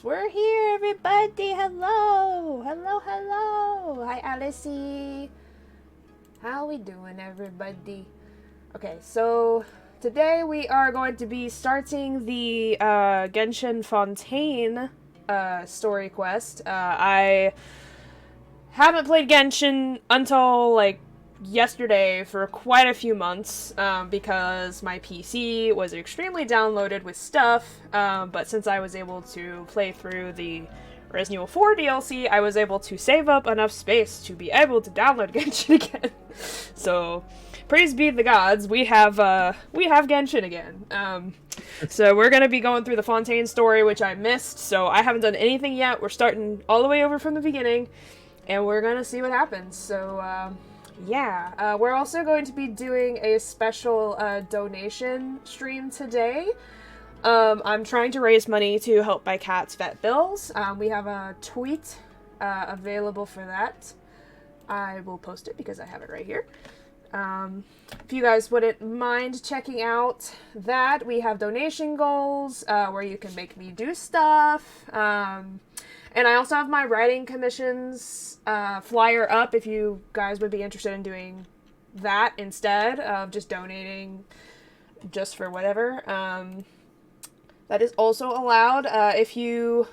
We're here, everybody. Hello. Hello, hello. Hi, Alice. How we doing, everybody? Okay, so today we are going to be starting the Genshin Fontaine story quest. I haven't played Genshin until, like, yesterday for quite a few months because my PC was extremely downloaded with stuff, but since I was able to play through the Resident Evil 4 DLC, I was able to save up enough space to be able to download Genshin again. So, praise be the gods, we have Genshin again. So we're gonna be going through the Fontaine story, which I missed, so I haven't done anything yet. We're starting all the way over from the beginning, and we're gonna see what happens. So, yeah. We're also going to be doing a special donation stream today. I'm trying to raise money to help my cat's vet bills. We have a tweet available for that. I will post it because I have it right here. If you guys wouldn't mind checking out that, we have donation goals where you can make me do stuff. And I also have my writing commissions flyer up if you guys would be interested in doing that instead of just donating just for whatever. That is also allowed. If you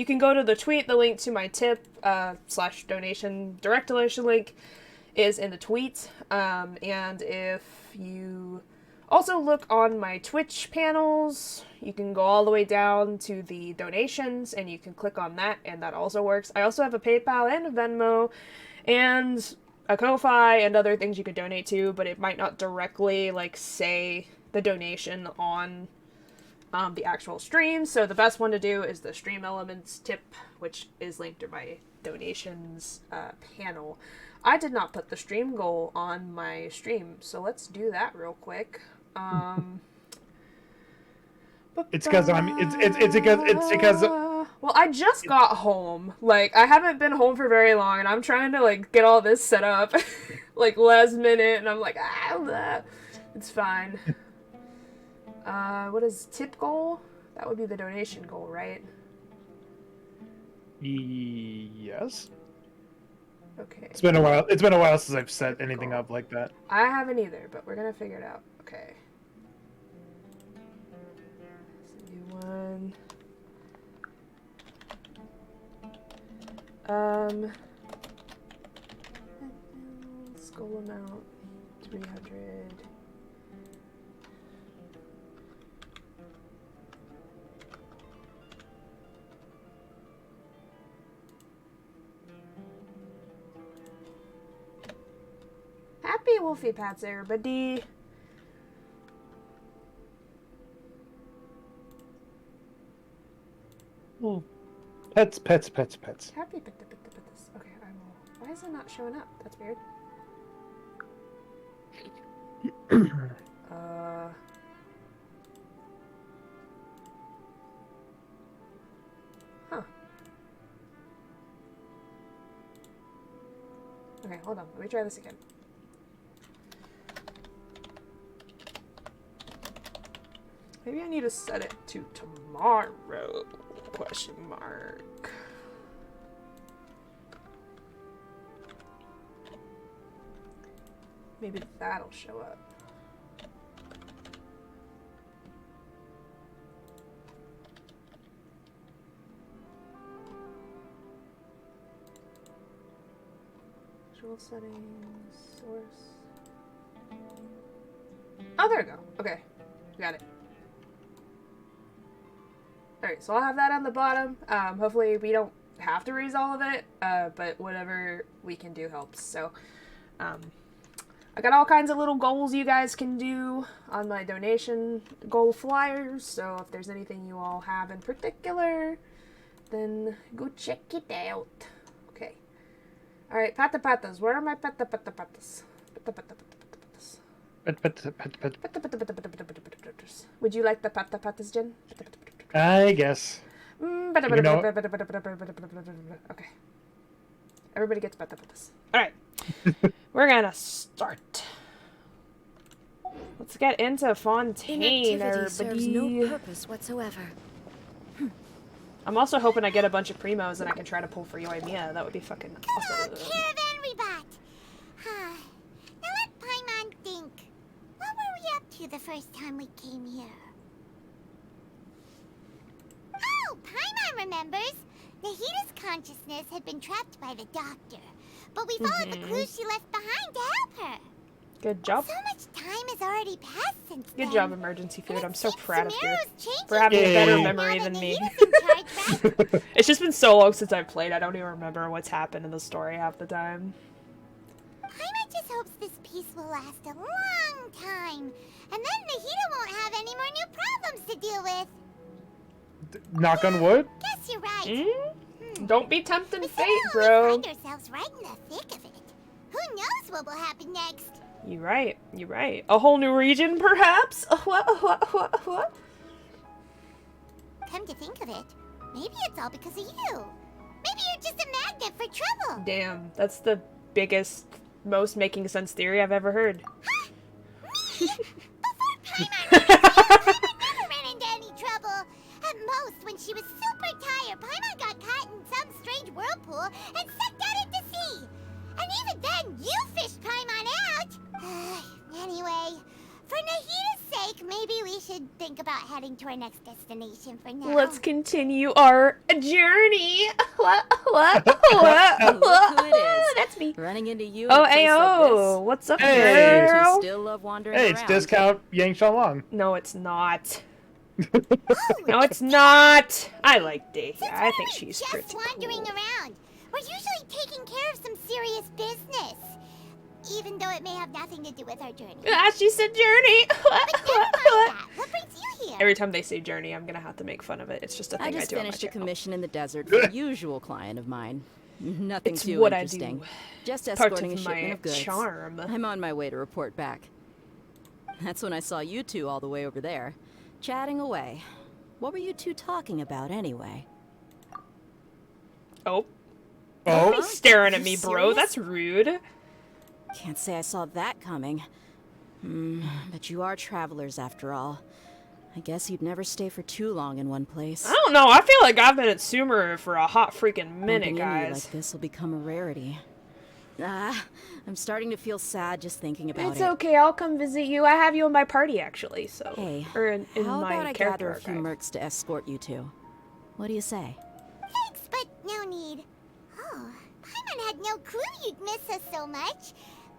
can go to the tweet, the link to my tip / donation, direct donation link is in the tweet. And if you also look on my Twitch panels, you can go all the way down to the donations and you can click on that, and that also works. I also have a PayPal and a Venmo and a Ko-Fi and other things you could donate to, but it might not directly like say the donation on the actual stream. So the best one to do is the Stream Elements tip, which is linked to my donations panel. I did not put the stream goal on my stream, so let's do that real quick. It's because it's because. Well, I just got home. Like, I haven't been home for very long, and I'm trying to like get all this set up, like last minute, and I'm like, blah. It's fine. What is tip goal? That would be the donation goal, right? Yes. Okay. It's been a while. It's been a while since I've set anything up like that. I haven't either, but we're gonna figure it out. Okay. Let's do one. Goal amount 300. Happy Wolfy Pats, everybody. Well, pets. Happy pets. Okay, I will. Why is it not showing up? That's weird. Huh. Okay, hold on. Let me try this again. Maybe I need to set it to tomorrow? Question mark. Maybe that'll show up. Visual settings, source. Oh, there we go. Okay, got it. Alright, so I'll have that on the bottom. Hopefully we don't have to raise all of it, but whatever we can do helps. So, I got all kinds of little goals you guys can do on my donation goal flyers, so if there's anything you all have in particular, then go check it out. Okay. Alright, pata-patas. Where are my pata-pata-patas? Pata-pata-pata-patas. Would you like the pata-patas, Jen? I guess. Okay. Everybody gets pata-patas. Alright. We're gonna start. Let's get into Fontaine, everybody. Serves no purpose whatsoever. I'm also hoping I get a bunch of primos and I can try to pull for Yoimiya. That would be fucking awesome. Caravan Rebat! Now let Paimon think. What were we up to the first time we came here? Oh, Paimon remembers. Nahita's consciousness had been trapped by the doctor. but we followed the clues she left behind to help her. Good job. So much time has already passed since then. Good job, Emergency Food. I'm so proud of you Changing for having a better Yay. memory now than that me. Nahita's in charge, right? It's just been so long since I've played, I don't even remember what's happened in the story half the time. Paimon just hopes this peace will last a long time. And then Nahita won't have any more new problems to deal with. Knock on wood. Guess you're right. Don't be tempting We fate, suddenly bro. find ourselves right in the thick of it. Who knows what will happen next? You're right. You're right. A whole new region, perhaps? What? Come to think of it, maybe it's all because of you. Maybe you're just a magnet for trouble. Damn, that's the biggest, most making sense theory I've ever heard. Me? Before Paimon never ran into any trouble. At most, when she was super tired, Paimon got caught in some strange whirlpool and sucked out into sea. And even then, you fished Paimon out. Anyway, for Nahita's sake, maybe we should think about heading to our next destination for now. Let's continue our journey. What? Look who it is. That's me. Running into you. Oh, in a place ayo. like What's up, Hey. this. girl? You still love wandering Hey, it's around. discount Yang Shanlong. No, it's not. Oh, No, it's not. I like Dahlia. Since I when think are we she's just pretty wandering cool. around. We're usually taking care of some serious business, even though it may have nothing to do with our journey. Ah, she said journey. But never mind that. What brings you here? Every time they say journey, I'm gonna have to make fun of it. It's just a thing I I just do on my finished a channel. commission in the desert for a usual client of mine. Nothing It's too what I interesting. do. Just Part escorting a of shipment my of goods. charm. I'm on my way to report back. That's when I saw you two all the way over there, chatting away. What were you two talking about anyway? Oh, Oh, he's staring at You me, bro. serious? That's rude. Can't say I saw that coming. But you are travelers after all. I guess you'd never stay for too long in one place. I don't know. I feel like I've been at Sumeru for a hot freaking minute, Bumping into you guys. like this will become a rarity. I'm starting to feel sad just thinking about It's it. okay. I'll come visit you. I have you in my party, actually. So, Hey, or in how my about I character gather a few archive. mercs to escort you two? What do you say? Thanks, but no need. Oh, Paimon had no clue you'd miss us so much.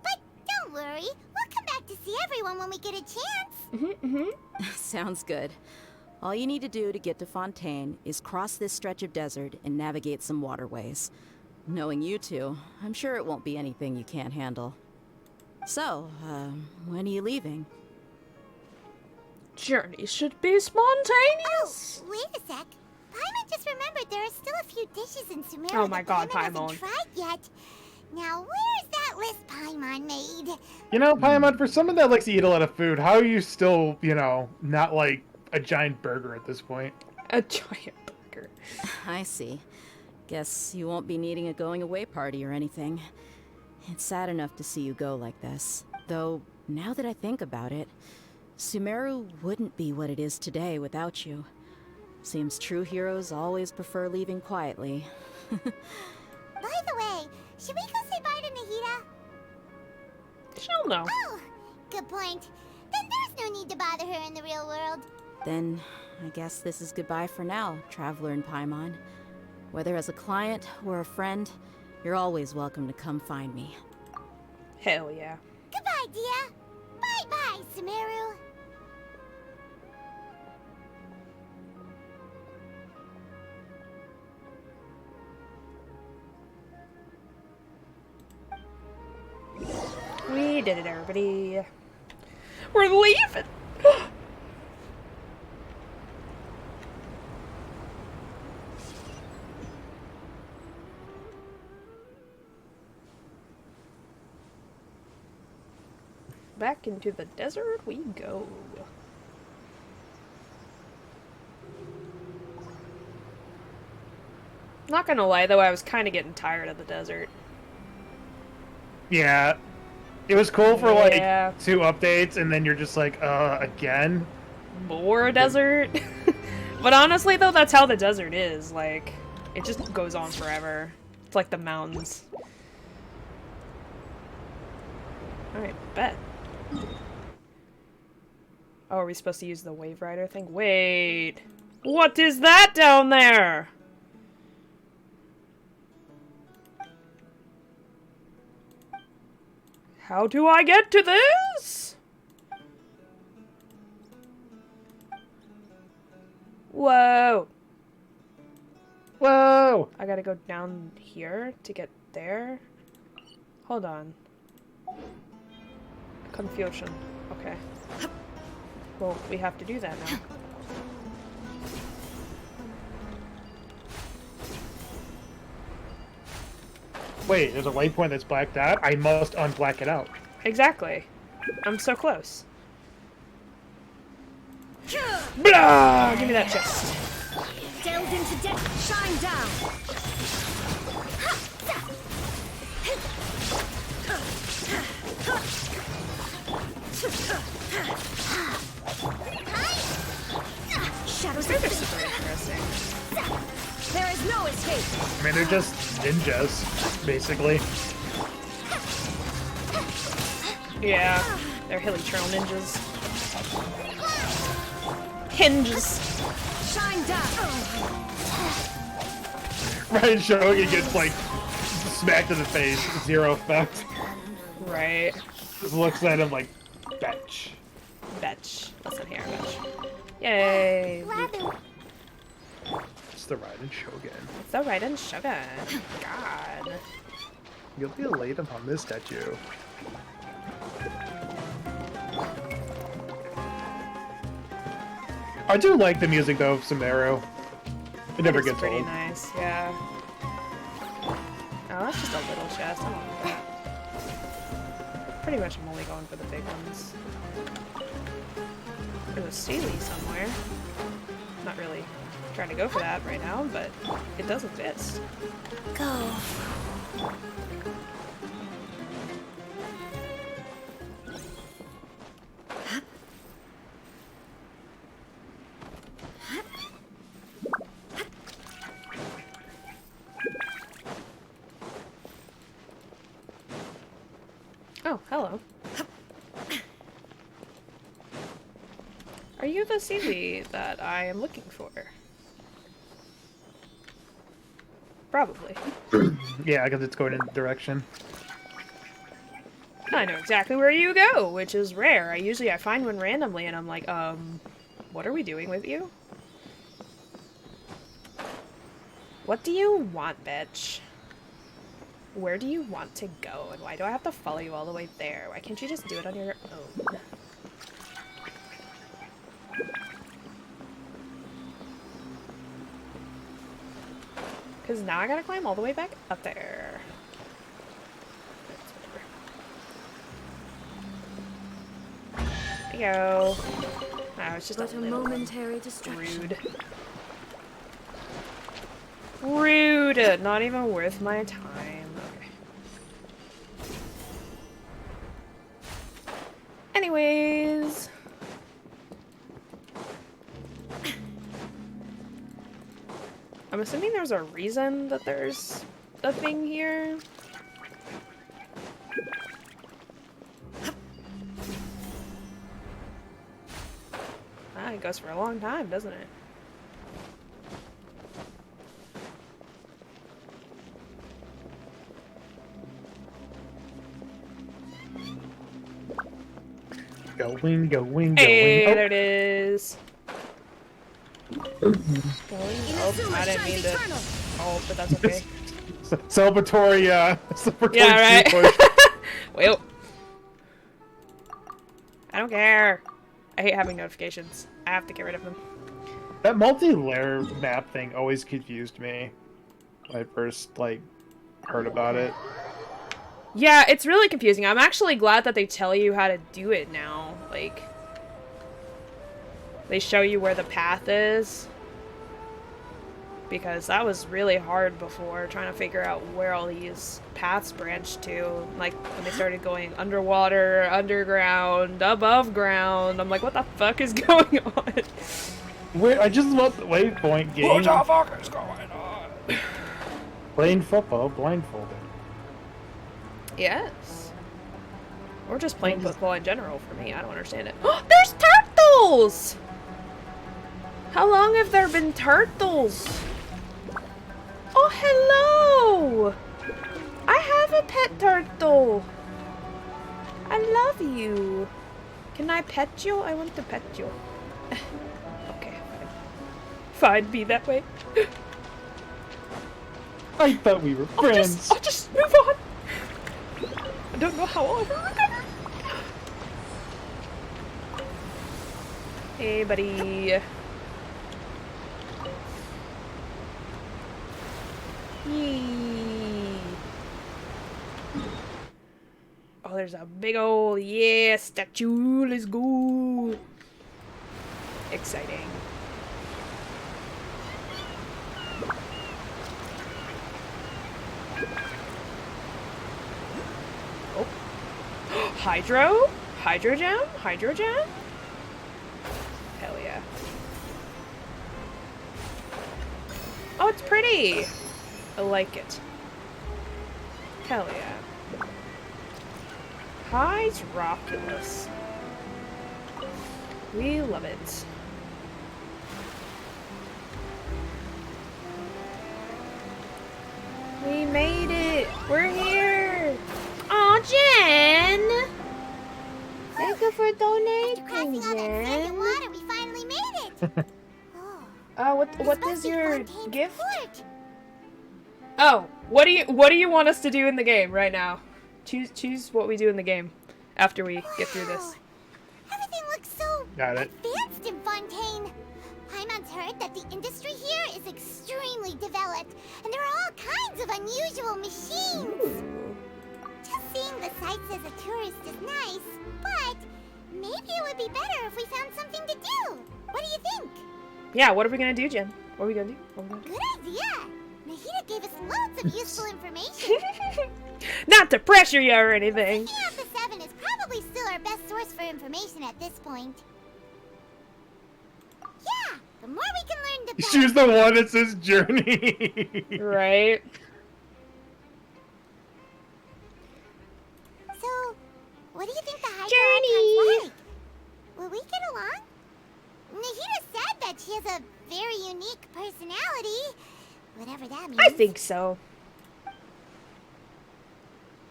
But don't worry, we'll come back to see everyone when we get a chance. Sounds good. All you need to do to get to Fontaine is cross this stretch of desert and navigate some waterways. Knowing you two, I'm sure it won't be anything you can't handle. So, when are you leaving? Journey should be spontaneous. Oh, wait a sec. Paimon just remembered there are still a few dishes in Sumeru Oh my that God, Paimon Paimon. hasn't tried yet. Now, where's that list Paimon made? you know, Paimon, for someone that likes to eat a lot of food, how are you still, you know, not like a giant burger at this point? A giant burger. I see. Guess you won't be needing a going-away party or anything. It's sad enough to see you go like this. Though, now that I think about it, Sumeru wouldn't be what it is today without you. Seems true heroes always prefer leaving quietly. By the way, should we go say bye to Nahita? She'll know. Oh, good point. Then there's no need to bother her in the real world. Then, I guess this is goodbye for now, Traveler in Paimon. Whether as a client or a friend, you're always welcome to come find me. Hell yeah. Goodbye, Dia. Bye-bye, Sumeru. We did it, everybody. We're leaving. Back into the desert we go. Not gonna lie though, I was kind of getting tired of the desert. Yeah. It was cool for Yeah. like 2 updates, and then you're just like, again? More desert. But honestly though, that's how the desert is. Like, it just goes on forever. It's like the mountains. Alright, bet. Oh, are we supposed to use the wave rider thing? Wait! What is that down there? How do I get to this? Whoa. Whoa! I gotta go down here to get there? Hold on. Confusion. Okay. Well, we have to do that now. Wait, there's a waypoint that's blacked out? I must unblack it out. Exactly. I'm so close. Blah! Give me that chest. Delved into death. Shine down. Shadows are Super interesting. There is no escape. I mean, they're just ninjas, basically. Yeah, they're hilly trail ninjas. Hinges. Shine down. Ryan Shogun gets, like, smacked in the face. Zero effect. Right. Just looks at him like, bitch. Betch. Listen here, Betch. Yay. It's the Ryan Shogun. It's the right and sugar. God. You'll be late upon this statue. I do like the music though of Sumeru. It never It's gets pretty old. nice, yeah. Oh, that's just a little chest. I don't want that. Pretty much I'm only going for the big ones. There's a Steely somewhere. Not really trying to go for that right now, but it does exist. Go. Oh, hello. Are you the Steely that I am looking for? Probably. Yeah, because it's going in the direction. I know exactly where you go, which is rare. I find one randomly and I'm like, what are we doing with you? What do you want, bitch? Where do you want to go, and why do I have to follow you all the way there? Why can't you just do it on your own? Because now I gotta climb all the way back up there. There you go. Oh, it's just But a little momentary distraction. rude. Rude! Not even worth my time. Okay. Anyways. I'm assuming there's a reason that there's a thing here. Ah, it goes for a long time, doesn't it? Going. Hey, Oh, there it is. Oh, I didn't mean to. Oh, but that's okay. Celebratory, celebratory Yeah, right. push. Well, I don't care. I hate having notifications. I have to get rid of them. That multi-layer map thing always confused me when I first, like, heard about it. Yeah, it's really confusing. I'm actually glad that they tell you how to do it now. Like, they show you where the path is. Because that was really hard before, trying to figure out where all these paths branched to. Like, when they started going underwater, underground, above ground. I'm like, what the fuck is going on? Wait, I just want the waypoint game. What the fuck is going on? Playing football blindfolded. Yes. Or just playing football in general for me. I don't understand it. There's turtles! How long have there been turtles? Oh, hello! I have a pet turtle. I love you. Can I pet you? I want to pet you. Okay, fine. Fine, be that way. I thought we were friends. I'll just move on. I don't know how I'll ever recover. Hey, buddy. Yee. Oh, there's a big old statue. Let's go. Exciting. Oh. Hydro? Hydrojam? Hydrojam? Hell yeah. Oh, it's pretty. I like it. Hell yeah. Hydroculus. We love it. We made it! We're here! Aw, Jen! Thank you for donating, Crossing all that sand Jen. and water, we finally made it. What This is must be your Fontaine's gift? port. Oh, what do you want us to do in the game right now? Choose what we do in the game after we get through this. Wow. Everything looks so Got it. advanced in Fontaine. Paimon's heard that the industry here is extremely developed, and there are all kinds of unusual machines. Just seeing the sights as a tourist is nice, but maybe it would be better if we found something to do. What do you think? Yeah, what are we gonna do, Jen? What are we gonna do? What are we gonna do? Good idea. Nahida gave us loads of useful information. Not to pressure you or anything. Picking out the 7 is probably still our best source for information at this point. Yeah, the more we can learn, the better. Choose the one that says journey. Right. So, what do you think the Hydra Journey. icons like? Will we get along? Nahida said that she has a very unique personality. Whatever that means. I think so.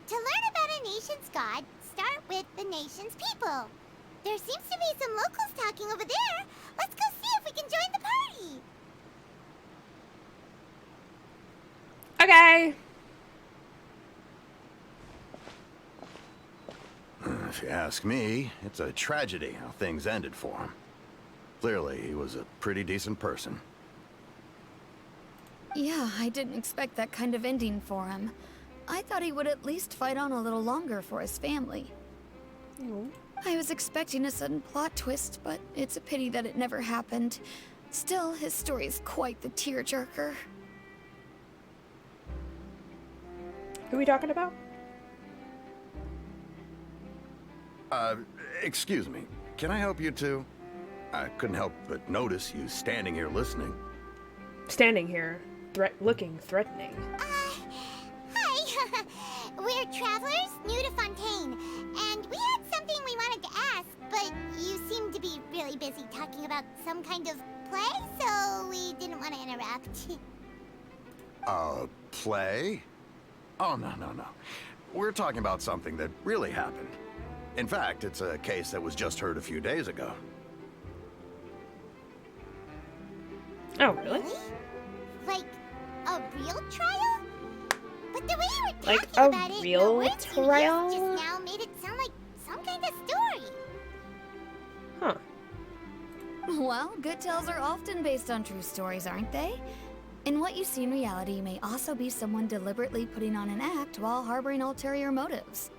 To learn about a nation's god, start with the nation's people. There seems to be some locals talking over there. Let's go see if we can join the party. Okay. If you ask me, it's a tragedy how things ended for him. Clearly, he was a pretty decent person. Yeah, I didn't expect that kind of ending for him. I thought he would at least fight on a little longer for his family. I was expecting a sudden plot twist, but it's a pity that it never happened. Still, his story is quite the tearjerker. Who are we talking about? Excuse me. Can I help you two? I couldn't help but notice you standing here listening. Standing here, looking threatening. Hi. We're travelers new to Fontaine, and we had something we wanted to ask, but you seemed to be really busy talking about some kind of play, so we didn't want to interrupt. Play? Oh, no. We're talking about something that really happened. In fact, it's a case that was just heard a few days ago. Oh, really? Like a real trial? But the way you were talking Like a about it, real the words you trial? used just now made it sound like some kind of story. Huh. Well, good tales are often based on true stories, aren't they? And what you see in reality may also be someone deliberately putting on an act while harboring ulterior motives.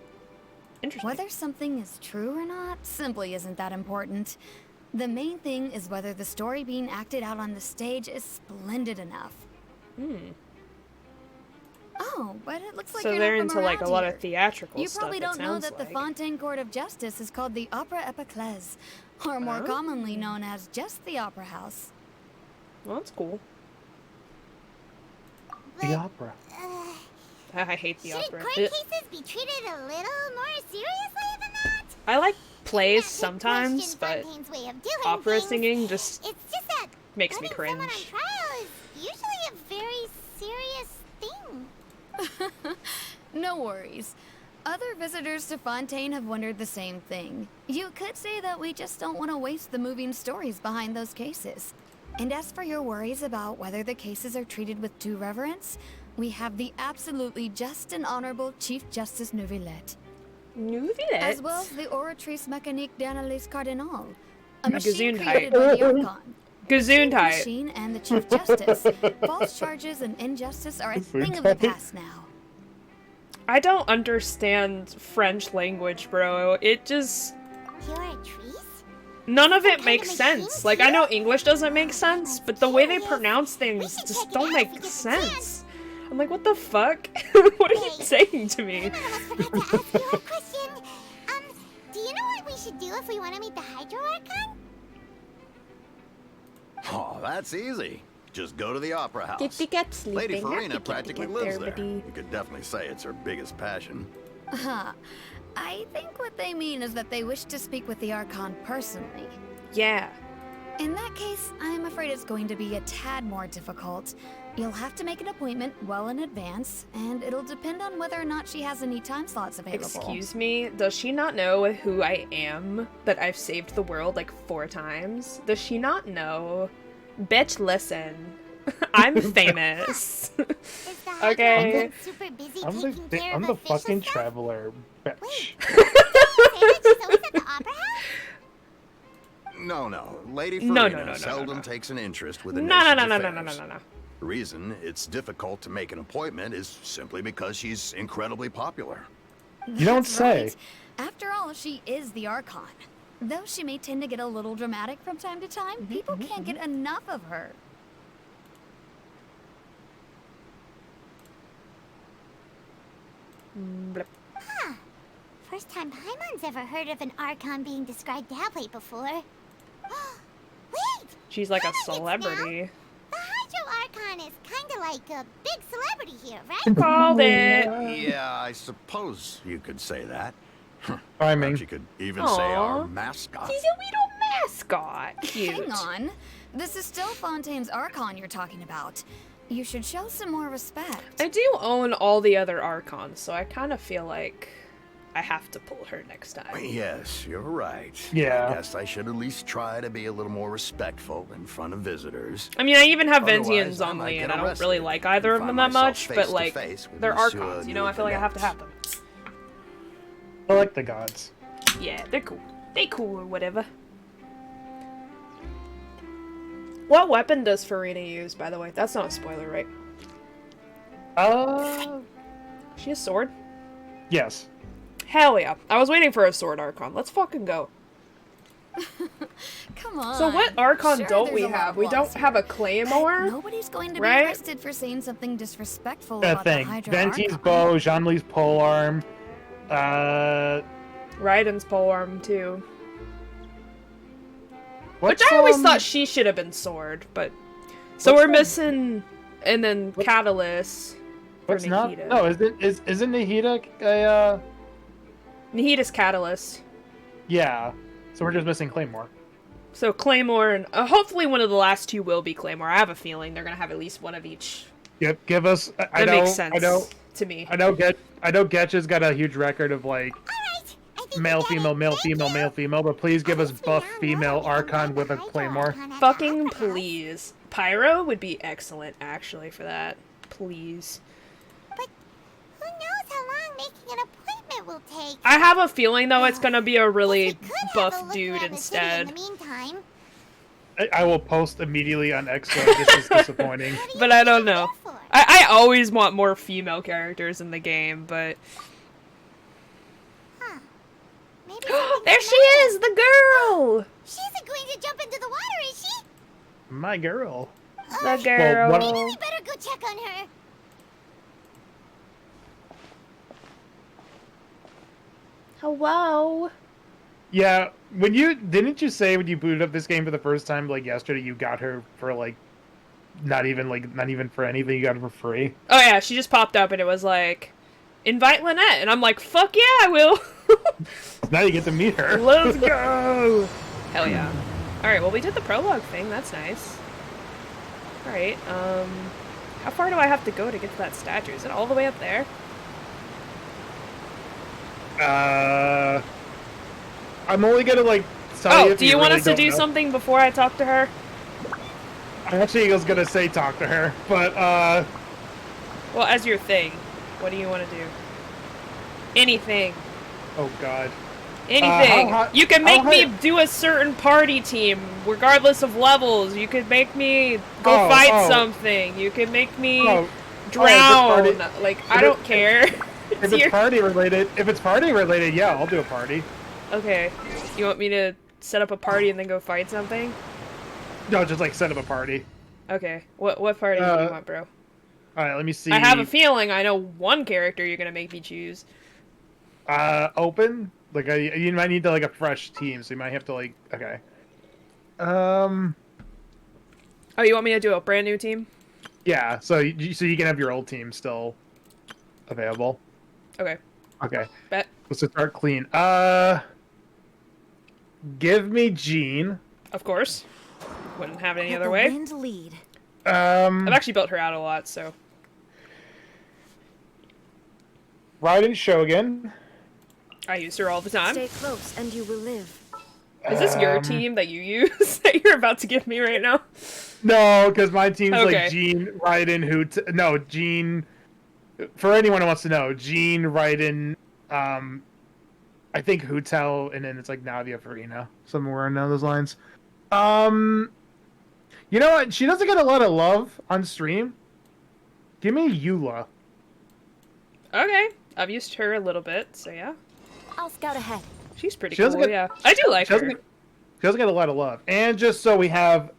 Interesting. Whether something is true or not simply isn't that important. The main thing is whether the story being acted out on the stage is splendid enough. Oh, but it looks like So you're they're not from into like a around lot here. of theatrical You stuff. probably don't it know sounds that the like. Fontaine Court of Justice is called the Opera Epiclese, or more Oh. commonly known as just the Opera House. Well, that's cool. The opera. I hate the Shouldn't opera. court cases be treated a little more seriously than that? I like plays Not to question question but Fontaine's way of doing opera things. singing just It's just that makes me putting someone on cringe. trial is usually a very serious thing. No worries. Other visitors to Fontaine have wondered the same thing. You could say that we just don't want to waste the moving stories behind those cases. And as for your worries about whether the cases are treated with due reverence, we have the absolutely just and honorable Chief Justice Neuvillette. Neuvillette? As well as the Oratrice Mécanique d'Analyse Cardinal, a machine Gesundheit. created by the Archon. The Gesundheit. machine and the Chief Justice. False charges and injustice are a thing of the past now. I don't understand French language, bro. It just... Oratrice? None of it Some makes kind of machine sense. Like, I too? know English doesn't make sense, but the way they pronounce things should just check it don't out make if we get the sense. I'm like, what the fuck? What are you Wait. saying to me? I almost forgot to ask you a question. Do you know what we should do if we want to meet the Hydro Archon? Oh, that's easy. Just go to the opera house. Thistlekatt Lady sleeping. Farina practically lives there. buddy. You could definitely say it's her biggest passion. Huh. I think what they mean is that they wish to speak with the Archon personally. Yeah. In that case, I'm afraid it's going to be a tad more difficult. You'll have to make an appointment well in advance, and it'll depend on whether or not she has any time slots available. Excuse me, does she not know who I am? That I've saved the world like 4 times? Does she not know? Bitch, listen. I'm famous. Is the Hydro Okay. Archon super busy I'm taking care I'm of the official fucking stuff? traveler. Bitch. Wait, did you say that she's always at the opera house? No. Lady No, Farina no. seldom takes an interest with the No. nation's affairs. The reason it's difficult to make an appointment is simply because she's incredibly popular. You don't That's say. right. After all, she is the Archon. Though she may tend to get a little dramatic from time to time, people can't get enough of her. Blip. Huh. First time Paimon's ever heard of an Archon being described that way before. Wait! She's like a That makes celebrity. The Hydro Archon is kind of like a big celebrity here, right? Called it. Yeah, I suppose you could say that. I mean, Perhaps you could even say our Aw. mascot. He's a little mascot. Cute. Hang on. This is still Fontaine's Archon you're talking about. You should show some more respect. I do own all the other Archons, so I kind of feel like I have to pull her next time. Yes, you're right. Yeah. I guess I should at least try to be a little more respectful in front of visitors. I mean, I even have Otherwise, Ventians I on might me, get and I don't arrested really like either and of them find that myself much, but face to like, face with they're Monsieur Archons, you know? I feel like I have to have them. I like the gods. Yeah, they're cool. They cool or whatever. What weapon does Farina use, by the way? That's not a spoiler, right? She has a sword? Yes. Hell yeah. I was waiting for a sword Archon. Let's fucking go. Come on. So what Archon Sure, don't there's we a lot have? of We don't laws have a here, but claymore? nobody's going to right? be arrested for saying something disrespectful That about the thing. Hydro Venti's Archon. bow, Jean-Li's polearm. Raiden's polearm too. What's, Which I always thought she should have been sword, but... So what's we're that- missing... And then Catalyst for What's not? Nahida. No, isn't Nahida a? Nahida's Catalyst. Yeah. So we're just missing Claymore. So Claymore and... hopefully one of the last two will be Claymore. I have a feeling they're gonna have at least one of each. Yep. Give us. I That know. makes sense I know. to me. I know. Getch has got a huge record of like Alright, I think male, we got female, it. male, Thank female, you. male, female. But please give us At least we buff now know female we can Archon find with the a Hydro Claymore. Archon at the Fucking opera house. please. Pyro would be excellent, actually, for that. Please. But who knows how long making an appointment will take? I have a feeling, though, it's gonna be a really Guess we could have a buff look dude around the city instead. In the meantime, I will post immediately on Extra. This is disappointing. what do you But I think don't I'm know. there for? I always want more female characters in the game, but... Huh. Maybe something's There she the matter. is! The girl! She isn't going to jump into the water, is she? My girl. The girl. what- Maybe we better go check on her. Hello? Yeah. Didn't you say when you booted up this game for the first time like yesterday you got her for like not even for anything, you got her for free? Oh yeah, she just popped up and it was like, invite Lynette, and I'm like, fuck yeah, I will. Now you get to meet her. Let's go. Hell yeah. Alright, well we did the prologue thing, that's nice. Alright, how far do I have to go to get to that statue? Is it all the way up there? I'm only gonna like tell you if do you want really us to don't do know. something before I talk to her? I actually was gonna say talk to her, but Well, as your thing, what do you want to do? Anything. oh god. Anything. You can make me high- do a certain party team, regardless of levels. You could make me go fight something. You can make me drown. I don't care. If it's party related, yeah, I'll do a party. Okay. You want me to set up a party and then go fight something? No, just like set up a party. Okay. What party do you want, bro? Alright, let me see. I have a feeling I know one character you're gonna make me choose. Open? Like, you might need to, like, a fresh team, so you might have to, like, okay. Oh, you want me to do a brand new team? Yeah, so you can have your old team still available. Okay. Okay. Bet. Let's start clean. Give me Jean. Of course. Wouldn't have it any Let other the way. wind lead. I've actually built her out a lot, so. Raiden Shogun. I use her all the time. Stay close and you will live. Is this your team that you use that you're about to give me right now? No, because my team's Okay. like Jean, Raiden, no, Jean. For anyone who wants to know, Jean, Raiden, I think Hutel, and then it's like Navia Farina, somewhere in those lines. You know what? She doesn't get a lot of love on stream. Give me Eula. Okay. I've used her a little bit, so yeah. I'll scout ahead. She's pretty She doesn't cool, get- yeah. I do like She doesn't her. get- She doesn't get a lot of love. And just so we have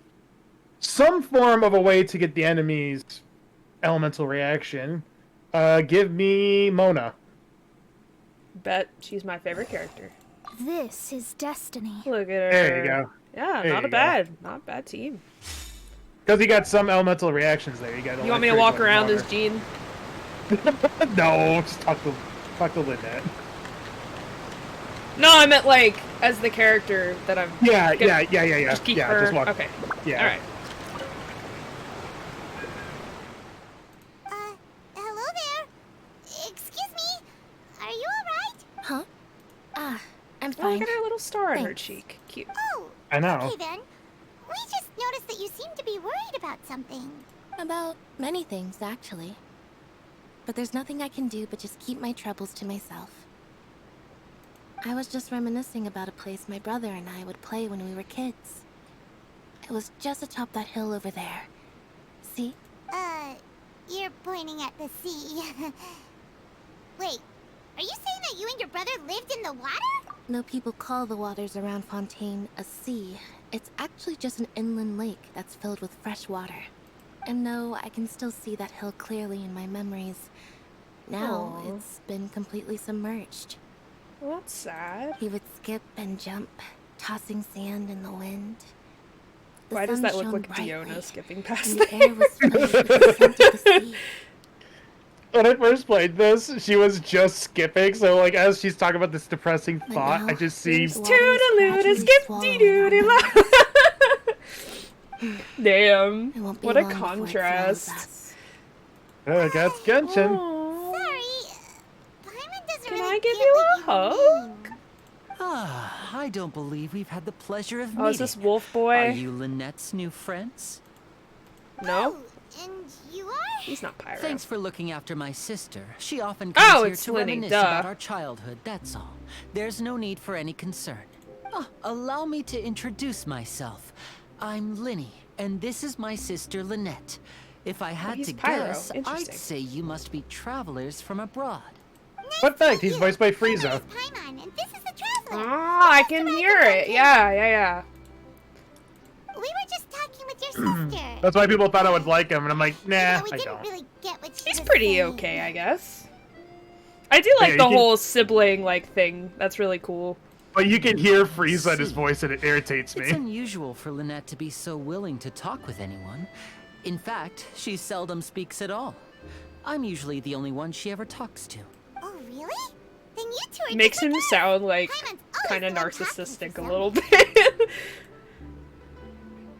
some form of a way to get the enemy's elemental reaction, give me Mona. Bet she's my favorite character. This is destiny. Look at her. There you go. Yeah, There not you a go. not a bad team. Because you got some elemental reactions there. You got. You want me to electric, walk like around water. as Jean? No, just talk to Lynette. No, I meant like as the character that I'm. Yeah. Just keep her. Just walk. Okay. Yeah. All right. Hello there. Excuse me. Are you alright? Huh? I'm Oh, fine. look at her little star on her Thanks. cheek. Cute. Oh. I know. Okay then. We just noticed that you seem to be worried about something. About many things, actually. But there's nothing I can do but just keep my troubles to myself. I was just reminiscing about a place my brother and I would play when we were kids. It was just atop that hill over there. See? You're pointing at the sea. Wait, are you saying that you and your brother lived in the water? No people call the waters around Fontaine a sea. It's actually just an inland lake that's filled with fresh water. And no, I can still see that hill clearly in my memories. Now, Aw. it's been completely submerged. Well, that's sad. He would skip and jump, tossing sand in the wind. The Why does sun that look shone like brightly, Diona skipping past and the air there? was filled with the scent of the sea. When I first played this, she was just skipping. So like, as she's talking about this depressing But thought, now, I just see. the waters Toodaloo, gradually skip swallow dee one doo Damn. It won't be What a long before it swallows contrast. us. That's Genshin. Aw. Sorry. Paimon doesn't Can really I give get you what a hug? mean. Ah, I don't believe we've had the pleasure of Oh, is meeting. this Wolf Are Boy? you Lynette's new friends? No? Oh, and you are? He's not Pyro. Thanks for looking after my sister. She often comes Oh, here it's to Linny, reminisce duh. about our childhood, that's all. There's no need for any concern. Oh, allow me to introduce myself. I'm Linny, and this is my sister Lynette. If I had he's to Pyro. guess, I'd Interesting. say you must be travelers from abroad. Fun fact, he's voiced by Frieza. Paimon, and this is the traveler. Ah, I can hear it. Yeah. We were just talking with your sister. That's why people thought I would like him, and I'm like, nah, Yeah, we I didn't don't. really get what she He's was pretty saying. okay, I guess. I do like Yeah, the you can- whole sibling like thing. That's really cool. But you can hear Frieza in his voice, and it irritates It's me. unusual for Lynette to be so willing to talk with anyone. In fact, she seldom speaks at all. I'm usually the only one she ever talks to. Oh, really? Then you two are Makes just him like us. sound like Paimon's always kind of the one talking to narcissistic a some. little bit.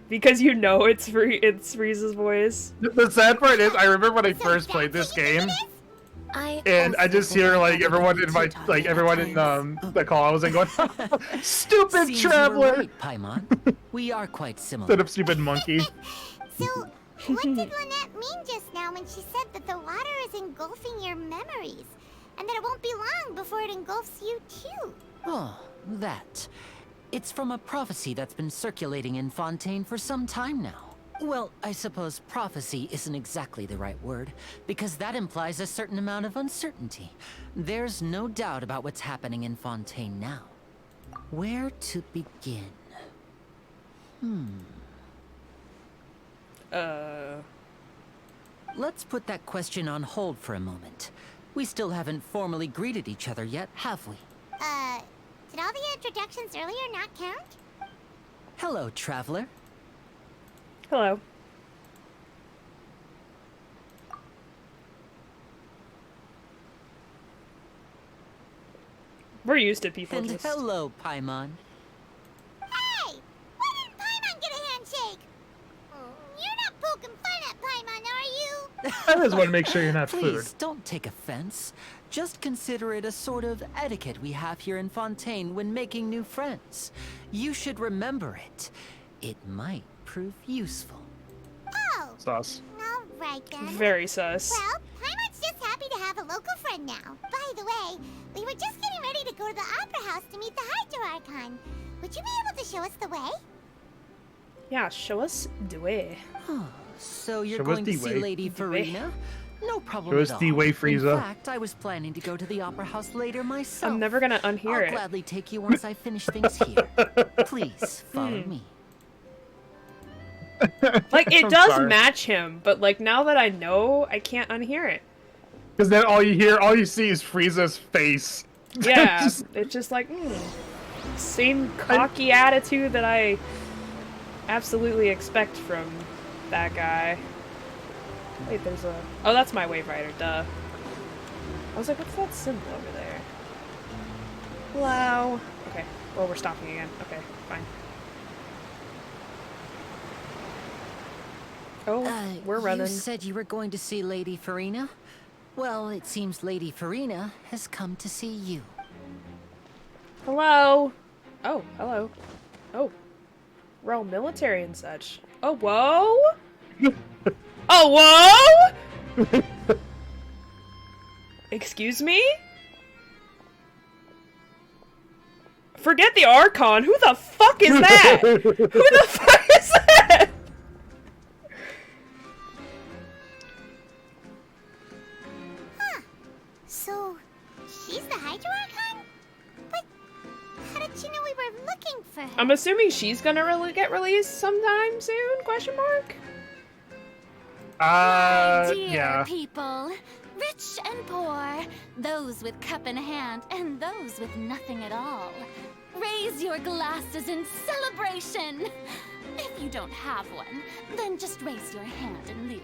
Because you know it's Frieza's voice. The sad part is, I remember when I So first that's played this what you think game. it is? And I just hear like everyone in my everyone in the call I was in going, stupid Seems traveler. you were right, Paimon. We are quite similar. Instead of stupid monkey. So, what did Lynette mean just now when she said that the water is engulfing your memories? And that it won't be long before it engulfs you too? Oh, that. It's from a prophecy that's been circulating in Fontaine for some time now. Well, I suppose prophecy isn't exactly the right word, because that implies a certain amount of uncertainty. There's no doubt about what's happening in Fontaine now. Where to begin? Let's put that question on hold for a moment. We still haven't formally greeted each other yet, have we? Did all the introductions earlier not count? Hello, traveler. Hello. We're used to people And just... hello, Paimon. Hey! Why didn't Paimon get a handshake? You're not poking fun at Paimon, are you? I just want to make sure you're not Please, food. don't take offense. Just consider it a sort of etiquette we have here in Fontaine when making new friends. You should remember it. It might prove useful. Oh, Sauce. all right then. Very sus. Well, Paimon's just happy to have a local friend now. By the way, we were just getting ready to go to the Opera House to meet the HahnAraa. Would you be able to show us the way? Yeah, show us the way. So you're Show us going to the see way. Lady The way. Farina? No problem Show us at all. the way, Frieza. In fact, I was planning to go to the Opera House later myself. I'm never gonna unhear I'll it. gladly take you once I finish things here. Please, follow me. Like, it I'm does sorry. match him, but like, now that I know, I can't unhear it. Because then all you see is Frieza's face. Yeah, Just- it's just like, same cocky attitude that I absolutely expect from that guy. Wait, there's a... Oh, that's my Wave Rider, duh. I was like, what's that symbol over there? Hello? Okay, well, we're stopping again. Okay, fine. Oh, we're running. You said you were going to see Lady Farina? Well, it seems Lady Farina has come to see you. Hello? Oh, hello. Oh. We're all military and such. Oh, whoa? Oh, whoa? Excuse me? Forget the Archon. Who the fuck is that? Who the fuck is that? So, she's the HahnAraa? But how did she know we were looking for her? I'm assuming she's gonna get released sometime soon? Question mark? Dear yeah. people, rich and poor, those with cup in hand and those with nothing at all. Raise your glasses in celebration. If you don't have one, then just raise your hand in lieu.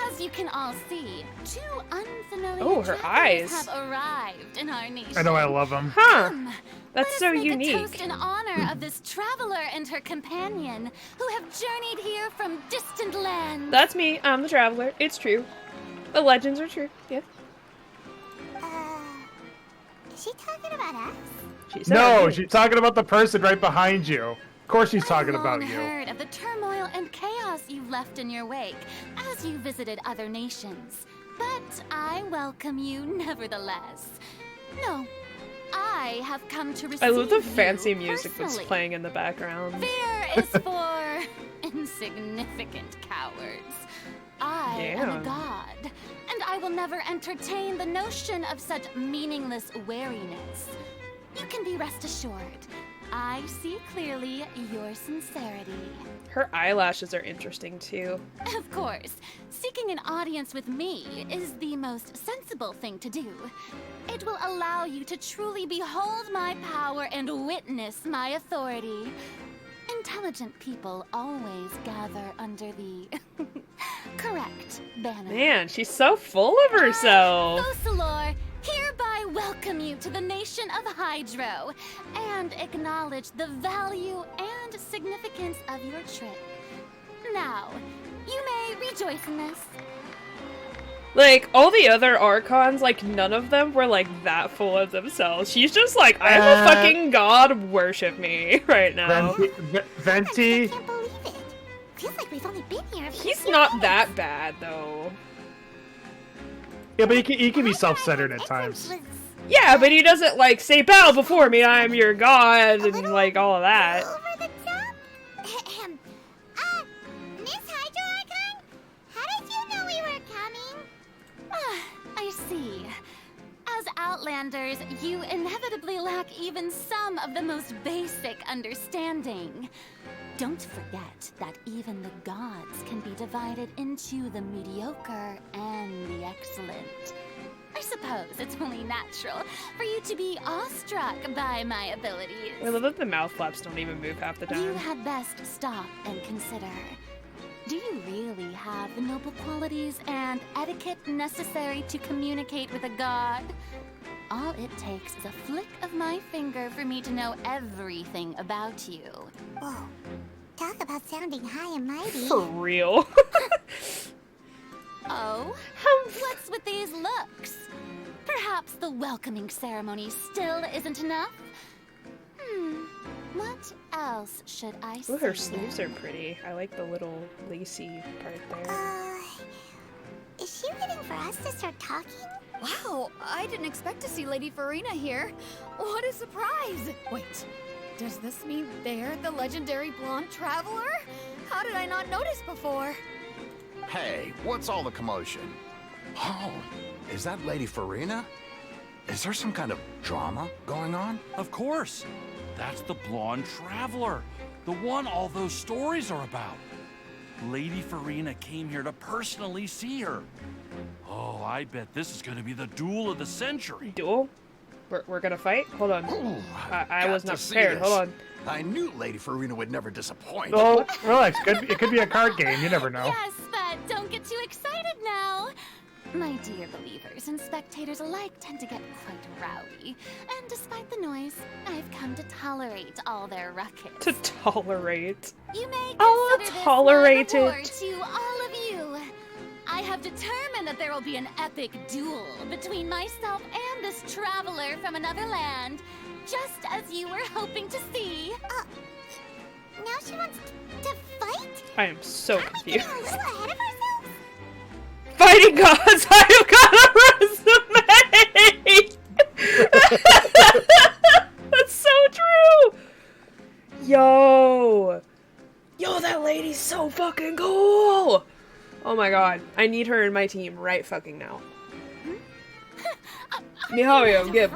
As you can all see, two unfamiliar Oh, her travelers eyes. have arrived in our nation. I know I love him. Huh. Come, That's let us so make unique. a toast in honor of this traveler and her companion who have journeyed here from distant lands. That's me. I'm the traveler. It's true. The legends are true. Yeah. Is she talking about us? She said No, it. she's talking about the person right behind you. Of course she's talking I've long about you. heard of the turmoil and chaos you've left in your wake as you visited other nations. But I welcome you nevertheless. No, I have come to receive I love the you fancy music that's personally. playing in the background. Fear is for insignificant cowards. I am a Damn. god, and I will never entertain the notion of such meaningless wariness. You can be rest assured, I see clearly your sincerity. Her eyelashes are interesting too. Of course, seeking an audience with me is the most sensible thing to do. It will allow you to truly behold my power and witness my authority. Intelligent people always gather under the correct banner. Man, she's so full of herself. Focalor hereby welcome you to the nation of Hydro and acknowledge the value and significance of your trip. Now, you may rejoice in this. Like, all the other Archons, like, none of them were, like, that full of themselves. She's just like, I am a fucking god, worship me right now. Venti. I can't believe it. Feels like we've only been here. He's not that bad, though. Yeah, but he can be self-centered at times. Yeah, but he doesn't, like, say, bow before me, I am your god, and, like, all of that. Over the top? Miss Hydro Archon? How did you know we were coming? I see. As Outlanders, you inevitably lack even some of the most basic understanding. Don't forget that even the gods can be divided into the mediocre and the excellent. I suppose it's only natural for you to be awestruck by my abilities. I love that the mouth flaps don't even move half the time. You had best stop and consider. Do you really have the noble qualities and etiquette necessary to communicate with a god? All it takes is a flick of my finger for me to know everything about you. Whoa. Talk about sounding high and mighty. For real. Oh? What's with these looks? Perhaps the welcoming ceremony still isn't enough? What else should I say? Ooh, her sleeves are pretty. I like the little lacy part there. Is she waiting for us to start talking? Wow, I didn't expect to see Lady Farina here. What a surprise! Wait, does this mean they're the legendary blonde traveler? How did I not notice before? Hey, what's all the commotion? Oh, is that Lady Farina? Is there some kind of drama going on? Of course. That's the blonde traveler. The one all those stories are about. Lady Farina came here to personally see her. Oh, I bet this is going to be the duel of the century. Duel? We're gonna fight? Hold on. Ooh, I was not to see prepared. this. Hold on. I knew Lady Farina would never disappoint. Oh, relax. It could be a card game. You never know. Yes, but don't get too excited now. My dear believers and spectators alike tend to get quite rowdy. And despite the noise, I've come to tolerate all their ruckus. To tolerate. You may I'll consider this tolerate my reward it. to all of you. I have determined that there will be an epic duel between myself and this traveler from another land, just as you were hoping to see. Now she wants to fight? I am so Aren't we confused. getting a little ahead of ourselves? Fighting gods, I have got a resume! That's so true! Yo, that lady's so fucking cool! Oh my god, I need her in my team right fucking now. Mihayo, give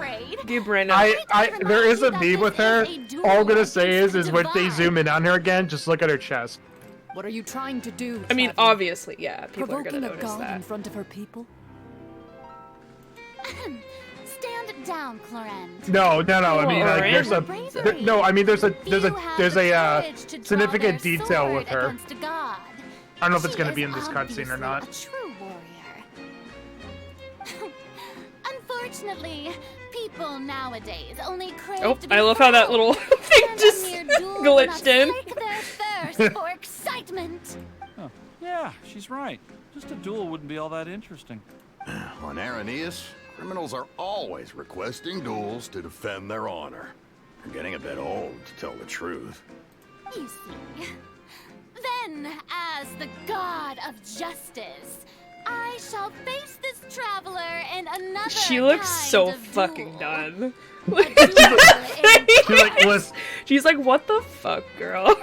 right now. There is a meme with her. All I'm gonna say is when they zoom in on her again, just look at her chest. What are you trying to do? I mean, traveler? obviously, yeah, people are gonna Provoking a notice god in that. front of her people? Stand down, Clorend. No. I mean, like, there's a Bravery. no. I mean, there's a Few have the courage to draw significant their detail sword with her. against a god. I don't know if it's She gonna is be in this cutscene or obviously not. A true warrior. Unfortunately, people nowadays only crave Oh, to be I love how that little thing and just a mere duel will not glitched in. slake their thirst for excitement. Oh, yeah, she's right. Just a duel wouldn't be all that interesting. On Araneus, criminals are always requesting duels to defend their honor. I'm getting a bit old, to tell the truth. You see. Then, as the god of justice, I shall face this traveler in another She looks kind so of fucking duel. done. She's like, listen. She's like, what the fuck, girl?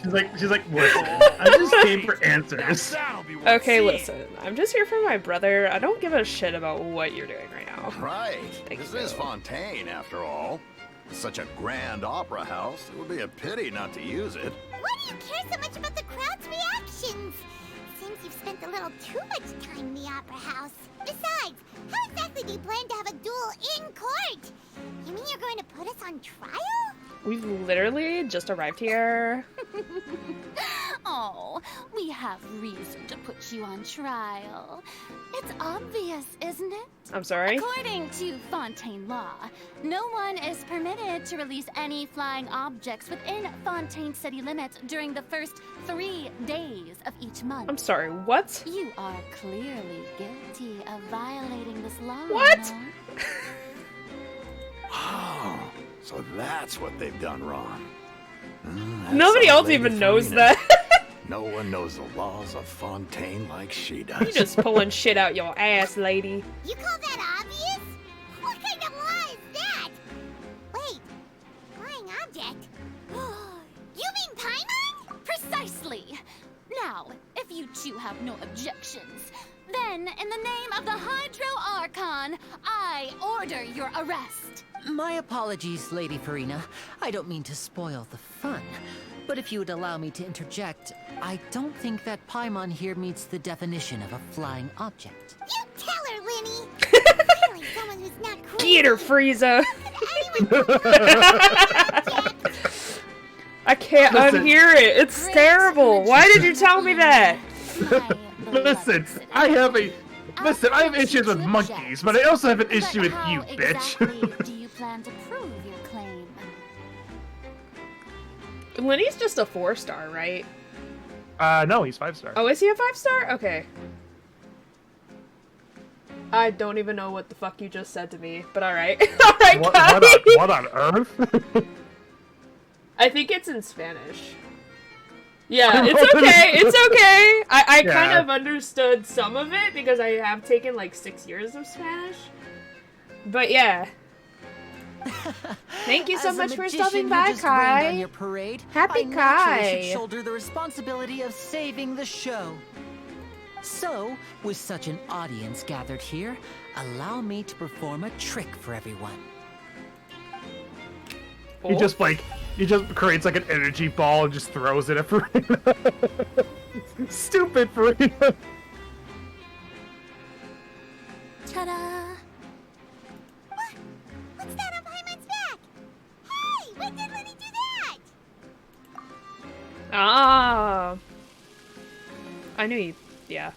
She's like, listen. I just came for answers. That'll be worth Okay, seeing. listen. I'm just here for my brother. I don't give a shit about what you're doing right now. Right. Thank This you. is Fontaine, after all. Such a grand opera house, it would be a pity not to use it. Why do you care so much about the crowd's reactions? Seems you've spent a little too much time in the opera house. Besides, how exactly do you plan to have a duel in court? You mean you're going to put us on trial? We've literally just arrived here. Oh, we have reason to put you on trial. It's obvious, isn't it? I'm sorry? According to Fontaine law, no one is permitted to release any flying objects within Fontaine city limits during the first 3 days of each month. I'm sorry, what? You are clearly guilty of violating this law. What? Oh, so that's what they've done wrong. Nobody else even knows that. No one knows the laws of Fontaine like she does. You just pulling shit out your ass, lady. You call that obvious? What kind of law is that? Wait, flying object? You mean Paimon? Precisely. Now, if you two have no objections, then in the name of the Hydro Archon, I order your arrest. My apologies, Lady Farina. I don't mean to spoil the fun. But if you would allow me to interject, I don't think that Paimon here meets the definition of a flying object. You tell her, Linny! Finally, someone who's not crazy. Get her, Frieza! I can't unhear it. It's terrible. Why did you tell me that? Listen, I have issues with monkeys, but I also have an issue with you, bitch. Exactly do you plan to prove your claim? Lenny's just a 4-star, right? No, he's 5-star. Oh, is he a 5-star? Okay. I don't even know what the fuck you just said to me, but alright. Alright, what on earth? I think it's in Spanish. Yeah, it's okay, it's okay! I kind of understood some of it, because I have taken like 6 years of Spanish. But yeah. Thank you so much for stopping by, Kai. On your parade, Happy I naturally Kai. should shoulder the responsibility of saving the show. So, with such an audience gathered here, allow me to perform a trick for everyone. He just creates like an energy ball and just throws it at Farina. Stupid Farina. Ta-da! What's that on Paimon's back? Hey, when did Linny do that? Ah. I knew he... Yeah.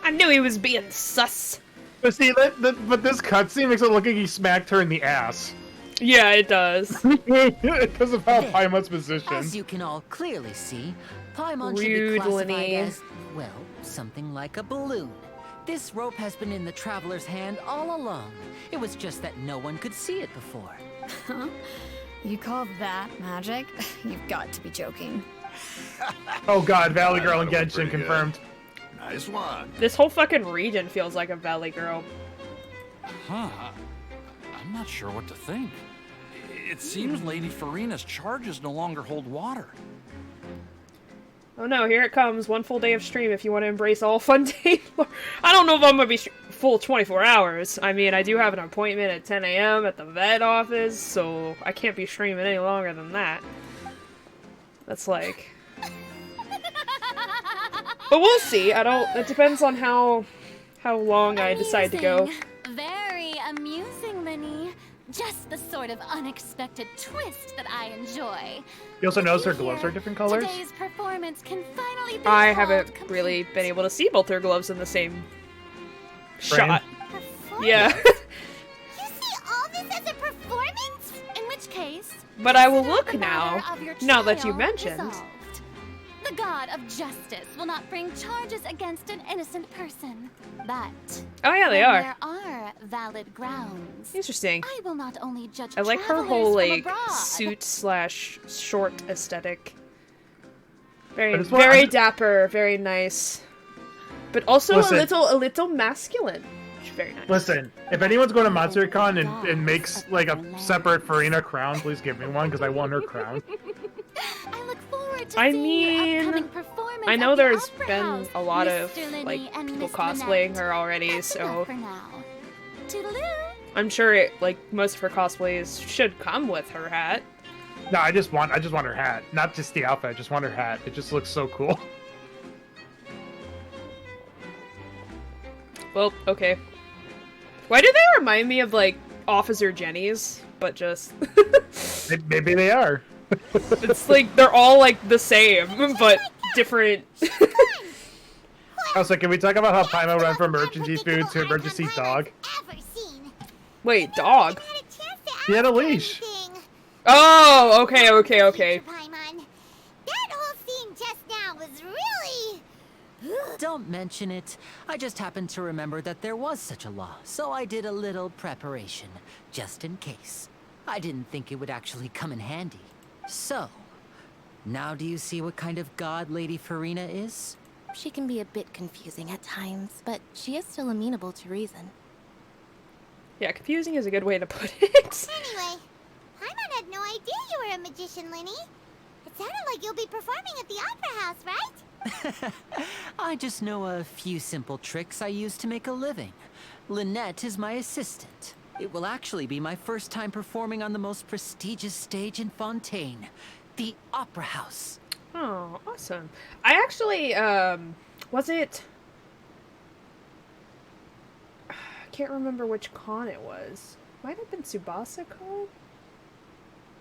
I knew he was being sus. But see, but this cutscene makes it look like he smacked her in the ass. Yeah, it does. Because of how Paimon's positioned. As you can all clearly see, Paimon should Rude, be classified Lenny. as, well, something like a balloon. This rope has been in the Traveler's hand all along. It was just that no one could see it before. Huh? You call that magic? You've got to be joking. Oh god, Valley Girl and Genshin confirmed. Nice one. This whole fucking region feels like a Valley Girl. Huh. I'm not sure what to think. It seems Lady Farina's charges no longer hold water. Oh no, here it comes. 1 full day of stream if you want to embrace all Fontaine. I don't know if I'm going to be full 24 hours. I mean, I do have an appointment at 10 a.m. at the vet office, so I can't be streaming any longer than that. That's like... But we'll see. It depends on how long I decide to go. Very amusing, Linny. Just the sort of unexpected twist that I enjoy. You also notice her gloves are different colors? Today's performance can finally be I haven't called really complete. been able to see both her gloves in the same shot. Performance? Yeah. You see all this as a performance? In which case, But I will consider look the now, matter of your now that you trial mentioned. resolved. The god of justice will not bring charges against an innocent person. But Oh yeah, they when are. there are valid grounds. Interesting. I will not only judge I like her travelers whole from like abroad. suit/short aesthetic. But Very it's what very I'm- dapper, very nice. But also Listen. a little masculine. Which is very nice. Listen, if anyone's going to MonsterCon and makes like a separate Farina crown, please give me one because I want her crown. I look forward to I seeing your mean, upcoming performance I know at the there's Opera been House, a lot of Mr. Linny like and people Miss cosplaying Manette. her already, That's so enough for now. Toodaloo. I'm sure it like most of her cosplays should come with her hat. No, I just want her hat, not just the outfit. I just want her hat. It just looks so cool. Well, okay. Why do they remind me of like Officer Jenny's, but just Maybe they are. it's like they're all like the same, but different. Got Also, can we talk about how Paimon went from emergency food to emergency dog? Wait, dog? He had a leash. Oh, okay. Paimon. That whole scene just now was really... Don't mention it. I just happened to remember that there was such a law, so I did a little preparation, just in case. I didn't think it would actually come in handy. So, now do you see what kind of god Lady Furina is? She can be a bit confusing at times, but she is still amenable to reason. Yeah, confusing is a good way to put it. Anyway, Paimon had no idea you were a magician, Linny. It sounded like you'll be performing at the Opera House, right? I just know a few simple tricks I use to make a living. Lynette is my assistant. It will actually be my first time performing on the most prestigious stage in Fontaine, the Opera House. Oh, awesome. I actually, was it... I can't remember which con it was. Might have been Tsubasa Con?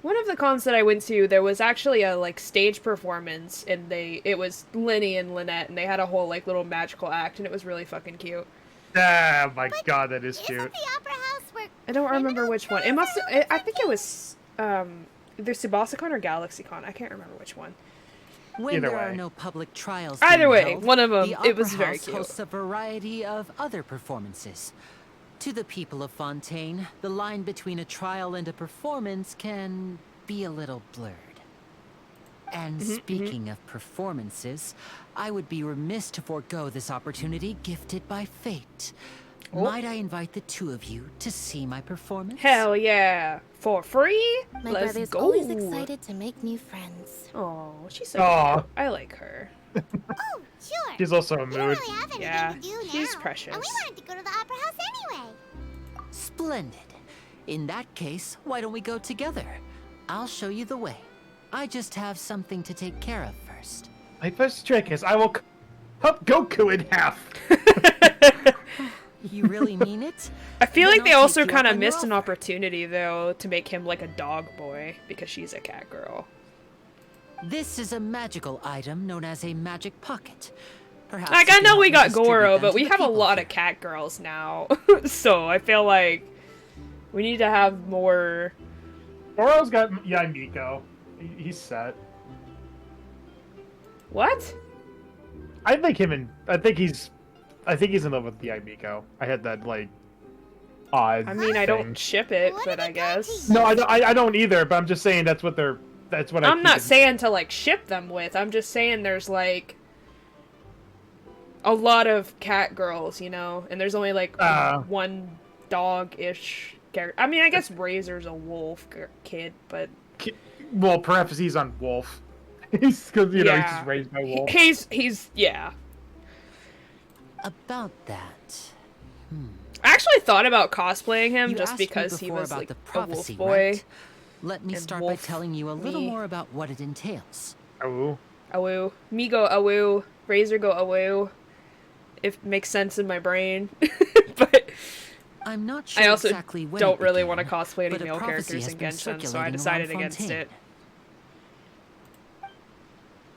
One of the cons that I went to, there was actually a, like, stage performance, and it was Linny and Lynette, and they had a whole, like, little magical act, and it was really fucking cute. Oh my god, that is cute. The Opera House where I don't remember which one. It must. I think it was either SubasaCon or GalaxyCon. I can't remember which one. When Either there are way. no public trials Either being way, held, one of them. the It was Opera very House cute. hosts a variety of other performances. To the people of Fontaine, the line between a trial and a performance can be a little blurred. And speaking of performances, I would be remiss to forego this opportunity gifted by fate. Oh. Might I invite the two of you to see my performance? Hell yeah! For free? My Let's brother's go. always excited to make new friends. Oh, she's so Aw. cute. I like her. Oh, sure. She's also a We don't mood. really have anything Yeah, to do now. she's precious. And we wanted to go to the Opera House anyway. Splendid. In that case, why don't we go together? I'll show you the way. I just have something to take care of first. My first trick is I will cut Goku in half. You really mean it? I feel Then like they I'll also take you kind up of on your missed an offer. opportunity, though, to make him like a dog boy, because she's a cat girl. This is a magical item known as a magic pocket. Perhaps Like, you I can know help we me got distribute Goro, them but to we the have a people lot here. of cat girls now. So I feel like we need to have more... Goro's got Miko. He's set. What? I think he's in love with Miko. I had that like odd. I mean, I thing. don't ship it, but I guess... No, I don't either. But I'm just saying that's what I'm not saying to, like, ship them with. I'm just saying there's, like, a lot of cat girls, you know? And there's only, like, one dog-ish character. I mean, I guess Razor's a wolf kid, but... Well, perhaps he's on Wolf. He's because he's just raised by Wolf. He's yeah. About that. I actually thought about cosplaying him You just asked me because he before was about like the a prophecy, wolf boy. right? Let me and start by wolf telling you a little me. more about what it entails. Oh. Awoo. Me go awoo. Razor go awoo. If it makes sense in my brain. But I'm not sure I also exactly when don't it really began, want to cosplay any but a male prophecy characters has in been Genshin, so I circulating decided around against Fontaine. it.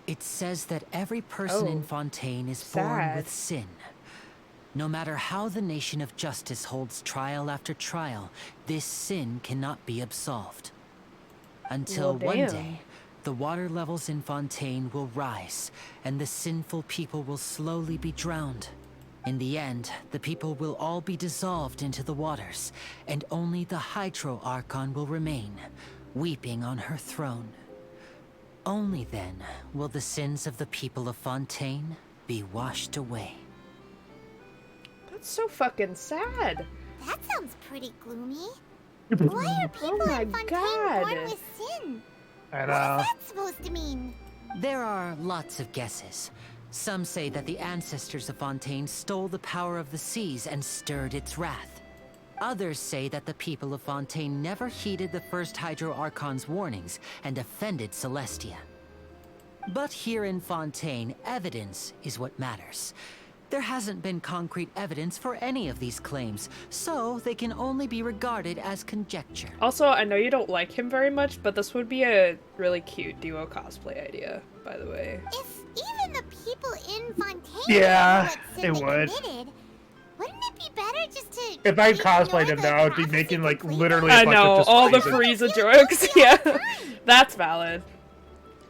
It says that every person in Oh, Fontaine is born sad. with sin. No matter how the nation of justice holds trial after trial, this sin cannot be absolved. Until Well, one damn. day, the water levels in Fontaine will rise, and the sinful people will slowly be drowned. In the end, the people will all be dissolved into the waters, and only the Hydro Archon will remain, weeping on her throne. Only then will the sins of the people of Fontaine be washed away. That's so fucking sad. That sounds pretty gloomy. Why are people my in Fontaine God. born with sin? I What's know. that supposed to mean? There are lots of guesses. Some say that the ancestors of Fontaine stole the power of the seas and stirred its wrath. Others say that the people of Fontaine never heeded the first Hydro Archon's warnings and offended Celestia. But here in Fontaine, evidence is what matters. There hasn't been concrete evidence for any of these claims, so they can only be regarded as conjecture. Also, I know you don't like him very much, but this would be a really cute duo cosplay idea. by the way. If even the people in Fontaine Yeah, knew what Sid it would. committed, wouldn't it be better just to... If I ignore cosplayed him, the though, I would be prophecy making like completely? literally I a bunch know, of just all the phrases. Frieza jokes. Yeah, that's valid.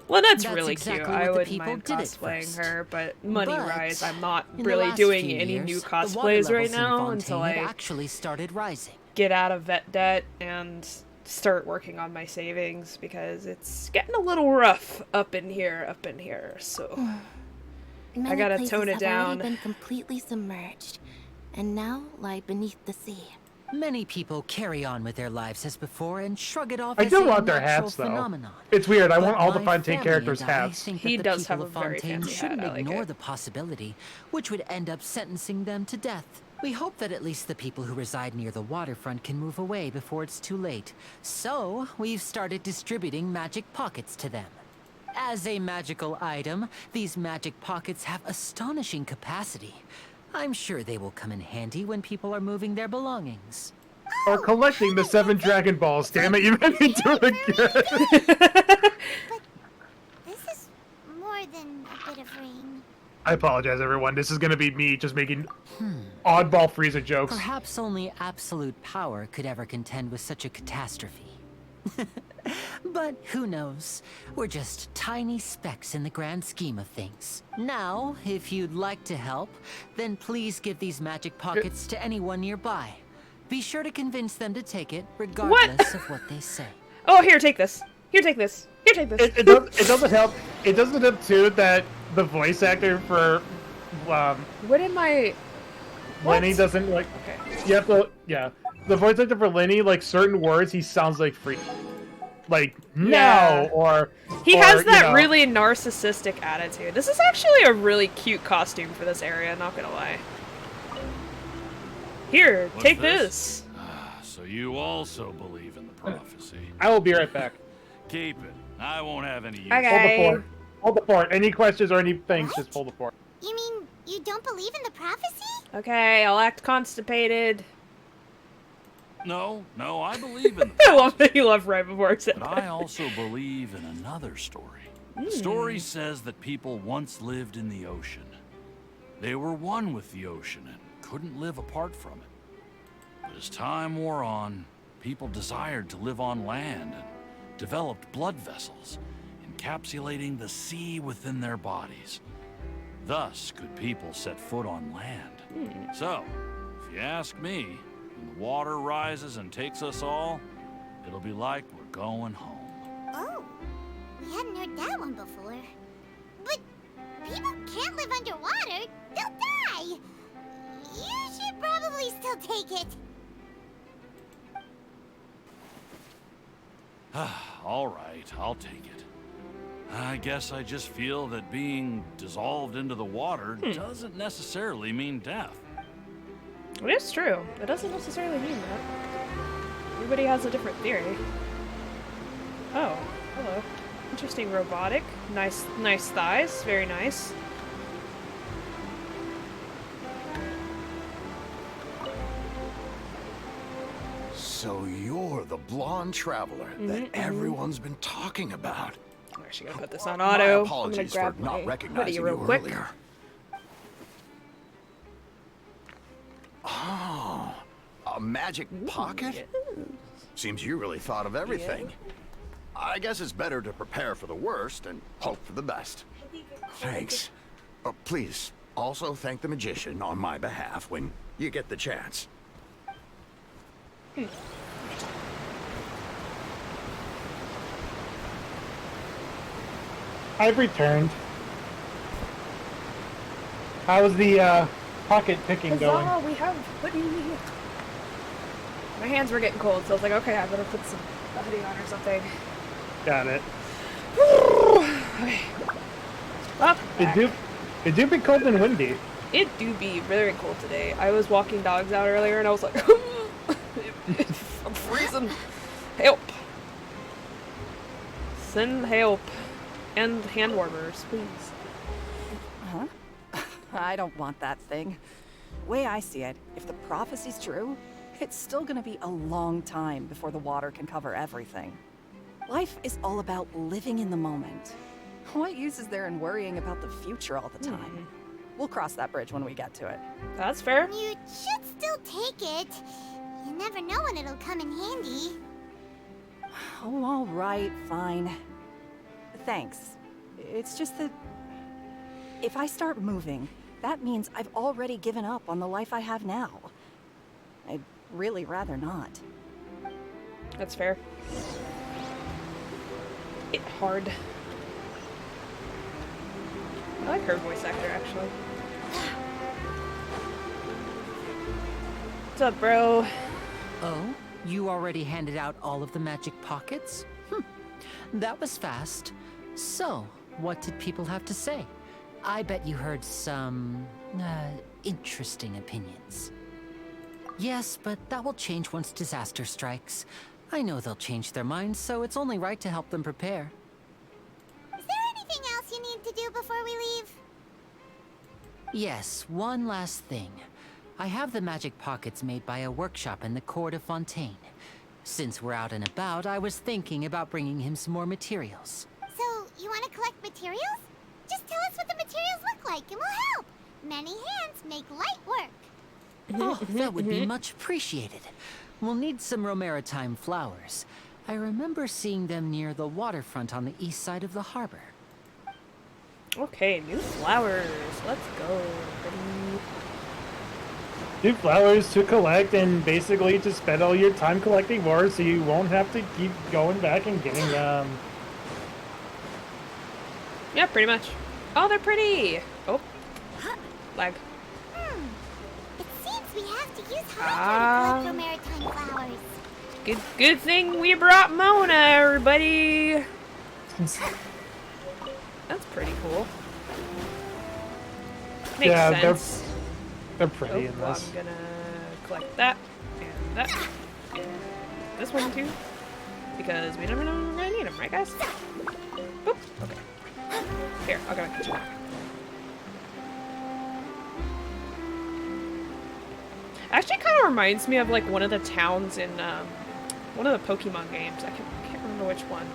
Well, that's That's really exactly cute. what I the wouldn't people mind did at cosplaying first. her, but money-wise, I'm not In the really last doing few any years, new the water cosplays right levels in now until Fontaine had I actually started rising. get out of vet debt and start working on my savings, because it's getting a little rough up in here, so Many gotta places tone it have down. already been completely submerged, and now lie beneath the sea. Many people carry on with their lives as before and shrug it off I as do a want their natural hats, though. phenomenon. It's weird. I want But all the my Fontaine family characters' and I hats. think He that the does people have a of very Fontaine fancy hat, shouldn't I like ignore it. the possibility, which would end up sentencing them to death. We hope that at least the people who reside near the waterfront can move away before it's too late. So, we've started distributing magic pockets to them. As a magical item, these magic pockets have astonishing capacity. I'm sure they will come in handy when people are moving their belongings. Or collecting the 7 Dragon Balls. Damn it, you made me do it again. But this is more than a bit of rain. I apologize, everyone. This is going to be me just making oddball Frieza jokes. Perhaps only absolute power could ever contend with such a catastrophe. But who knows? We're just tiny specks in the grand scheme of things. Now, if you'd like to help, then please give these magic pockets to anyone nearby. Be sure to convince them to take it, regardless of what they say. Oh, here, take this. Here, take this. Here, take this. It doesn't help. It doesn't help, too, that the voice actor for What am I... Lenny doesn't, like... Okay. You have to... Yeah. The voice actor for Lenny, like, certain words, he sounds like free. Like, no, Yeah. or... He or, has you that know, really narcissistic attitude. This is actually a really cute costume for this area, not gonna lie. Here, What's take this? this. So you also believe in the prophecy. I will be right back. Keep it. I won't have any use. Okay. Hold the fort. Hold the fort. Any questions or anything, What? just hold the fort. You mean you don't believe in the prophecy? Okay, I'll act constipated. No, I believe in the I love that you left right before I said But that. I also believe in another story. The story says that people once lived in the ocean. They were one with the ocean and couldn't live apart from it. But as time wore on, people desired to live on land and developed blood vessels, encapsulating the sea within their bodies. Thus could people set foot on land. So, if you ask me, when the water rises and takes us all, it'll be like we're going home. Oh, we hadn't heard that one before. But people can't live underwater. They'll die. You should probably still take it. All right, I'll take it. I guess I just feel that being dissolved into the water doesn't necessarily mean death. It is true. It doesn't necessarily mean that. Everybody has a different theory. Oh, hello. Interesting robotic. Nice thighs. Very nice. So you're the blonde traveler that everyone's been talking about. I'm actually gonna put this on My auto. I'm gonna apologies grab for not my recognizing hoodie you real quick. earlier. Oh, a magic pocket? Seems you really thought of everything. I guess it's better to prepare for the worst and hope for the best. Thanks. Please, also thank the magician on my behalf when you get the chance. I've returned. How's the pocket picking going? Huzzah, we have hoodie. My hands were getting cold, so I was like, okay, I better put a hoodie on or something. Got it. Okay. Up. It do be cold and windy. It do be very cold today. I was walking dogs out earlier and I was like, I'm freezing. Help. Send help. And hand warmers, please. Huh? I don't want that thing. Way I see it, if the prophecy's true, it's still gonna be a long time before the water can cover everything. Life is all about living in the moment. What use is there in worrying about the future all the time? We'll cross that bridge when we get to it. That's fair. You should still take it. You never know when it'll come in handy. Oh, all right, fine. Thanks. It's just that if I start moving, that means I've already given up on the life I have now. I'd really rather not. That's fair. It hard. I like her voice actor, actually. What's up, bro? Oh? You already handed out all of the magic pockets? That was fast. So, what did people have to say? I bet you heard some, interesting opinions. Yes, but that will change once disaster strikes. I know they'll change their minds, so it's only right to help them prepare. Is there anything else you need to do before we leave? Yes, one last thing. I have the magic pockets made by a workshop in the court of Fontaine. Since we're out and about, I was thinking about bringing him some more materials. So, you want to collect materials? Just tell us what the materials look like and we'll help. Many hands make light work. Oh, that would be much appreciated. We'll need some maritime flowers. I remember seeing them near the waterfront on the east side of the harbor. Okay, new flowers. Let's go, buddy. New flowers to collect and basically to spend all your time collecting more so you won't have to keep going back and getting them. Yeah, pretty much. Oh, they're pretty. Oh, lag. It seems we have to use Hydra to collect our maritime flowers. Good thing we brought Mona, everybody. That's pretty cool. Makes sense. They're pretty in this. I'm gonna collect that and that and this one too, because we never know when we're gonna need them, right, guys? Boop. Okay. Here, I'll go back to you. Actually, kind of reminds me of like one of the towns in one of the Pokemon games. I can't remember which one.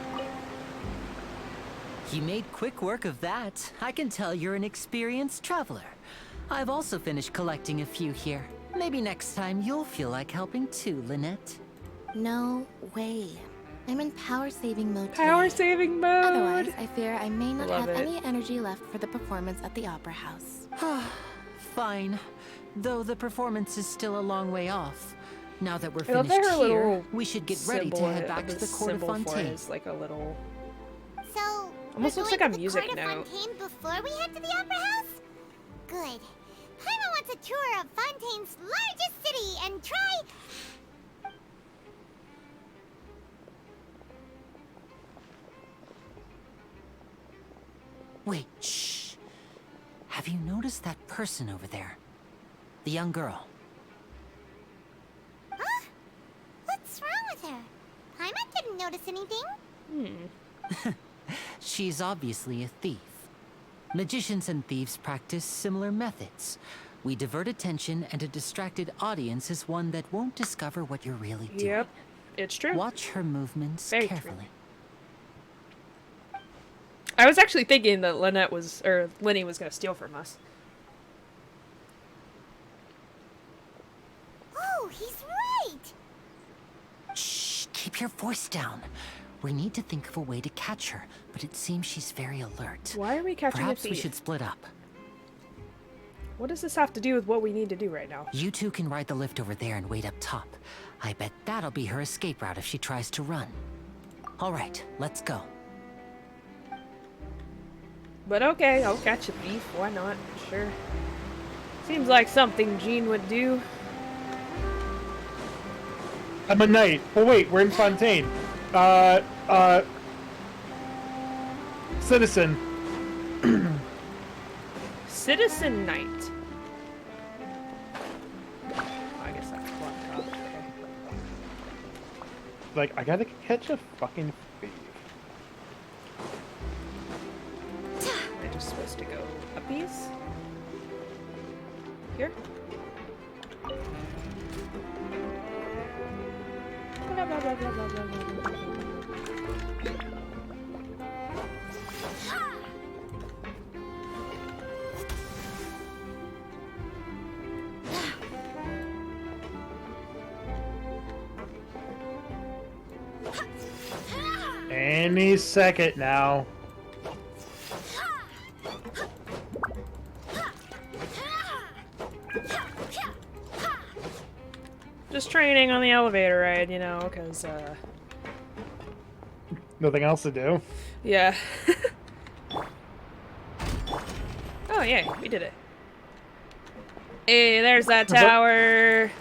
You made quick work of that. I can tell you're an experienced traveler. I've also finished collecting a few here. Maybe next time you'll feel like helping too, Lynette. No way. I'm in power-saving mode today. Power-saving mode! Otherwise, I fear I may not Love have it. any energy left for the performance at the Opera House. Fine. Though the performance is still a long way off. Now that we're I love that finished her here, little we should get ready to head back to the court of Fontaine. Is like a little. So, Almost we're looks going like a to the music court of note. Fontaine before we head to the Opera House? Good. Paimon wants a tour of Fontaine's largest city and try... Wait, shh. Have you noticed that person over there? The young girl. Huh? What's wrong with her? Paimon didn't notice anything. She's obviously a thief. Magicians and thieves practice similar methods. We divert attention, and a distracted audience is one that won't discover what you're really doing. Yep, it's true. Watch her movements Very carefully. True. I was actually thinking that Lenny was gonna steal from us. Oh, he's right! Shh, keep your voice down. We need to think of a way to catch her, but it seems she's very alert. Why are we catching Perhaps a thief? we should split up. What does this have to do with what we need to do right now? You two can ride the lift over there and wait up top. I bet that'll be her escape route if she tries to run. All right, let's go. But okay, I'll catch a thief. Why not? Sure. Seems like something Jean would do. I'm a knight. Oh wait, we're in Fontaine. Citizen. Citizen Knight. I guess that's blocked off. Okay. Like, I gotta catch a fucking thief. I'm just supposed to go up these? Here? Blah, blah, blah, blah, blah, blah, blah, blah. Any second now. Just training on the elevator ride, you know, because, Nothing else to do. yeah. Oh, yeah, we did it. Hey, there's that tower.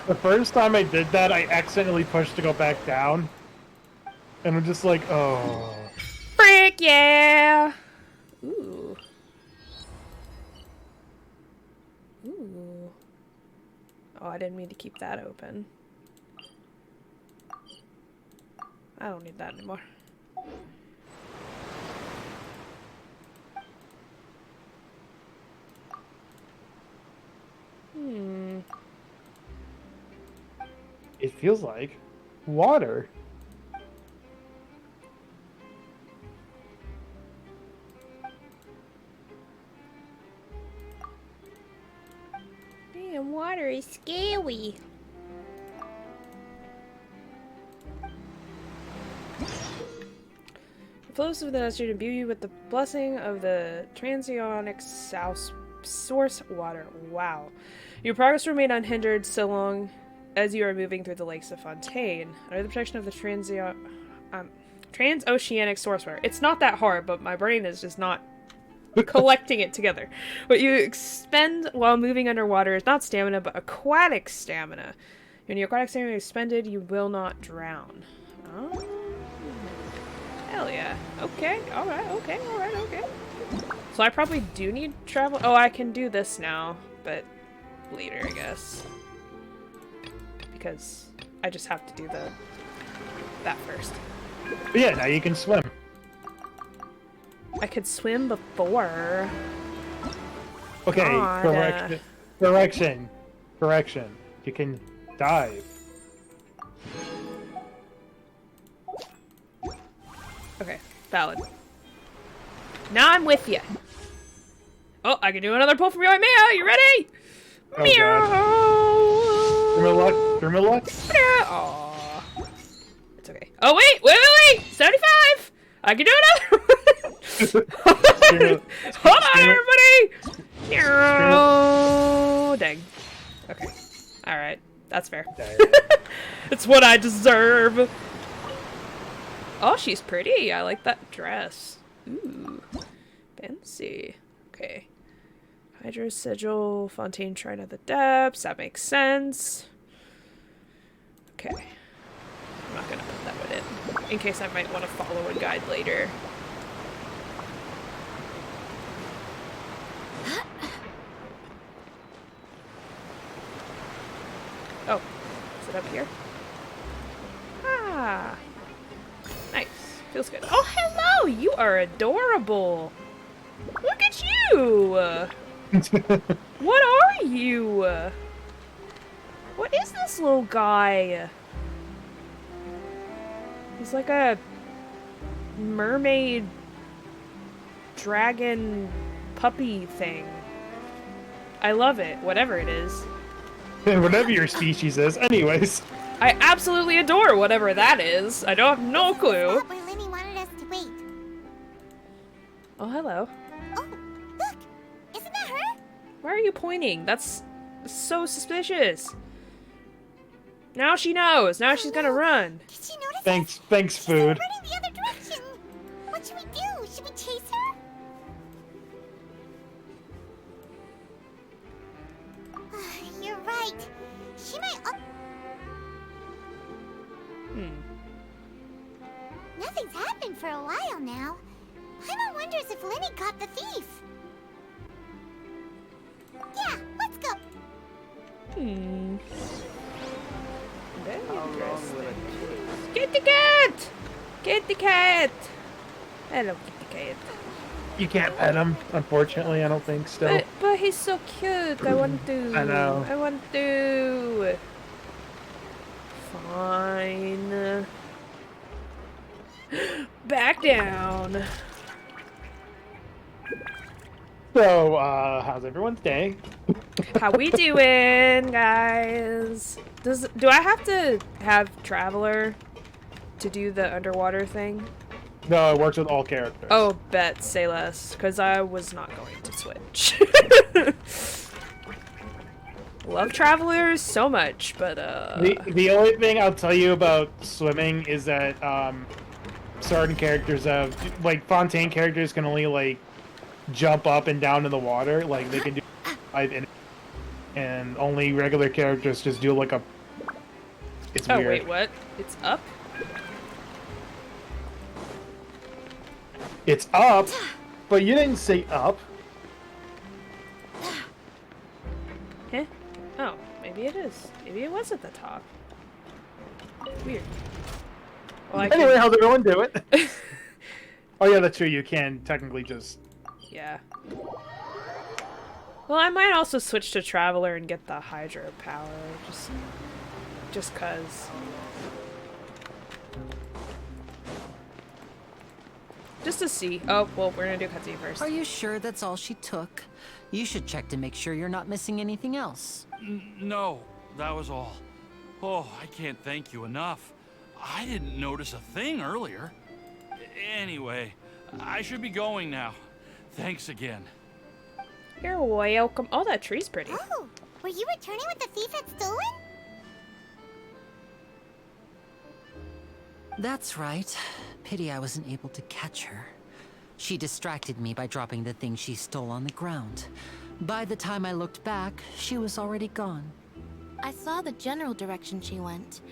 The first time I did that, I accidentally pushed to go back down. And I'm just like, oh. Frick, yeah! Ooh. Ooh. Oh, I didn't mean to keep that open. I don't need that anymore. It feels like water. Damn, water is scary. It flows within us to imbue you with the blessing of the transionic source water. Wow. Your progress will remain unhindered so long as you are moving through the lakes of Fontaine. Under the protection of the transoceanic source water. It's not that hard, but my brain is just not collecting it together. What you expend while moving underwater is not stamina, but aquatic stamina. When your aquatic stamina is expended, you will not drown. Oh. Hell yeah. Okay, alright, okay, alright, okay. So I probably do need travel. Oh, I can do this now, but later, I guess. Because I just have to do that first. But yeah, now you can swim. I could swim before. Okay, God. Correction. You can dive. Okay, valid. Now I'm with you. Oh, I can do another pull from your meow. You ready? Oh, meow. Dream luck? Aw. It's okay. Oh wait! 75. I can do another one. Hold on, everybody. Oh, dang. Okay. All right. That's fair. It's what I deserve. Oh, she's pretty. I like that dress. Ooh. Fancy. Okay. Hydro Sigil, Fontaine Shrine of the Depths. That makes sense. Okay. I'm not gonna put that one in case I might want to follow a guide later. Oh, is it up here? Ah. Nice. Feels good. Oh, hello! You are adorable! Look at you! What are you? What is this little guy? He's like a mermaid dragon puppy thing. I love it, whatever it is. Whatever your species is. Anyways. I absolutely adore whatever that is. I don't have no clue. Where Lenny wanted us to wait. Oh, hello. Oh, look! Isn't that her? Why are you pointing? That's so suspicious. Now she knows. Now she's gonna run. Did she notice us? Thanks, food. She's running the other direction. What should we do? Should we chase her? You're right. She might. Nothing's happened for a while now. Paimon wonders if Lenny caught the thief. Yeah, let's go. Very interesting. Kitty cat! Kitty cat! Hello, kitty cat. You can't pet him, unfortunately, I don't think still. But he's so cute. I want to. I know. I want to. Fine. Back down. So, how's everyone's day? How we doing, guys? Do I have to have Traveler to do the underwater thing? No, it works with all characters. Oh, bet, say less, because I was not going to switch. Love Travelers so much, but The only thing I'll tell you about swimming is that certain characters have, like, Fontaine characters can only, like, jump up and down in the water. Like, they can do and only regular characters just do, like, a... It's weird. Oh, wait, what? It's up? It's up, but you didn't say up. Huh? Oh, maybe it is. Maybe it was at the top. Weird. Well, Anyway, how's everyone do it? Oh yeah, that's true. You can technically just... Yeah. Well, I might also switch to Traveler and get the Hydro power, just cause. Just to see. Oh, well, we're gonna do Cutscene first. Are you sure that's all she took? You should check to make sure you're not missing anything else. No, that was all. Oh, I can't thank you enough. I didn't notice a thing earlier. Anyway, I should be going now. Thanks again. You're welcome. Oh, that tree's pretty. Oh, were you returning what the thief had stolen? That's right. Pity I wasn't able to catch her. She distracted me by dropping the thing she stole on the ground. By the time I looked back, she was already gone. I saw the general direction she went,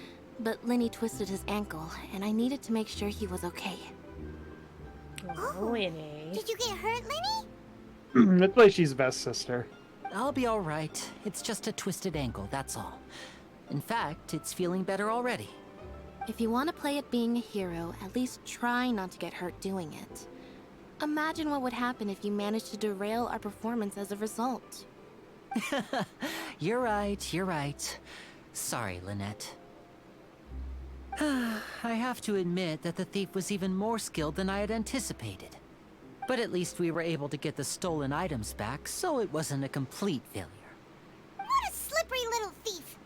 but Lenny twisted his ankle, and I needed to make sure he was okay. Oh, Lenny. Did you get hurt, Lenny? That's why she's best sister. I'll be all right. It's just a twisted ankle, that's all. In fact, it's feeling better already. If you want to play at being a hero, at least try not to get hurt doing it. Imagine what would happen if you managed to derail our performance as a result. You're right, you're right. Sorry, Lynette. I have to admit that the thief was even more skilled than I had anticipated. But at least we were able to get the stolen items back, so it wasn't a complete failure. What a slippery little thief.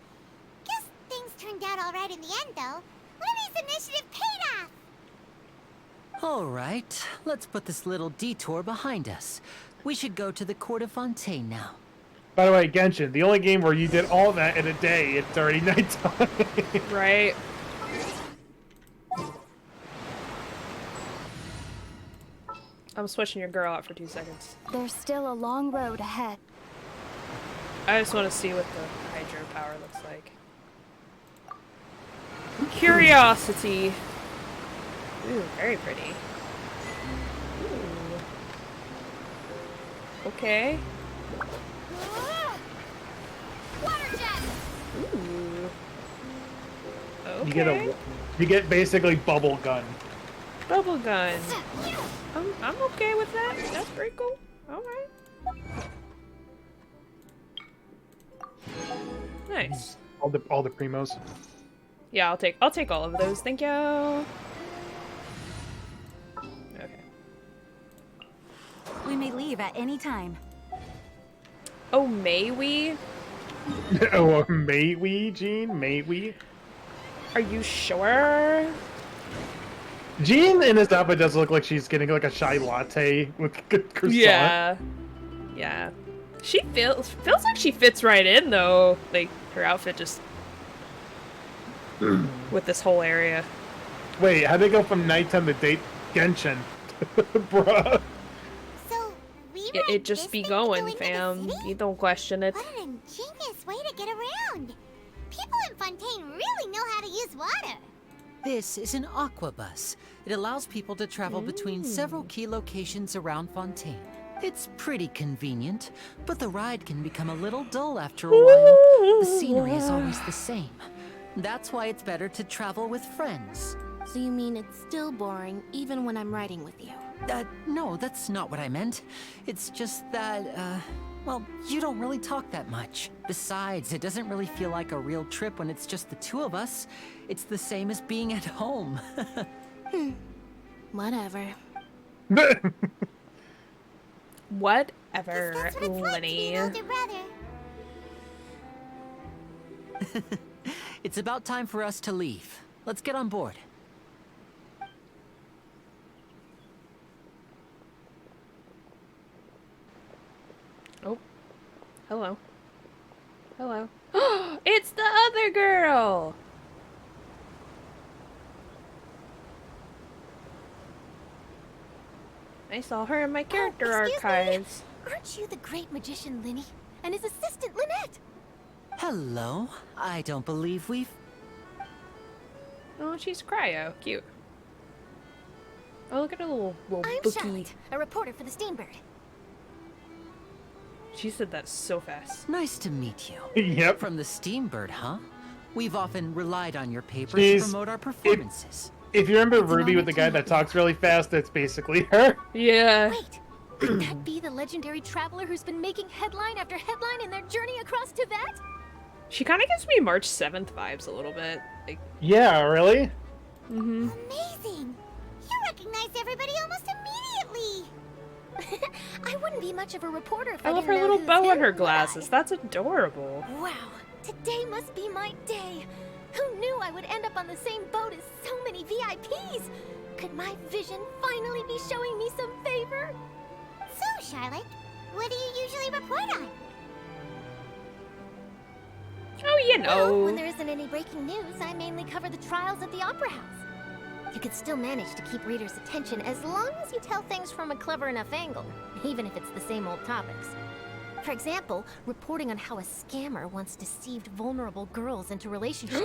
Guess things turned out all right in the end, though. Lenny's initiative paid off. All right, let's put this little detour behind us. We should go to the court of Fontaine now. By the way, Genshin, the only game where you did all that in a day, it's already nighttime. Right. I'm switching your girl out for 2 seconds. There's still a long road ahead. I just want to see what the Hydro power looks like. Curiosity. Ooh, very pretty. Ooh. Okay. Water jet. Ooh. Okay. You get basically bubble gun. Bubble gun. I'm okay with that. That's pretty cool. All right. Nice. All the primos. Yeah, I'll take all of those. Thank you. Okay. We may leave at any time. Oh, may we? Oh, may we, Jean? May we? Are you sure? Jean in this outfit does look like she's getting like a chai latte with croissant. Yeah. Yeah. She feels like she fits right in though. Like her outfit just with this whole area. Wait, how'd they go from nighttime to date Genshin? Bruh. So, we It just be going, fam. You don't question it. What an ingenious way to get around. People in Fontaine really know how to use water. This is an aqua bus. It allows people to travel between several key locations around Fontaine. It's pretty convenient, but the ride can become a little dull after a while. The scenery is always the same. That's why it's better to travel with friends. So you mean it's still boring even when I'm riding with you? No, that's not what I meant. It's just that, well, you don't really talk that much. Besides, it doesn't really feel like a real trip when it's just the two of us. It's the same as being at home. Whatever. Whatever, That's what it's like to be Lenny. an older brother. It's about time for us to leave. Let's get on board. Hello. Hello. It's the other girl! I saw her in my character archives. Aren't you the great magician Linny? And his assistant Lynette? Hello. I don't believe we've... Oh, she's cryo. Cute. Oh, look at her little I'm bookie. Charlotte, a reporter for the Steambird. She said that so fast. Nice to meet you. Yep. From the Steambird, huh? We've often relied on your papers She's- to promote our performances. If you remember Ruby with the guy that talks really fast, that's basically her. Yeah. Wait, could that be the legendary traveler who's been making headline after headline in their journey across Tibet? She kind of gives me March 7th vibes a little bit. Like, Yeah, really? mm-hmm. Amazing! You recognize everybody almost immediately! I wouldn't be much of a reporter if I I love didn't her know little who's bow who, on her would I? glasses. That's adorable. Wow, today must be my day. Who knew I would end up on the same boat as so many VIPs? Could my vision finally be showing me some favor? So, Charlotte, what do you usually report on? Oh, you know. Well, when there isn't any breaking news, I mainly cover the trials at the Opera House. You could still manage to keep readers' attention as long as you tell things from a clever enough angle, even if it's the same old topics. For example, reporting on how a scammer once deceived vulnerable girls into relationships,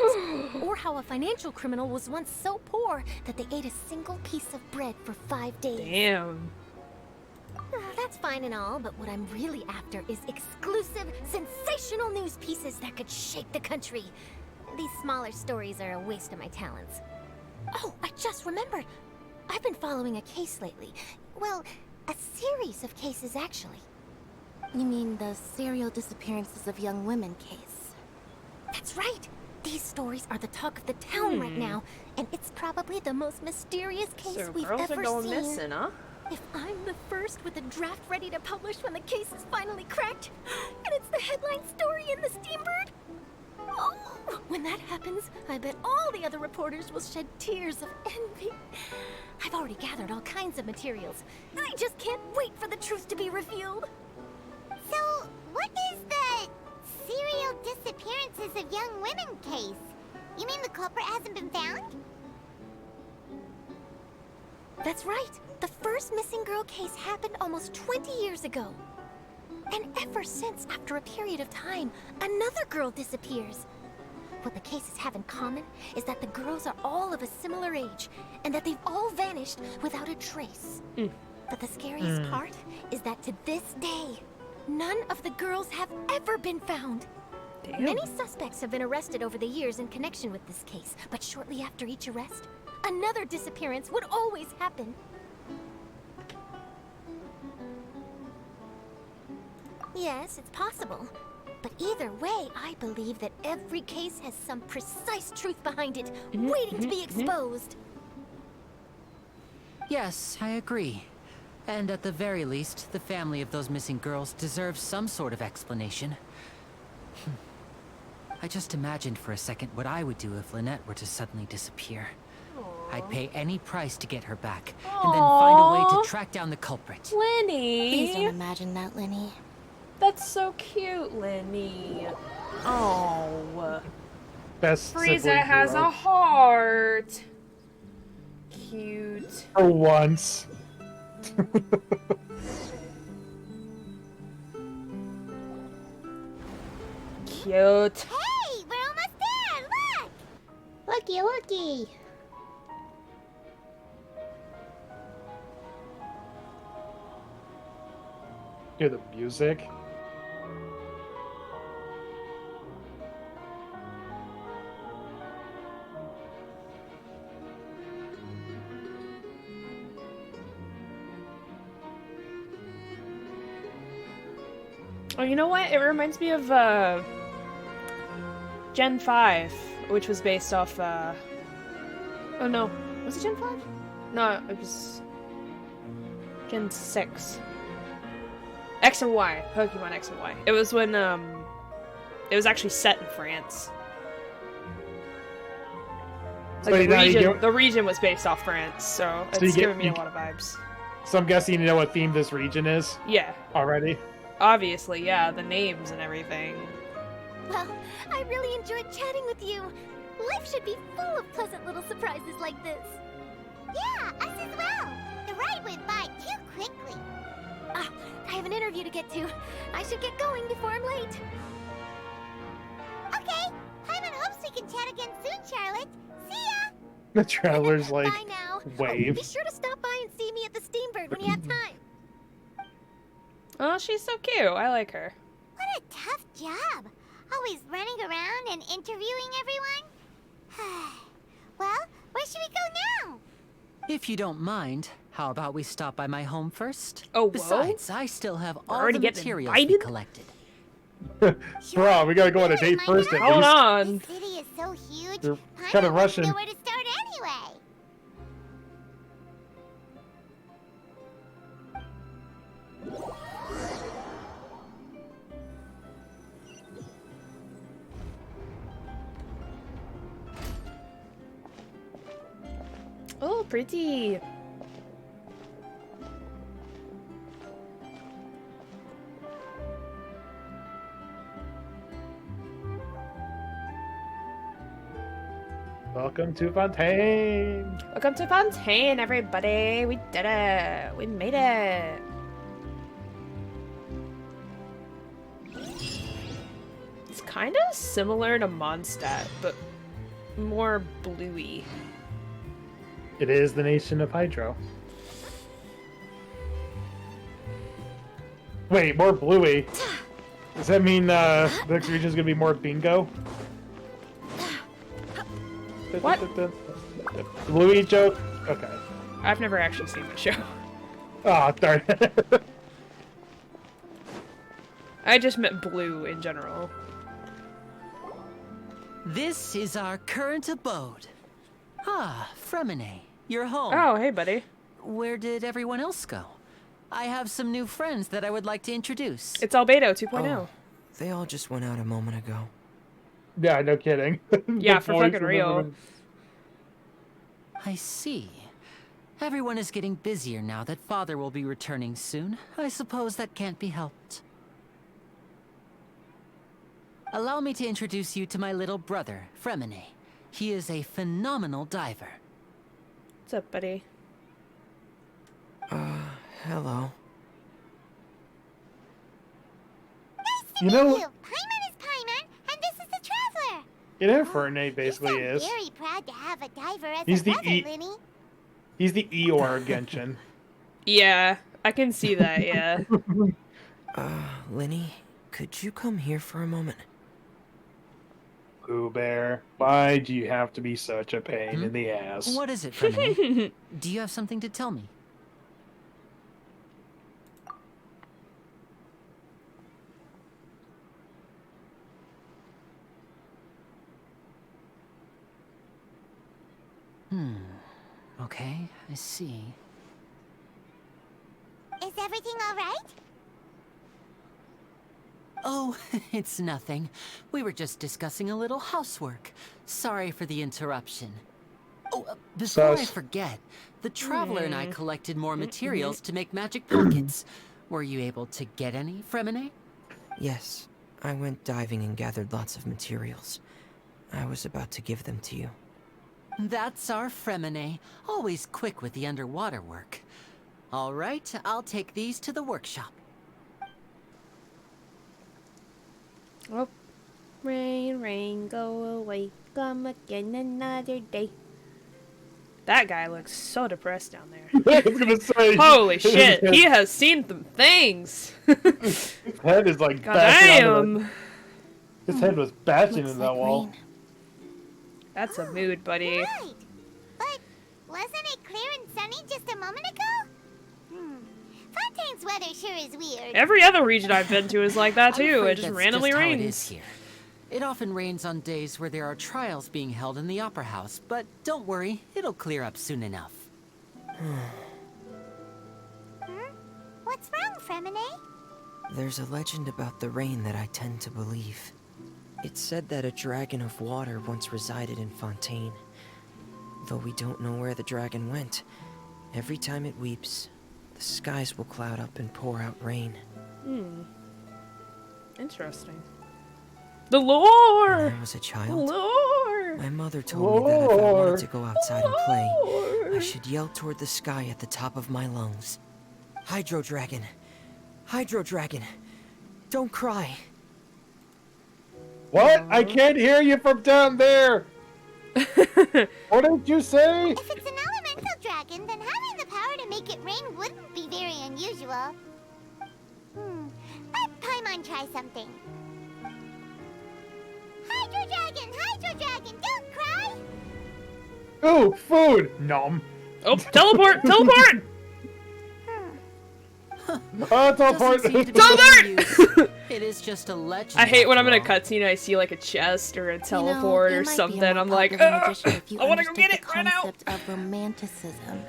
or how a financial criminal was once so poor that they ate a single piece of bread for 5 days. Damn. That's fine and all, but what I'm really after is exclusive, sensational news pieces that could shake the country. These smaller stories are a waste of my talents. Oh, I just remembered. I've been following a case lately. Well, a series of cases, actually. You mean the serial disappearances of young women case? That's right. These stories are the talk of the town right now, and it's probably the most mysterious case So we've girls ever are going seen. missing, huh? If I'm the first with a draft ready to publish when the case is finally cracked, and it's the headline story in the Steambird, oh, when that happens, I bet all the other reporters will shed tears of envy. I've already gathered all kinds of materials. I just can't wait for the truth to be revealed. So, what is the serial disappearances of young women case? You mean the culprit hasn't been found? That's right. The first missing girl case happened almost 20 years ago. And ever since, after a period of time, another girl disappears. What the cases have in common is that the girls are all of a similar age, and that they've all vanished without a trace. But the scariest part is that to this day, none of the girls have ever been found. Damn. Many suspects have been arrested over the years in connection with this case, but shortly after each arrest, another disappearance would always happen. Yes, it's possible. But either way, I believe that every case has some precise truth behind it, waiting to be exposed. Yes, I agree. And at the very least, the family of those missing girls deserves some sort of explanation. I just imagined for a second what I would do if Lynette were to suddenly disappear. I'd pay any price to get her back, and then find a way to track down the culprit. Lenny! Please don't imagine that, Lenny. That's so cute, Lenny. Oh. Best Frieza sibling has duo. a heart. Cute. For once. Cute. Hey, we're almost there! Look! Looky, looky! Hear the music. Oh, you know what? It reminds me of Gen 5, which was based off oh no, was it Gen 5? No, it was Gen 6. X and Y, Pokemon X and Y. It was when it was actually set in France. So Like now the region was based off France, so So it's you giving me a lot of vibes. So I'm guessing you know what theme this region is Yeah. already. Obviously, yeah, the names and everything. Well, I really enjoyed chatting with you. Life should be full of pleasant little surprises like this. Yeah, us as well. The ride went by too quickly. I have an interview to get to. I should get going before I'm late. Okay, Paimon hopes we can chat again soon, Charlotte. See ya! The traveler's like, Bye now. wave. Be sure to stop by and see me at the Steambird when you have time. Oh, she's so cute. I like her. What a tough job. Always running around and interviewing everyone. Well, where should we go now? If you don't mind, how about we stop by my home first? Oh, whoa. Besides, I still have all already the getting materials we invited? collected. Bro, we gotta go on a date first at Hold least. on. The city is so huge. You're Paimon kind of wants to rushing. know where to start anyway. Oh, pretty. Welcome to Fontaine. Welcome to Fontaine, everybody. We did it. We made it. It's kind of similar to Mondstadt, but more bluey. It is the nation of Hydro. Wait, more bluey. Does that mean the next region's gonna be more bingo? What? Bluey joke? Okay. I've never actually seen the show. Oh, darn it. I just meant blue in general. This is our current abode. Ah, Fremine, you're home. Oh, hey, buddy. Where did everyone else go? I have some new friends that I would like to introduce. It's Albedo 2.0. Oh, they all just went out a moment ago. Yeah, no kidding. Yeah, The for voice fucking of real. everyone. I see. Everyone is getting busier now that Father will be returning soon. I suppose that can't be helped. Allow me to introduce you to my little brother, Fremine. He is a phenomenal diver. What's up, buddy? Hello. You know, Paimon is Paimon, and this is the Traveler. you know, Fernay basically is. Very proud to have a diver as He's a the brother, Linny. He's the Eeyore of Genshin. Yeah, I can see that, yeah. Linny, could you come here for a moment? Pooh Bear, why do you have to be such a pain in the ass? What is it, Fremine? Do you have something to tell me? Okay, I see. Is everything all right? Oh, it's nothing. We were just discussing a little housework. Sorry for the interruption. Oh, before I forget, the Traveler and I collected more materials to make magic pockets. Were you able to get any, Fremine? Yes, I went diving and gathered lots of materials. I was about to give them to you. That's our Fremine, always quick with the underwater work. All right, I'll take these to the workshop. Oh, rain, rain, go away, come again another day. That guy looks so depressed down there. I was gonna say. Holy shit, he has seen some things. His head is like bashing onto Goddamn. His head was bashing into that wall. That's a mood, buddy. Right. But wasn't it clear and sunny just a moment ago? Fontaine's weather sure is weird. Every other region I've been to is like that I'm too. afraid It just that's randomly just how rains. it is here. It often rains on days where there are trials being held in the Opera House, but don't worry, it'll clear up soon enough. What's wrong, Fremine? There's a legend about the rain that I tend to believe. It's said that a dragon of water once resided in Fontaine. Though we don't know where the dragon went, every time it weeps, the skies will cloud up and pour out rain. Interesting. The lore! When I was a child, Lore! my mother told me that if I wanted to go outside and play, I should yell toward the sky at the top of my lungs. Hydro Dragon! Hydro Dragon! Don't cry! What? I can't hear you from down there! What did you say? If it's an elemental dragon, then having the power to make it rain wouldn't be very unusual. Let Paimon try something. Hydro Dragon, don't cry! Ooh, food! Nom. Oh, teleport! Teleport! Oh, teleport! Teleport! It is just a legend. I hate when I'm in a after all. cutscene, I see like a chest or a You know, teleport it or might be a something. more I'm like, popular magician if you I want to go understood get the it right now. concept of romanticism,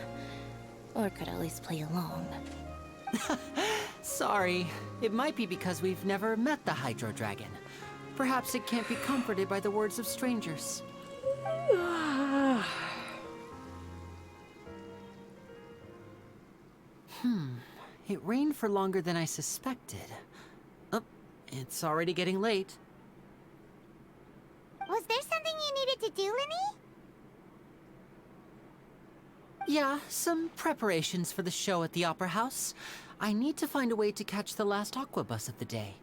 or could at least play along. Sorry. It might be because we've never met the Hydro Dragon. Perhaps it can't be comforted by the words of strangers. It rained for longer than I suspected. Oh, it's already getting late. Was there something you needed to do, Linny? Yeah, some preparations for the show at the Opera House. I need to find a way to catch the last aqua bus of the day.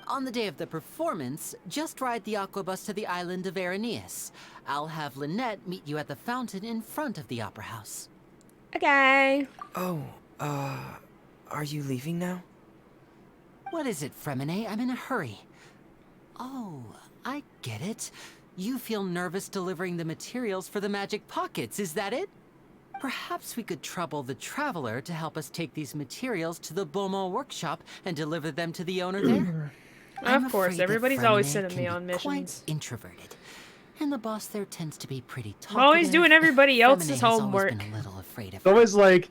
On the day of the performance, just ride the aqua bus to the island of Aeneas. I'll have Lynette meet you at the fountain in front of the Opera House. Okay. Oh, are you leaving now? What is it, Fremine? I'm in a hurry. Oh, I get it. You feel nervous delivering the materials for the magic pockets, is that it? Perhaps we could trouble the Traveler to help us take these materials to the Beaumont workshop and deliver them to the owner there. Of course, everybody's always Fremine sending me can on be missions. Quite introverted, and the boss there tends to be pretty talkative. I'm always doing everybody else's Fremine has homework. always been a little afraid of It's always like,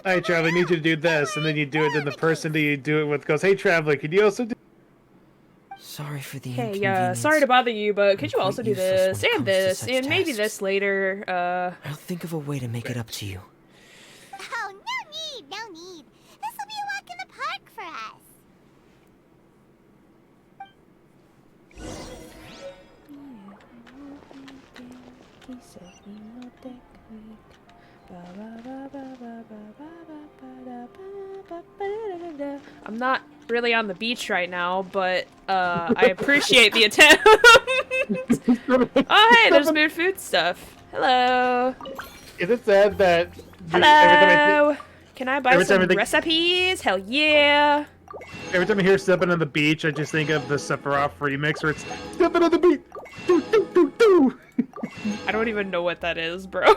hey, Traveler, I need you to do this, and then you do it, then the person that you do it with goes, hey, Traveler, could you also do... Sorry for the Hey, inconvenience. sorry to bother you, but could you I'm also quite do useless this, when it and comes to this, such and maybe tasks. this later, I'll think of a way to make it up to you. Oh, no need. This will be a walk in the park for us. I'm not really on the beach right now, but I appreciate the attempt. Oh, hey, there's weird food stuff. Hello. Is it sad that... Hello. Can I buy every time some I think- recipes? Hell yeah. Every time I hear Steppin' on the Beach, I just think of the Sephiroth remix where it's Steppin' on the Beach! Do, do, do, do! I don't even know what that is, bro.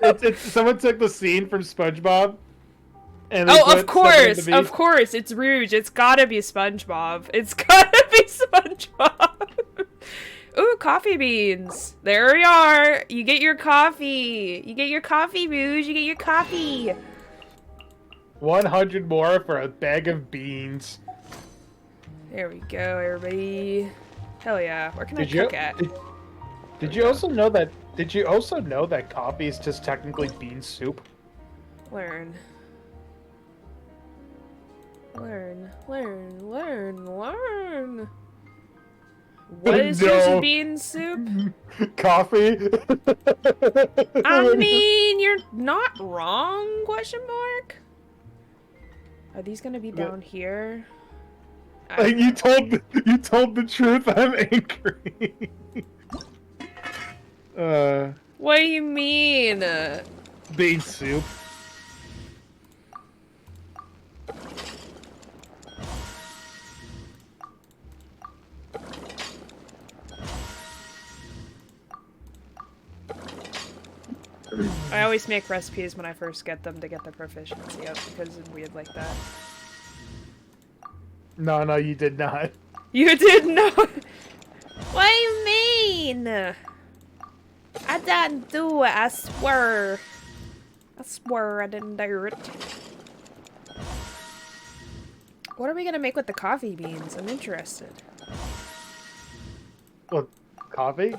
it's someone took the scene from SpongeBob. And they Oh, put of course, Steppin' on the of Beach. course. It's Rouge. It's gotta be SpongeBob. It's gotta be SpongeBob. Ooh, coffee beans. There we are. You get your coffee. You get your coffee, Rouge. You get your coffee. 100 more for a bag of beans. There we go, everybody. Hell yeah. Where can I Did you cook at? did you also know that? Did you also know that coffee is just technically bean soup? Learn. Learn, learn, learn, learn. What is No. just bean soup? Coffee? I mean, you're not wrong, question mark? Are these gonna be down here? Like, you told the truth, I'm angry. What do you mean? Bean soup. I always make recipes when I first get them to get the proficiency up because it's weird like that. No, you did not. You did not. What do you mean? I didn't do it, I swear. I swear I didn't do it. What are we gonna make with the coffee beans? I'm interested. What, coffee?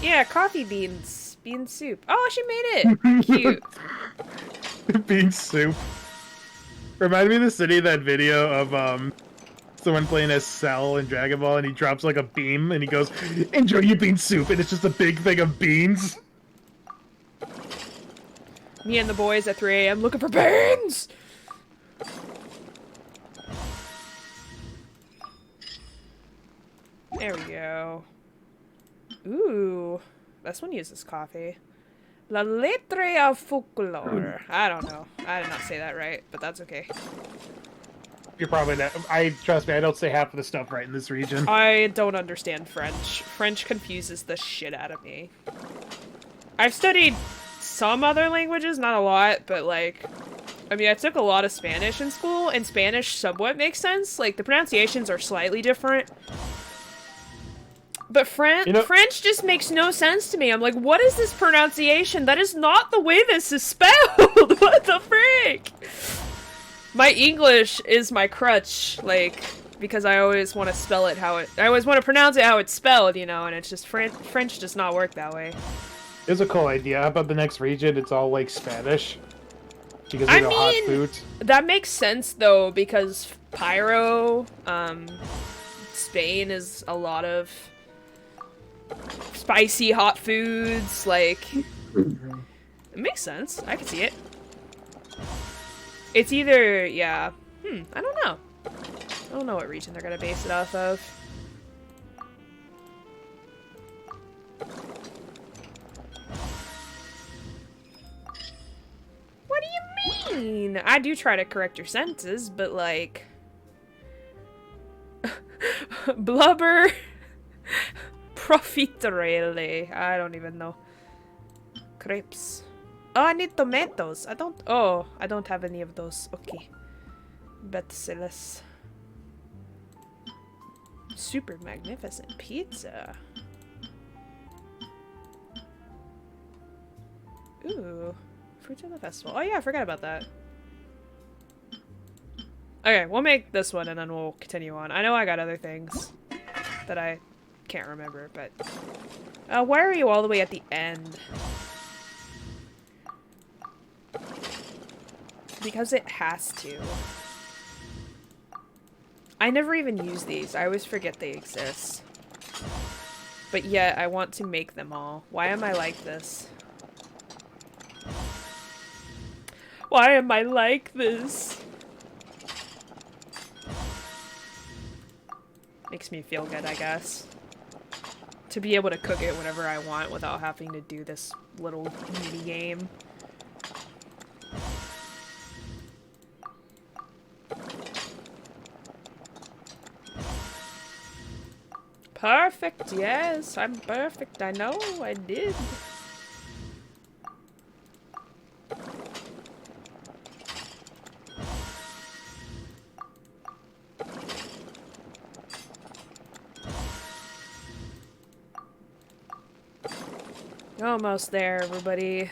Yeah, coffee beans. Bean soup. Oh, she made it! Cute. Bean soup. Remind me of the city, that video of, someone playing as Cell in Dragon Ball, and he drops like a beam, and he goes, "Enjoy your bean soup," and it's just a big thing of beans. Me and the boys at 3 a.m. looking for beans! There we go. Ooh. This one uses coffee. La lettre of folklore. I don't know. I did not say that right, but that's okay. You're probably not. Trust me, I don't say half of the stuff right in this region. I don't understand French. French confuses the shit out of me. I've studied some other languages, not a lot, but like, I mean, I took a lot of Spanish in school, and Spanish somewhat makes sense. Like, the pronunciations are slightly different. But French just makes no sense to me. I'm like, what is this pronunciation? That is not the way this is spelled! What the frick? My English is my crutch, like, because I always want to spell it how it... I always want to pronounce it how it's spelled, you know, and it's just French does not work that way. It's a cool idea. How about the next region? It's all, like, Spanish. Because I hot mean, foods. That makes sense, though, because Pyro, Spain is a lot of spicy hot foods, like, it makes sense. I can see it. It's either, yeah, I don't know. I don't know what region they're gonna base it off of. What do you mean? I do try to correct your sentences, but like... Blubber... Profitarele. I don't even know. Crepes. Oh, I need tomatoes. I don't have any of those. Okay. Bacillus. Super magnificent pizza. Ooh. Fruits of the festival. Oh yeah, I forgot about that. Okay, we'll make this one and then we'll continue on. I know I got other things that I can't remember, but... why are you all the way at the end? Because it has to. I never even use these. I always forget they exist. But yet, I want to make them all. Why am I like this? Why am I like this? Makes me feel good, I guess. To be able to cook it whenever I want without having to do this little mini game. Perfect, yes, I'm perfect. I know, I did. Almost there, everybody.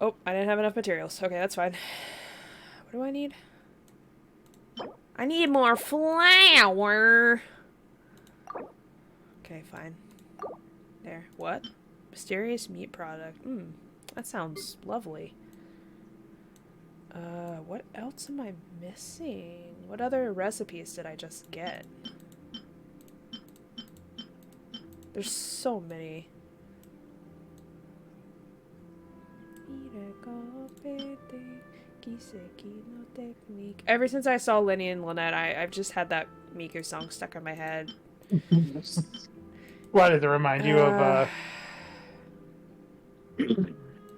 Oh, I didn't have enough materials. Okay, that's fine. What do I need? I need more flour! Okay, fine. There. What? Mysterious meat product. That sounds lovely. What else am I missing? What other recipes did I just get? There's so many. Ever since I saw Lenny and Lynette, I've just had that Miku song stuck in my head. Why did it remind you of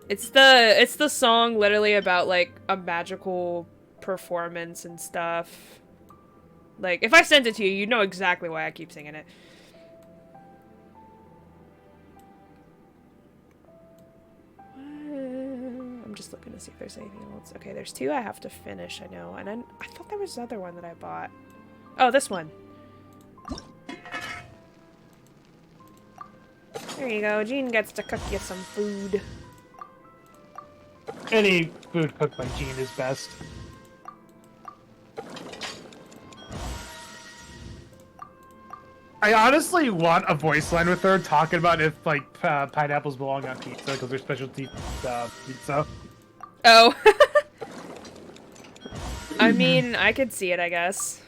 It's the song literally about like a magical performance and stuff. Like, if I sent it to you, you'd know exactly why I keep singing it. I'm just looking to see if there's anything else. Okay, there's 2 I have to finish, I know. And then I thought there was another one that I bought. Oh, this one. There you go. Jean gets to cook you some food. Any food cooked by Jean is best. I honestly want a voice line with her talking about if, like, pineapples belong on pizza because they're specialty pizza. Oh. I mean, I could see it, I guess.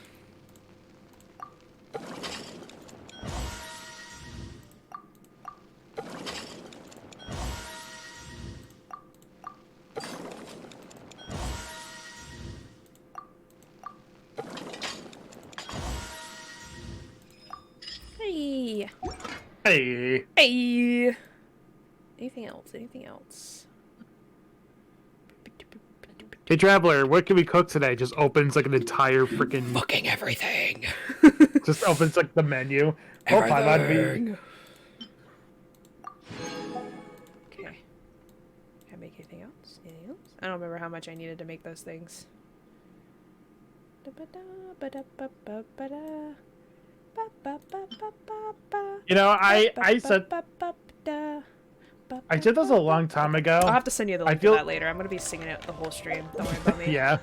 Hey. Hey. Hey. Anything else? Anything else? Hey, Traveler, what can we cook today? Just opens like an entire freaking... Cooking everything. Just opens like the menu. Oh, Everything. Okay. Can I make anything else? Anything else? I don't remember how much I needed to make those things. You know, I said this a long time ago. I'll have to send you the link to that later. I'm gonna be singing it the whole stream. Don't worry about me. Yeah.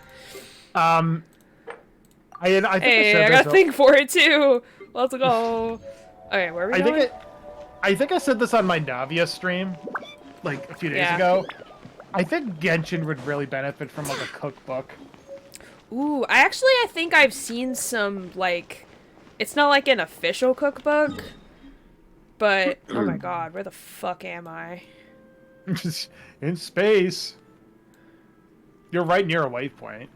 I think I got a thing for it too. Let's go. Okay, where are we going? I think I said this on my Navia stream, like a few days ago. I think Genshin would really benefit from like a cookbook. Ooh, I think I've seen some, like, it's not like an official cookbook, but oh my god, where the fuck am I? In space. You're right near a waypoint.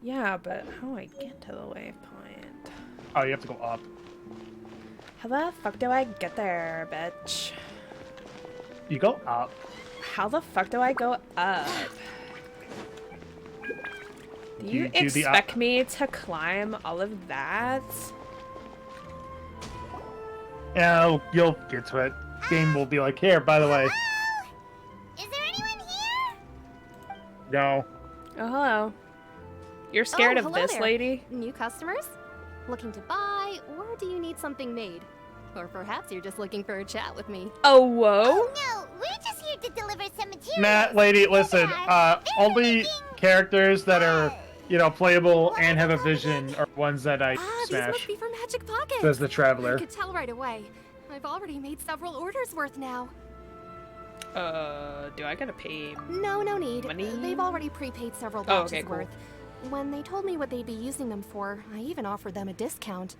Yeah, but how do I get to the waypoint? Oh, you have to go up. How the fuck do I get there, bitch? You go up. How the fuck do I go up? Do you expect me to climb all of that? Yeah, you'll get to it. Game will be like, here, by the way. Is there anyone here? No. Oh, hello. You're scared of this there. lady? New customers? Looking to buy, or do you need something made? Or perhaps you're just looking for a chat with me. Oh, whoa. Oh, no, we're just here to deliver some materials. Nah, lady, listen. Only characters that are, you know, playable and have a vision are ones that I smash. These must be from Magic Pocket. Says the Traveler. I could tell right away. I've already made several orders worth now. Do I gotta pay No need. money? They've already prepaid several Oh, batches okay, cool. worth. When they told me what they'd be using them for, I even offered them a discount.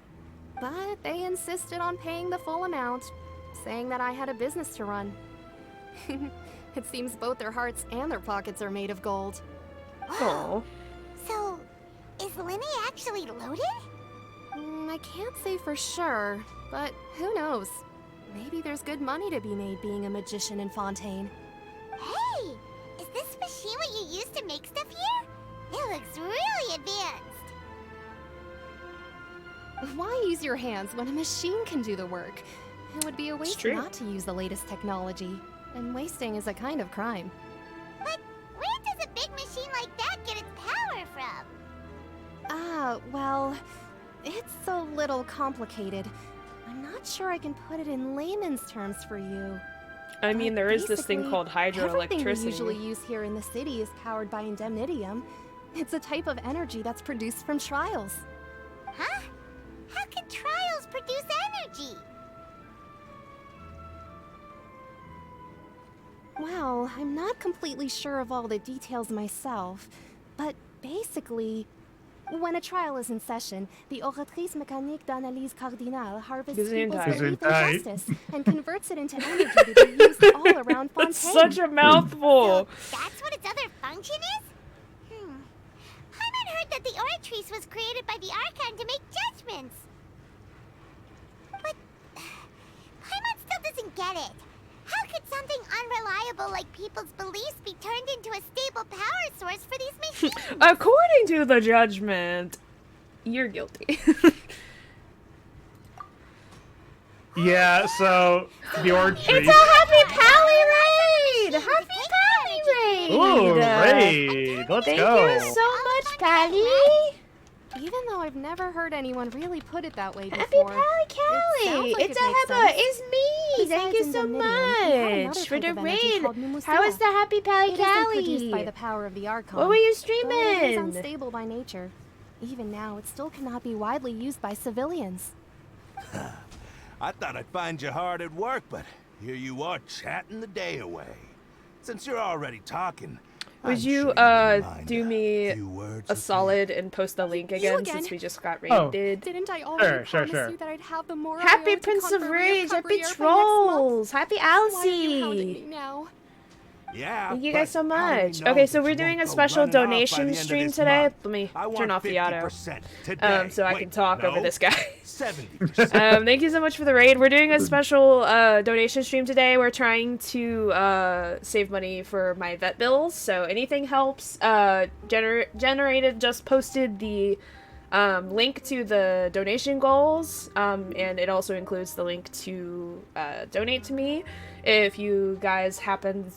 But they insisted on paying the full amount, saying that I had a business to run. It seems both their hearts and their pockets are made of gold. Oh. So, is Linny actually loaded? I can't say for sure, but who knows? Maybe there's good money to be made being a magician in Fontaine. Hey, is this machine what you use to make stuff here? It looks really advanced. Why use your hands when a machine can do the work? It would be a waste true. not to use the latest technology, and wasting is a kind of crime. But where does a big machine like that get its power from? Well, it's a little complicated. I'm not sure I can put it in layman's terms for you. I mean, there is this thing Basically, called everything we hydroelectricity. usually use here in the city is powered by indemnitium. It's a type of energy that's produced from trials. Huh? How can trials produce energy? Well, I'm not completely sure of all the details myself, but basically, when a trial is in session, the oratrice mécanique d'analyse cardinale harvests people's belief in justice and converts it into energy to be used all around Fontaine. That's such a mouthful. So that's what its other function is? Paimon heard that the oratrice was created by the Archon to make judgments. But Paimon still doesn't get it. How could something unreliable like people's beliefs be turned into a stable power source for these machines? According to the judgment, you're guilty. Yeah, so the orchard. It's a happy pally raid! Happy pally raid! Ooh, raid! Let's Thank go. you so much, Pally! Even though I've never heard anyone really put it that way before. Happy Pally Callie! Like It's a happy, it's me! Thank you so much for the raid! How is the happy Pally It isn't produced Callie? by the power of the Archon. What were you but it is streaming? unstable by nature. Even now, it still cannot be widely used by civilians. I thought I'd find you hard at work, but here you are chatting the day away. Since you're already talking, Would you do me a solid and post the link again, since we just got raided? Didn't I already promise you that I'd have the more Happy Prince of Rage, happy Trolls, happy Alcy. Yeah. Thank you guys so much. Okay, so we're doing a special donation stream today. Let me turn off the auto, so I can talk over this guy. Thank you so much for the raid. We're doing a special donation stream today. We're trying to save money for my vet bills, so anything helps. Generated just posted the link to the donation goals, and it also includes the link to donate to me if you guys happen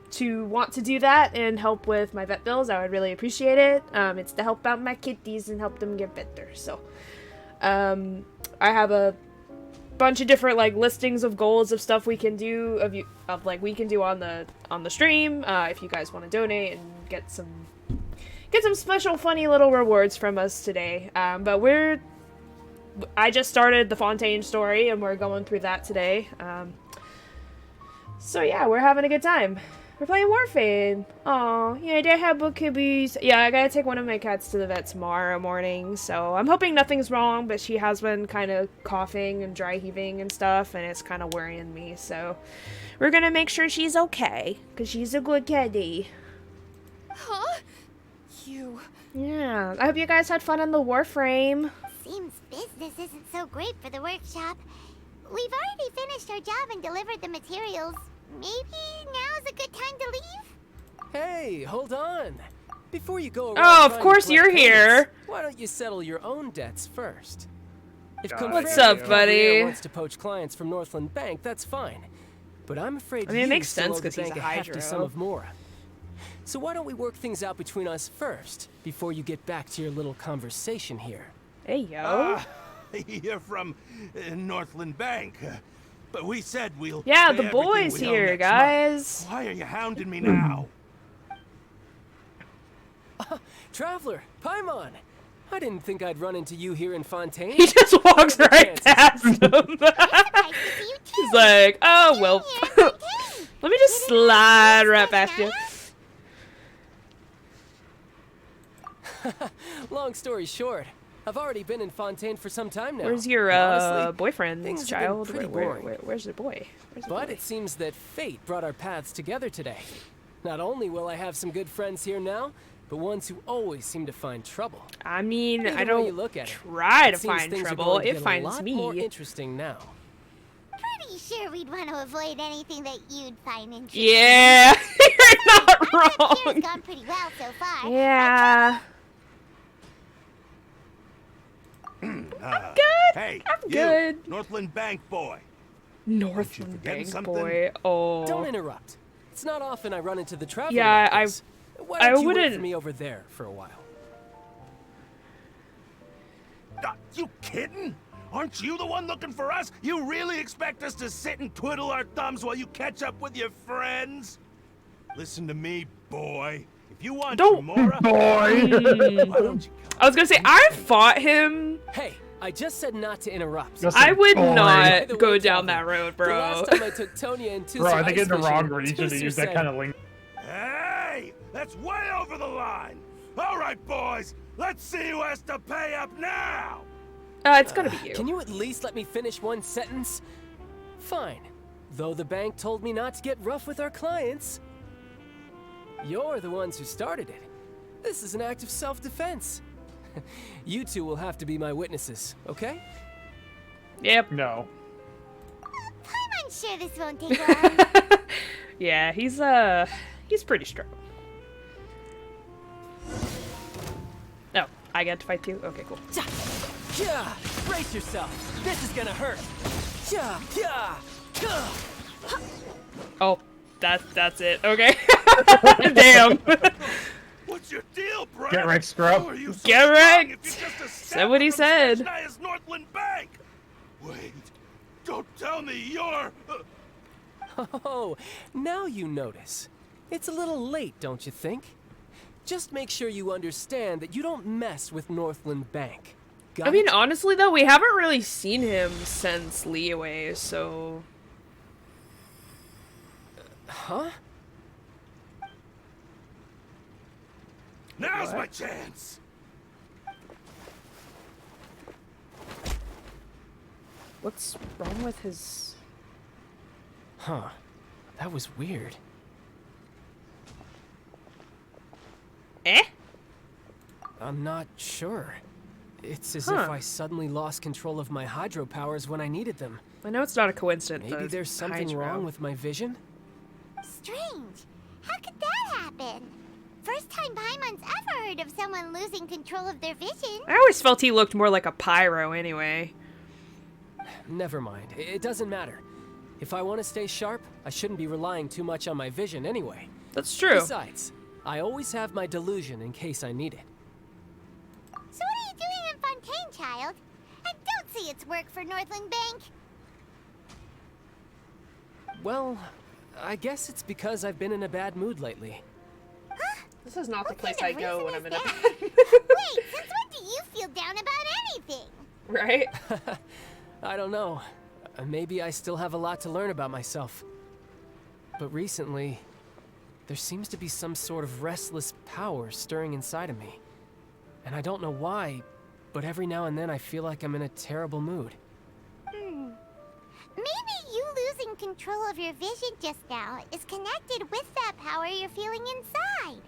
to want to do that and help with my vet bills. I would really appreciate it. It's to help out my kitties and help them get better. So I have a bunch of different like listings of goals of stuff we can do we can do on the stream if you guys want to donate and get some special funny little rewards from us today. But I just started the Fontaine story and we're going through that today. So yeah, we're having a good time. We're playing Warfare. Oh, yeah, they have book kibbies. Yeah, I gotta take one of my cats to the vet tomorrow morning, so I'm hoping nothing's wrong, but she has been kind of coughing and dry heaving and stuff, and it's kind of worrying me, so we're gonna make sure she's okay, because she's a good kitty. Huh? You. Yeah, I hope you guys had fun in the Warframe. Seems business isn't so great for the workshop. We've already finished our job and delivered the materials. Maybe now's a good time to leave? Hey, hold on. Before you go around oh, of course you're here. Why don't you settle your own debts first? If What's up, buddy? Wants to poach clients from Northland Bank, that's fine. But I'm afraid it makes sense because he's a hefty sum of Mora. So why don't we work things out between us first before you get back to your little conversation here? Hey, yo. You're from Northland Bank. But we said we'll... Yeah, the boys here, guys. Month. Why are you hounding me now? Traveler, Paimon. I didn't think I'd run into you here in Fontaine. He just walks right past him. He's like, oh, well. Let me just slide right past you. Long story short, I've already been in Fontaine for some time now. Where's your honestly, boyfriend's child? Where's the boy? But it seems that fate brought our paths together today. Not only will I have some good friends here now, but ones who always seem to find trouble. I mean, Either I don't try to find trouble. It finds me. More interesting now. Pretty sure we'd want to avoid anything that you'd find interesting. Yeah, you're not wrong. It's gone pretty well so far. Yeah. I'm good. Hey, I'm good. Northland Bank boy. Northland Bank boy. Oh. Don't interrupt. It's not often I run into the traveler. Yeah, like this. Why don't you wouldn't. wait for me over there for a while? You kidding? Aren't you the one looking for us? You really expect us to sit and twiddle our thumbs while you catch up with your friends? Listen to me, boy. If you want Mora, boy. Why don't you I was gonna say I fought him. Hey, I just said not to interrupt. I would not go down that road, bro. The last time I took Tonya and Tusa Bro, I think in the wrong fishing, region to Tusa use that said, kind of link. Hey, that's way over the line. All right, boys, let's see who has to pay up now. It's gonna be you. Can you at least let me finish one sentence? Fine. Though the bank told me not to get rough with our clients. You're the ones who started it. This is an act of self-defense. You two will have to be my witnesses, okay? Yep. No. I'm unsure this won't take long. Yeah, he's pretty strong. Oh, I get to fight too? Okay, cool. Yeah, brace yourself. This is gonna hurt. Yeah, yeah. Oh, that's it. Okay. Damn. What's your deal, bro? Get wrecked, scrub. Get wrecked. Said what he said. Northland Bank. Wait, don't tell me you're. Oh, now you notice. It's a little late, don't you think? Just make sure you understand that you don't mess with Northland Bank. Got I mean, it? honestly though, we haven't really seen him since Leeway, so. Huh? Now's my chance! What's wrong with his... Huh. That was weird. Eh? I'm not sure. It's as if I suddenly lost control of my hydro powers when I needed them. I know it's not a coincidence. Maybe there's something wrong with my vision? Strange. How could that happen? First time Paimon's ever heard of someone losing control of their vision. I always felt he looked more like a pyro anyway. Never mind. It doesn't matter. If I want to stay sharp, I shouldn't be relying too much on my vision anyway. That's true. Besides, I always have my delusion in case I need it. So what are you doing in Fontaine, child? I don't see its work for Northland Bank. Well, I guess it's because I've been in a bad mood lately. This is not the place I go when I'm in a bad Wait, since when do you feel down about anything? Right? I don't know. Maybe I still have a lot to learn about myself. But recently, there seems to be some sort of restless power stirring inside of me. And I don't know why, but every now and then I feel like I'm in a terrible mood. Maybe you losing control of your vision just now is connected with that power you're feeling inside.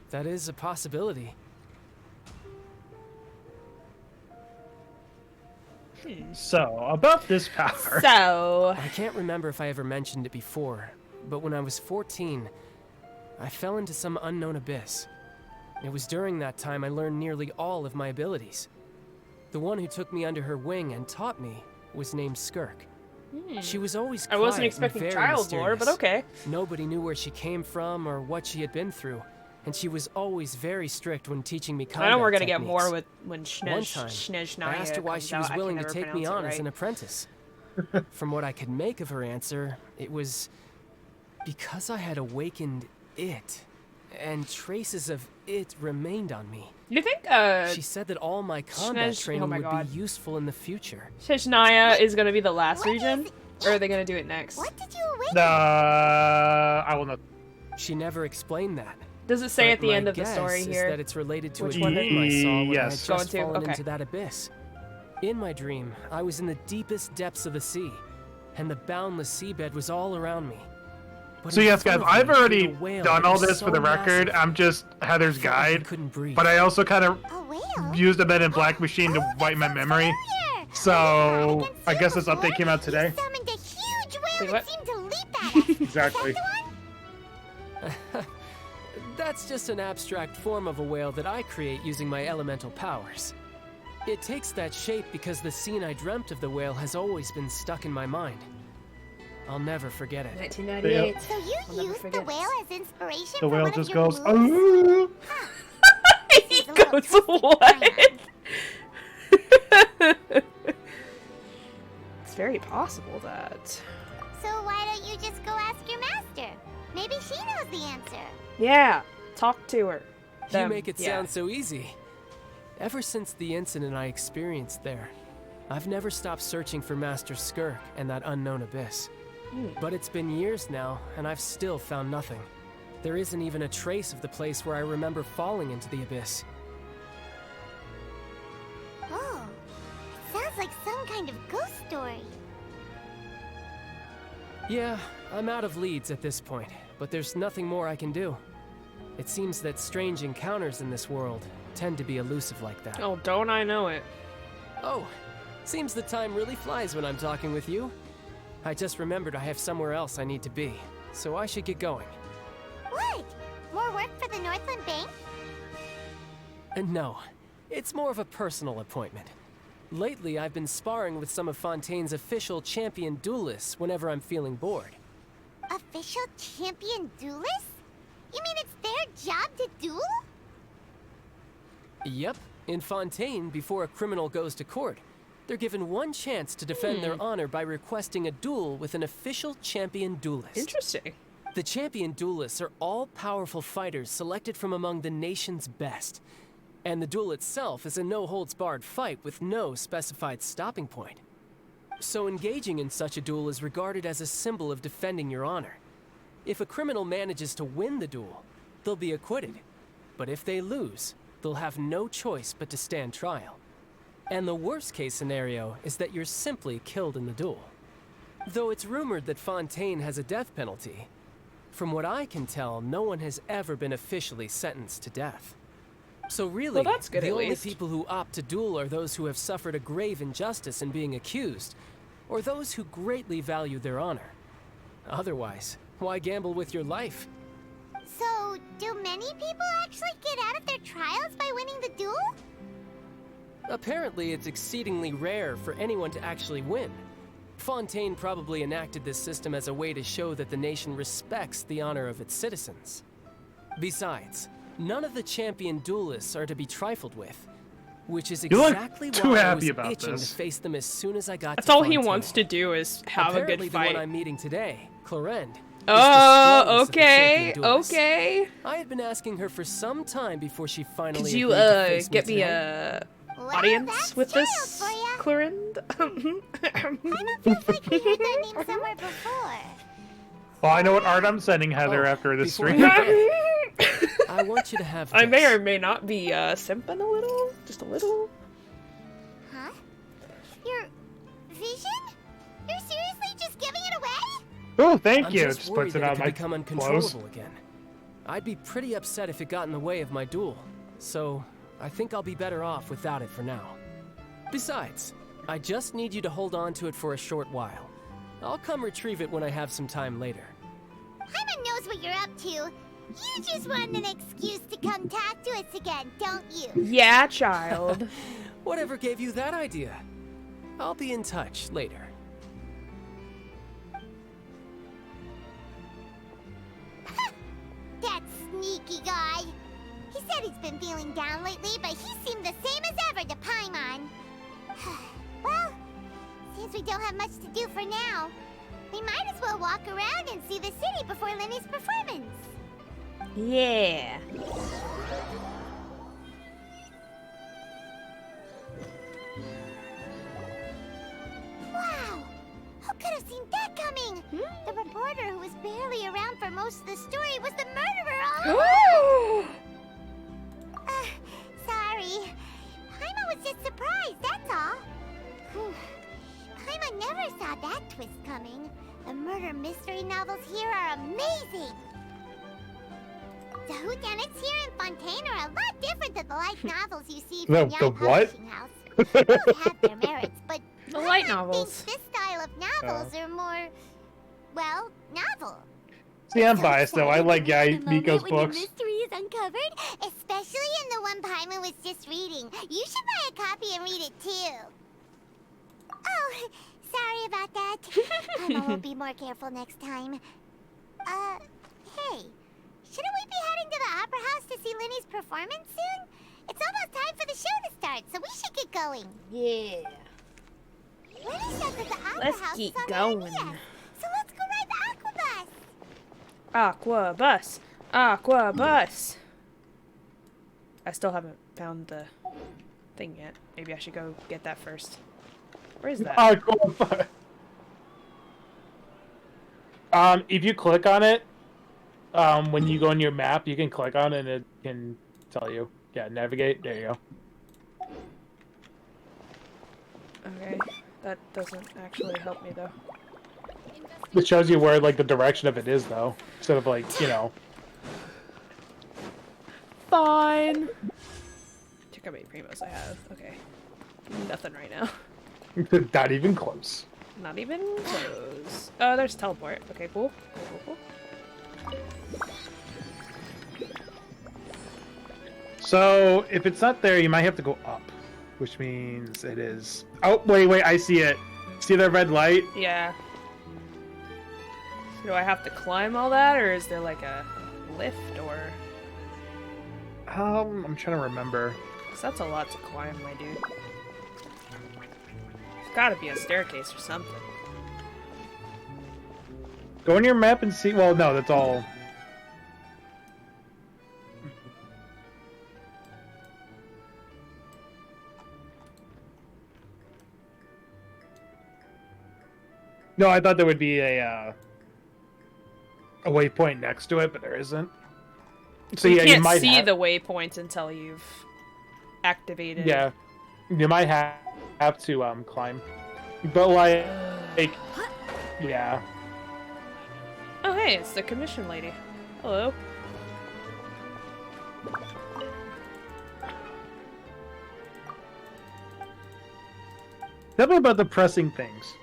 That is a possibility. So, about this power. So... I can't remember if I ever mentioned it before, but when I was 14, I fell into some unknown abyss. It was during that time I learned nearly all of my abilities. The one who took me under her wing and taught me was named Skirk. She was always quiet. I wasn't expecting and very child lore, but mysterious. okay. Nobody knew where she came from or what she had been through, and she was always very strict when teaching me combat I know we're gonna get techniques. more with when One Snezhnaya time, I asked her why comes she was out. I willing can to never take me pronounce on it as right. an apprentice. From what I could make of her answer, it was because I had awakened it, and traces of it remained on me. You think She said that all my combat training would be useful in the future. Snezhnaya is gonna be the last region? Or are they gonna do it next? What did you awaken? I will not. She never explained that. Does it say But at the my end of the guess story is here? that it's related to Which a one? dream I saw when I had Yes. just Going to? fallen Okay. into that abyss. In my dream, I was in the deepest depths of the sea, and the boundless seabed was all around me. But So in yes, guys, front of I've me already stood a whale done that all was this so for the record. massive, I'm just Heather's I felt like I guide, couldn't breathe. but I also kind of A whale? used a Men in Black machine to wipe my memory. So I guess this update came out today. You summoned a huge whale Wait, that what? seemed to leap at us. Exactly. Is that the one? That's just an abstract form of a whale that I create using my elemental powers. It takes that shape because the scene I dreamt of the whale has always been stuck in my mind. I'll never forget it. 1998. So you I'll never used the forget. whale as inspiration The for whale one just of your goes, moves? He goes, what? It's very possible that... So why don't you just go ask your master? Maybe she knows the answer. Yeah, talk to her. You make it sound so easy. Ever since the incident I experienced there, I've never stopped searching for Master Skirk and that unknown abyss. But it's been years now, and I've still found nothing. There isn't even a trace of the place where I remember falling into the abyss. Oh, it sounds like some kind of ghost story. Yeah, I'm out of leads at this point, but there's nothing more I can do. It seems that strange encounters in this world tend to be elusive like that. Oh, don't I know it. Oh, seems the time really flies when I'm talking with you. I just remembered I have somewhere else I need to be, so I should get going. What? More work for the Northland Bank? No, it's more of a personal appointment. Lately, I've been sparring with some of Fontaine's official champion duelists whenever I'm feeling bored. Official champion duelists? You mean it's their job to duel? Yep, in Fontaine, before a criminal goes to court, they're given one chance to defend their honor by requesting a duel with an official champion duelist. Interesting. The champion duelists are all-powerful fighters selected from among the nation's best. And the duel itself is a no-holds-barred fight with no specified stopping point. So engaging in such a duel is regarded as a symbol of defending your honor. If a criminal manages to win the duel, the they'll be acquitted. But if they lose, they'll have no choice but to stand trial. And the worst case scenario is that you're simply killed in the duel. Though it's rumored that Fontaine has a death penalty, from what I can tell, no one has ever been officially sentenced to death. So really, Well, that's good, the at only least. people who opt to duel are those who have suffered a grave injustice in being accused, or those who greatly value their honor. Otherwise, why gamble with your life? So, do many people actually get out of their trials by winning the duel? Apparently, it's exceedingly rare for anyone to actually win. Fontaine probably enacted this system as a way to show that the nation respects the honor of its citizens. Besides, none of the champion duelists are to be trifled with, which is You look exactly too why I happy was about itching this. to face them as soon as I got That's to all he Fontaine. wants to do is have a Apparently, good fight. the one I'm meeting today, Clorend, is the Oh, strongest of the okay, champion duelists. okay. I had been asking her for some time before she finally Could you agreed to face get me today. a audience with this, Clorend? Feels like we heard that name somewhere before. Well, I know what art I'm sending Heather after this before stream. you I want you to have I may this. or may not be simping a little, just a little. Huh? Your vision? You're seriously just giving it away? Oh, thank I'm you. just Just worried puts it that on could my become clothes. uncontrollable again. I'd be pretty upset if it got in the way of my duel, so I think I'll be better off without it for now. Besides, I just need you to hold on to it for a short while. I'll come retrieve it when I have some time later. Paimon knows what you're up to. You just want an excuse to come talk to us again, don't you? Yeah, child. Whatever gave you that idea? I'll be in touch later. That sneaky guy. He said he's been feeling down lately, but he seemed the same as ever to Paimon. Well, since we don't have much to do for now, we might as well walk around and see the city before Lenny's performance. Yeah. Wow! Who could have seen that coming? The reporter who was barely around for most of the story was the murderer all along! Sorry. Paimon was just surprised, that's all. Whew. Paimon never saw that twist coming. The murder mystery novels here are amazing. The whodunits here in Fontaine are a lot different than the light novels you see from The Young what? Publishing House. Both have their merits, but The light Paimon novels. thinks this style of novels are more, well, novel. See, I'm biased though. I like Guy The Miko's moment when your books. mystery is uncovered, especially in the one Paimon was just reading. You should buy a copy and read it too. Oh, sorry about that. Paimon will be more careful next time. Hey, shouldn't we be heading to the opera house to see Linny's performance soon? It's almost time for the show to start, so we should get going. Yeah. Linny said that the opera Let's house get is on going. IBS, so let's go ride the aqua bus. Aqua bus. Aqua bus. I still haven't found the thing yet. Maybe I should go get that first. Where is that? Oh, cool. If you click on it, when you go in your map, you can click on it and it can tell you. Yeah, navigate. There you go. Okay. That doesn't actually help me though. It shows you where like the direction of it is though, instead of like, you know. Fine. Check how many primos I have. Okay. Nothing right now. Not even close. Not even close. Oh, there's teleport. Okay, cool. Cool. So if it's not there, you might have to go up, which means it is. Oh, wait, I see it. See that red light? Yeah. Do I have to climb all that, or is there like a lift, or? I'm trying to remember. 'Cause that's a lot to climb, my dude. There's gotta be a staircase or something. Go on your map and see. Well, no, that's all. No, I thought there would be a waypoint next to it, but there isn't. So you yeah, can't you might see have... the waypoints until you've activated. Yeah, you might have to climb, but like yeah. Oh hey, it's the commission lady. Hello. Tell me about the pressing things.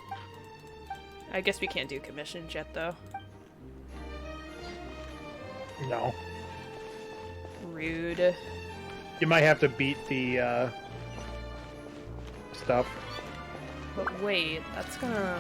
I guess we can't do commissions yet, though. No. Rude. You might have to beat the stuff. But wait, that's gonna...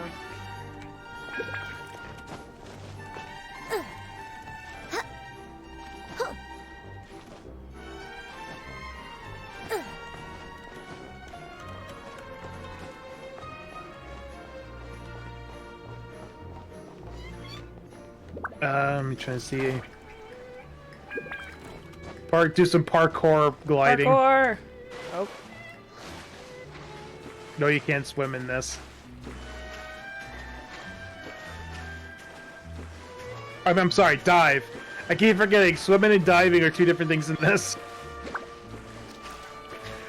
I'm trying to see. Do some parkour gliding. Parkour! Oh. No, you can't swim in this. I'm sorry, dive. I keep forgetting, swimming and diving are two different things in this.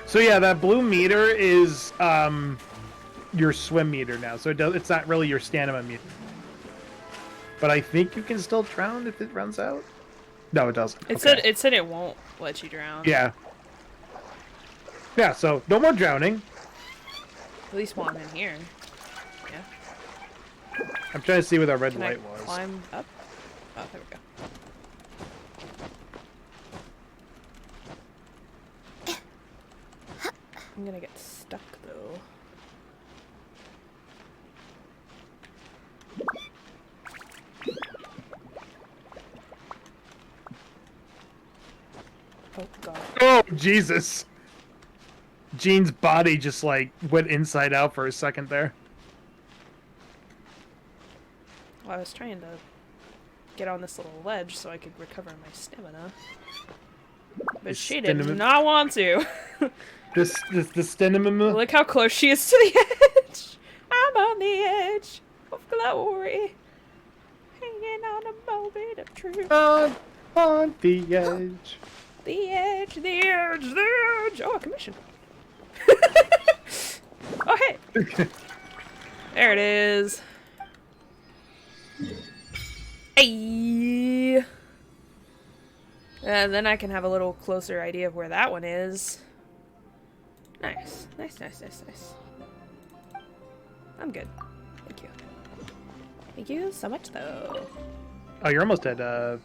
So yeah, that blue meter is your swim meter now, so it's not really your stamina meter. But I think you can still drown if it runs out. No, it doesn't. It said it won't let you drown. Yeah. Yeah, so no more drowning. At least while I'm in here. Yeah. I'm trying to see where that red Can light I was. climb up? Oh, there we go. I'm gonna get stuck though. Oh god. Oh, Jesus! Jean's body just, like, went inside out for a second there. Well, I was trying to get on this little ledge so I could recover my stamina. But she did not want to. The stamina. Look how close she is to the edge. I'm on the edge of glory. Hanging on a moment of truth. On the edge. The edge, the edge, the edge. Oh, a commission. Oh, hey. There it is. Hey. And then I can have a little closer idea of where that one is. Nice. Nice, nice, nice, nice. I'm good. Thank you. Thank you so much, though. Oh, you're almost at,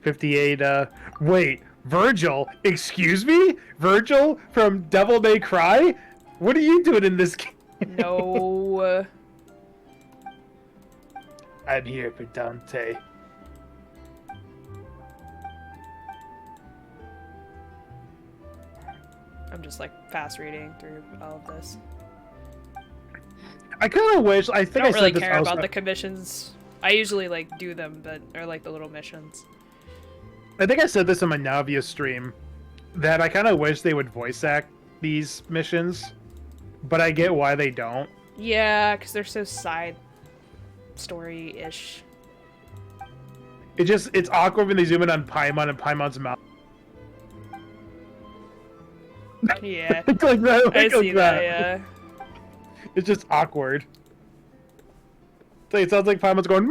58, Wait, Virgil? Excuse me? Virgil from Devil May Cry? What are you doing in this game? No. I'm here for Dante. I'm just like fast reading through all of this. I kind of wish. I think I don't really said this care also. about the commissions. I usually like do them, but or like the little missions. I think I said this in my Navia stream that I kind of wish they would voice act these missions, but I get why they don't. Yeah, because they're so side story-ish. It's awkward when they zoom in on Paimon and Paimon's mouth. Yeah, like that. I see that. Yeah. It's just awkward. It sounds like Paimon's going.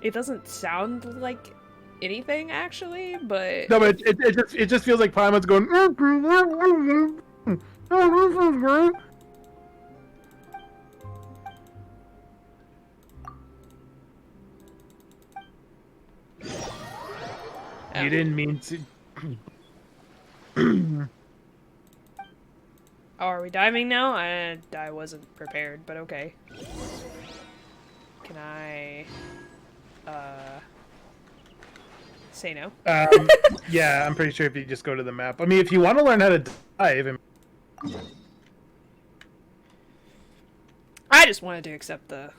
It doesn't sound like anything actually, but No, but it just feels like Paimon's going. You didn't mean to. Oh, are we diving now? I wasn't prepared, but okay. Can I say no? Yeah, I'm pretty sure if you just go to the map. I mean, if you want to learn how to dive, I just wanted to accept the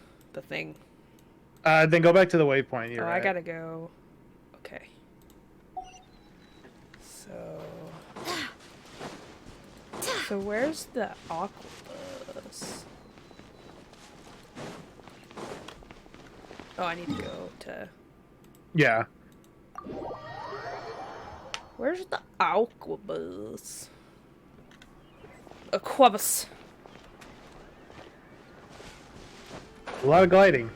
thing. then go back to the waypoint. You're Oh, right. I gotta go. Okay. So where's the octopus? Oh, I need to go to... Yeah. Where's the Aquabus? Aquabus. A lot of gliding.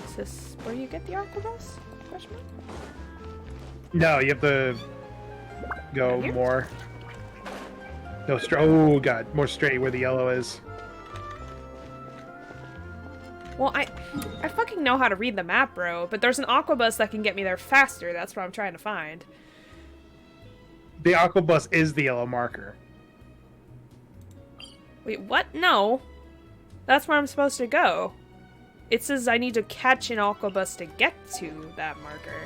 Is this where you get the Aquabus? Question mark? No, you have to go Here? more. No, oh god, more straight where the yellow is. Well, I fucking know how to read the map, bro, but there's an Aquabus that can get me there faster. That's what I'm trying to find. The Aquabus is the yellow marker. Wait, what? No. That's where I'm supposed to go. It says I need to catch an Aquabus to get to that marker.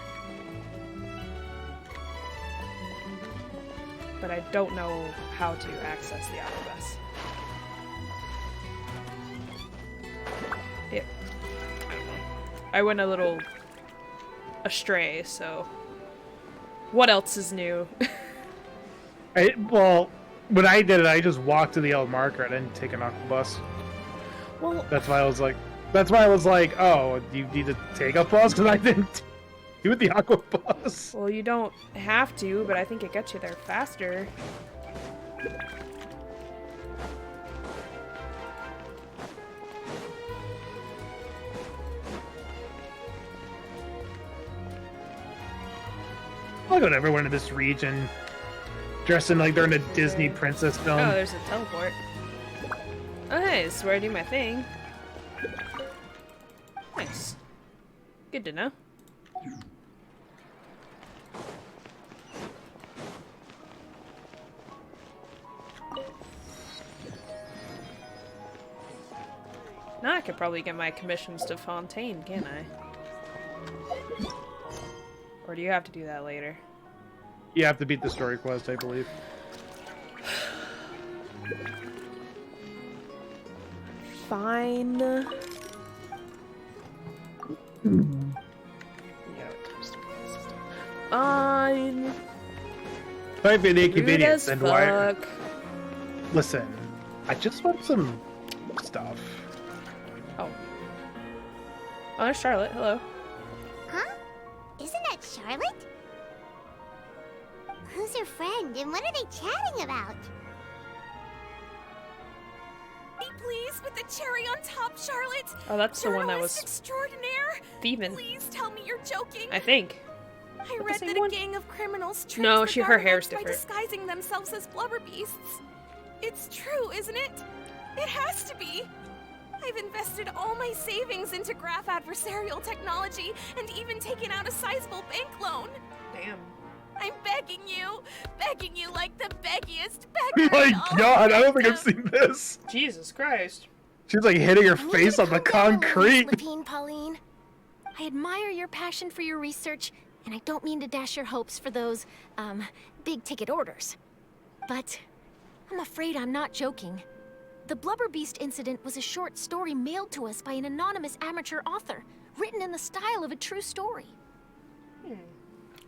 But I don't know how to access the Aquabus. Yep. I don't know. I went a little astray, so... What else is new? Well, when I did it, I just walked to the yellow marker. I didn't take an Aquabus. Well... That's why I was like, oh, you need to take a bus? Because I didn't do the Aquabus. Well, you don't have to, but I think it gets you there faster. Look at everyone in this region dressing like they're in a Disney princess film. Oh, there's a teleport. Oh, hey, this is where I do my thing. Nice. Good to know. Now I could probably get my commissions to Fontaine, can't I? Or do you have to do that later? You have to beat the story quest, I believe. Fine. Fine. Type in Rude Wikipedia as and why. fuck. Listen, I just want some stuff. Oh. Oh, there's Charlotte. Hello. Huh? Isn't that Charlotte? Who's her friend and what are they chatting about? Be pleased with the cherry on top, Charlotte. Oh, that's the one that was extraordinaire. thieving. Please tell me you're joking. I think. I read that a gang of criminals tricked No, the her hair's Gardenettes by different. disguising themselves as blubber beasts. It's true, isn't it? It has to be. I've invested all my savings into graph adversarial technology and even taken out a sizable bank loan. Damn. I'm begging you like the beggiest Oh beggar. my in all god, I don't America. think I've seen this. Jesus Christ. She's like hitting her face on the concrete. Lapine, Pauline. I admire your passion for your research, and I don't mean to dash your hopes for those, big ticket orders. But I'm afraid I'm not joking. The Blubber Beast incident was a short story mailed to us by an anonymous amateur author, written in the style of a true story.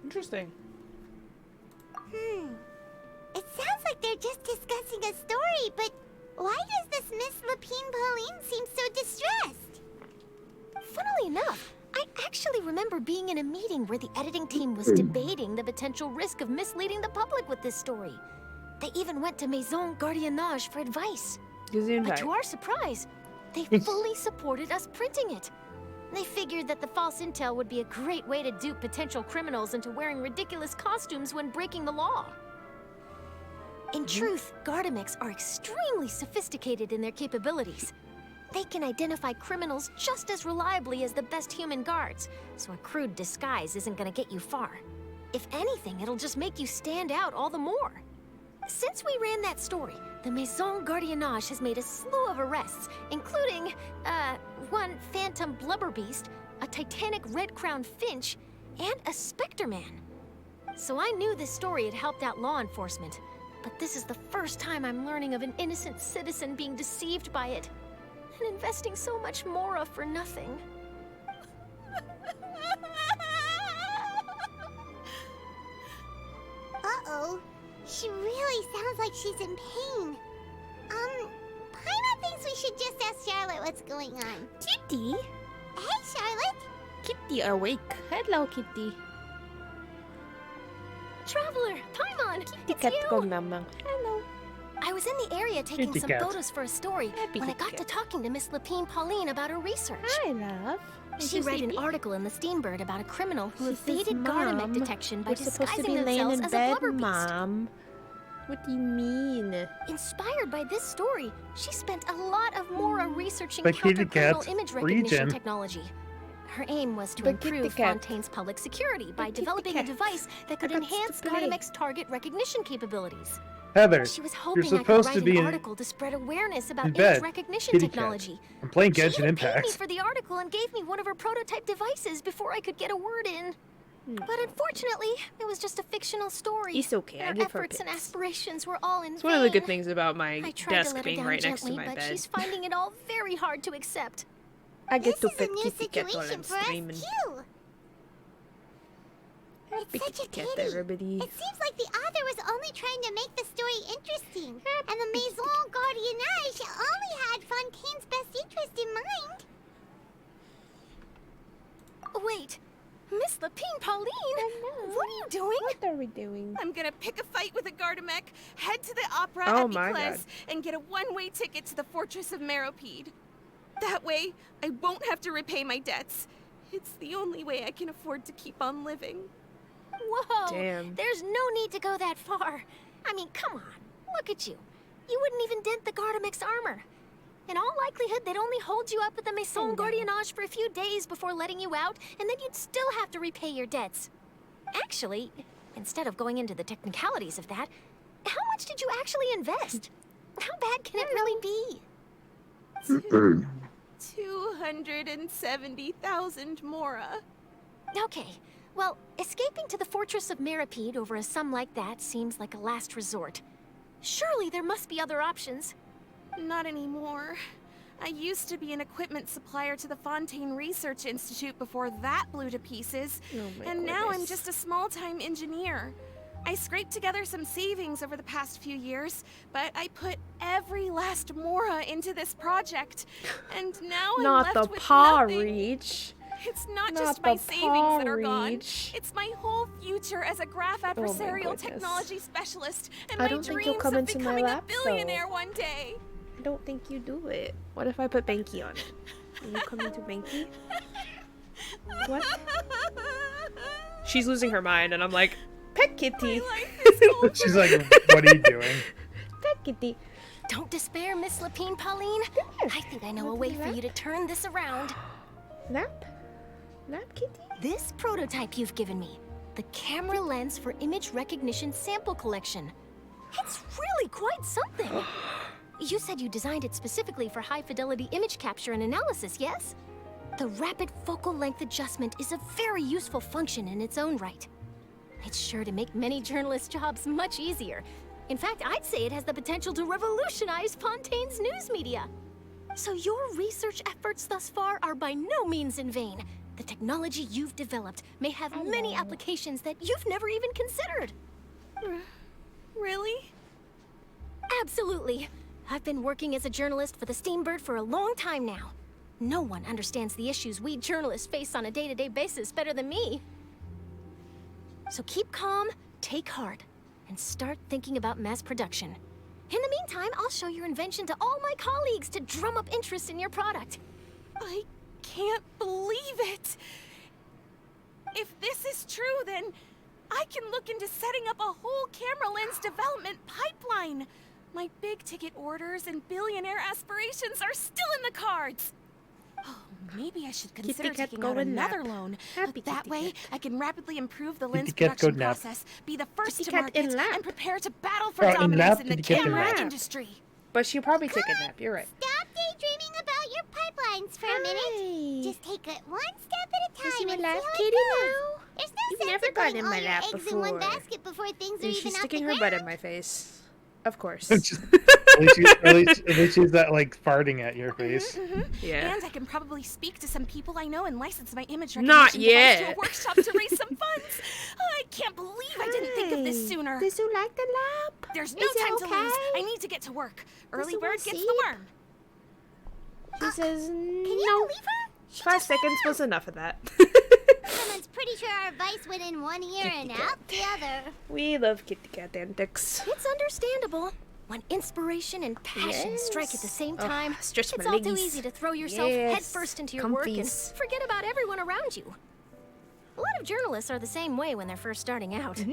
Interesting. It sounds like they're just discussing a story, but why does this Miss Lapine Pauline seem so distressed? Funnily enough, I actually remember being in a meeting where the editing team was debating the potential risk of misleading the public with this story. They even went to Maison Gardiennage for advice. But to our surprise, they fully supported us printing it. They figured that the false intel would be a great way to dupe potential criminals into wearing ridiculous costumes when breaking the law. In truth, Gardemex are extremely sophisticated in their capabilities. They can identify criminals just as reliably as the best human guards, so a crude disguise isn't gonna get you far. If anything, it'll just make you stand out all the more. Since we ran that story, the Maison Gardiennage has made a slew of arrests, including, one phantom blubber beast, a titanic red-crowned finch, and a specter man. So I knew this story had helped out law enforcement, but this is the first time I'm learning of an innocent citizen being deceived by it, and investing so much mora for nothing. Uh-oh. She really sounds like she's in pain. ask Charlotte what's going on. Kitty? Hey, Charlotte. Kitty awake. Hello, Kitty. Traveler, Paimon, Kitty it's cat you. ko naman. Hello. I was in the area taking Kitty some cat. photos for a story Happy when I kitty got to cat. talking to Miss Lapine Pauline about her research. Hi, love. She read an article in the Steambird about a criminal who She says, evaded Mom, Gardamek detection by we're supposed to disguising be laying themselves in as bed, a blubber beast. Mom. What do you mean? Inspired by this story, she spent a lot of Mora researching The kitty counter-criminal cat's image recognition region. technology. Her aim was to The kitty improve cat. Fontaine's public security by kitty developing a cat. device that could I got enhance to play. Gardamek's target recognition capabilities. Heather, She was you're hoping I could supposed write to be an in article to spread awareness about in image bed. recognition Kitty cat. technology. I'm playing She Genshin even paid me Impact. for the article and gave me one of her prototype devices before I could get a word in. But unfortunately, it was just a fictional story. It's okay, I and give her her efforts and pits. aspirations were all in It's vain. one of the good things about my I tried to desk let her being down right next to gently, my but bed. she's finding it all very hard to accept. I get to This is a pet new Kitty cat while situation I'm for us, streaming. too. Happy It's such a Kitty cat, pity. everybody. It seems like the author was only trying to make the story interesting. And the Maison Gardiennage only had Fontaine's best interest in mind. Wait, Miss Lapine Pauline? What are you doing? What are we doing? I'm gonna pick a fight with a Gardamek, head to the opera Oh at my Biclès, God. and get a one-way ticket to the Fortress of Meropide. That way, I won't have to repay my debts. It's the only way I can afford to keep on living. Whoa! Damn. There's no need to go that far. I mean, come on. Look at you. You wouldn't even dent the Gardamek's armor. In all likelihood, they'd only hold you up at the Maison Gardiennage for a few days before letting you out, and then you'd still have to repay your debts. Actually, instead of going into the technicalities of that, how much did you actually invest? How bad can it really be? 270,000 Mora. Okay, well, escaping to the Fortress of Meropide over a sum like that seems like a last resort. Surely there must be other options. Not anymore. I used to be an equipment supplier to the Fontaine Research Institute before that blew to pieces. And now I'm just a small-time engineer. I scraped together some savings over the past few years, but I put every last Mora into this project. And now I'm Not left the with paw nothing. reach. It's not Not just my the savings that are gone. reach. It's my whole future as a graph adversarial goodness. technology specialist and I my don't think dreams you'll come of into my becoming lap, a billionaire one day. I don't think you do it. What if I put Banky on it? Are you coming to Banky? What? She's losing her mind, and I'm like, Pet Kitty. She's like, what are you doing? Pet Kitty. Don't despair, Miss Lapine Pauline. I think I know a way for you to turn this around. Nap? Nap Kitty? This prototype you've given me, the camera lens for image recognition sample collection. It's really quite something. You said you designed it specifically for high-fidelity image capture and analysis, yes? The rapid focal length adjustment is a very useful function in its own right. It's sure to make many journalists' jobs much easier. In fact, I'd say it has the potential to revolutionize Fontaine's news media. So your research efforts thus far are by no means in vain. The technology you've developed may have many applications that you've never even considered. Really? Absolutely. I've been working as a journalist for the Steambird for a long time now. No one understands the issues we journalists face on a day-to-day basis better than me. So keep calm, take heart, and start thinking about mass production. In the meantime, I'll show your invention to all my colleagues to drum up interest in your product. I can't believe it. If this is true, then I can look into setting up a whole camera lens development pipeline. My big-ticket orders and billionaire aspirations are still in the cards. Oh, maybe I should consider Kitty cat taking go out and nap. another loan. Happy That kitty way, cat. I can rapidly improve the lens Kitty cat go production nap. process, be the first Kitty to cat market, in lap. and prepare to battle for Oh, in dominance lap, in the kitty cat in camera lap. industry. But she'll probably take a nap, you're right. Stop daydreaming about your pipelines for a minute. Just take it one step at a Is time you and a see lap how kitty it goes. now? There's no You've sense never of gotten putting in all my your lap eggs in one before. basket before things are And even she's off sticking the her ground. butt in my face. Of course. At least she's that like farting at your face. Yeah. And I can probably speak to some people I know and license my image Not recognition device to a yet. workshop to raise some funds. I can't believe I didn't think of this sooner. Does you like the lap? There's no Is it time to lose. okay? I need to get to work. Early you bird want gets sleep? the worm. She says Can you no. believe her? She 5 just ran seconds out. was enough of that. Someone's pretty sure our advice went in one ear and out the other. We love kitty cat antics. It's understandable. When inspiration and passion strike at the same time, stretch it's my all too legs. easy to throw yourself Yes. headfirst into your work and Comfies. forget about everyone around you. A lot of journalists are the same way when they're first starting out.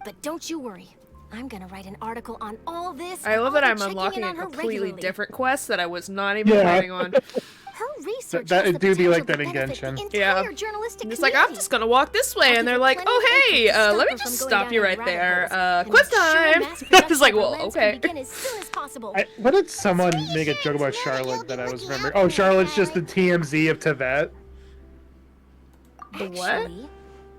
But don't you worry. I'm gonna write an article on all this. I love and that I'll I'm be checking unlocking in a on her completely regularly. different quest that I was not even Yeah. planning on. Her research That has it the do be like potential that in to benefit Genshin. the entire journalistic And it's like, I'm community. just gonna walk this way, and they're like, plenty oh of hey, info to let stop me her just from going stop down you any right rabbit there. holes, and Quiz ensure time! mass I was production like, of her well, lens can okay. begin as soon as possible. What did someone make a joke about Charlotte that I was remembering? Oh, Charlotte's just the TMZ of Tibet. The what?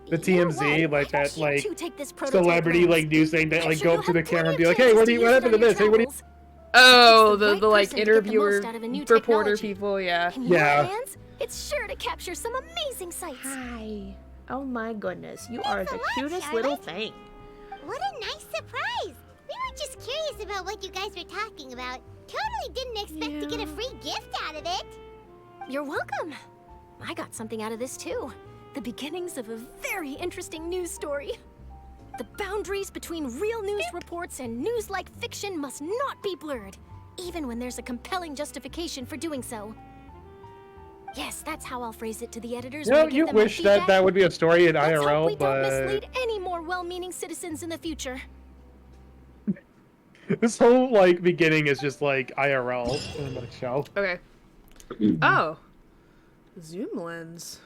The TMZ, like that, like to take this celebrity like news thing that like go up to the camera and be like, hey, what happened to this? Hey, what do you? Oh, the like person to get the interviewer, most out of a new reporter technology. people, yeah. In your hands, it's sure to capture some amazing sights. Hi. Oh my goodness, you are Thanks a the lot, cutest little Charlotte. thing. What a nice surprise! We were just curious about what you guys were talking about. Totally didn't expect to get a free gift out of it. You're welcome. I got something out of this too. The beginnings of a very interesting news story. The boundaries between real news reports and news-like fiction must not be blurred, even when there's a compelling justification for doing so. Yes, that's how I'll phrase it to the editors. You when know, I give you them my wish that feedback. that would be a story in Let's hope we IRL, don't but mislead any more well-meaning citizens in the future. this whole like beginning is just like IRL in a nutshell. Okay. Oh. Zoom lens.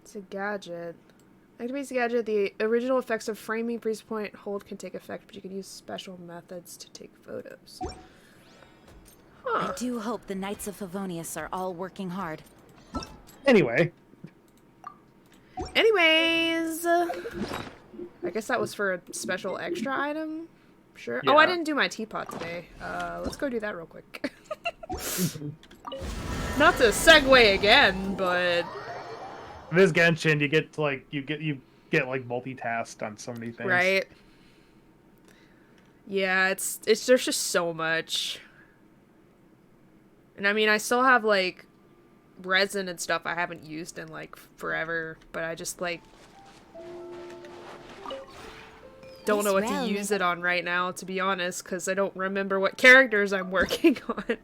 It's a gadget. Activates the gadget. The original effects of framing, freeze point, hold can take effect, but you can use special methods to take photos. I do hope the Knights of Favonius are all working hard. Anyway. Anyways. I guess that was for a special extra item. Sure. Oh, I Yeah. didn't do my teapot today. Let's go do that real quick. Not to segue again, but This Genshin, you get to like you get like multitasked on so many things. right. Yeah, it's there's just so much. And I mean, I still have like resin and stuff I haven't used in like forever, but I just like don't know what to use it on right now, to be honest, because I don't remember what characters I'm working on.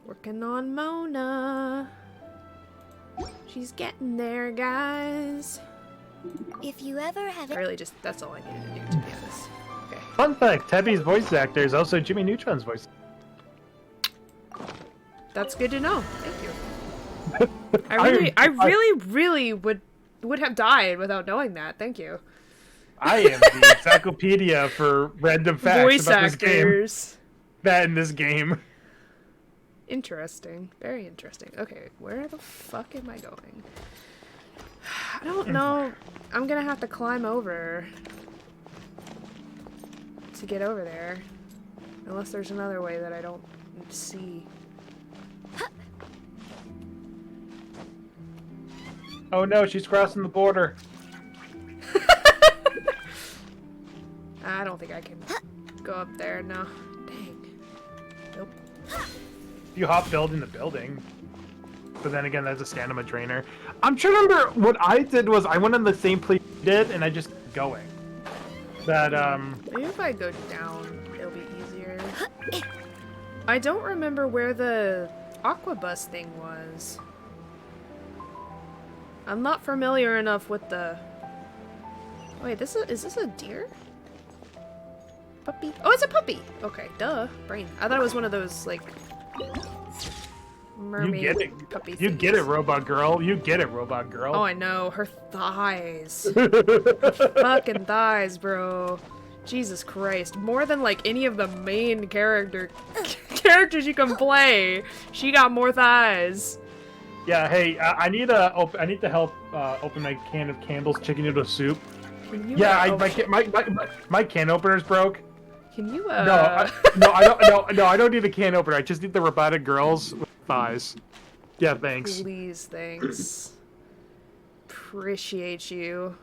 Working on Mona. She's getting there, guys. If you ever have I really just, that's all I needed to do, to be honest. Okay. Fun fact, Tebby's voice actor is also Jimmy Neutron's voice. That's good to know. Thank you. I really would have died without knowing that. Thank you. I am the encyclopedia for random facts Voice about actors. this game. That in this game. Interesting. Very interesting. Okay, where the fuck am I going? I don't know. I'm gonna have to climb over to get over there. Unless there's another way that I don't see. Oh no, she's crossing the border. I don't think I can go up there. No. Dang. Nope. You hop building the building. But then again, that's a stamina drainer. I'm trying to remember what I did was I went in the same place you did and I just kept going. That, Maybe if I go down, it'll be easier. I don't remember where the aquabus thing was. I'm not familiar enough with the... Wait, is this a deer? Puppy? Oh, it's a puppy! Okay, duh. Brain. I thought it was one of those, like... mermaid you get it. puppy You things. get it, robot girl. You get it, robot girl. Oh, I know. Her thighs. Her fucking thighs, bro. Jesus Christ. More than, like, any of the main characters you can play. She got more thighs. Yeah, hey, I need to help open my can of Campbell's chicken noodle soup. Can you, Yeah, my can opener's broke. Can you, No, I don't need a can opener. I just need the robotic girls with thighs. Yeah, thanks. Please, thanks. Appreciate you.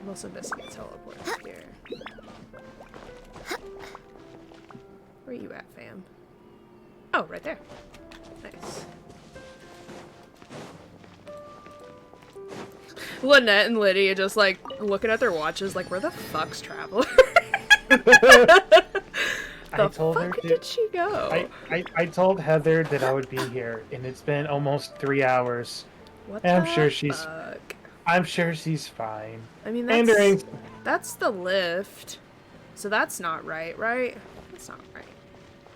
I'm also missing a teleport here. at, fam? Oh, right there. Nice. Lynette and Lydia just like looking at their watches like, where the fuck's Traveler? I told her did she go? I told Heather that I would be here, and it's been almost 3 hours. What and the I'm sure she's fine. I mean, that's the lift. So that's not right, right? That's not right.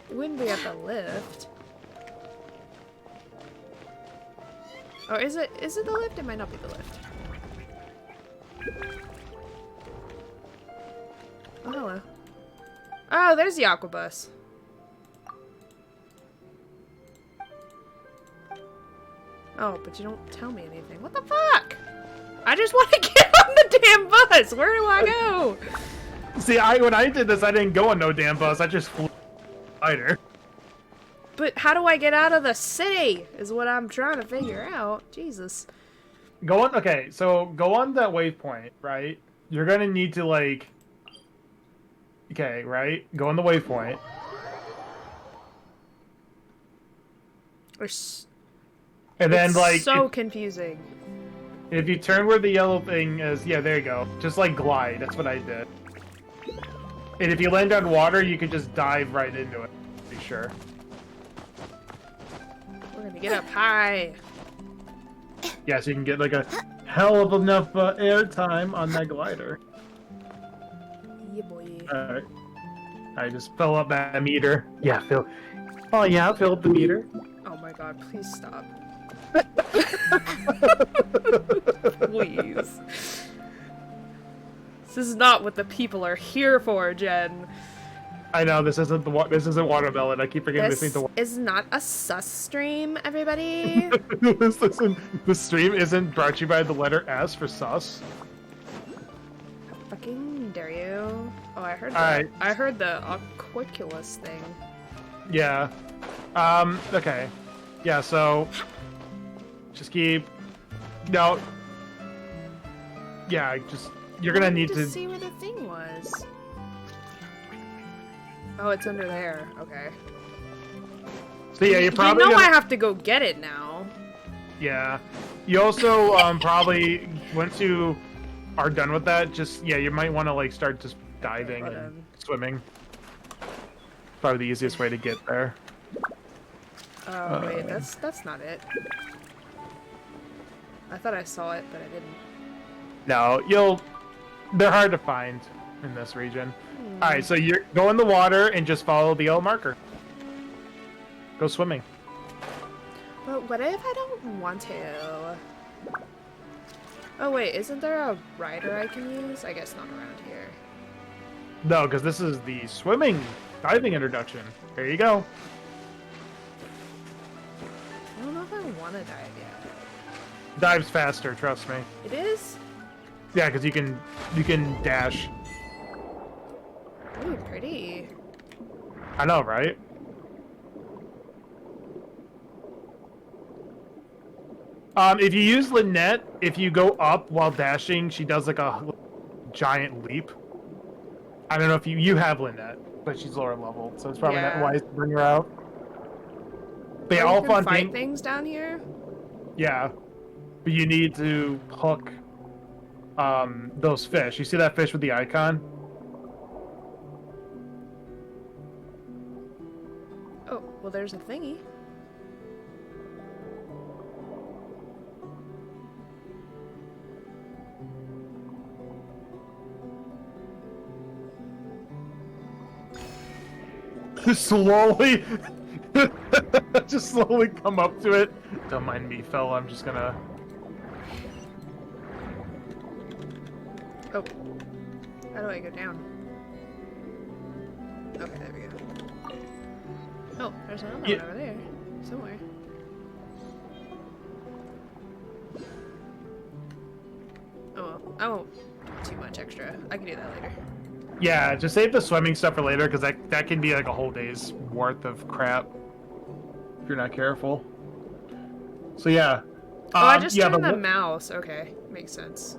It wouldn't be at the lift. Oh, is it the lift? It might not be the lift. Oh, hello. Oh, there's the aqua bus. Oh, but you don't tell me anything. What the fuck? I just want to get on the damn bus. Where do I go? See, when I did this, I didn't go on no damn bus. I just flew glider. But how do I get out of the city? Is what I'm trying to figure out. Jesus. Go on. Okay, so go on that waypoint, right? You're gonna need to like. Okay, right? Go on the waypoint. And then like. So confusing. If you turn where the yellow thing is, yeah, there you go. Just like glide. That's what I did. And if you land on water, you can just dive right into it. Be sure. We're gonna get up high. Yeah, so you can get like a hell of enough air time on that glider. Yeah, boy. Alright. I just fill up that meter. Yeah, fill. Oh yeah, fill up the meter. Oh my god, please stop. Please. This is not what the people are here for, Jen. I know this isn't watermelon. I keep forgetting this is not a sus stream, everybody. The stream isn't brought to you by the letter S for sus. Fucking dare you? Oh, I heard. I heard the Aquiculus thing. Yeah. Okay. Yeah. So. Just keep. No. Yeah. You're gonna need to see where the thing was. Oh, it's under there. Okay. So yeah, you're probably. I have to go get it now. Yeah. You also probably once you are done with that, you might want to like start just diving and swimming. Probably the easiest way to get there. Oh wait, that's not it. I thought I saw it, but I didn't. No, they're hard to find in this region. Alright, so you go in the water and just follow the yellow marker. Go swimming. But what if I don't want to? Oh wait, isn't there a rider I can use? I guess not around here. No, because this is the diving introduction. There you go. I don't know if I want to dive yet. Dives faster, trust me. It is? Yeah, because you can dash. Ooh, pretty. I know, right? If you use Lynette, if you go up while dashing, she does like a giant leap. I don't know if you have Lynette, but she's lower level, so it's probably not wise to bring her out. But yeah, all fun fight things down here? Yeah. But you need to hook those fish. You see that fish with the icon? Oh, well there's a thingy. Slowly just slowly come up to it. Don't mind me, fella. I'm just gonna. Oh. How do I go down? Okay, there we go. Oh, there's another one over there. Somewhere. Oh well, I won't do too much extra. I can do that later. Yeah, just save the swimming stuff for later, because that can be like a whole day's worth of crap if you're not careful. So yeah. Oh, I just turned the mouse. Okay, makes sense.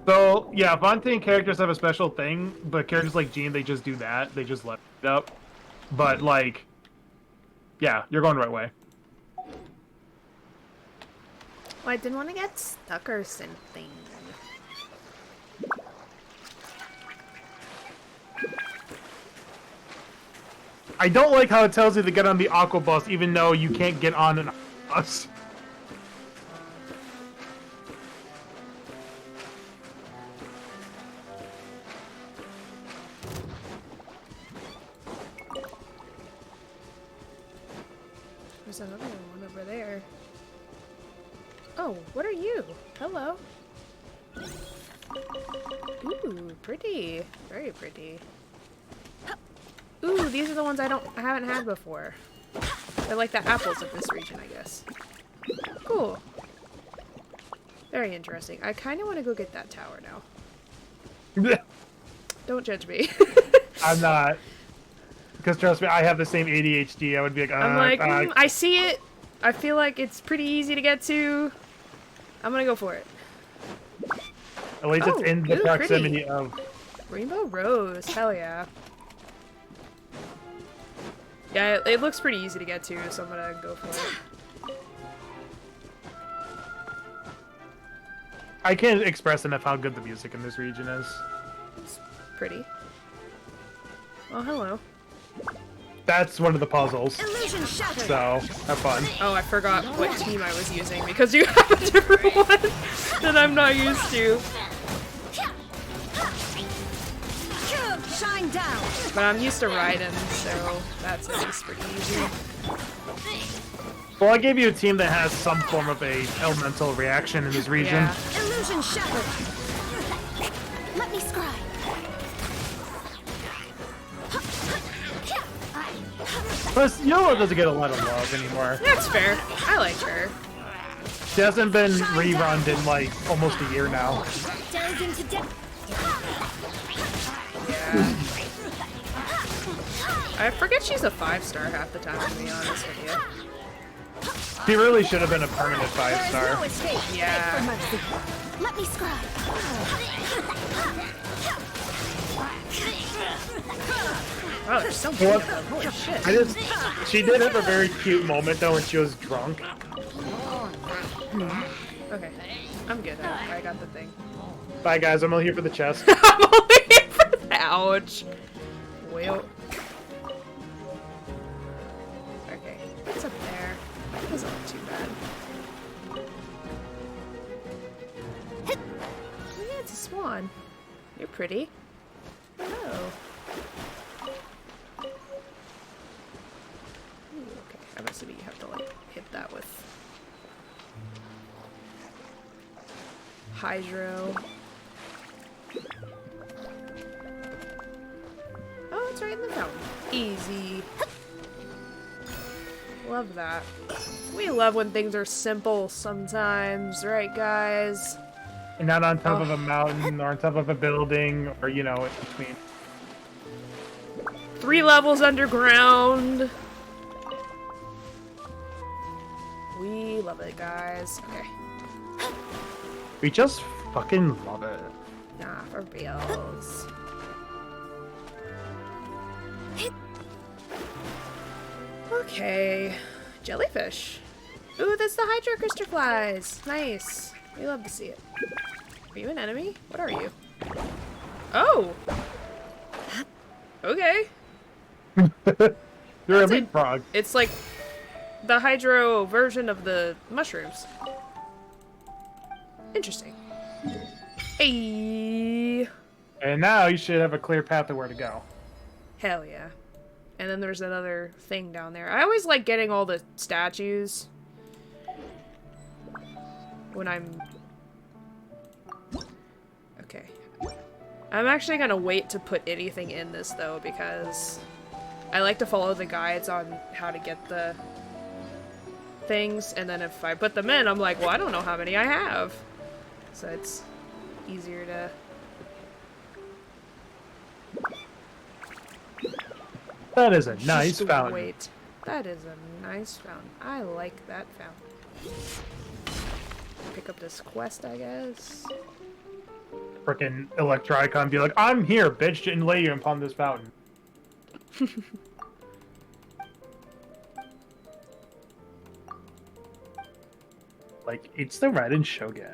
So yeah, Fontaine characters have a special thing, but characters like Jean, they just do that. They just let it up. But, like, yeah, you're going the right way. Well, I didn't want to get stuck or something. I don't like how it tells you to get on the aqua bus even though you can't get on an bus. There's another one over there. Oh, what are you? Hello. Ooh, pretty. Very pretty. Ooh, these are the ones I haven't had before. They're like the apples of this region, I guess. Cool. Very interesting. I kind of want to go get that tower now. Don't judge me. I'm not. Because trust me, I have the same ADHD. I would be like, I'm like, I see it. I feel like it's pretty easy to get to. I'm gonna go for it. At least it's in the proximity of... Rainbow Rose. Hell yeah. Yeah, it looks pretty easy to get to, so I'm gonna go for it. I can't express enough how good the music in this region is. It's pretty. Oh, hello. That's one of the puzzles. So, have fun. Oh, I forgot what team I was using because you have a different one that I'm not used to. Shine down. But I'm used to Raiden, so that's at least pretty easy. Well, I gave you a team that has some form of a elemental reaction in this region. Yeah. Illusion shattered. Let me scry. Plus, Yolo doesn't get a lot of love anymore. That's fair. I like her. She hasn't been rerun in like almost a year now. Delve into depth. Yeah. I forget she's a 5-star half the time, to be honest with you. She really should have been a permanent 5-star. Yeah. Let me scry. Oh, there's so many of them. Holy shit. She did have a very cute moment though when she was drunk. Okay. I'm good. I got the thing. Bye guys, I'm only here for the chest. I'm only here for the... Ouch. Well. Okay. What's up there? That doesn't look too bad. Oh yeah, it's a swan. You're pretty. Hello. Ooh, okay. I'm assuming you have to like hit that with Hydro. Oh, it's right in the fountain. Easy. Love that. We love when things are simple sometimes, right guys? And not on top of a mountain or on top of a building or, you know, in between. 3 levels underground. We love it, guys. Okay. We just fucking love it. Nah, for reals. Okay. Jellyfish. Ooh, that's the Hydro Crystal Flies. Nice. We love to see it. Are you an enemy? What are you? Oh! Okay. You're a meat frog. It's like the Hydro version of the mushrooms. Interesting. Hey. And now you should have a clear path of where to go. Hell yeah. And then there's another thing down there. I always like getting all the statues when I'm... Okay. I'm actually gonna wait to put anything in this though because I like to follow the guides on how to get the things, and then if I put them in, I'm like, well, I don't know how many I have. So it's easier to... That is a nice Just fountain. wait. That is a nice fountain. I like that fountain. Pick up this quest, I guess. Frickin' Electricon be like, I'm here, bitch, and lay you upon this fountain. Like, it's the red and Shogun.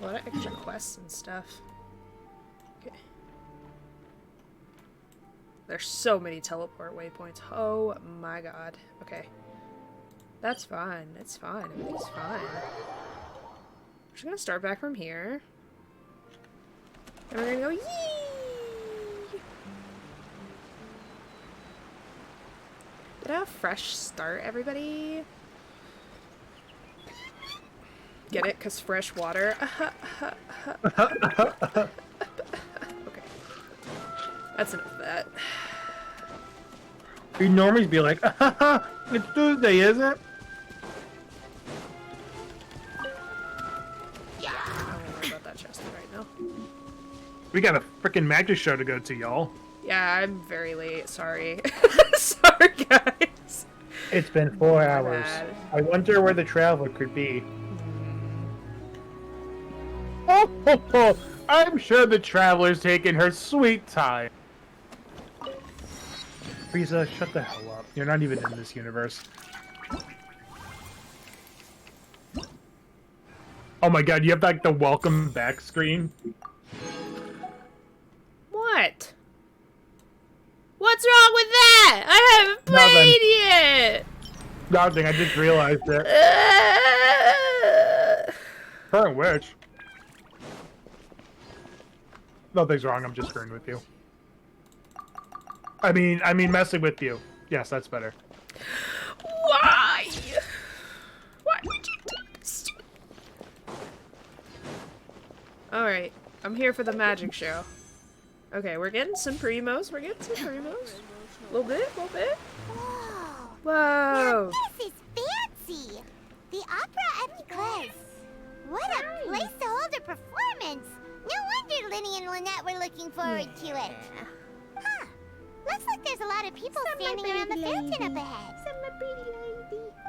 A lot of extra quests and stuff. Okay. There's so many teleport waypoints. Oh my god. Okay. That's fine. It's fine. Everything's fine. We're just gonna start back from here. And we're gonna go yee! Did I have a fresh start, everybody? Get it? Because fresh water. Okay. That's enough of that. We'd normally be like, it's Tuesday, isn't it? Yeah. I don't worry about that chest right now. We got a freaking magic show to go to, y'all. Yeah, I'm very late. Sorry. Sorry, guys. It's been 4 My hours. bad. I wonder where the traveler could be. Oh, I'm sure the traveler's taking her sweet time. Frieza, shut the hell up. You're not even in this universe. Oh my god, you have like the welcome back screen. What? What's wrong with that? I haven't played yet. Nothing, I just realized it. Current witch. Nothing's wrong, I'm just screwing with you. I mean messing with you. Yes, that's better. Why? Why would you do this? Alright, I'm here for the magic show. Okay, we're getting some primos. We're getting some primos. A little bit, a little bit. Whoa. This is fancy. The opera at Class. What a place to hold a performance. No wonder Linny and Lynette were looking forward to it. Huh. Looks like there's a lot of people standing around the fountain up ahead.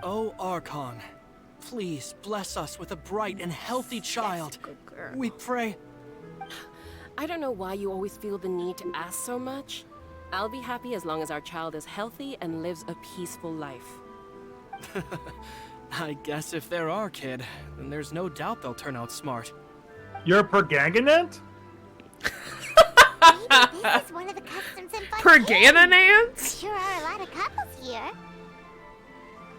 Oh, Archon, please bless us with a bright and healthy child. We pray. I don't know why you always feel the need to ask so much. I'll be happy as long as our child is healthy and lives a peaceful life. I guess if they're our kid, then there's no doubt they'll turn out smart. You're a Perganganant? This is one of the customs in Fontaine. Perganganants? Sure are a lot of couples here.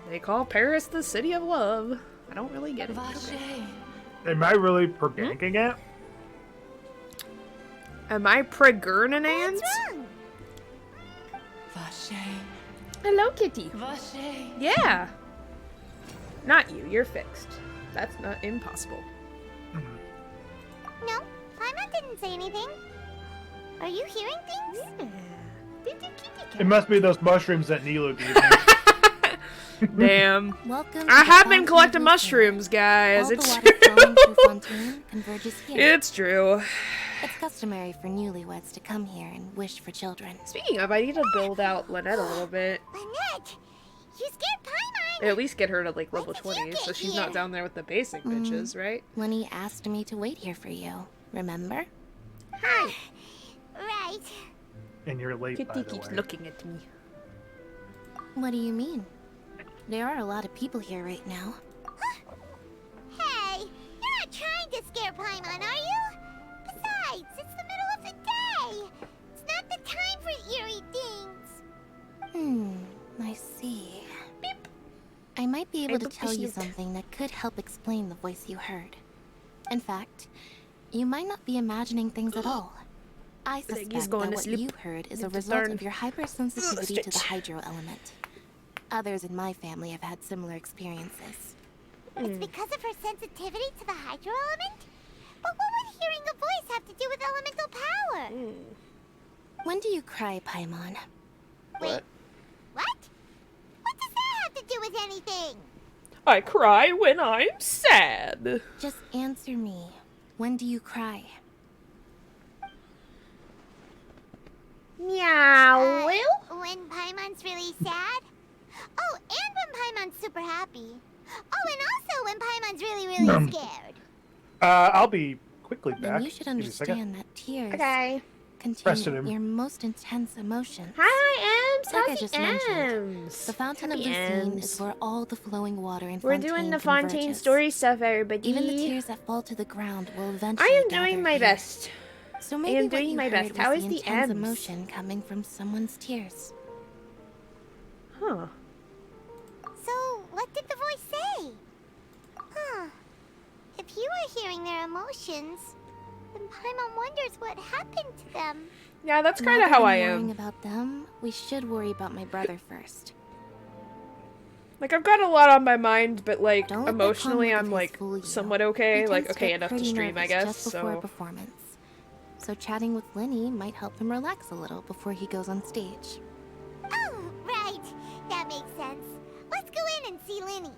They call Paris the city of love. I don't really get it. Okay. Am I really Pergangangant? Am I Pregurnanant? Hello, kitty. Yeah. Not you. You're fixed. That's not impossible. No, Paimon didn't say anything. Are you hearing things? It must be those mushrooms that Nilo gave me. Damn. Welcome I to have the been collecting Fontaine mushrooms, guys. All the It's water flowing true. through Fontaine converges here. It's true. It's customary for newlyweds to come here and wish for children. Speaking of, I need to build out Lynette a little bit. Lynette, you scared Paimon. At least get her to like level 20, so she's not down there with the basic bitches, right? Lenny asked me to wait here for you. Remember? Hi. Right. And you're late, by Kitty the keeps way. looking at me. What do you mean? There are a lot of people here right now. Hey, you're not trying to scare Paimon, are you? Besides, it's the middle of the day. It's not the time for eerie things. I see. Beep. I might be able to tell you something that could help explain the voice you heard. In fact, you might not be imagining things at all. I suspect that what you heard is a result of your hypersensitivity to the hydro element. Others in my family have had similar experiences. It's because of her sensitivity to the hydro element? But what would hearing a voice have to do with elemental power? When do you cry, Paimon? Wait, what? What does that have to do with anything? I cry when I'm sad. Just answer me. When do you cry? Meow. When Paimon's really sad? Oh, and when Paimon's super happy. Oh, and also when Paimon's really scared. I'll be quickly back. Then you should Give me a second. understand that tears continue your most intense emotions. Hi, Ems. Like I How's just the mentioned, Ems? the fountain Happy of the scene Ems. is where all the flowing water in We're Fontaine doing the Fontaine converges. story stuff, everybody. Even the tears that fall to the ground will I eventually am gather doing my here. best. So I maybe am what doing you my heard best. was How is the the intense Ems? emotion coming from someone's tears. Huh. So, what did the voice say? Huh. If you were hearing their emotions, then Paimon wonders what happened to them. Yeah, that's Now kind of that how I'm I worrying am. about them, we should worry about my brother first. Like, I've got a lot on my mind, but like Don't let that emotionally, calm I'm look like fool you. somewhat okay. He Like, tends to okay get enough to pretty stream, I nervous guess. just before a So performance. So chatting with Lenny might help him relax a little before he goes on stage. Oh, right. That makes sense. Let's go in and see Lenny.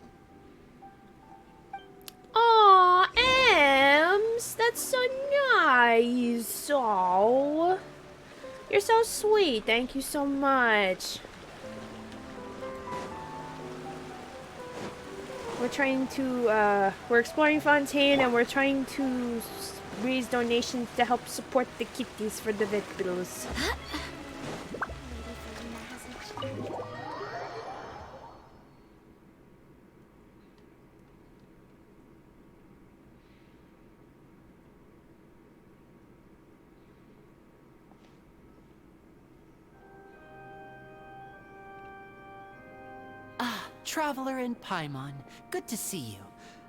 Aw, Ems, that's so nice. Oh, you're so sweet. Thank you so much. We're trying to, we're exploring Fontaine and we're trying to raise donations to help support the kitties for the vet bills. Ah, Traveler and Paimon. Good to see you.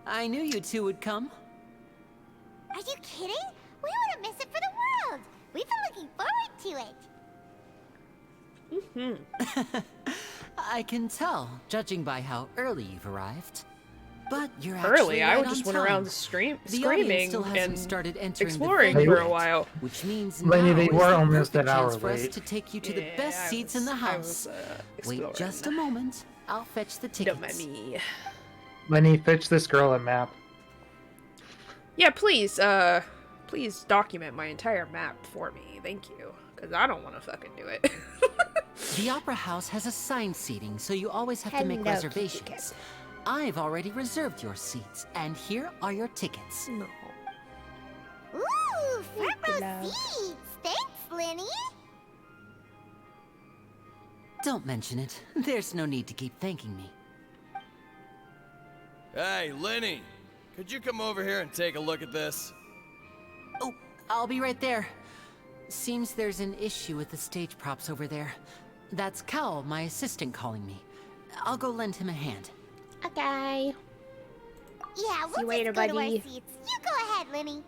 I knew you two would come. Are you kidding? We wouldn't miss it for the world. We've been looking forward to it. I can tell, judging by how early you've arrived. But you're Early, actually I right just on went around time. screaming The audience still and hasn't started entering exploring the for a venue while. yet, which means Lenny, now they is were the almost perfect an hour chance for us late. to take you to the Yeah, best seats in the house. Wait exploring. just a moment. I'll fetch the tickets. Don't mind me. Lenny, fetch this girl a map. Yeah, please, please document my entire map for me. Thank you. Because I don't want to fucking do it. The Opera House has assigned seating, so you always have to make Hello, reservations. I've already reserved your seats, and here are your tickets. No. Ooh, front row seats. Thanks, Lenny. Don't mention it. There's no need to keep thanking me. Hey, Lenny, could you come over here and take a look at this? Oh, I'll be right there. Seems there's an issue with the stage props over there. That's Cal, my assistant, calling me. I'll go lend him a hand. Okay. Yeah, See you we'll later, just go to our buddy. seats. You go ahead, Lenny.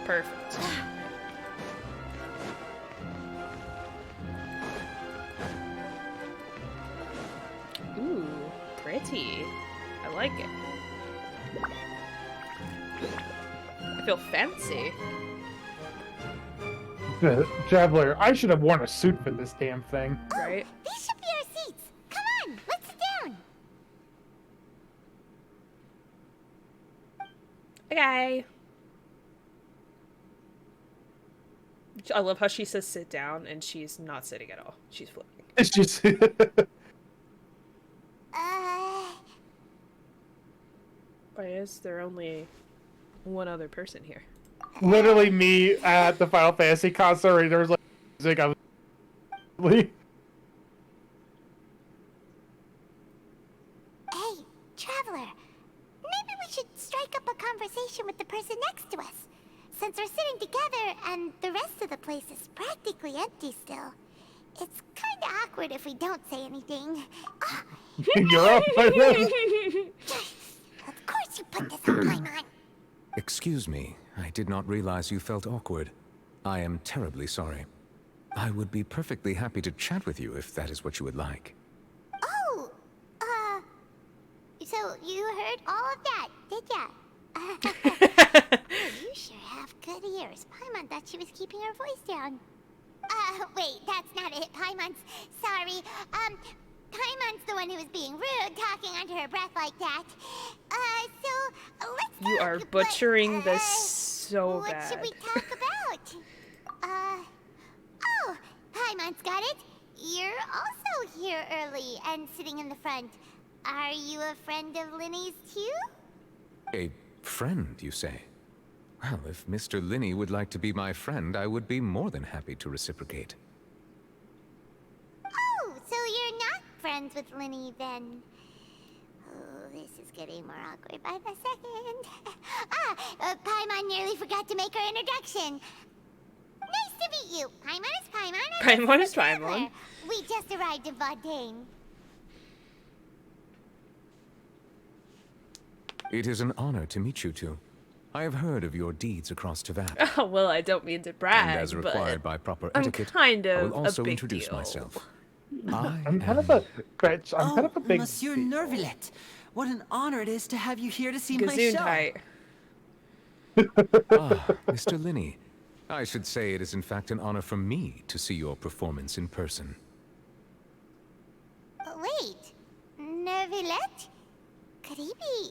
Perfect. Ooh, pretty. I like it. I feel fancy. Traveler, I should have worn a suit for this damn thing. Right? These should be our seats. Come on, let's sit down. Okay. I love how she says sit down and she's not sitting at all. She's flipping. It's just... Why is there only one other person here? Literally me at the Final Fantasy concert where there's like music. I was... Hey, Traveler. Maybe we should strike up a conversation with the person next to us. Since we're sitting together and the rest of the place is practically empty still. It's kinda awkward if we don't say anything. You're up. Of course you put this on Paimon. Excuse me, I did not realize you felt awkward. I am terribly sorry. I would be perfectly happy to chat with you if that is what you would like. Oh, so you heard all of that, did ya? You sure have good ears. Paimon thought she was keeping her voice down. Wait, that's not it. Paimon's sorry. Paimon's the one who was being rude, talking under her breath like that. Let's You talk, are but, butchering this so what bad. should we talk about? Oh, Paimon's got it. you're also here early and sitting in the front. Are you a friend of Linny's too? A friend, you say? Well, if Mr. Linney would like to be my friend, I would be more than happy to reciprocate. Oh, so you're not friends with Linny then? Oh, this is getting more awkward by the second. Paimon nearly forgot to make her introduction. Nice to meet you. Paimon is Paimon. Paimon is Paimon. We just arrived in Fontaine. It is an honor to meet you two. I have heard of your deeds across Tvat. Oh, well, I don't mean to brag, And as required by proper etiquette, kind of I will also a big introduce deal. myself. I'm kind of a bitch. I'm kind of a big. Monsieur Nervillet, what an honor it is to have you here to see my show. Gesundheit. Mr. Linney. I should say it is in fact an honor for me to see your performance in person. Wait, Nervillet? Could he be?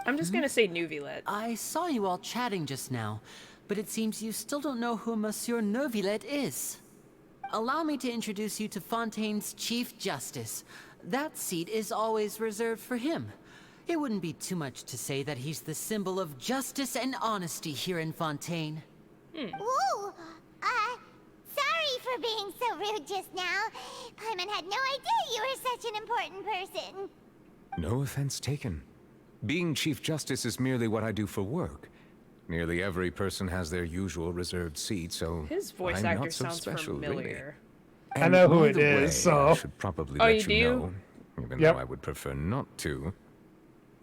I'm just gonna say Nuvillet. I saw you all chatting just now, but it seems you still don't know who Monsieur Nervillet is. Allow me to introduce you to Fontaine's Chief Justice. That seat is always reserved for him. It wouldn't be too much to say that he's the symbol of justice and honesty here in Fontaine. Ooh, sorry for being so rude just now. Paimon had no idea you were such an important person. No offense taken. Being Chief Justice is merely what I do for work. Nearly every person has their usual reserved seat, so His voice I'm actor not so sounds special, familiar. Really. I know who by it the is, way, so- I should probably Oh, let you you do? know, even Yep. though I would prefer not to.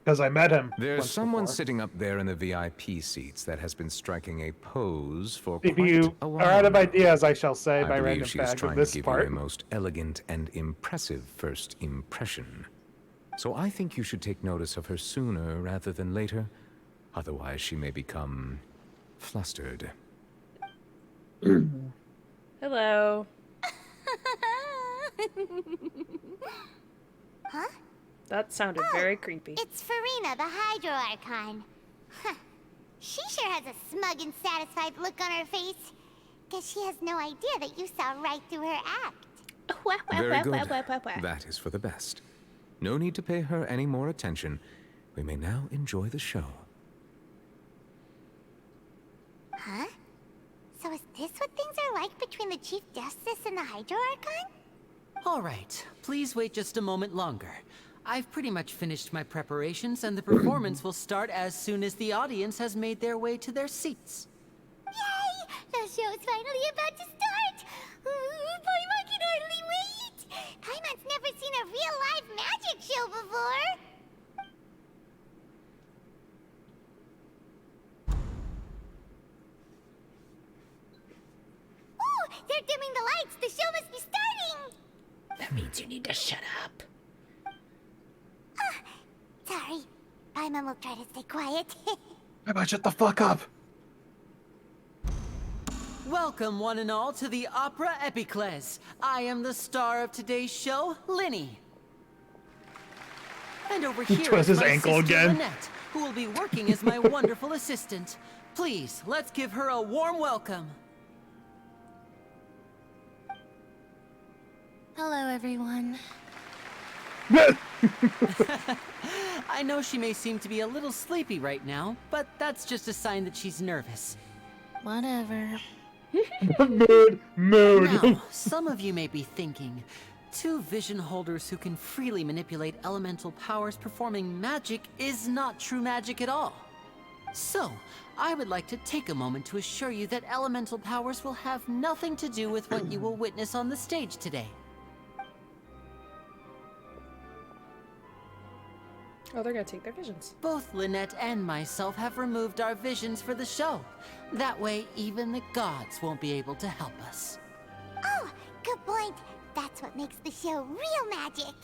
Because I met him. There's once someone before. sitting up there in the VIP seats that has been striking a pose for If quite you a are while out of now. ideas, I shall say I by believe random she is fact trying of to this give part. you a most elegant and impressive first impression. So I think you should take notice of her sooner rather than later. Otherwise, she may become flustered. Hello. Huh? That sounded very creepy. It's Farina, the Hydro Archon. Huh. She sure has a smug and satisfied look on her face. Guess she has no idea that you saw right through her act. Very good. That is for the best. No need to pay her any more attention. We may now enjoy the show. Huh? So is this what things are like between the Chief Justice and the Hydro Archon? All right, please wait just a moment longer. I've pretty much finished my preparations, and the performance will start as soon as the audience has made their way to their seats. Yay! The show's finally about to start! Paimon can hardly wait! Paimon's never seen a real live magic show before! Ooh! They're dimming the lights! The show must be starting! That means you need to shut up. Sorry. Paimon will try to stay quiet. How about shut the fuck up? Welcome, one and all, to the Opera Epiclese. I am the star of today's show, Linny. And over He here twists is his my ankle sister again. Lynette, who will be working as my wonderful assistant. Please, let's give her a warm welcome. Hello, everyone. I know she may seem to be a little sleepy right now, but that's just a sign that she's nervous. Whatever. Mood. Now, some of you may be thinking, two vision holders who can freely manipulate elemental powers performing magic is not true magic at all. So, I would like to take a moment to assure you that elemental powers will have nothing to do with what you will witness on the stage today. Oh, they're gonna take their visions. Both Lynette and myself have removed our visions for the show. That way, even the gods won't be able to help us. Oh, good point. That's what makes the show real magic.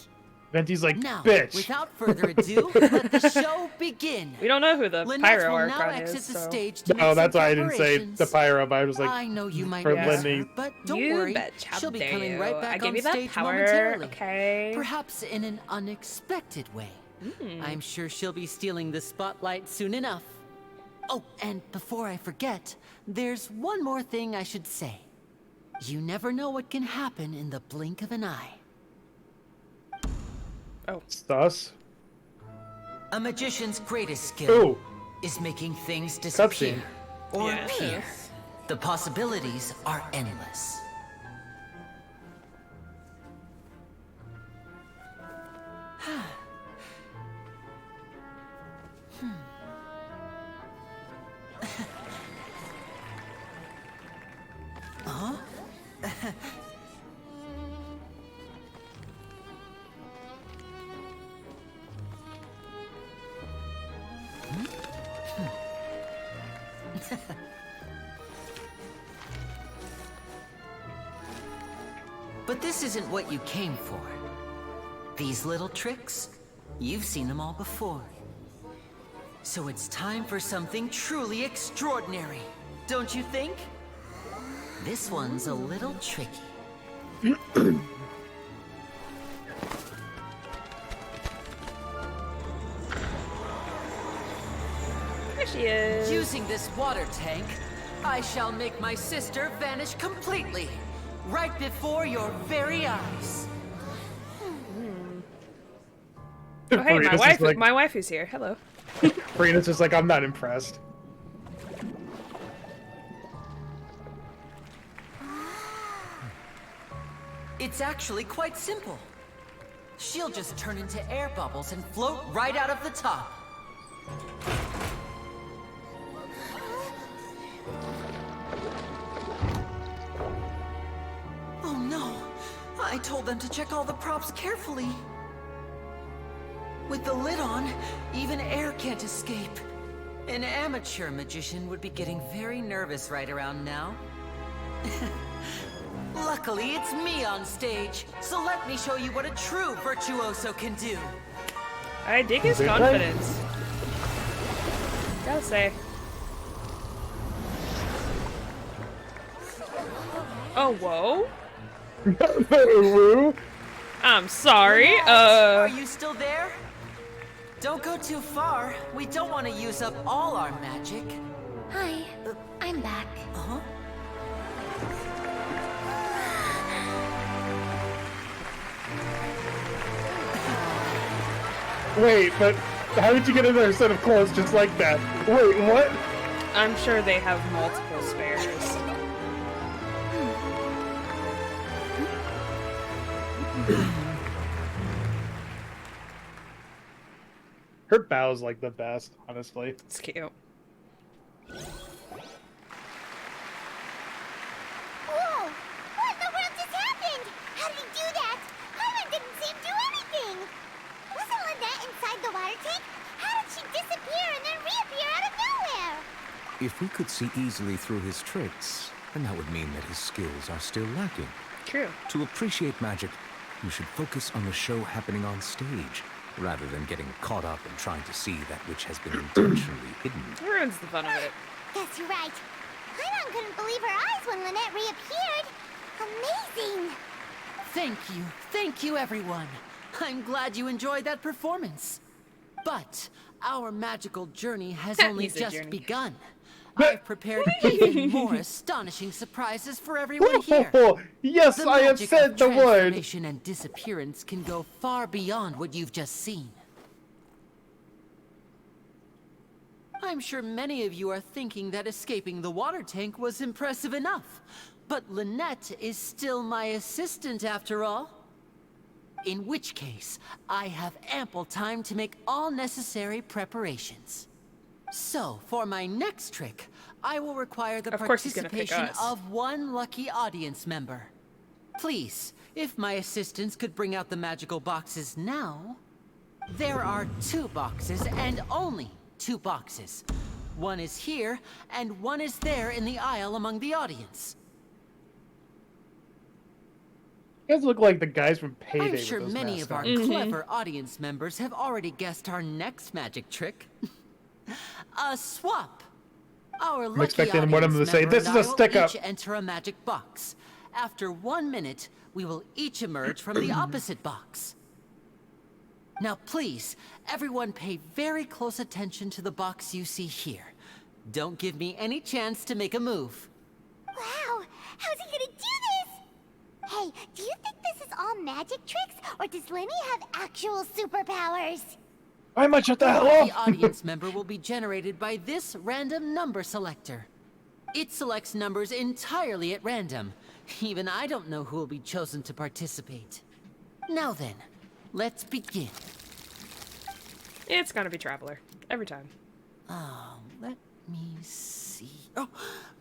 Venti's like, Now, bitch. without further ado, let the show begin. We don't know who the Lynette Pyro will now Archon exit is, the so... stage to No, make that's some why I didn't say preparations. the pyro, but I was like, I know you might for miss Linny. her, but don't You worry. betcha She'll be do. coming right I back gave on you that stage power, momentarily. okay? Perhaps in an unexpected way. I'm sure she'll be stealing the spotlight soon enough. Oh, and before I forget, there's one more thing I should say. You never know what can happen in the blink of an eye. Oh. Sus. A magician's greatest skill Ooh. is making things disappear or Yes. appear. The possibilities are endless. Huh? But this isn't what you came for. These little tricks, you've seen them all before. So it's time for something truly extraordinary, don't you think? This one's a little tricky. There she is. Using this water tank, I shall make my sister vanish completely, right before your very eyes. Oh, hey, Farina's just like, my wife is here. Hello. Farina's just like, I'm not impressed. It's actually quite simple. She'll just turn into air bubbles and float right out of the top. Oh no! I told them to check all the props carefully. With the lid on, even air can't escape. An amateur magician would be getting very nervous right around now. Luckily, it's me on stage, so let me show you what a true virtuoso can do. I dig his confidence. Gotta say. Oh, whoa. I'm sorry. Are you still there? Don't go too far. We don't want to use up all our magic. Hi, I'm back. Uh-huh. Wait, but how did you get another set of clothes just like that? Wait, what? I'm sure they have multiple spares. Her bow's like the best, honestly. It's cute. Whoa! What in the world just happened? How did he do that? Hyman didn't see him do anything! Wasn't Lynette inside the water tank? How did she disappear and then reappear out of nowhere? If we could see easily through his tricks, then that would mean that his skills are still lacking. True. To appreciate magic, you should focus on the show happening on stage, rather than getting caught up in trying to see that which has been intentionally hidden. It ruins the fun of it. Guess you're right. Hyman couldn't believe her eyes when Lynette reappeared. Amazing! Thank you everyone. I'm glad you enjoyed that performance. But our magical journey has only just begun. I've prepared even more astonishing surprises for everyone here. Yes, I have said the word. Transformation and disappearance can go far beyond what you've just seen. I'm sure many of you are thinking that escaping the water tank was impressive enough. But Lynette is still my assistant after all. In which case, I have ample time to make all necessary preparations. So, for my next trick, I will require the participation of one lucky audience member. Please, if my assistants could bring out the magical boxes now. There are 2 boxes, and only 2 boxes. One is here, and one is there in the aisle among the audience. You guys look like the guys from Payday. I'm sure many of our clever audience members have already guessed our next magic trick. A swap. Our lucky expecting one of them to say, "This is a stick-up." Each enter a magic box. After 1 minute, we will each emerge from the opposite box. Now please, everyone pay very close attention to the box you see here. Don't give me any chance to make a move. Wow! How's he gonna do Hey, do you think this is all magic tricks, or does Lenny have actual superpowers? I might shut the hell up. The audience member will be generated by this random number selector. It selects numbers entirely at random. Even I don't know who will be chosen to participate. Now then, let's begin. It's gonna be Traveler. Every time. Oh, let me see. Oh,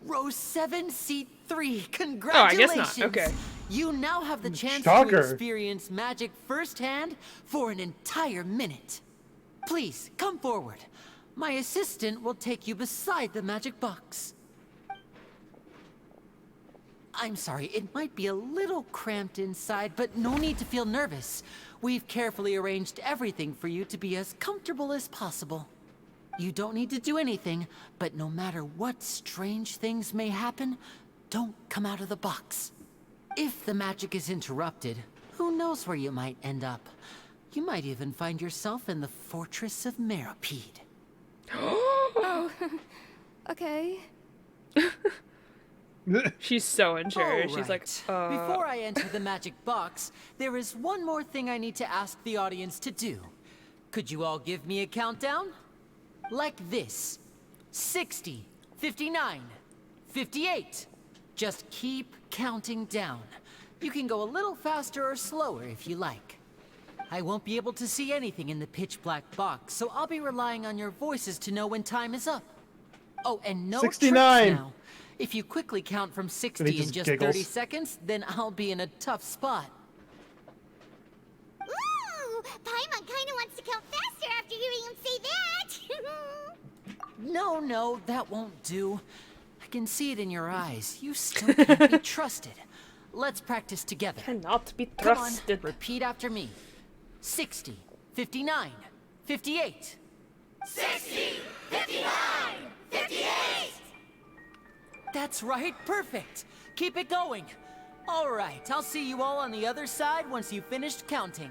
row 7, seat 3. Oh, I Congratulations! guess not. Okay. You now have the chance Shocker. to experience magic firsthand for an entire minute. Please, come forward. My assistant will take you beside the magic box. I'm sorry, it might be a little cramped inside, but no need to feel nervous. We've carefully arranged everything for you to be as comfortable as possible. You don't need to do anything, but no matter what strange things may happen, don't come out of the box. If the magic is interrupted, who knows where you might end up? You might even find yourself in the Fortress of Meropide. Oh, okay. She's so unsure. She's All like, right. Before I enter the magic box, there is one more thing I need to ask the audience to do. Could you all give me a countdown? Like this. 60, 59, 58. Just keep counting down. You can go a little faster or slower if you like. I won't be able to see anything in the pitch black box, so I'll be relying on your voices to know when time is up. Oh, and no 69. tricks now. If you quickly count from 60 in just giggles. 30 seconds, then I'll be in a tough spot. Ooh, Paimon kinda wants to count faster after hearing him say that. No, that won't do. I can see it in your eyes. You still can't be trusted. Let's practice together. Cannot be Come trusted. on, repeat after me. 60, 59, 58. 60, 59, 58! That's right, perfect. Keep it going. All right, I'll see you all on the other side once you've finished counting.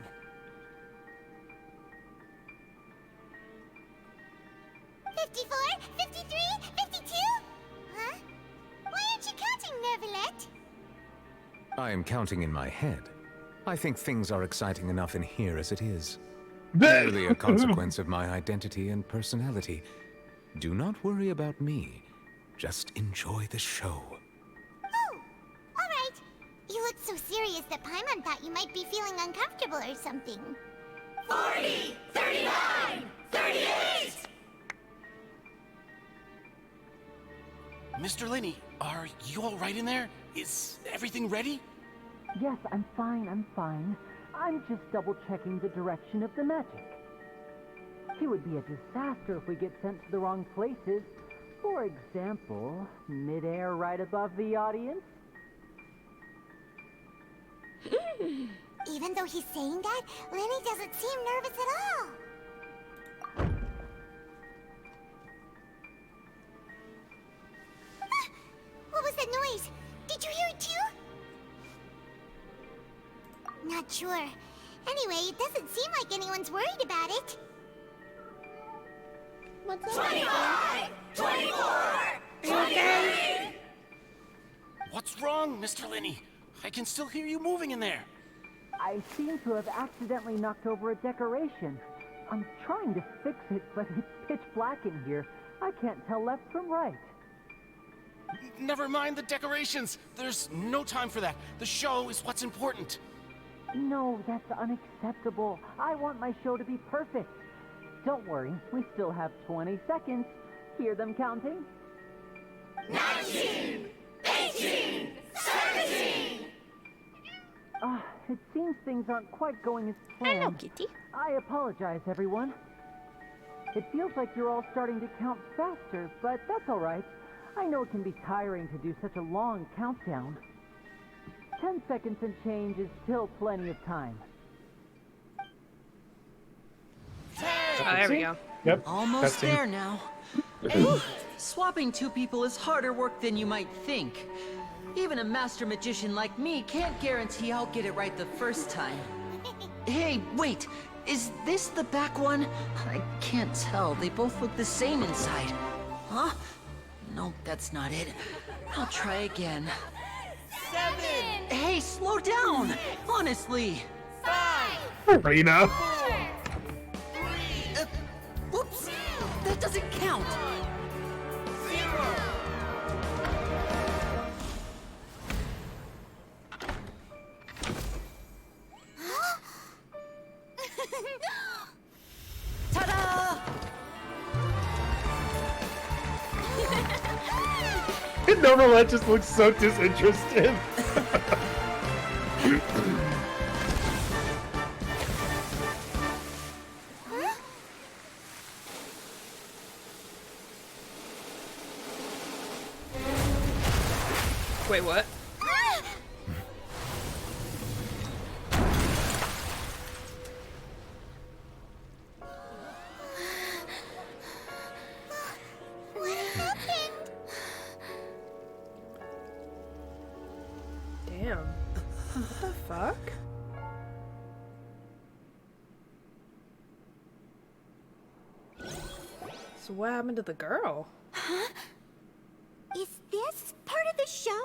$54, $53, $52? Huh? Why aren't you counting, Nervalet? I am counting in my head. I think things are exciting enough in here as it is. Bleh. Merely a consequence of my identity and personality. Do not worry about me. Just enjoy the show. Oh, alright. You look so serious that Paimon thought you might be feeling uncomfortable or something. 40, 39, 38! Mr. Lenny, are you all right in there? Is everything ready? Yes, I'm fine. I'm just double-checking the direction of the magic. It would be a disaster if we get sent to the wrong places. For example, mid-air right above the audience. Even though he's saying that, Lenny doesn't seem nervous at all. What was that noise? Did you hear it too? Not sure. Anyway, it doesn't seem like anyone's worried about it. What's 25! 24! 23! What's wrong, Mr. Lenny? I can still hear you moving in there. I seem to have accidentally knocked over a decoration. I'm trying to fix it, but it's pitch black in here. I can't tell left from right. Never mind the decorations. There's no time for that. The show is what's important. No, that's unacceptable. I want my show to be perfect. Don't worry, we still have 20 seconds. Hear them counting? 19! 18! 17! It seems things aren't quite going as planned. Hello, Kitty. I apologize, everyone. It feels like you're all starting to count faster, but that's all right. I know it can be tiring to do such a long countdown. 10 seconds and change is still plenty of time. There we go. Yep. Almost cutscene. there now. Hey, swapping two people is harder work than you might think. Even a master magician like me can't guarantee I'll get it right the first time. Hey, wait, is this the back one? I can't tell, they both look the same inside. Huh? No, that's not it. I'll try again. Hey, slow down! Honestly! Farina. Whoops! That doesn't count! Ta-da! Novelette just looks so disinterested. Wait, what? What happened? Damn. What the fuck? So what happened to the girl? Huh? Is this part of the show?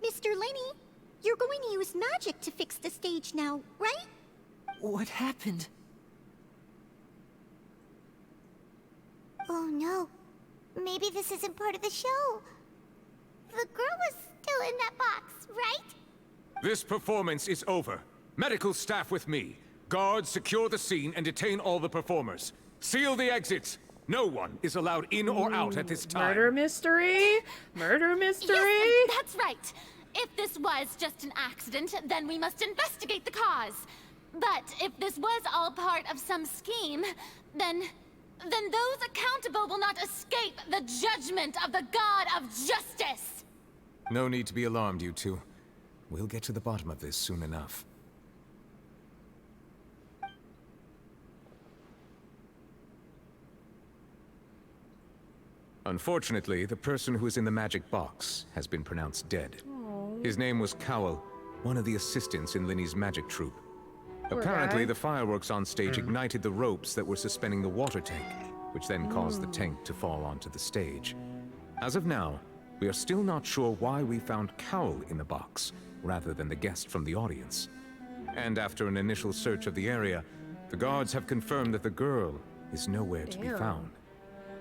Mr. Lenny, you're going to use magic to fix the stage now, right? What happened? Oh no. Maybe this isn't part of the show. The girl was still in that box, right? This performance is over. Medical staff with me. Guards, secure the scene and detain all the performers. Seal the exits. No one is allowed in or out at this time. Murder mystery? Murder mystery? Yes, that's right. If this was just an accident, then we must investigate the cause. But if this was all part of some scheme, then those accountable will not escape the judgment of the God of Justice. No need to be alarmed, you two. We'll get to the bottom of this soon enough. Unfortunately, the person who is in the magic box has been pronounced dead. Aww. His name was Cowell, one of the assistants in Linny's magic troupe. Poor Apparently, guy. the fireworks on stage ignited the ropes that were suspending the water tank, which then caused the tank to fall onto the stage. As of now, we are still not sure why we found Cowell in the box, rather than the guest from the audience. And after an initial search of the area, the guards have confirmed that the girl is nowhere to be found.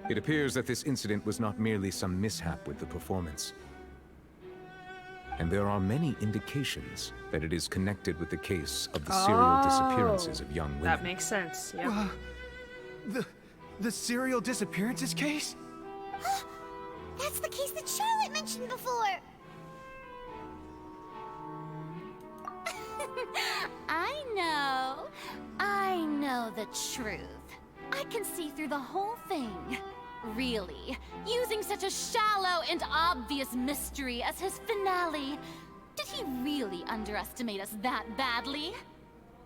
It appears that this incident was not merely some mishap with the performance. And there are many indications that it is connected with the case of the serial disappearances of young women. That makes sense, yeah. The serial disappearances case? That's the case that Charlotte mentioned before. I know the truth. I can see through the whole thing. Really, using such a shallow and obvious mystery as his finale, did he really underestimate us that badly?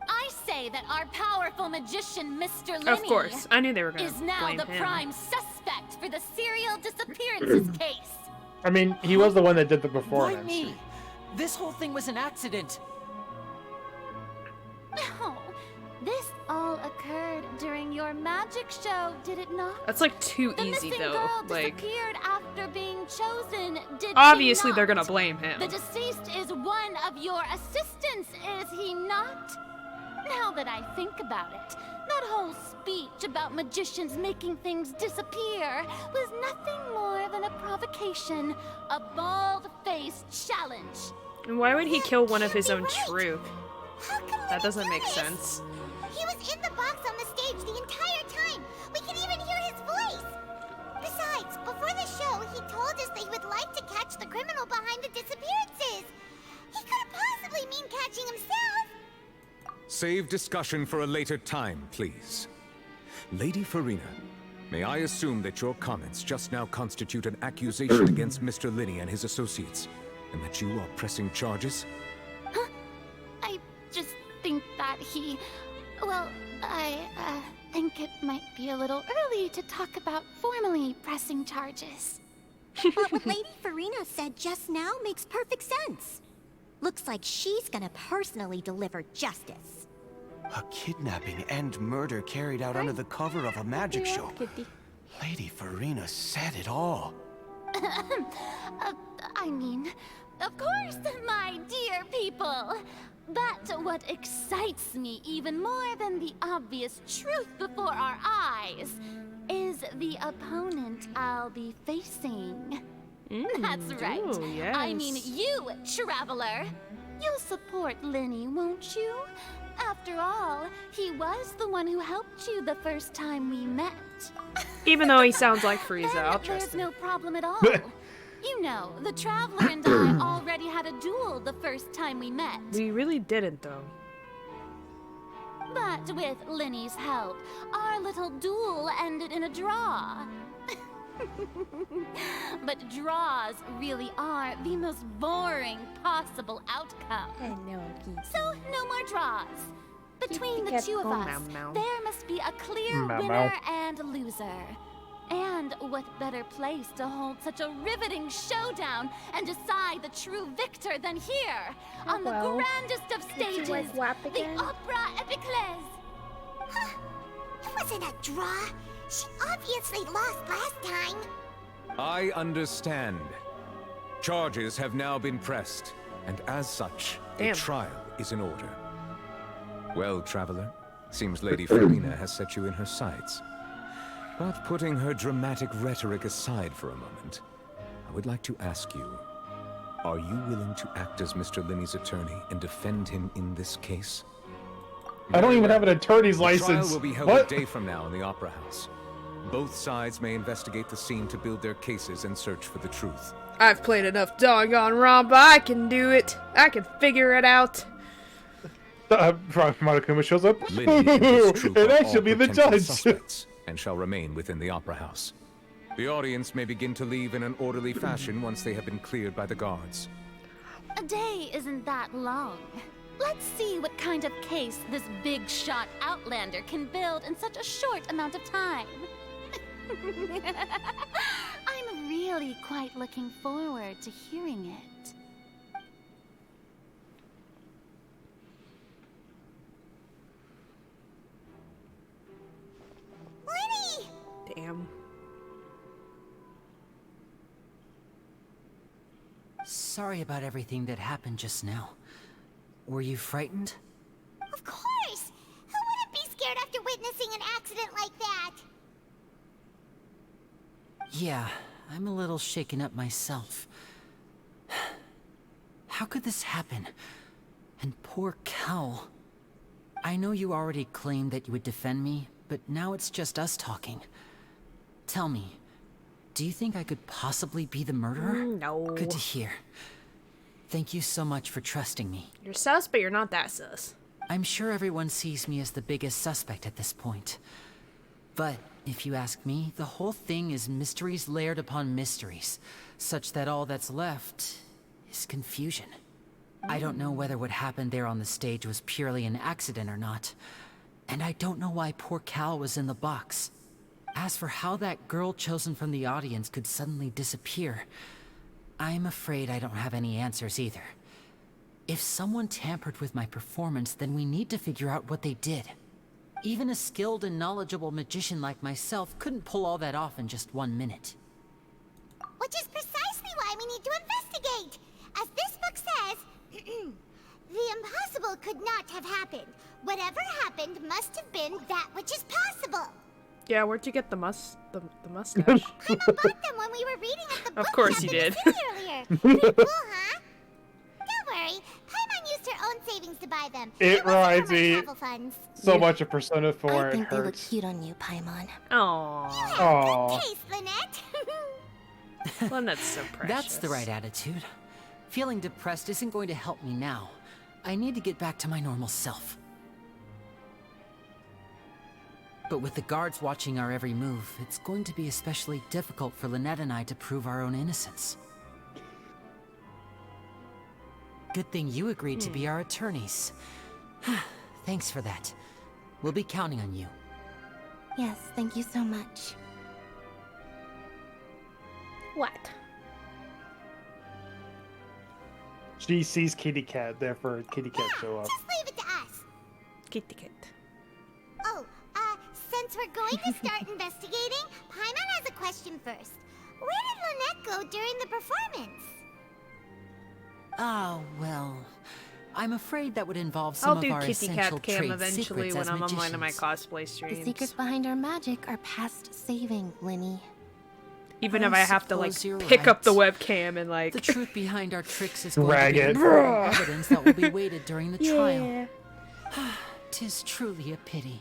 I say that our powerful magician, Mr. Lenny, Of course, I knew they were gonna is now blame the him. prime suspect for the serial disappearances case. I mean, he was the one that did the performance. Why me? This whole thing was an accident. No, this all occurred during your magic show, did it not? That's like too The easy missing though. girl Like, disappeared after being chosen, did obviously he they're not? gonna blame him. The deceased is one of your assistants, is he not? Now that I think about it, that whole speech about magicians making things disappear was nothing more than a provocation, a bald-faced challenge. and why would he kill one of his own troupe? That doesn't make this? sense. He was in the box on the stage the entire time. We can even hear his voice. Besides, before the show, he told us that he would like to catch the criminal behind the disappearances. He couldn't possibly mean catching himself. Save discussion for a later time, please. Lady Farina, may I assume that your comments just now constitute an accusation against Mr. Lenny and his associates, and that you are pressing charges? I just think that he... Well, I think it might be a little early to talk about formally pressing charges. But what Lady Farina said just now makes perfect sense. Looks like she's gonna personally deliver justice. A kidnapping and murder carried out under the cover of a magic show. Lady Farina said it all. I mean, of course, my dear people. But what excites me even more than the obvious truth before our eyes is the opponent I'll be facing. That's right. ooh, yes. I mean you, Traveler. You'll support Linny, won't you? After all, he was the one who helped you the first time we met. Even though he sounds like Frieza, I'll trust There's him. no problem at all. You know, the Traveler and I already had a duel the first time we met. We really didn't, though. But with Linny's help, our little duel ended in a draw. But draws really are the most boring possible outcome. So, no more draws. Between the two of us, there must be a clear winner and loser. And what better place to hold such a riveting showdown and decide the true victor than here, on the grandest of stages, the Opera Epiclese. Huh? It wasn't a draw. She obviously lost last time. I understand. Charges have now been pressed, and as such, a trial is in order. Well, Traveler, seems Lady Farina has set you in her sights. But putting her dramatic rhetoric aside for a moment, I would like to ask you, are you willing to act as Mr. Linny's attorney and defend him in this case? I don't even have an attorney's The license. trial will be held What? a day from now in the Opera House. Both sides may investigate the scene to build their cases and search for the truth. I've played enough doggone Rompa. I can do it. I can figure it out. Monokuma shows up. Linny and his troop And are I all shall be the potential judge. suspects and shall remain within the Opera House. The audience may begin to leave in an orderly fashion once they have been cleared by the guards. A day isn't that long. Let's see what kind of case this big shot Outlander can build in such a short amount of time. I'm really quite looking forward to hearing it. Linny! Damn. Sorry about everything that happened just now. Were you frightened? Of course! Who wouldn't be scared after witnessing an accident like that? Yeah, I'm a little shaken up myself. How could this happen? And poor Cal. I know you already claimed that you would defend me, but now it's just us talking. Tell me, do you think I could possibly be the murderer? No. Good to hear. Thank you so much for trusting me. You're sus, but you're not that sus. I'm sure everyone sees me as the biggest suspect at this point. But if you ask me, the whole thing is mysteries layered upon mysteries, such that all that's left is confusion. I don't know whether what happened there on the stage was purely an accident or not, and I don't know why poor Cal was in the box. As for how that girl chosen from the audience could suddenly disappear, I'm afraid I don't have any answers either. If someone tampered with my performance, then we need to figure out what they did. Even a skilled and knowledgeable magician like myself couldn't pull all that off in just 1 minute. Which is precisely why we need to investigate. As this book says, the impossible could not have happened. Whatever happened must have been that which is possible. Yeah, where'd you get the mustache? Paimon bought them when we were reading at the book Of course shop you in the did. city earlier. Pretty cool, huh? Don't worry, Paimon used her own savings to buy them. It reminds me Travel funds. so much of Persona 4. I It think they look hurts. cute on you, Paimon. Aww. Aww. Taste, Lynette. Lynette's so precious. That's the right attitude. Feeling depressed isn't going to help me now. I need to get back to my normal self. But with the guards watching our every move, it's going to be especially difficult for Lynette and I to prove our own innocence. Good thing you agreed to be our attorneys. Thanks for that. We'll be counting on you. Yes, thank you so much. What? She sees Kitty Cat, therefore Kitty Cat show up. Just leave it to us. Kitty Cat. Oh, since we're going to start investigating, Paimon has a question first. Where did Lynette go during the performance? Ah, well, I'm afraid that would involve I'll some of do our kitty essential cat cam trade eventually secrets when as I'm on one of my magicians. cosplay streams. The secrets behind our magic are past saving, Linny. Even if I have to like suppose you're pick up the right. webcam and like The truth behind our tricks is going Drag to be it. important evidence that will be weighted during the Yeah. trial. 'Tis truly a pity.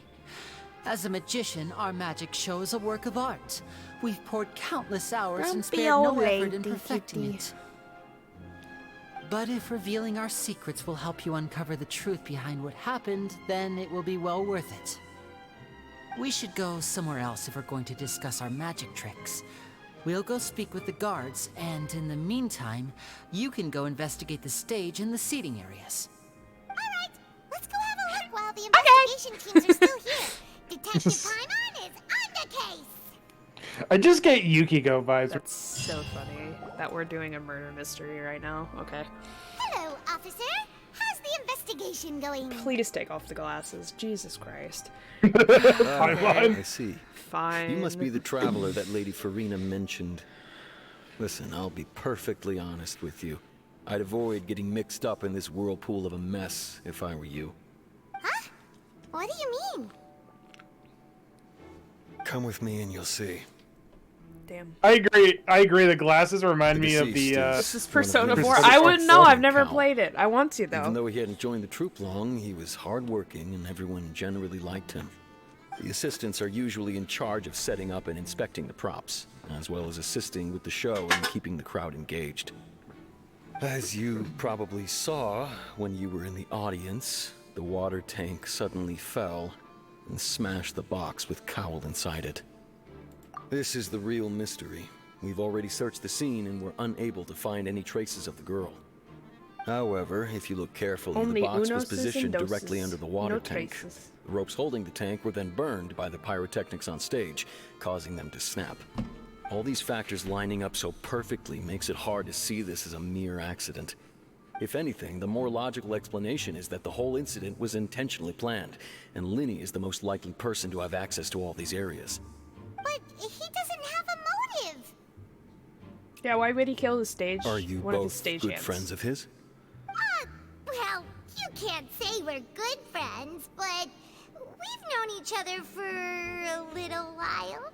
As a magician, our magic show is a work of art. We've poured countless hours and Grumpy spared no old effort in lady perfecting kitty. it. But if revealing our secrets will help you uncover the truth behind what happened, then it will be well worth it. We should go somewhere else if we're going to discuss our magic tricks. We'll go speak with the guards, and in the meantime, you can go investigate the stage and the seating areas. Alright, let's go have a look while the investigation teams are still here. Detective Paimon is on the case. I just get Yukiko vibes. That's so funny that we're doing a murder mystery right now. Okay. Hello, officer. How's the investigation going? Please take off the glasses. Jesus Christ. I see. Fine. You must be the traveler that Lady Farina mentioned. Listen, I'll be perfectly honest with you. I'd avoid getting mixed up in this whirlpool of a mess if I were you. Huh? What do you mean? Come with me and you'll see. Damn. I agree. The glasses remind me of the. This is Persona 4. Persona I wouldn't know. 4 I've never Cal. played it. I want to though. Even though he hadn't joined the troop long, he was hardworking and everyone generally liked him. The assistants are usually in charge of setting up and inspecting the props, as well as assisting with the show and keeping the crowd engaged. As you probably saw when you were in the audience, the water tank suddenly fell and smashed the box with Cowl inside it. This is the real mystery. We've already searched the scene and were unable to find any traces of the girl. However, if you look carefully, Only the box was unos and positioned doses. directly under the water No tank. traces. The ropes holding the tank were then burned by the pyrotechnics on stage, causing them to snap. All these factors lining up so perfectly makes it hard to see this as a mere accident. If anything, the more logical explanation is that the whole incident was intentionally planned, and Linny is the most likely person to have access to all these areas. But he doesn't have a motive. Yeah, why would he kill the stage? Are you one of his both stage good hands? friends of his? Well, you can't say we're good friends, but we've known each other for a little while.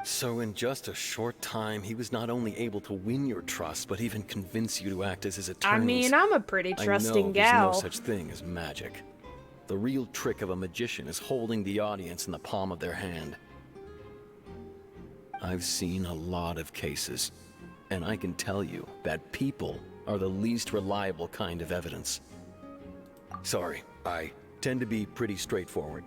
So in just a short time, he was not only able to win your trust, but even convince you to act as his attorneys. I mean, I'm a pretty trusting gal. There's no such thing as magic. The real trick of a magician is holding the audience in the palm of their hand. I've seen a lot of cases, and I can tell you that people are the least reliable kind of evidence. Sorry, I tend to be pretty straightforward.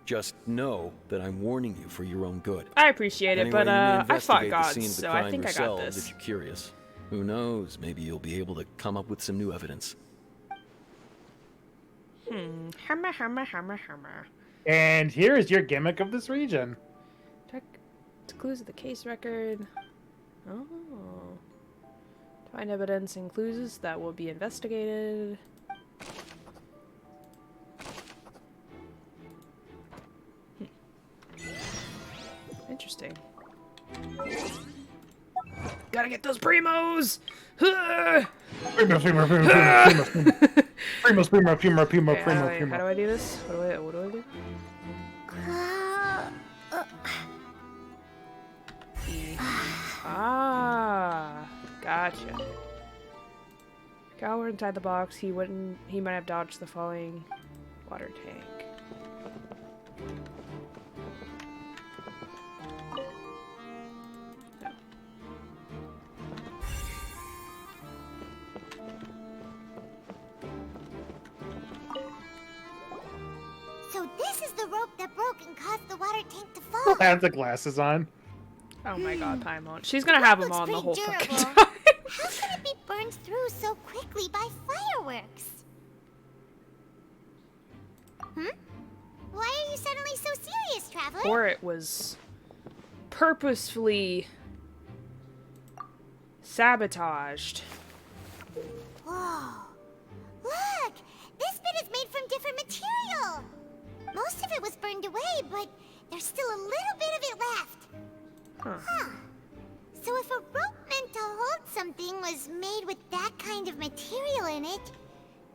Just know that I'm warning you for your own good. I appreciate it, but Anyway, you may I fought investigate the gods, scene of the so I crime think I got yourselves this. If you're curious, who knows? Maybe you'll be able to come up with some new evidence. Hammer. And here is your gimmick of this region. Check clues of the case record. Oh. Find evidence and clues that will be investigated. Interesting. Gotta get those primos! Primos. Okay, how do I do this? What do I do? Ah, gotcha. If Gal were inside the box, he might have dodged the falling water tank. No. So this is the rope that broke and caused the water tank to fall. I have the glasses on. Oh my god, Paimon. She's gonna have them on the whole fucking durable. time. How could it be burned through so quickly by fireworks? Why are you suddenly so serious, Traveler? Or it was purposefully sabotaged. Whoa. Look! This bit is made from different material. Most of it was burned away, but there's still a little bit of it left. Huh. So if a rope meant to hold something was made with that kind kind of material in it,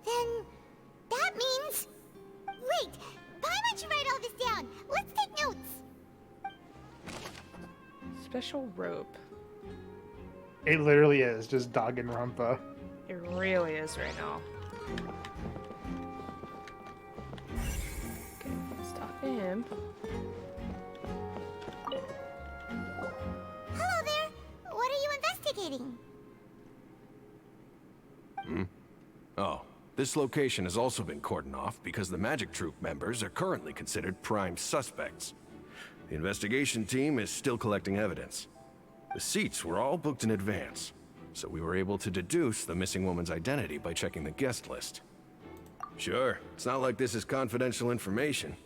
then that means... Wait, why don't you write all this down? Let's take notes. Special rope. It literally is just Danganronpa. It really is right now. Okay, let's talk to him. Hello there. What are you investigating? Oh, this location has also been cordoned off because the Magic Troop members are currently considered prime suspects. The investigation team is still collecting evidence. The seats were all booked in advance, so we were able to deduce the missing woman's identity by checking the guest list. Sure, it's not like this is confidential information.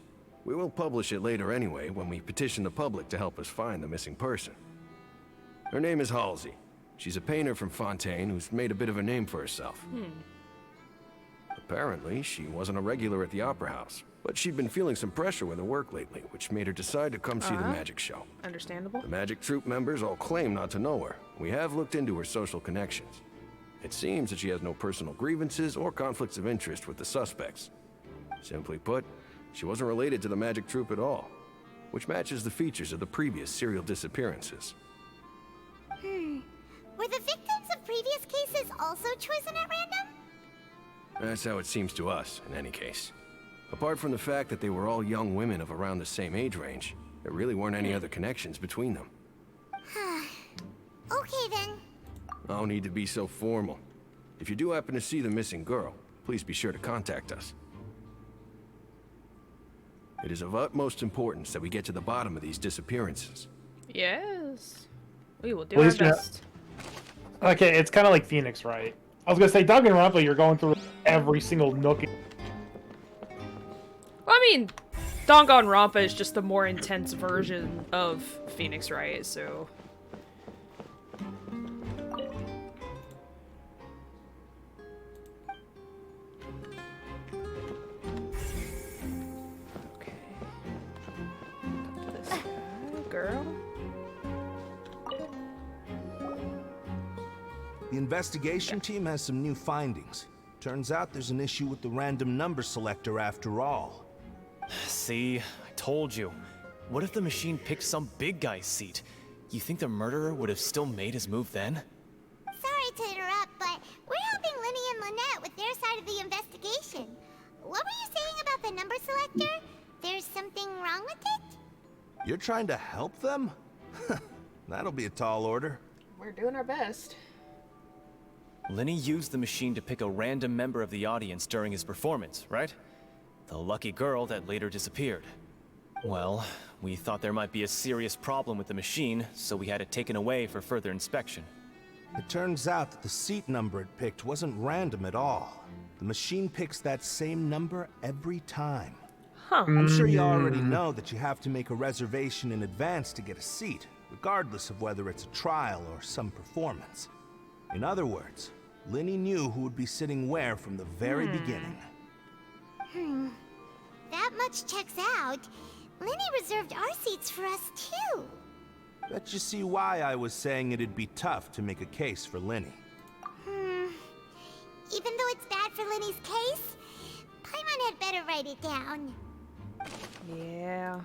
We will publish it later anyway when we petition the public to help us find the missing person. Her name is Halsey. She's a painter from Fontaine who's made a bit of a name for herself. Apparently, she wasn't a regular at the Opera House, but she'd been feeling some pressure with her work lately, which made her decide to come see the magic show. Understandable. The Magic Troop members all claim not to know her. We have looked into her social connections. It seems that she has no personal grievances or conflicts of interest with the suspects. Simply put, she wasn't related to the Magic Troop at all, which matches the features of the previous serial disappearances. Were the victims of previous cases also chosen at random? That's how it seems to us, in any case. Apart from the fact that they were all young women of around the same age range, there really weren't any other connections between them. Okay then. No need to be so formal. If you do happen to see the missing girl, please be sure to contact us. It is of utmost importance that we get to the bottom of these disappearances. Yes. We will do our best. Okay, it's kind of like Phoenix, right? I was gonna say, Danganronpa, you're going through every single nook. Well, I mean, Danganronpa is just the more intense version of Phoenix, right? So... Okay. Talk to this guy, girl. The investigation team has some new findings. Turns out there's an issue with the random number selector after all. See, I told you. What if the machine picked some big guy's seat? You think the murderer would have still made his move then? Sorry to interrupt, but we're helping Linny and Lynette with their side of the investigation. What were you saying about the number selector? There's something wrong with it? You're trying to help them? That'll be a tall order. We're doing our best. Linny used the machine to pick a random member of the audience during his performance, right? The lucky girl that later disappeared. Well, we thought there might be a serious problem with the machine, so we had it taken away for further inspection. It turns out that the seat number it picked wasn't random at all. The machine picks that same number every time. Huh. I'm sure you already know that you have to make a reservation in advance to get a seat, regardless of whether it's a trial or some performance. In other words, Linny knew who would be sitting where from the very beginning. That much checks out. Linny reserved our seats for us too. Bet you see why I was saying it'd be tough to make a case for Linny. Even though it's bad for Linny's case, Paimon had better write it down. Yeah.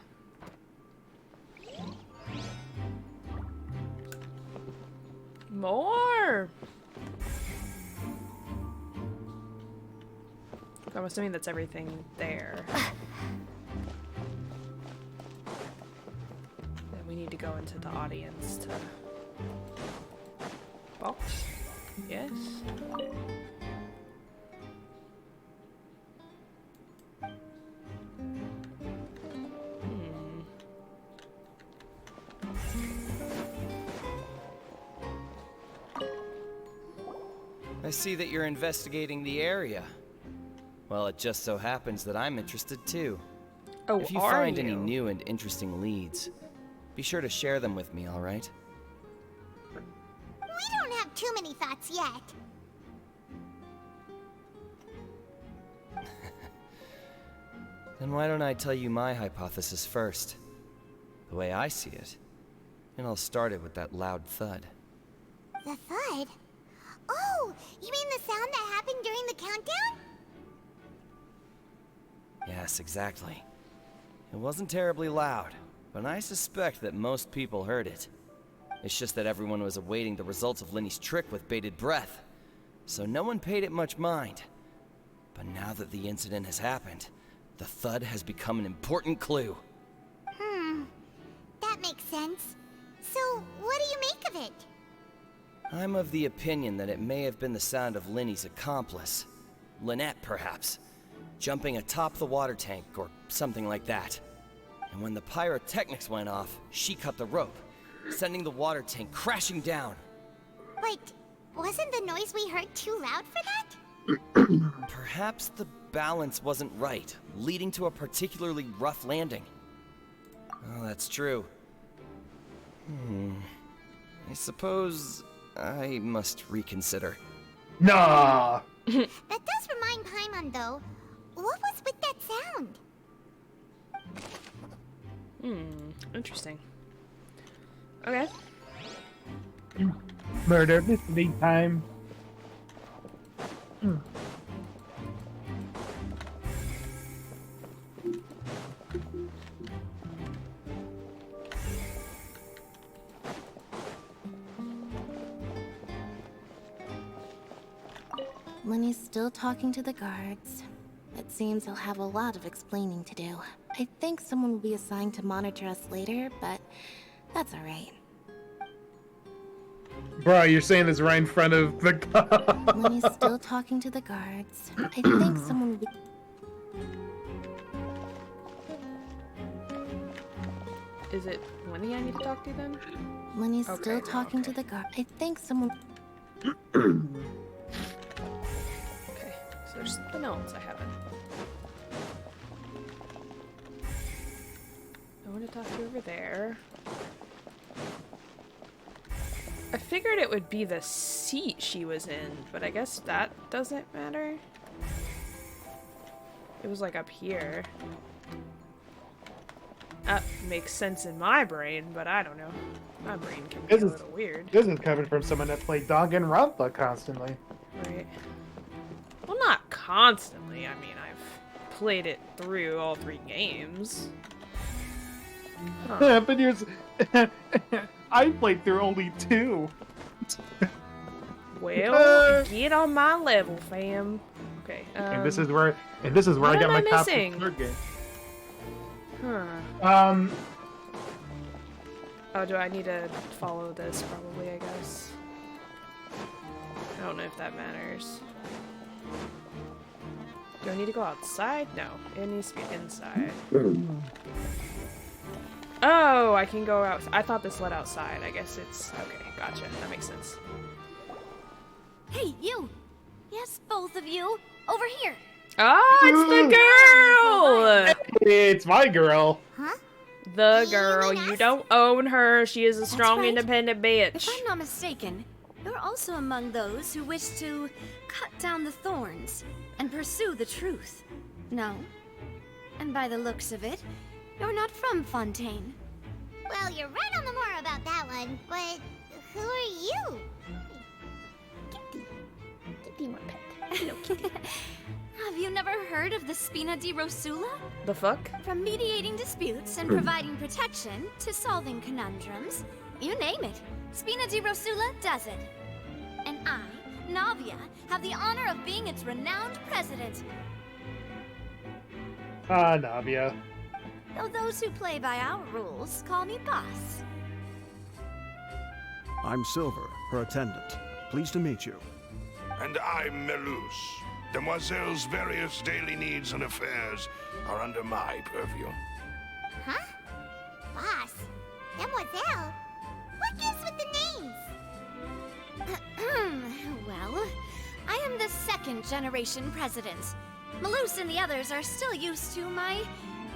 More! I'm assuming that's everything there. Then we need to go into the audience to... box? Yes? I see that you're investigating the area. Well, it just so happens that I'm interested too. Oh, if you are find you? any new and interesting leads, be sure to share them with me, all right? We don't have too many thoughts yet. Then why don't I tell you my hypothesis first? The way I see it. And I'll start it with that loud thud. The thud? Oh, you mean the sound that happened during the countdown? Yes, exactly. It wasn't terribly loud, but I suspect that most people heard it. It's just that everyone was awaiting the results of Lenny's trick with bated breath, so no one paid it much mind. But now that the incident has happened, the thud has become an important clue. That makes sense. So, what do you make of it? I'm of the opinion that it may have been the sound of Lenny's accomplice. Lynette, perhaps. Jumping atop the water tank, or something like that. And when the pyrotechnics went off, she cut the rope, sending the water tank crashing down. Wait, wasn't the noise we heard too loud for that? Perhaps the balance wasn't right, leading to a particularly rough landing. Oh, that's true. I suppose I must reconsider. Nah! That does remind Paimon, though. What was with that sound? Interesting. Okay. Murder mystery time. Lenny's still talking to the guards. It seems he'll have a lot of explaining to do. I think someone will be assigned to monitor us later, but that's alright. Bro, you're saying this right in front of the car. Lenny's still talking to the guards. I think someone will be... Is it Lenny I need to talk to then? Lenny's still talking to the guard. I think someone... Okay, so there's something else I haven't. I want to talk to you over there. I figured it would be the seat she was in, but I guess that doesn't matter. It was like up here. That makes sense in my brain, but I don't know. My brain can be a little weird. This is coming from someone that played Danganronpa constantly. Right. Well, not constantly. I mean, I've played it through all 3 games. Huh. But here's... I played through only 2. Well, get on my level, fam. Okay. And this is where I got my top 3rd game. Huh. Oh, do I need to follow this? Probably, I guess. I don't know if that matters. Do I need to go outside? No, it needs to be inside. Oh, I can go out. I thought this led outside. I guess it's... Okay, gotcha. That makes sense. Hey, you! Yes, both of you! Over here! Oh, it's the girl! It's my girl. Huh? The girl. You don't own her. She is a strong, independent bitch. If I'm not mistaken, you're also among those who wish to cut down the thorns and pursue the truth. No? And by the looks of it, you're not from Fontaine. Well, you're right on the mark about that one, but who are you? Kitty, my pet. Hello, kitty. Have you never heard of the Spina di Rosula? The fuck? From mediating disputes and providing protection to solving conundrums, you name it, Spina di Rosula does it. And I, Navia, have the honor of being its renowned president. Ah, Navia. Though those who play by our rules call me boss. I'm Silver, her attendant. Pleased to meet you. And I'm Melus. Demoiselle's various daily needs and affairs are under my purview. Huh? Boss? Demoiselle? What gives with the names? Well, I am the second generation president. Melus and the others are still used to my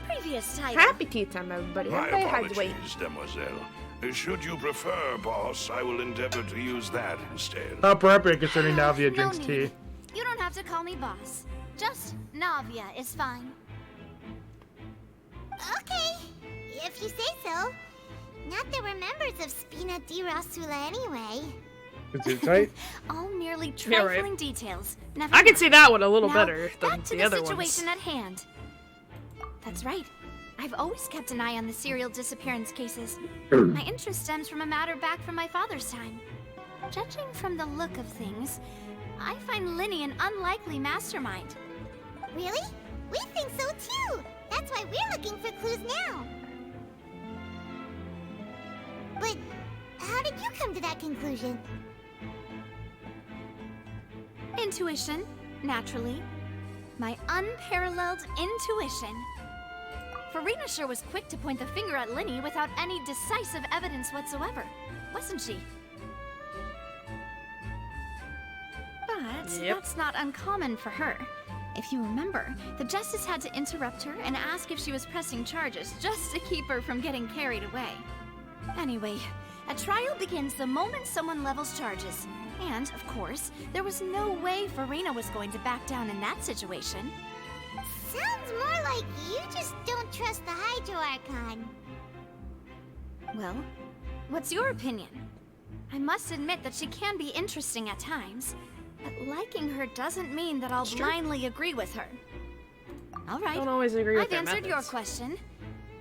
previous title. Happy tea time, everybody. My Everybody has to wait. apologies, Demoiselle. Should you prefer, boss, I will endeavor to use that instead. Appropriate concerning Navia drinks tea. You don't have to call me boss. Just Navia is fine. Okay, if you say so. Not that we're members of Spina di Rosula anyway. Is it tight? All merely Yeah, right. trifling details. Never I can mind. see that one a little Now, better than back to the other situation ones. at hand. That's right. I've always kept an eye on the serial disappearance cases. My interest stems from a matter back from my father's time. Judging from the look of things, I find Linny an unlikely mastermind. Really? We think so too. That's why we're looking for clues now. But how did you come to that conclusion? Intuition, naturally. My unparalleled intuition. Farina sure was quick to point the finger at Linny without any decisive evidence whatsoever, wasn't she? But Yep. that's not uncommon for her. If you remember, the Justice had to interrupt her and ask if she was pressing charges just to keep her from getting carried away. Anyway, a trial begins the moment someone levels charges. And, of course, there was no way Farina was going to back down in that situation. Sounds more like you just don't trust the Hydro Archon. Well, what's your opinion? I must admit that she can be interesting at times, but liking her doesn't mean that I'll blindly agree with her. All right. Don't always agree with I've their answered your methods. question.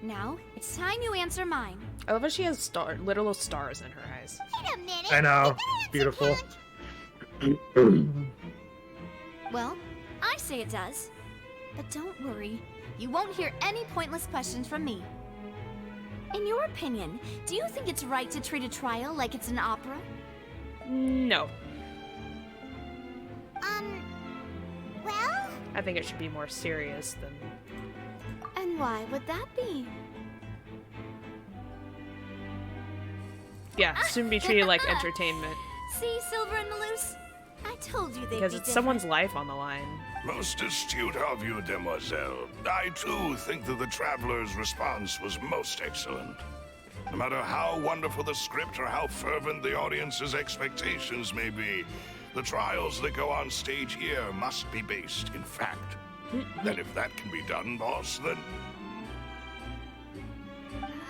Now, it's time you answer mine. I love how she has little stars in her eyes. Wait a minute. I know. Beautiful. Well, I say it does. But don't worry, you won't hear any pointless questions from me. In your opinion, do you think it's right to treat a trial like it's an opera? No. Well? I think it should be more serious than... And why would that be? Yeah, shouldn't be treated like entertainment. See, Silver and Maloose? I told you they'd Because be it's different. someone's life on the line. Most astute of you, demoiselle. I too think that the traveler's response was most excellent. No matter how wonderful the script or how fervent the audience's expectations may be, the trials that go on stage here must be based in fact. And if that can be done, boss, then...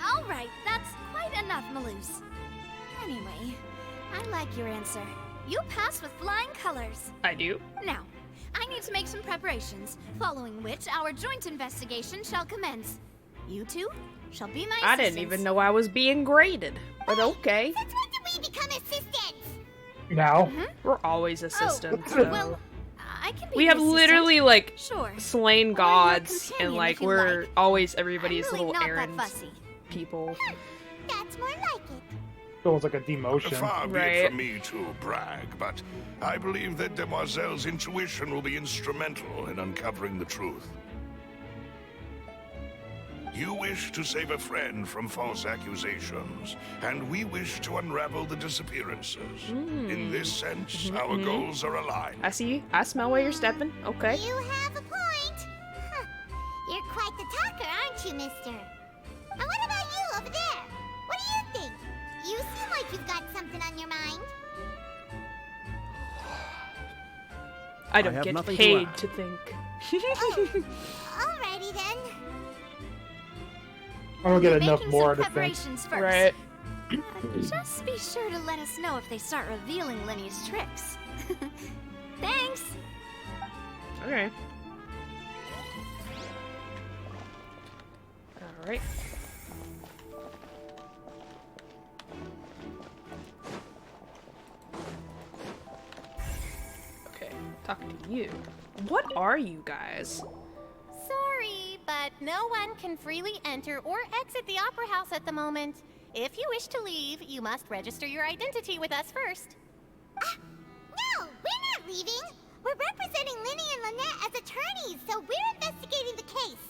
All right, that's quite enough, Maloose. Anyway, I like your answer. You passed with flying colors. I do. Now, I need to make some preparations, following which our joint investigation shall commence. You two shall be my I assistants. didn't even know I was being graded. But okay. Since when did we become assistants? Now. We're always assistants. Oh, so. well, I can be We your have assistant. literally, like, Sure. slain Or gods, your companion and, like, if you we're like. always everybody's I'm really little not errand that fussy. people. That's more like it. Feels like a demotion. Far be it Right. from me to brag, but I believe that Demoiselle's intuition will be instrumental in uncovering the truth. You wish to save a friend from false accusations, and we wish to unravel the disappearances. In this sense, our goals are aligned. I see. I smell where you're stepping. Okay. You have a point. Huh. You're quite the talker, aren't you, mister? And what about you over there? What do you think? You seem like you've got something on your mind. I don't have get nothing to paid add. to think. Alrighty then. I don't get enough Making more some to think. preparations first. Right. Just be sure to let us know if they start revealing Linny's tricks. Thanks. Okay. Alright. Okay, talking to you. What are you guys? Sorry, but no one can freely enter or exit the Opera House at the moment. If you wish to leave, you must register your identity with us first. No, we're not leaving. We're representing Linny and Lynette as attorneys, so we're investigating the case.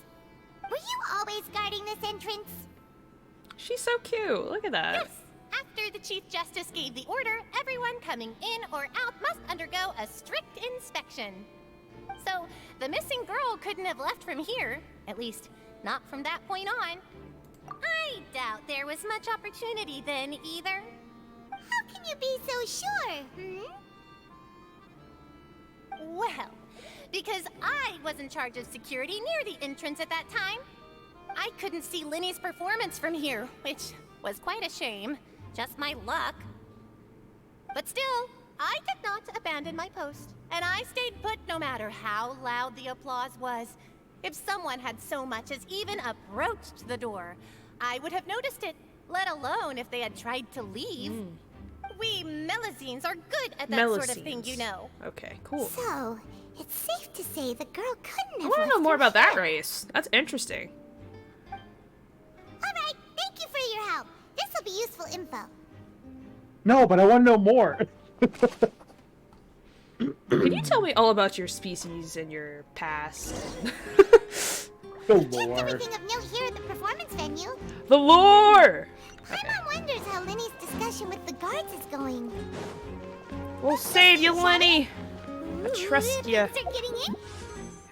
Were you always guarding this entrance? She's so cute. Look at that. Yes. After the Chief Justice gave the order, everyone coming in or out must undergo a strict inspection. So, the missing girl couldn't have left from here. At least, not from that point on. I doubt there was much opportunity then, either. How can you be so sure, Well, because I was in charge of security near the entrance at that time. I couldn't see Linny's performance from here, which was quite a shame. Just my luck. But still, I did not abandon my post, and I stayed put no matter how loud the applause was. If someone had so much as even approached the door, I would have noticed it, let alone if they had tried to leave. We Melusines are good at that sort of thing, you know. Okay, cool. So, it's safe to say the girl couldn't I have want to know left more her about that here. race. That's interesting. Alright, thank you for your help. This will be useful info. No, but I want to know more. Can you tell me all about your species and your past? The Checked lore. everything of note here at the performance venue. The lore! Paimon wonders how Lenny's discussion with the guards is going. We'll save you, Lenny! I trust you. Start getting in?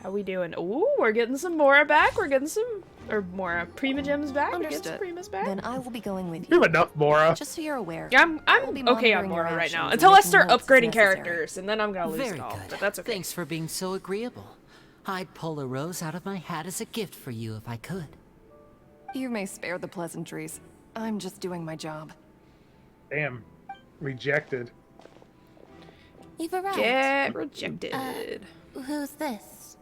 How we doing? Ooh, we're getting some Mora back. We're getting some... Or Mora. Prima Gems back. We're getting some Primas back. Then I will be going with You you. have enough, Mora. Just so you're aware. Yeah, I'm be okay on monitoring Mora your right now. actions Until and I making start notes as upgrading necessary. characters, and then I'm gonna lose Very it all. good. But that's okay. Thanks for being so agreeable. I'd pull a rose out of my hat as a gift for you if I could. You may spare the pleasantries. I'm just doing my job. Damn. Rejected. You've arrived. Get rejected. Who's this?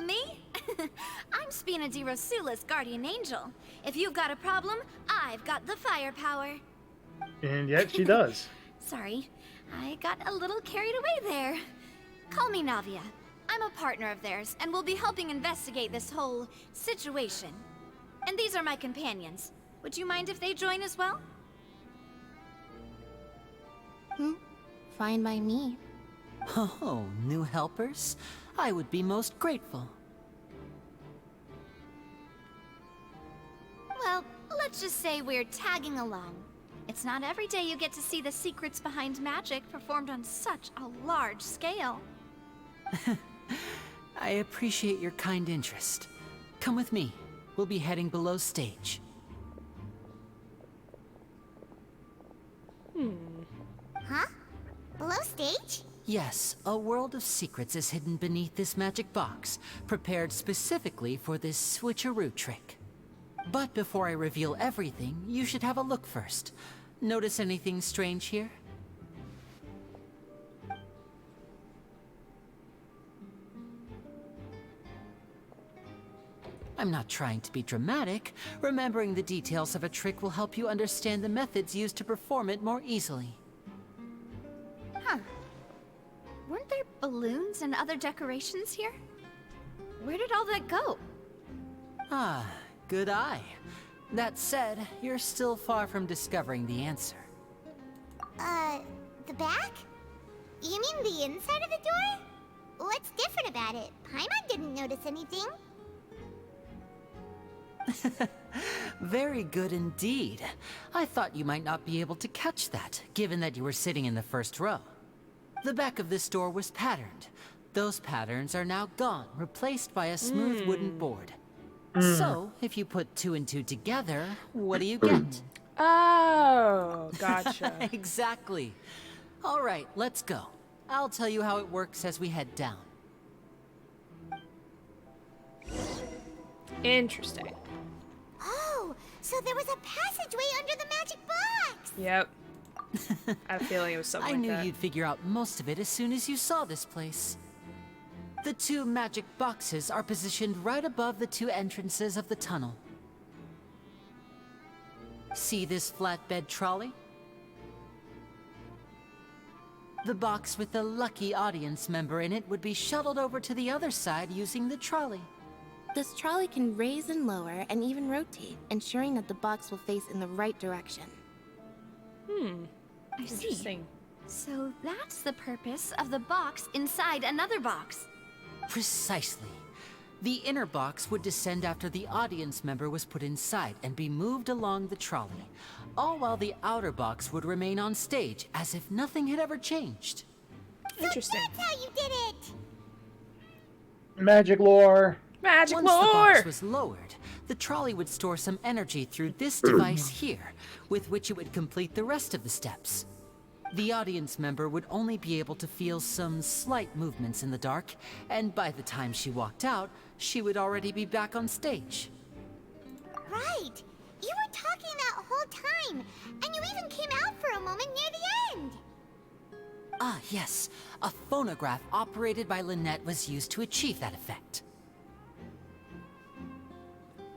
Me? I'm Spina di Rosula's guardian angel. If you've got a problem, I've got the firepower. And yet she does. Sorry, I got a little carried away there. Call me Navia. I'm a partner of theirs, and will be helping investigate this whole situation. And these are my companions. Would you mind if they join as well? Fine by me. Oh, new helpers? I would be most grateful. Well, let's just say we're tagging along. It's not every day you get to see the secrets behind magic performed on such a large scale. I appreciate your kind interest. Come with me. We'll be heading below stage. Huh? Below stage? Yes, a world of secrets is hidden beneath this magic box, prepared specifically for this switcheroo trick. But before I reveal everything, you should have a look first. Notice anything strange here? I'm not trying to be dramatic. Remembering the details of a trick will help you understand the methods used to perform it more easily. Huh. Weren't there balloons and other decorations here? Where did all that go? Ah, good eye. That said, you're still far from discovering the answer. The back? You mean the inside of the door? What's different about it? Paimon didn't notice anything. Very good indeed. I thought you might not be able to catch that, given that you were sitting in the first row. The back of this door was patterned. Those patterns are now gone, replaced by a smooth wooden board. So, if you put 2 and 2 together, what do you get? Oh, gotcha. Exactly. All right, let's go. I'll tell you how it works as we head down. Interesting. Oh, so there was a passageway under the magic box! Yep. I have a feeling it was something I like knew that. you'd figure out most of it as soon as you saw this place. The 2 magic boxes are positioned right above the 2 entrances of the tunnel. See this flatbed trolley? The box with the lucky audience member in it would be shuttled over to the other side using the trolley. This trolley can raise and lower and even rotate, ensuring that the box will face in the right direction. I see. Interesting. So that's the purpose of the box inside another box. Precisely. The inner box would descend after the audience member was put inside and be moved along the trolley, all while the outer box would remain on stage as if nothing had ever changed. Interesting. That's how you did it! Magic lore. Magic Once the lore! box was lowered, the trolley would store some energy through this device here, with which it would complete the rest of the steps. The audience member would only be able to feel some slight movements in the dark, and by the time she walked out, she would already be back on stage. Right! You were talking that whole time, and you even came out for a moment near the end. Ah, yes. A phonograph operated by Lynette was used to achieve that effect.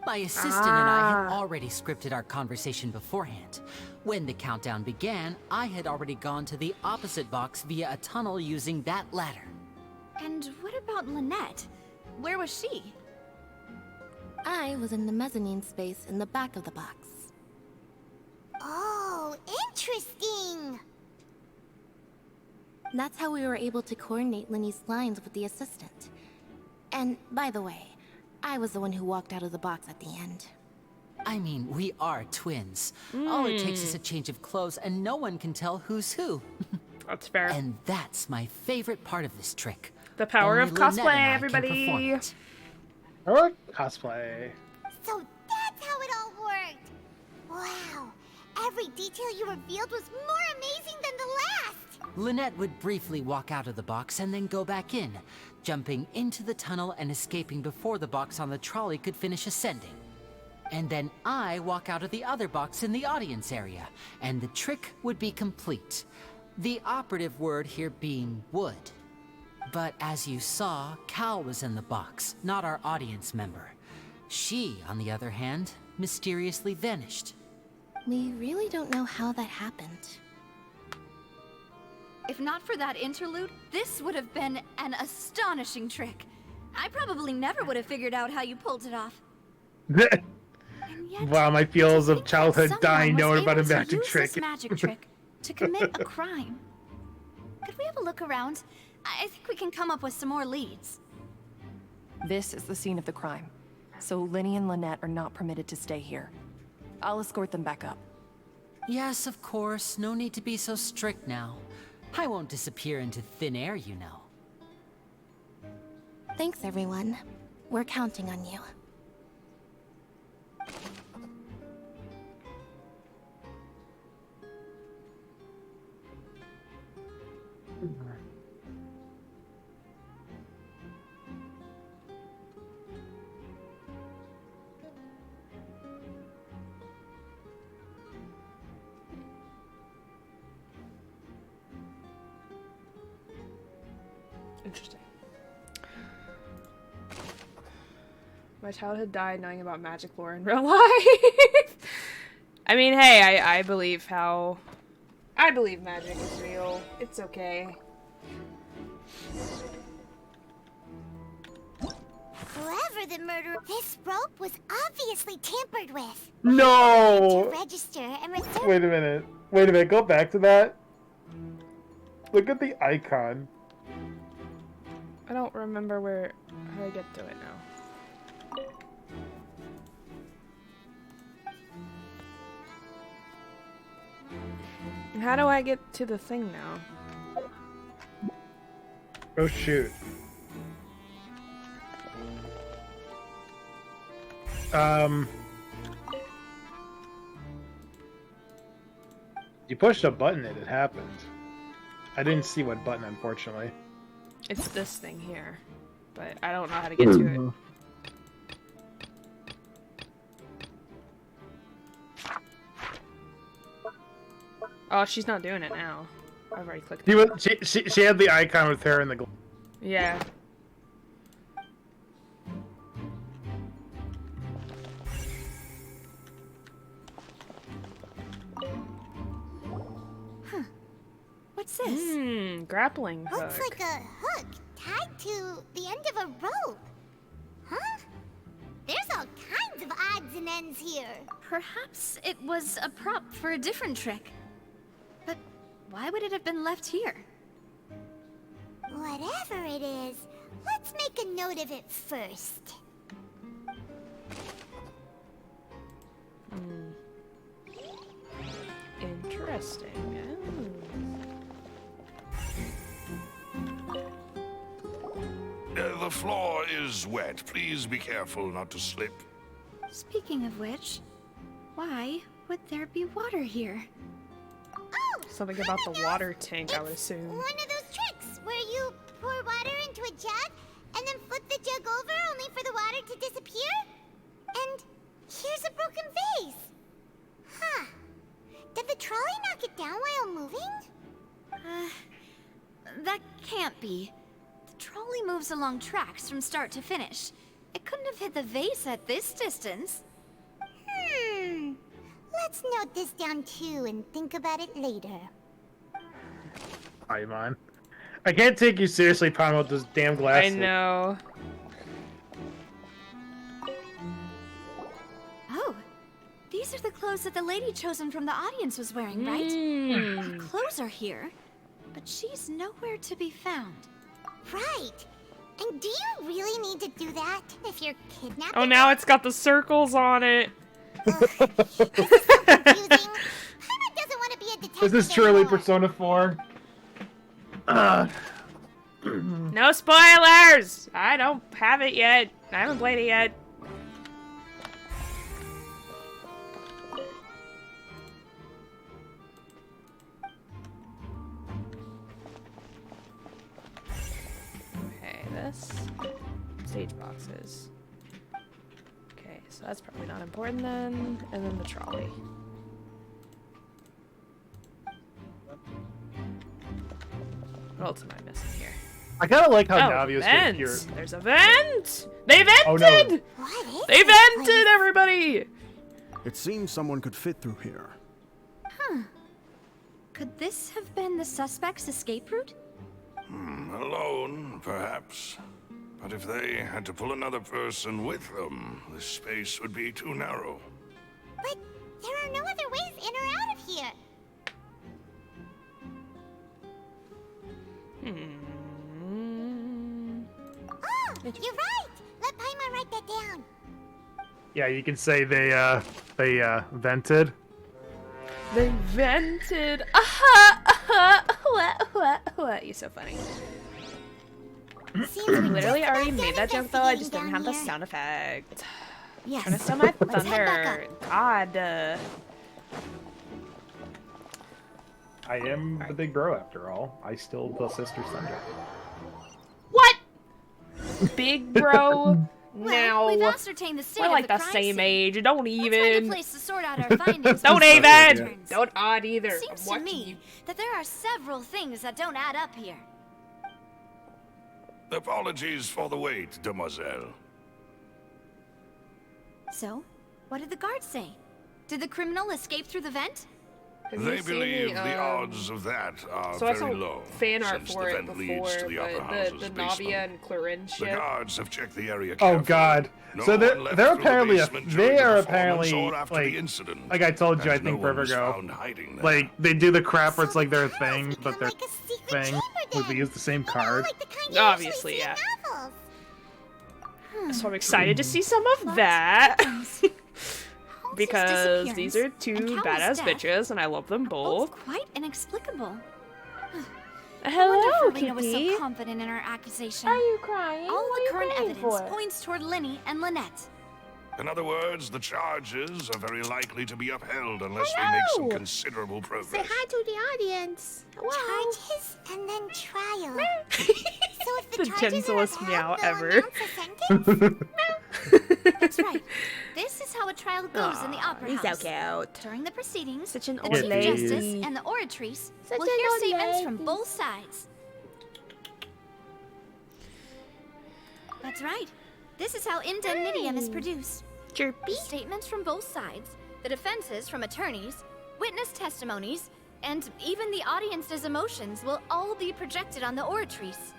My assistant and I had already scripted our conversation beforehand. When the countdown began, I had already gone to the opposite box via a tunnel using that ladder. And what about Lynette? Where was she? I was in the mezzanine space in the back of the box. Oh, interesting. That's how we were able to coordinate Linny's lines with the assistant. And, by the way, I was the one who walked out of the box at the end. I mean, we are twins. All it takes is a change of clothes and no one can tell who's who. That's fair. And that's my favorite part of this trick. The power Only of Lynette cosplay, and I can perform everybody. it. I like cosplay. So that's how it all worked. Wow. Every detail you revealed was more amazing than the last. Lynette would briefly walk out of the box and then go back in, jumping into the tunnel and escaping before the box on the trolley could finish ascending. And then I walk out of the other box in the audience area, and the trick would be complete. The operative word here being would. But as you saw, Cal was in the box, not our audience member. She, on the other hand, mysteriously vanished. We really don't know how that happened. If not for that interlude, this would have been an astonishing trick. I probably never would have figured out how you pulled it off. Wow, my feels of childhood Someone dying was knowing about a able to magic use trick. this magic trick to commit a crime. Could we have a look around? I think we can come up with some more leads. This is the scene of the crime, so Linny and Lynette are not permitted to stay here. I'll escort them back up. Yes, of course. No need to be so strict now. I won't disappear into thin air, you know. Thanks, everyone. We're counting on you. Interesting. My childhood died knowing about magic lore in real life. I mean, hey, I believe magic is real. It's okay. Whoever the murderer, this rope was obviously tampered with. No! To register and reserve. Wait a minute. Wait a minute. Go back to that. Look at the icon. I don't remember how I get to it now. How do I get to the thing now? Oh shoot. You pushed a button and it happened. I didn't see what button, unfortunately. It's this thing here, but I don't know how to get to it. Oh, she's not doing it now. I've already clicked. She had the icon with her in the. Yeah. Huh. What's this? Grappling hook. Looks like a hook tied to the end of a rope. Huh? There's all kinds of odds and ends here. Perhaps it was a prop for a different trick. But why would it have been left here? Whatever it is, let's make a note of it first. Interesting. The floor is wet. Please be careful not to slip. Speaking of which, why would there be water here? Oh! Something about the water tank, I would assume. One of those tricks where you pour water into a jug and then flip the jug over only for the water to disappear? And here's a broken vase. Huh. Did the trolley knock it down while That can't be. The trolley moves along tracks from start to finish. It couldn't have hit the vase at this distance. Let's note this down too and think about it later. Paimon. I can't take you seriously, Paimon, with those damn glasses. I know. Oh, these are the clothes that the lady chosen from the audience was wearing, right? Her clothes are here, but she's nowhere to be found. Right. And do you really need to do that if you're kidnapped? Oh, now it's got the circles on it. This is truly Persona 4. No spoilers! I don't have it yet. I haven't played it yet. Okay, this. Stage boxes. Okay, so that's probably not important then. And then the trolley. What else am I missing here? I kind of like how Oh, Navia's vents. here. There's a vent! They vented! Oh, no. They vented, everybody! It seems someone could fit through here. Huh. Could this have been the suspect's escape route? Alone, perhaps. But if they had to pull another person with them, the space would be too narrow. But there are no other ways in or out of here. Oh, you're right! Let Paimon write that down. Yeah, you can say they vented. They vented. What? You're so funny. Literally already made that joke though. I just didn't have the sound effect. Yes. Trying to steal my Let's head thunder. God. I am the big bro after all. I steal the sister's thunder. What? Big bro? Now. We've ascertained the state We're like of the the crime same scene. age. Don't Let's find a even. place to sort out our findings. Don't before even. it returns. Don't odd either. It seems to me that there are several things that don't add up here. Apologies for the wait, demoiselle. So, what did the guards say? Did the criminal escape through the vent? They believe the odds of that are So I saw very low, fan art since for the it vent leads to before, the upper but houses the basement. Navia and Clarin The shit. guards have checked the area Oh carefully. God! No So one they're left they're through the apparently basement they during the are performance apparently or after like the incident, like I told you I as think no forever one was ago. found hiding there. Like they do the crap where it's like their thing, but their thing where they use the same card. Obviously, yeah. So I'm excited to see some of that. Because these are two badass bitches, and I love them both. Quite inexplicable. Hello, Farina was Kitty. so confident in her accusation. Are you crying? All What the are you current crying evidence for? points toward Linny and Lynette. In other words, the charges are very likely to be upheld unless we make some considerable progress. to the audience. Charges and then trial. So if The gentlest meow ever. That's right. This is how a trial goes in the opera he's house. so cute. During the proceedings, Such an the old Chief lady. Justice and the oratrice Such will an hear old statements lady. from both sides. That's right. This is how indemnitium is produced. Chirpy. Statements from both sides, the defenses from attorneys, witness testimonies, and even the audience's emotions will all be projected on the oratrice.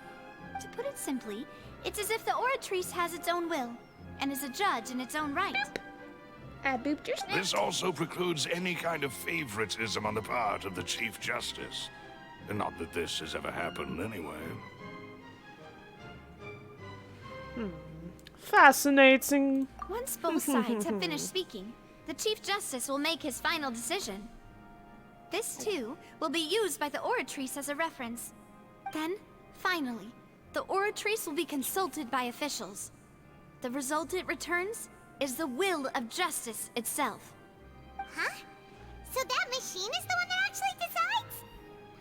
To put it simply, it's as if the oratrice has its own will and is a judge in its own right. I booped your snap. This also precludes any kind of favoritism on the part of the Chief Justice. And not that this has ever happened anyway. Fascinating. Once both sides have finished speaking, the Chief Justice will make his final decision. This, too, will be used by the oratrice as a reference. Then, finally, the oratrice will be consulted by officials. The result it returns is the will of justice itself. Huh? So that machine is the one that actually decides?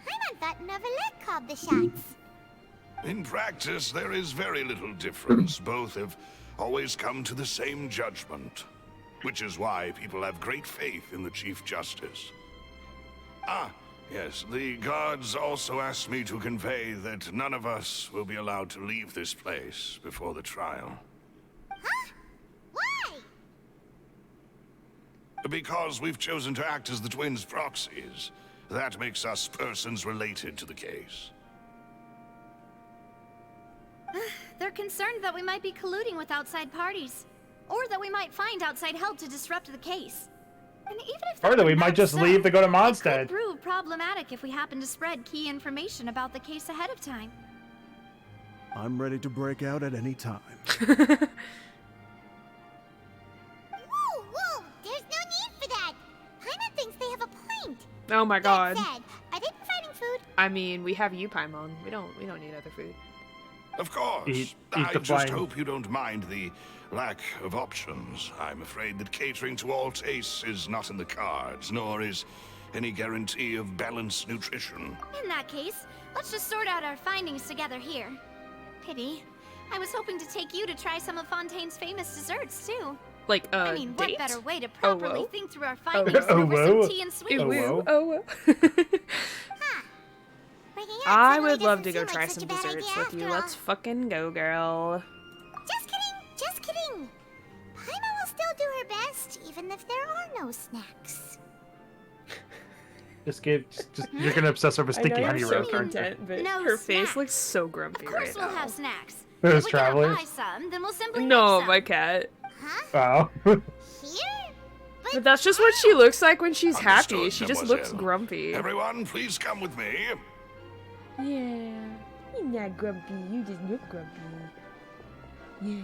I thought Neverlet called the shots. In practice, there is very little difference. Both have always come to the same judgment, which is why people have great faith in the Chief Justice. Ah, Yes, the guards also asked me to convey that none of us will be allowed to leave this place before the trial. Huh? Why? Because we've chosen to act as the twins' proxies. That makes us persons related to the case. They're concerned that we might be colluding with outside parties. Or that we might find outside help to disrupt the case. And even if Or that we might just leave to go to it Mondstadt. could prove problematic if we happen to spread key information about the case ahead of time. I'm ready to break out at any time. Whoa, whoa! There's no need for that! Paimon thinks they have a point. Oh my god. That said, are they providing food? I mean, we have you, Paimon. We don't need other food. Of course. Eat I the just flame. hope you don't mind the lack of options. I'm afraid that catering to all tastes is not in the cards, nor is any guarantee of balanced nutrition. In that case, let's just sort out our findings together here. Pity. I was hoping to take you to try some of Fontaine's famous desserts, too. Like, I mean, what date? better way to Oh, properly whoa. think through our findings than over some tea and sweets? Oh, whoa. whoa. Oh, whoa. Breaking out I suddenly would love to doesn't go seem try like such some a bad desserts idea with you. after all. Let's fucking go, girl. Just kidding, just kidding. Paimon will still do her best, even if there are no snacks. Just you're gonna obsess over sticky honey roast, aren't you? but No her face snacks. looks so grumpy Of course right we'll now. have snacks. Those If we cannot travelers? buy some, then we'll simply No, make my some. cat. Wow. Here? But that's just what she looks like when she's happy. Understood, She just looks mademoiselle. grumpy. Everyone, please come with me. Yeah, you're not grumpy. You just look grumpy. Yeah.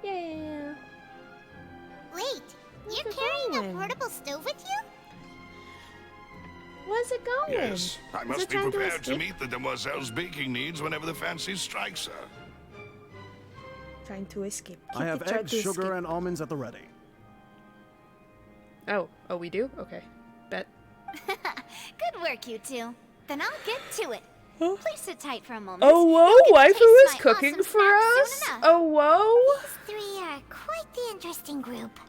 Yeah. Wait, you're carrying a portable stove with you? Where's it going? Yes, I Is must it be trying to prepared to escape? meet the demoiselle's baking needs whenever the fancy strikes her. Trying to escape. I Keep have it trying eggs, to sugar, escape. and almonds at the ready. Oh, we do? Okay. Bet. Good work, you two. Then I'll get to it. Please sit tight for a moment. Oh, whoa, You'll get to waifu taste is my cooking awesome for snacks soon us? enough. Oh, whoa. These three are quite the interesting group.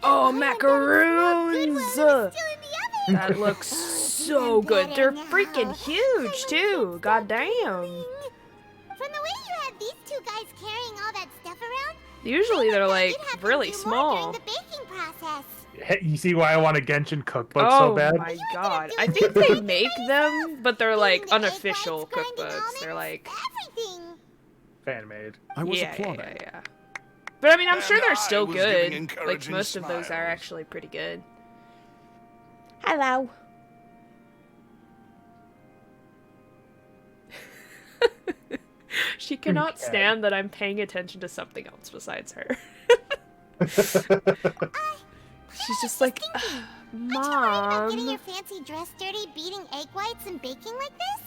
Oh, macaroons! That looks so good. They're freaking huge, too. God damn. From the way you had these two guys carrying all that stuff around, Usually they're like really during small. the baking process. Hey, you see why I want a Genshin cookbook so bad? Oh my god. I think they make them, but they're like unofficial cookbooks. They're like Fan made. I was yeah, applauding. yeah. But I mean, I'm And sure they're I still was giving good. Like encouraging most of those are smiles. actually pretty good. Hello. She cannot Okay. stand that I'm paying attention to something else besides her. She's just like, About getting Mom. your fancy dress dirty, beating egg whites and baking like this?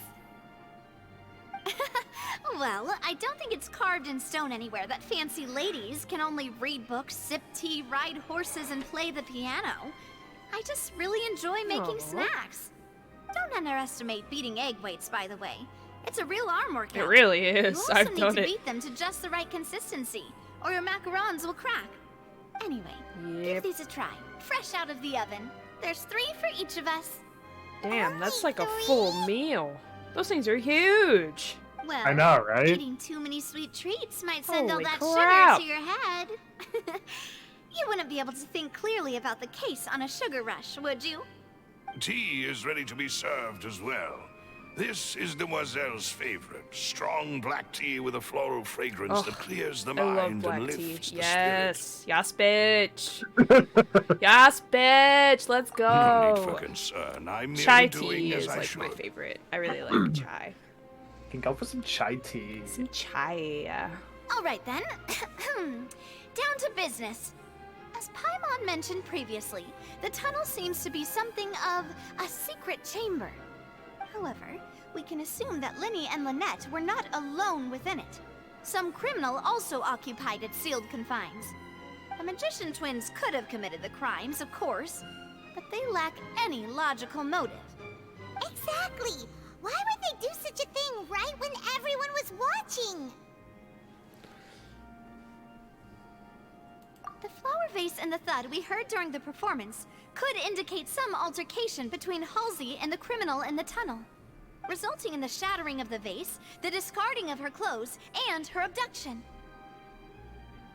Well, I don't think it's carved in stone anywhere that fancy ladies can only read books, sip tea, ride horses, and play the piano. I just really enjoy making Aw. snacks. Don't underestimate beating egg whites, by the way. It's a real arm workout. It really You is. also I've need done to it. beat them to just the right consistency, or your macarons will crack. Anyway, give these a try. Fresh out of the oven. There's 3 for each of us. Damn, that's like a full meal. Those things are huge. Well, I know, right? Eating too many sweet treats might send Holy all that crap. sugar to your head. You wouldn't be able to think clearly about the case on a sugar rush, would you? Tea is ready to be served as well. This is Demoiselle's favorite. Strong black tea with a floral fragrance Ugh, that clears the I love mind black and tea. lifts the Yes. Yes, bitch. Yes, bitch. Let's spirit. No need for go. concern. I'm merely Chai doing tea as is I like should. my favorite. I really like chai. Can go for some chai tea. Some chai. All right then. Down to business. As Paimon mentioned previously, the tunnel seems to be something of a secret chamber. However, we can assume that Linny and Lynette were not alone within it. Some criminal also occupied its sealed confines. The magician twins could have committed the crimes, of course, but they lack any logical motive. Exactly! Why would they do such a thing right when everyone was watching? vase and the thud we heard during the performance could indicate some altercation between Halsey and the criminal in the tunnel, resulting in the shattering of the vase, the discarding of her clothes, and her abduction.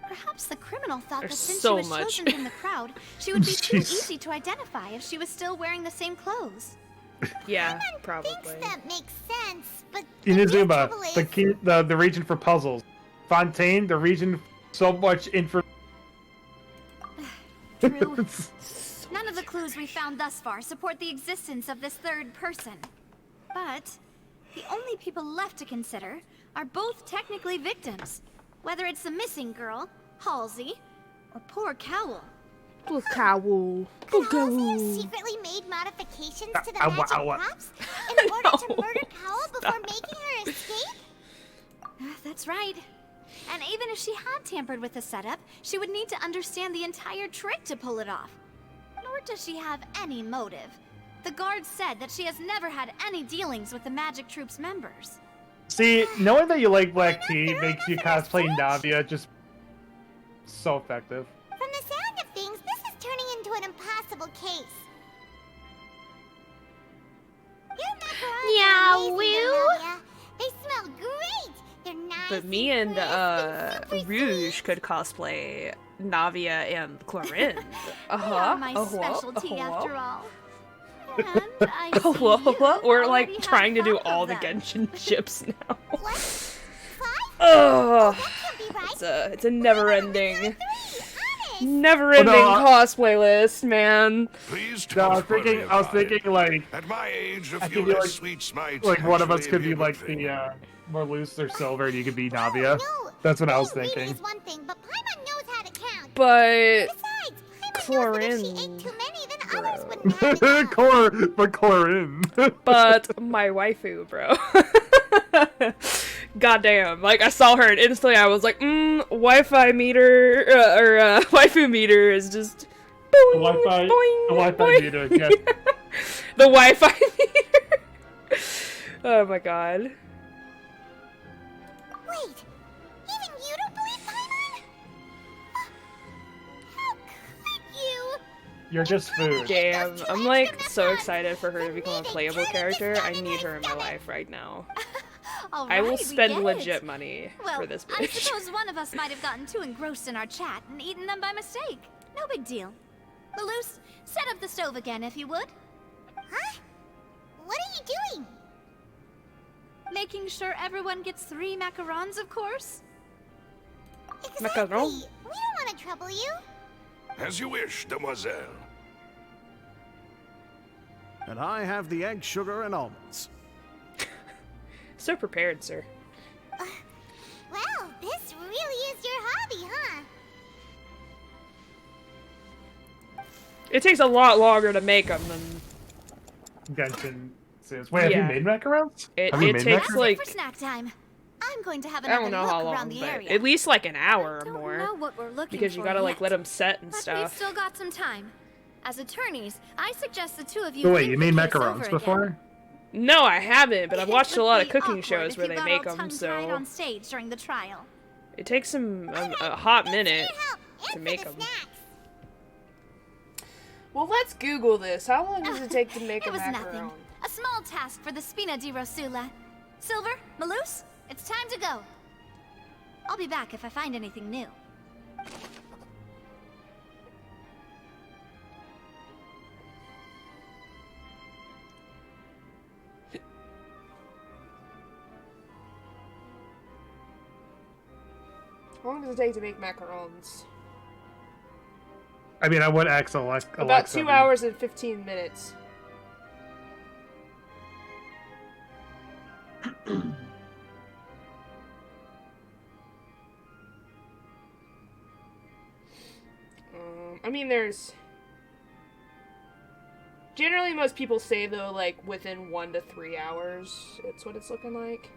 Perhaps the criminal thought that since she was chosen from the crowd, she would be too easy to identify if she was still wearing the same clothes. Yeah, probably. That makes sense, but Inazuma, the region for puzzles. Fontaine, the region so much information. True. None of the clues we found thus far support the existence of this third person. But the only people left to consider are both technically victims. Whether it's the missing girl, Halsey, or poor Cowl. Poor Cowl. Could Halsey have secretly made modifications to the magic props in order to murder Cowl before making her escape? That's right. And even if she had tampered with the setup, she would need to understand the entire trick to pull it off. Nor does she have any motive. The guard said that she has never had any dealings with the Magic Troop's members. See, knowing that you like black tea makes you cosplay Navia just so effective. From the sound of things, this is turning into an impossible case. Your macarons are amazing, Navia. They smell great. They're nice. But me and Rouge could cosplay Navia and Chlorine. My specialty after all. And I see We're like trying to do all the Genshin ships now. It's a never-ending cosplay list, man. Please I was thinking like at my age, a I few could be less like, sweet smites like one of us actually could be a good like thing. the more loose or silver, and you could be Navia. That's what I was thinking. Is one thing, but Paimon knows how to count. But besides, Chlorine. if she ate too many, then others wouldn't have it. Chlorine. But my waifu, bro. Goddamn! Like I saw her and instantly I was like, Wi-Fi meter or waifu meter is just. Boing, Wi-Fi. boing, The Wi-Fi boing. meter. Yes. The Wi-Fi meter. Oh my god. Wait, even you don't believe Paimon? How could you? You're just food. Damn, I'm like so excited for her to become a playable character. I need her in my life right now. I will spend legit money for this I bitch. suppose one of us might have gotten too engrossed in our chat and eaten them by mistake. No big deal. Maloose, set up the stove again if you would. Huh? What are you doing? Making sure everyone gets 3 macarons, of course. Exactly. We don't want to trouble you. As you wish, demoiselle. And I have the egg, sugar, and almonds. So prepared, sir. Well, this really is your hobby, huh? It takes a lot longer to make them than Genshin says. Wait, have you made macarons? It Have you made takes macarons? like For snack time. I'm going to have I another don't know look how around long, the but area. at least like an hour or know more. what we're looking Because you for gotta like yet. let them set and But we've stuff. still got some time. As attorneys, I suggest the two of you. So wait, think you the made case over macarons again. before? No, I haven't, but I've watched a lot of It would be cooking awkward shows if where you they got make all them, tongue-tied so on stage during the trial. it takes them a hot minute to make them. Well, let's Google this. How long does it take to make It was nothing. A small task for the Spina di Rosula. Silver, Maloose, it's time to go. I'll be back if I find anything new. How long does it take to make macarons? I mean, I would ask Alexa. About 2 hours and 15 minutes. I mean, there's... Generally, most people say, though, like, within 1 to 3 hours. It's what it's looking like.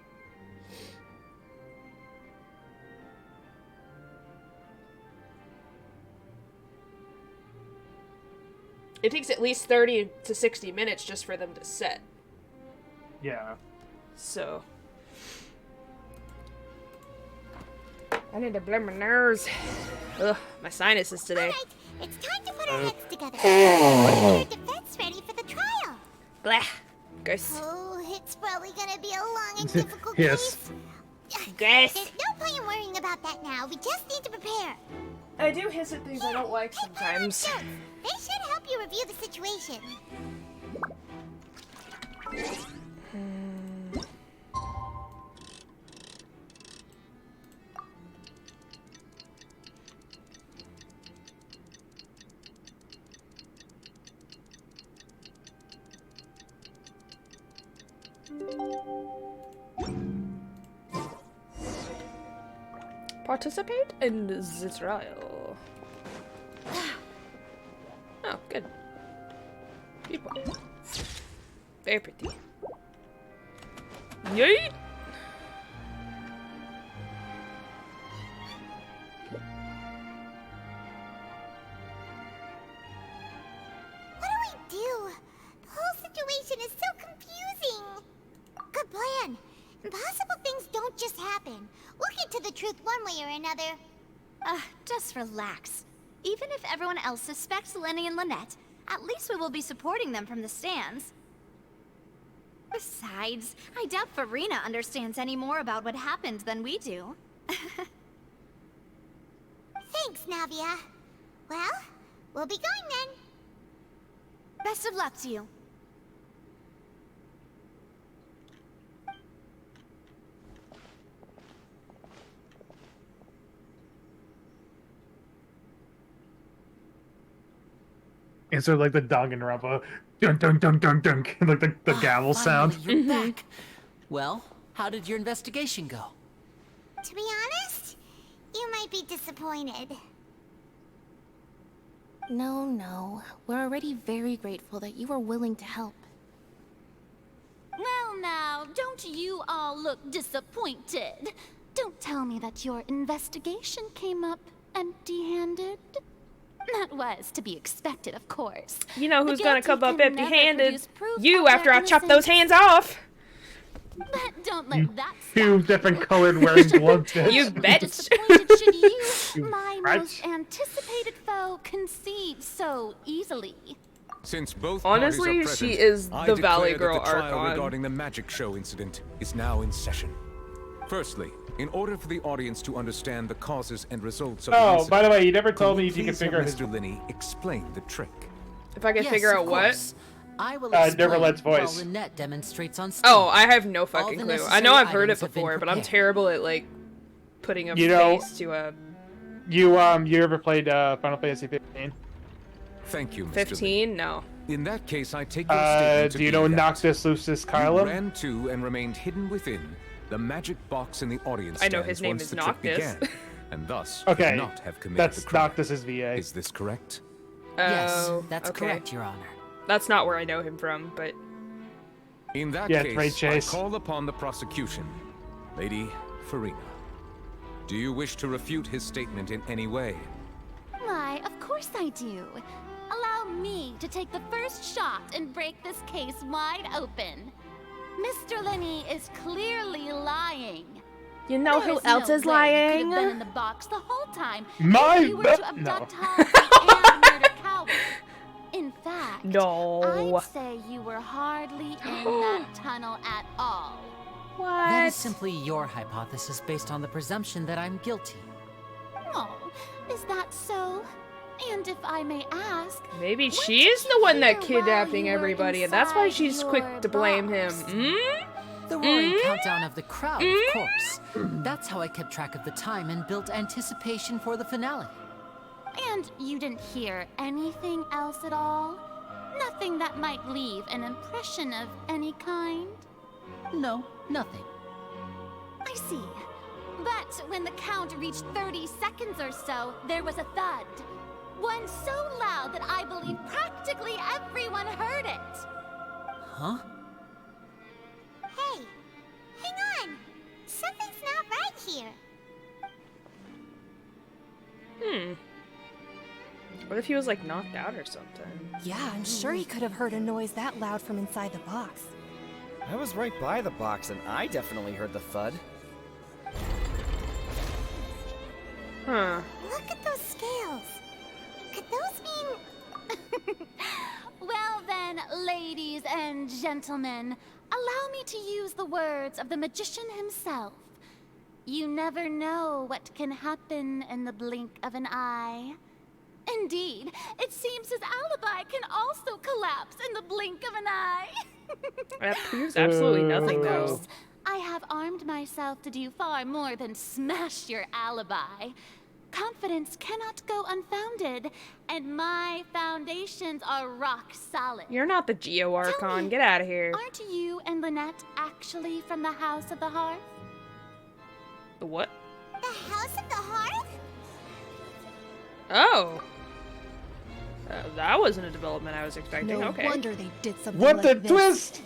It takes at least 30 to 60 minutes just for them to set. Yeah. So... I need to blame my nerves. Ugh, my sinuses today. Alright, it's time to put our heads together. Get your defense ready for the trial. Blah. Gross. Oh, it's probably gonna be a long and difficult Yes. case. Gross. There's no point in worrying about that now. We just need to prepare. I do hiss at things I don't like sometimes. They should help you review the situation. Participate in the trial. Oh, good. Beautiful. Very pretty. Yeet! What do we do? The whole situation is so confusing. Good plan. Impossible things don't just happen. We'll get to the truth one way or another. Just relax. Even if everyone else suspects Lenny and Lynette, at least we will be supporting them from the stands. Besides, I doubt Farina understands any more about what happened than we do. Thanks, Navia. Well, we'll be going then. Best of luck to you. And sort of like the Danganronpa, dun dun dun dun dun, like the gavel sound. You're back. Well, how did your investigation go? To be honest, you might be disappointed. No. We're already very grateful that you were willing to help. Well now, don't you all look disappointed. Don't tell me that your investigation came up empty-handed. That was to be expected, of course. You know who's The gonna come guilty up can never empty-handed? produce proof You, of after their I chop those innocence. hands off. But don't let that Two different colored wearing gloves. You bet. disappointed should you, my right. most anticipated foe, concede so easily. Since both Honestly, parties are present, she is I the Valley declare Girl that the trial Archon. regarding the magic show incident is now in session. Firstly, in order for the audience to understand the causes and results of the Oh, incident, by the way, you never told could me if you could please have figure his Mr. Linney explain the trick. If I can Yes, figure of out what? course. I will explain Neverlet's while voice. Lynette demonstrates on stage. Oh, I have no fucking the clue. I necessary know I've heard it items have been before, but I'm prepared. terrible at like putting a You know- face to a You ever played Final Fantasy 15? Thank you, Mr. Linney. 15. No. In that case, I take your statement to Do you be know that Noctis Lucis you Kylum? ran to and remained hidden within the magic box in the audience I know stands his name once is the trick Noctis. began, and thus Okay, could not have committed that's the crime. Noctis's VA. Is this correct? Yes, Oh, that's okay. correct, Your Honor. That's not where I know him from, but In that Yeah, it's Ray case, I Chase. call upon the prosecution. Lady Farina, do you wish to refute his statement in any way? Why, of course I do. Allow me to take the first shot and break this case wide open. Mr. Linney is clearly lying. you know There who is else no is way you could lying? have been in the box the whole time My if you were bet- to no. abduct Halsey and murder Coward. In fact, No. I'd say you were hardly in that tunnel at all. That is What? simply your hypothesis based on the presumption that I'm guilty. Oh, is that so? And if I may ask, Maybe she is the one that hear while kidnapping you were everybody, and that's why inside she's quick your to blame him. box? The roaring Mm? countdown of the crowd, of course. That's how I kept track of the time and built anticipation for the finale. and you didn't hear anything else at all? Nothing that might leave an impression of any kind? No, nothing. I see. But when the count reached 30 seconds or so, there was a thud. One so loud that I believe practically everyone heard it. Huh? Hey, hang on. Something's not right here. What if he was like knocked out or something? Yeah, I'm sure he could have heard a noise that loud from inside the box. I was right by the box, and I definitely heard the thud. Huh. Look at those scales. Could those mean... Well then, ladies and gentlemen, allow me to use the words of the magician himself. You never know what can happen in the blink of an eye. Indeed, it seems his alibi can also collapse in the blink of an eye. That proves absolutely nothing, Of though. course, I have armed myself to do far more than smash your alibi. Confidence cannot go unfounded, and my foundations are rock solid. You're not the Geo Archon. Get out of here. Aren't you and Lynette actually from the House of the Hearth? The what? The House of the Hearth? Oh. That wasn't a development I was expecting. No okay. wonder they did something What like the this. twist?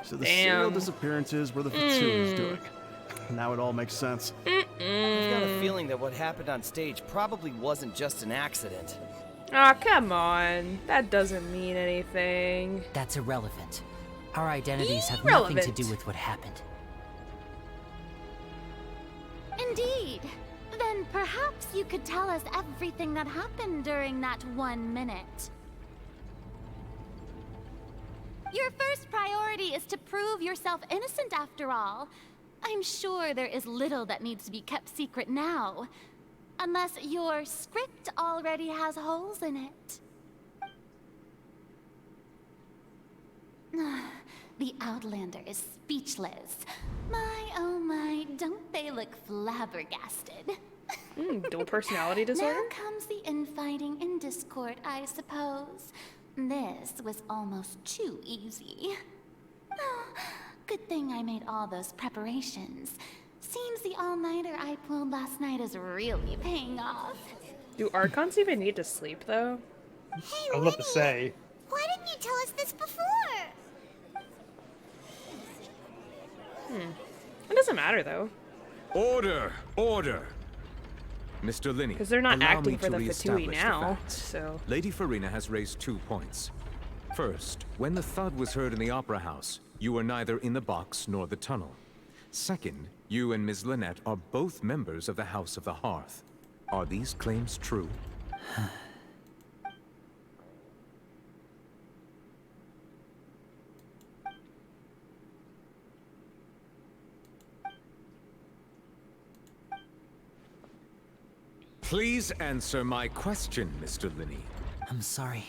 So the Damn. serial disappearances were the Vtuber's doing. Now it all makes sense. I've got a feeling that what happened on stage probably wasn't just an accident. Aw, come on. That doesn't mean anything. That's irrelevant. Our identities have nothing to do with what happened. Indeed. Then perhaps you could tell us everything that happened during that 1 minute. Your first priority is to prove yourself innocent after all. I'm sure there is little that needs to be kept secret now. Unless your script already has holes in it. The Outlander is speechless. My, oh my, don't they look flabbergasted? Dual personality disorder? Now comes the infighting and discord, I suppose. This was almost too easy. Good thing I made all those preparations. Seems the all-nighter I pulled last night is really paying off. Do Archons even need to sleep, though? Hey, I was about to say. why didn't you tell us this before? It doesn't matter, though. Order! Order! Mr. Linney, Because they're not allow acting me for to the reestablish Fatui now, facts. so... Lady Farina has raised 2 points. First, when the thud was heard in the Opera House, you were neither in the box nor the tunnel. Second, you and Ms. Lynette are both members of the House of the Hearth. Are these claims true? Please answer my question, Mr. Linney. I'm sorry.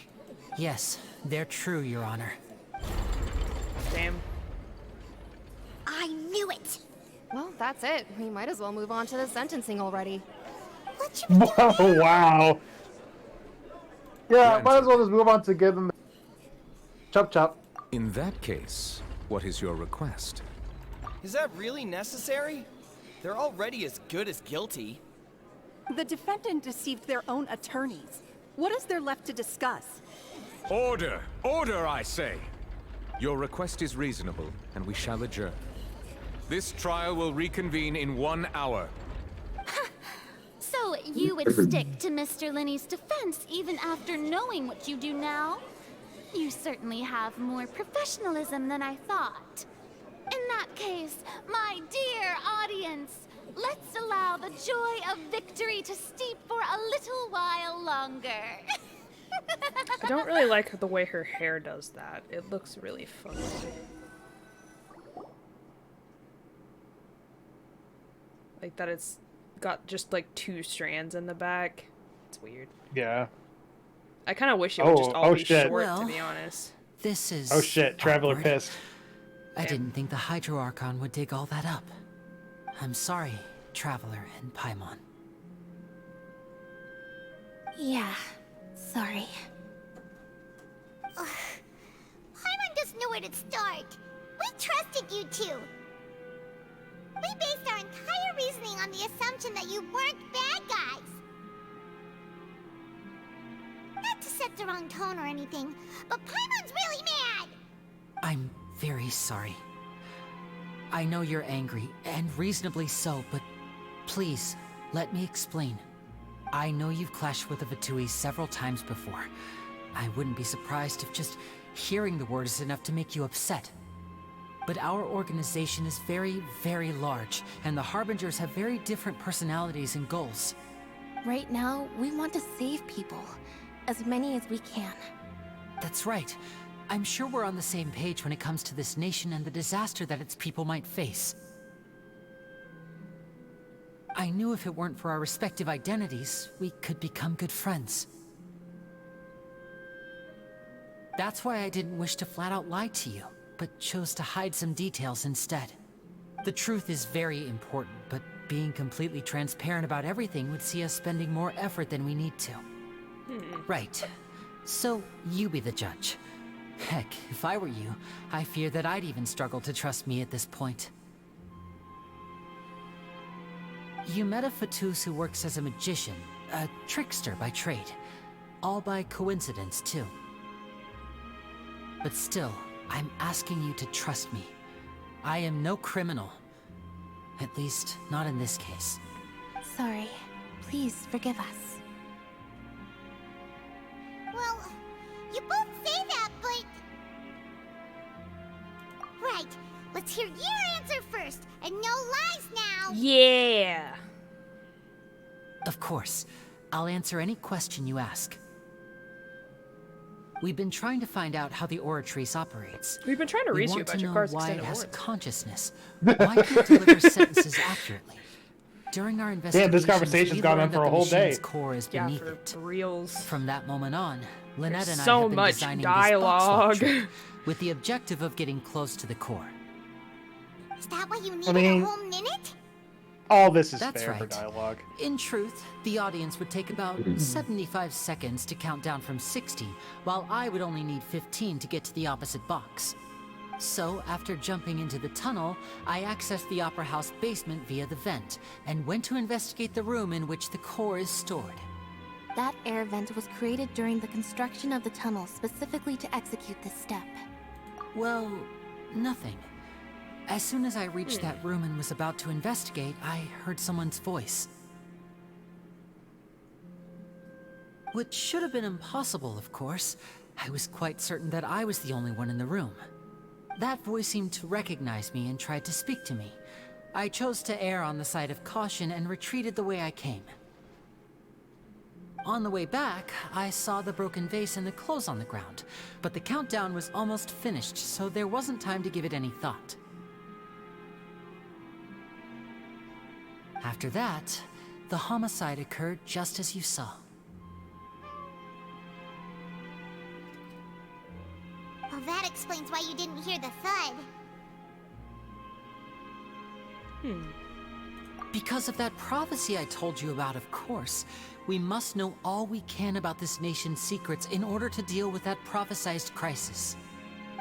Yes, they're true, Your Honor. Damn. I knew it. Well, that's it. We might as well move on to the sentencing already. Oh, wow. Yeah, might as well just move on to give them chop chop. In that case, what is your request? Is that really necessary? They're already as good as guilty. The defendant deceived their own attorneys. What is there left to discuss? Order! Order, I say! Your request is reasonable, and we shall adjourn. This trial will reconvene in 1 hour. So you would stick to Mr. Linney's defense even after knowing what you do now? You certainly have more professionalism than I thought. In that case, my dear audience, let's allow the joy of victory to steep for a little while longer. I don't really like the way her hair does that. It looks really funny. Like that it's got just like 2 strands in the back. It's weird. Yeah. I kind of wish it would just all be shit. short, Well, to be honest. This is... Oh shit, Traveler awkward. pissed. I didn't think the Hydro Archon would dig all that up. I'm sorry, Traveler and Paimon. Yeah, sorry. Paimon doesn't know where to start. We trusted you two. We based our entire reasoning on the assumption that you weren't bad guys. Not to set the wrong tone or anything, but Paimon's really mad! I'm very sorry. I know you're angry, and reasonably so, but please, let me explain. I know you've clashed with the Vtuber several times before. I wouldn't be surprised if just hearing the word is enough to make you upset. But our organization is very, very large, and the Harbingers have very different personalities and goals. Right now, we want to save people. As many as we can. That's right. I'm sure we're on the same page when it comes to this nation and the disaster that its people might face. I knew if it weren't for our respective identities, we could become good friends. That's why I didn't wish to flat out lie to you, but chose to hide some details instead. The truth is very important, but being completely transparent about everything would see us spending more effort than we need to. Right. So, you be the judge. Heck, if I were you, I fear that I'd even struggle to trust me at this point. You met a Fatus who works as a magician, a trickster by trade. All by coincidence, too. But still, I'm asking you to trust me. I am no criminal. At least, not in this case. Sorry. Please forgive us. Well, you both say that, but... Right. Let's hear your answer first, and no lies now! Yeah! Of course. I'll answer any question you ask. We've been trying to find out how the Oratrice operates. We've been trying to reach you about your car's why it extended has warranty. Consciousness. Why can't it deliver sentences accurately? During our investigation, this conversation's gone on for a whole day. Core is Yeah, beneath for it. reals. From that moment on, Lynette and I so have been much designing dialogue. this box lock trick with the objective of getting close to the core. Is that why you needed I mean, a whole minute? all this is That's fair right. for dialogue. In truth, the audience would take about 75 seconds to count down from 60, while I would only need 15 to get to the opposite box. So, after jumping into the tunnel, I accessed the Opera House basement via the vent, and went to investigate the room in which the core is stored. That air vent was created during the construction of the tunnel specifically to execute this step. Well, nothing. As soon as I reached that room and was about to investigate, I heard someone's voice. Which should have been impossible, of course. I was quite certain that I was the only one in the room. That voice seemed to recognize me and tried to speak to me. I chose to err on the side of caution and retreated the way I came. On the way back, I saw the broken vase and the clothes on the ground, but the countdown was almost finished, so there wasn't time to give it any thought. After that, the homicide occurred just as you saw. Well, that explains why you didn't hear the thud. Because of that prophecy I told you about, of course. We must know all we can about this nation's secrets in order to deal with that prophesized crisis.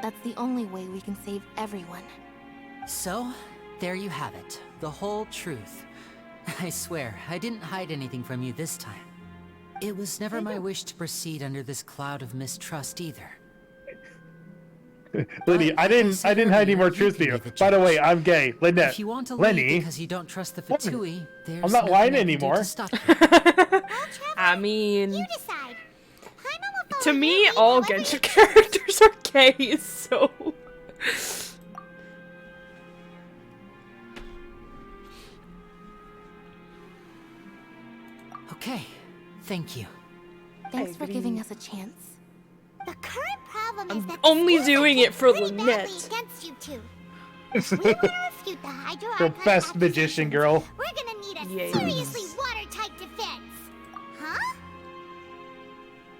That's the only way we can save everyone. So, there you have it. The whole truth. I swear, I didn't hide anything from you this time. It was never my wish to proceed under this cloud of mistrust either. Lenny, I didn't hide any more truth to you. By the way, I'm gay. Lynette. If you want to Lenny. leave because you don't trust the Fatui, there's I'm not nothing lying I can do anymore. to stop you. I mean, You decide. to me, all Genshin characters are gay, so... Okay, thank you. Thanks for giving us a chance. The current problem is that only the doing schools it for are pretty badly Lynette. against you two. If we want to refute the Hydro The Archon best magician girl. we're gonna need a Yes. seriously watertight defense. Huh?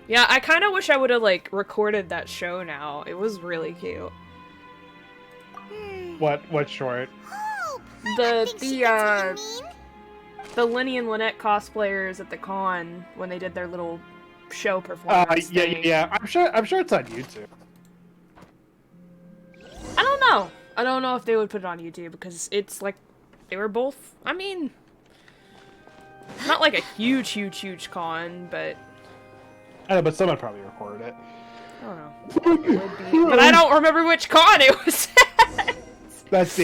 Yeah, I kind of wish I would have, like, recorded that show now. It was really cute. What short? The Lenny and Lynette cosplayers at the con when they did their little show performance thing. Yeah. I'm sure it's on YouTube. I don't know. I don't know if they would put it on YouTube because it's like they were both. I mean, not like a huge con, but I know, but someone probably recorded it. I don't know. It would be, but I don't remember which con it was at. That's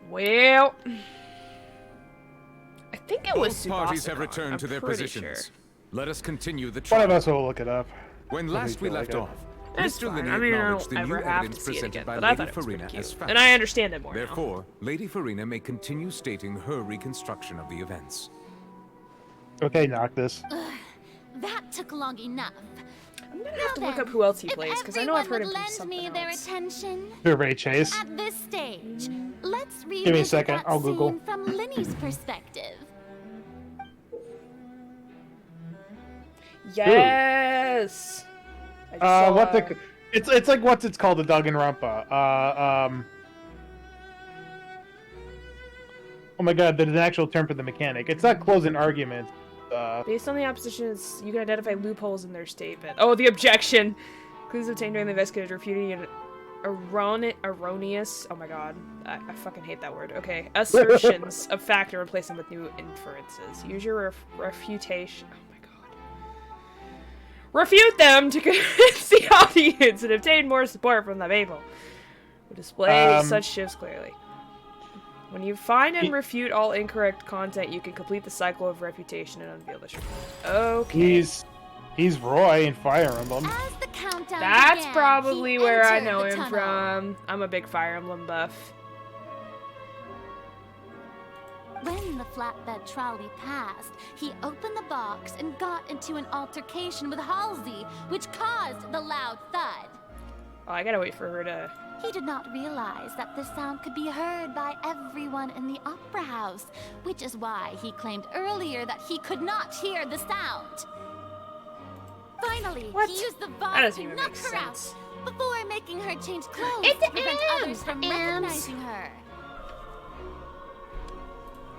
Well, I think it was Both parties have Tsubasa-con, returned I'm to their pretty positions. sure. Let us continue the One trial. of us will look it up. When If last we feel left like off, That's Mr. fine. Linney I mean, I acknowledged don't the new ever have evidence to see it presented again, by but I Lady thought it was Farina pretty as cute. fact. And I understand it more now. Therefore, Lady Farina may continue stating her reconstruction of the events. Okay, Noctis. That took long enough. I'm gonna have to look up who else he plays, because I know I've heard him from something lend me their else. attention. Ray Chase. At this stage, let's revisit Give me a second, that I'll Google. scene from Linny's perspective. Yes. I just saw What the? It's like what's it's called, the Danganronpa. Oh my God, there's an actual term for the mechanic. It's not closing arguments. Based on the oppositions, you can identify loopholes in their statement. Oh, the objection! Clues obtained during the investigation refuting an erroneous. Oh my God, I fucking hate that word. Okay, assertions of fact and replace them with new inferences. Use your refutation. Oh my God. Refute them to convince the audience and obtain more support from the people who display such shifts clearly. When you find and refute all incorrect content, you can complete the cycle of refutation and unveil the truth. Okay. He's Roy in Fire Emblem. As the countdown That's began, probably he where I entered know the him tunnel. from. I'm a big Fire Emblem buff. When the flatbed trolley passed, he opened the box and got into an altercation with Halsey, which caused the loud thud. Oh, I gotta wait for her to... He did not realize that the sound could be heard by everyone in the opera house, which is why he claimed earlier that he could not hear the sound. Finally, he used the That box doesn't to even knock make her sense. out before making her change clothes It's to prevent others from recognizing her.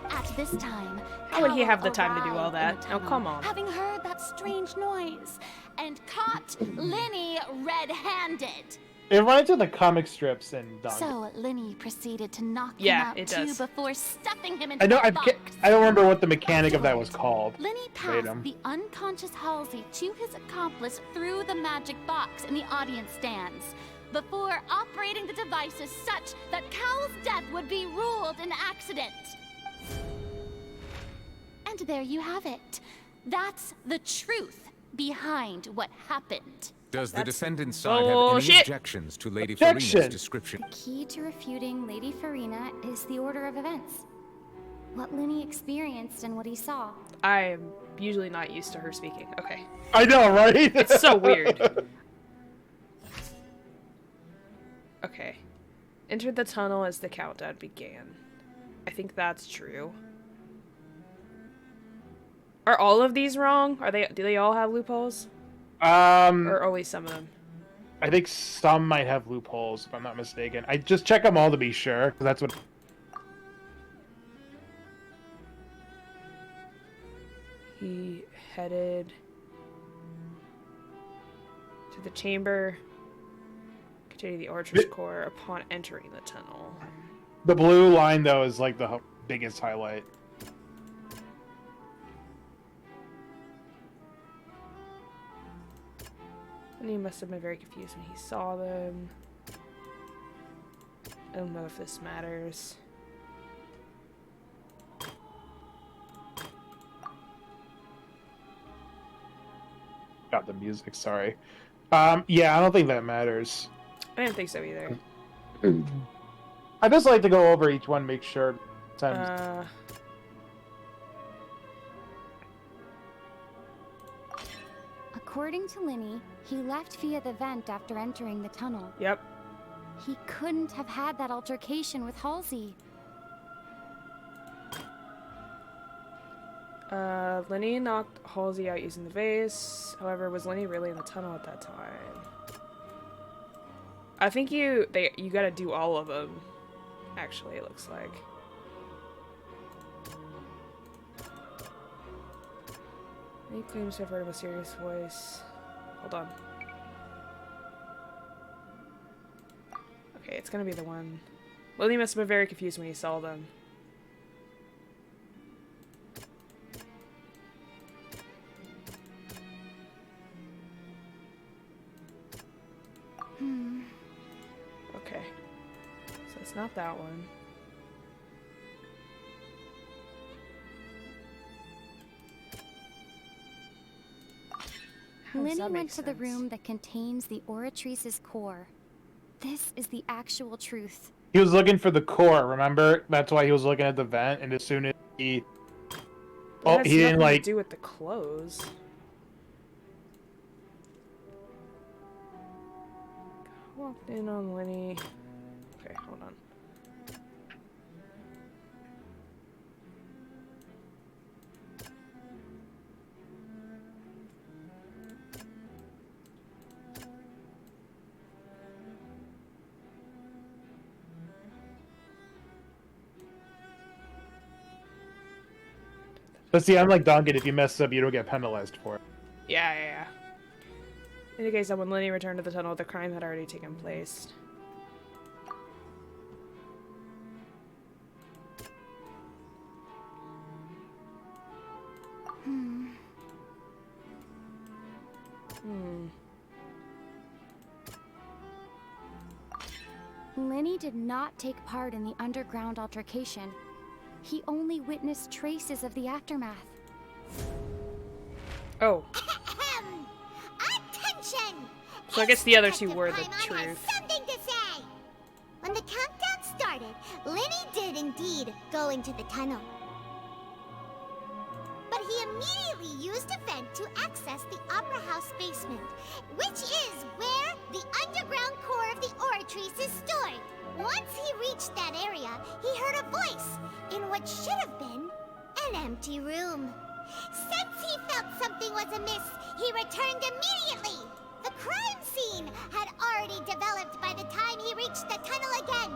At this time, How would he Howell have the time to do all arrived in that? the Oh, tunnel, come on. having heard that strange noise, and caught Linny red-handed. It reminds me of the comic strips in Danganronpa. So Linny proceeded to knock him Yeah, out it too does. before stuffing him into I know. the box. I don't remember what the mechanic of that was called. Linny passed Verbatim. the unconscious Halsey to his accomplice through the magic box in the audience stands, before operating the devices such that Cowl's death would be ruled an accident. And there you have it. That's the truth behind what happened. Does the defendant's side have any bullshit. objections to Lady Farina's description? The key to refuting Lady Farina is the order of events. What Linny experienced and what he saw. I am usually not used to her speaking. Okay. I know, right? It's so weird. Okay. Entered the tunnel as the countdown began. I think that's true. Are all of these wrong? Do they all have loopholes? Or only some of them? I think some might have loopholes, if I'm not mistaken. I just check them all to be sure, because that's what... He headed to the chamber containing the Orchard's core upon entering the tunnel. The blue line, though, is like the biggest highlight. And he must have been very confused when he saw them. I don't know if this matters. Got the music, sorry. Yeah, I don't think that matters. I didn't think so either. I just like to go over each one, make sure. According to Linny, he left via the vent after entering the tunnel. Yep. He couldn't have had that altercation with Halsey. Lenny knocked Halsey out using the vase. However, was Lenny really in the tunnel at that time? I think you gotta do all of them. Actually, it looks like. He claims to have heard a mysterious voice. Hold on. Okay, it's gonna be the one. Lenny must have been very confused when he saw them. Okay. So it's not that one. How does Linny that went make to the sense? room that contains the Oratrice's core. This is the actual truth. He was looking for the core, remember? That's why he was looking at the vent, and as soon as he Oh, That has he didn't nothing like. to do with the clothes. Walked in on Lenny. Okay, hold on. But see, I'm like Donkey. If you mess up, you don't get penalized for it. Yeah. Indicates that when Lenny returned to the tunnel, the crime had already taken place. Lenny did not take part in the underground altercation. He only witnessed traces of the aftermath. Oh. Attention! So I guess the other two were the truth. Something to say! When the countdown started, Lenny did indeed go into the tunnel. But he immediately used a vent to access the Opera House basement, which is where the underground core of the Oratrice is stored. Once he reached that area, he heard a voice in what should have been an empty room. Since he felt something was amiss, he returned immediately. The crime scene had already developed by the time he reached the tunnel again,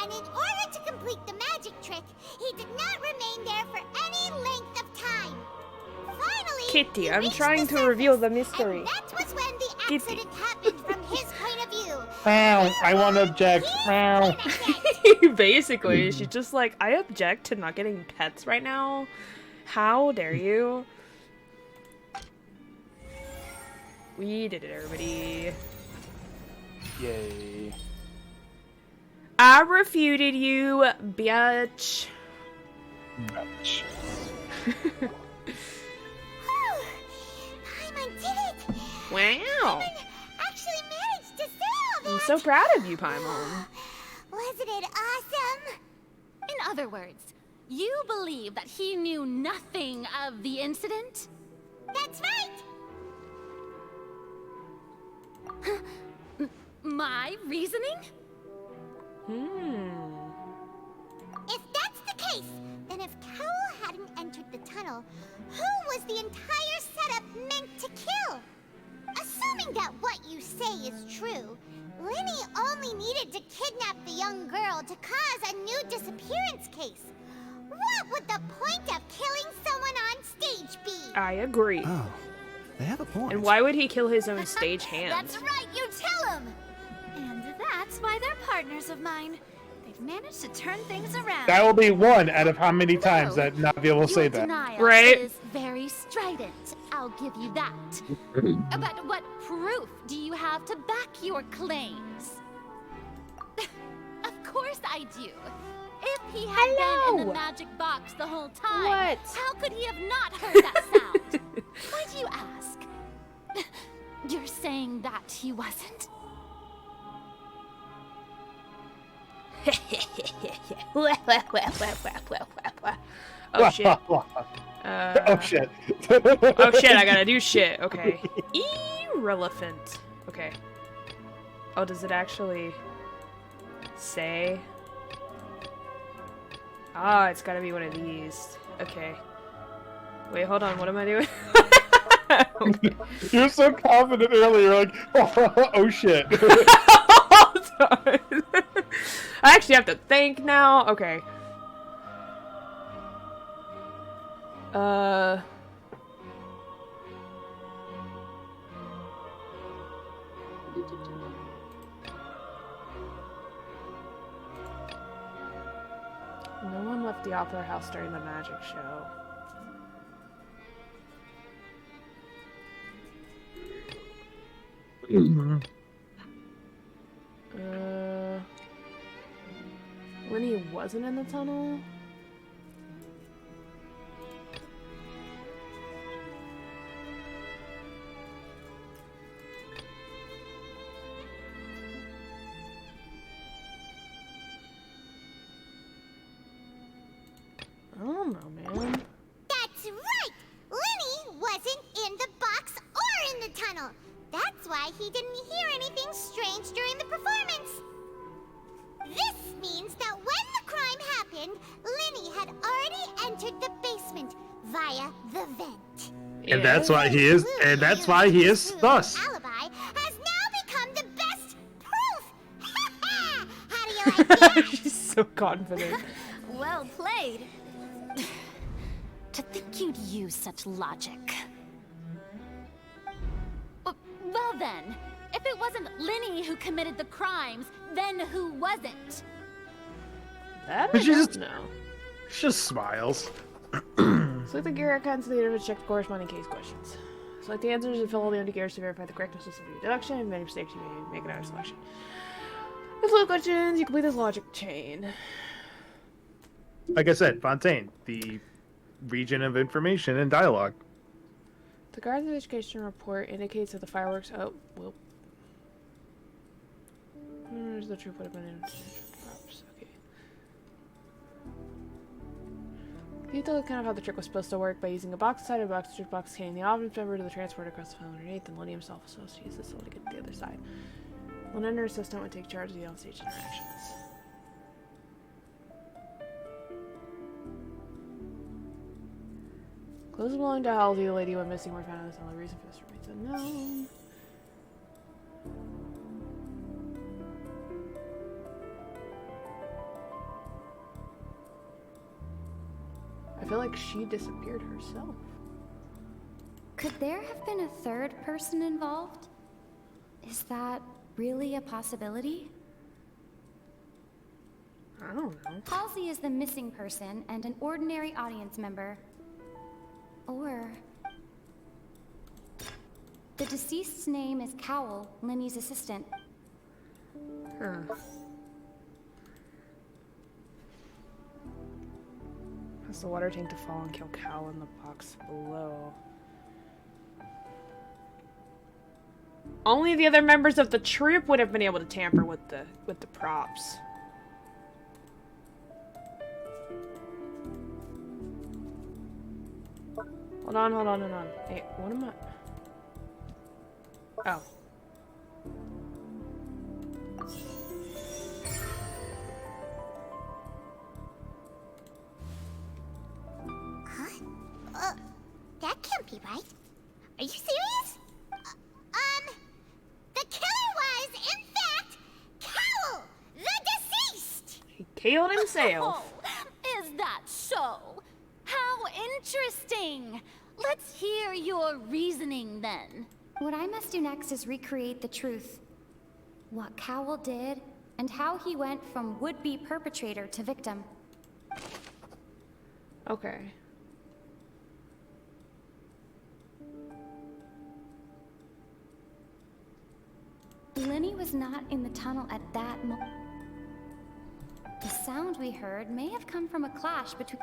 and in order to complete the magic trick, he did not remain there for any length of time. Finally, Kitty, I'm trying to reveal the mystery. that was when the accident happened from his point of view. Meow, I want to object. Meow. Basically, she's just like, I object to not getting pets right now. How dare you? We did it, everybody. Yay. I refuted you, bitch. Bitch. Paimon did it! Wow. Actually managed to say all that! I'm so proud of you, Paimon. Wasn't it awesome? In other words, you believe that he knew nothing of the incident? That's right! My reasoning? If that's the case, then if Cowell hadn't entered the tunnel, who was the entire setup meant to kill? Assuming that what you say is true, Lenny only needed to kidnap the young girl to cause a new disappearance case. What would the point of killing someone on stage be? I agree. Oh, they have a point. And why would he kill his own stage hand? That's right, you tell him! And that's why they're partners of mine. They've managed to turn things around. That will be one out of how many times that Navia will say that. Denial Right? is very strident. I'll give you that. But what proof do you have to back your claims? Of course I do. If he had been in the magic box the whole time, What? how could he have not heard that sound? Why do you ask? You're saying that he wasn't? Oh shit. Oh shit. Oh shit, I gotta do shit. Okay. Irrelevant. Okay. Oh, does it actually say? Ah, it's gotta be one of these. Okay. Wait, hold on, what am I doing? You're so confident earlier, like, oh shit. Hold on. I actually have to think now. Okay. No one left the opera house during the magic show. When he wasn't in the tunnel? I don't know, man. That's he didn't hear anything strange during the performance. This means that when the crime happened, Linny had already entered the basement via the vent. And that's why he is. And that's why he is thus. Alibi has now become the best proof. How do you like that? She's so confident. Well played. To think you'd use such logic. Well then, if it wasn't Linny who committed the crimes, then who wasn't? That But I she don't know. She just smiles. Select the gear icons to the internet to check the corresponding case questions. Select the answers and fill all the empty gears to verify the correctness of your deduction. If any mistakes, you may make another selection. If low questions, you complete this logic chain. Like I said, Fontaine, the region of information and dialogue. The Guardian Education report indicates that the fireworks. Oh, well. There's the troop would have been in. Props. Okay. You tell kind of how the trick was supposed to work by using a box inside a box. The box containing the obvious member to the transport across the file underneath, and Lenny himself was supposed to use this one to get to the other side. One and her assistant would take charge of the on-stage interactions. Clothes belonging to Halsey, the lady went missing, were found out. The only reason for this remains unknown. I feel like she disappeared herself. Could there have been a third person involved? Is that really a possibility? I don't know. Halsey is the missing person and an ordinary audience member. Or... the deceased's name is Cowell, Linny's assistant. Huh. Has the water tank to fall and kill Cowell in the box below. Only the other members of the troupe would have been able to tamper with the props. Hold on. Hey, what am I? Oh. Huh? That can't be right. Are you serious? The killer was, in fact, Cowell, the deceased! He killed himself. Oh, is that so? How interesting! Let's hear your reasoning then. What I must do next is recreate the truth. What Cowell did, and how he went from would-be perpetrator to victim. Okay. Linny was not in the tunnel at that moment. The sound we heard may have come from a clash between...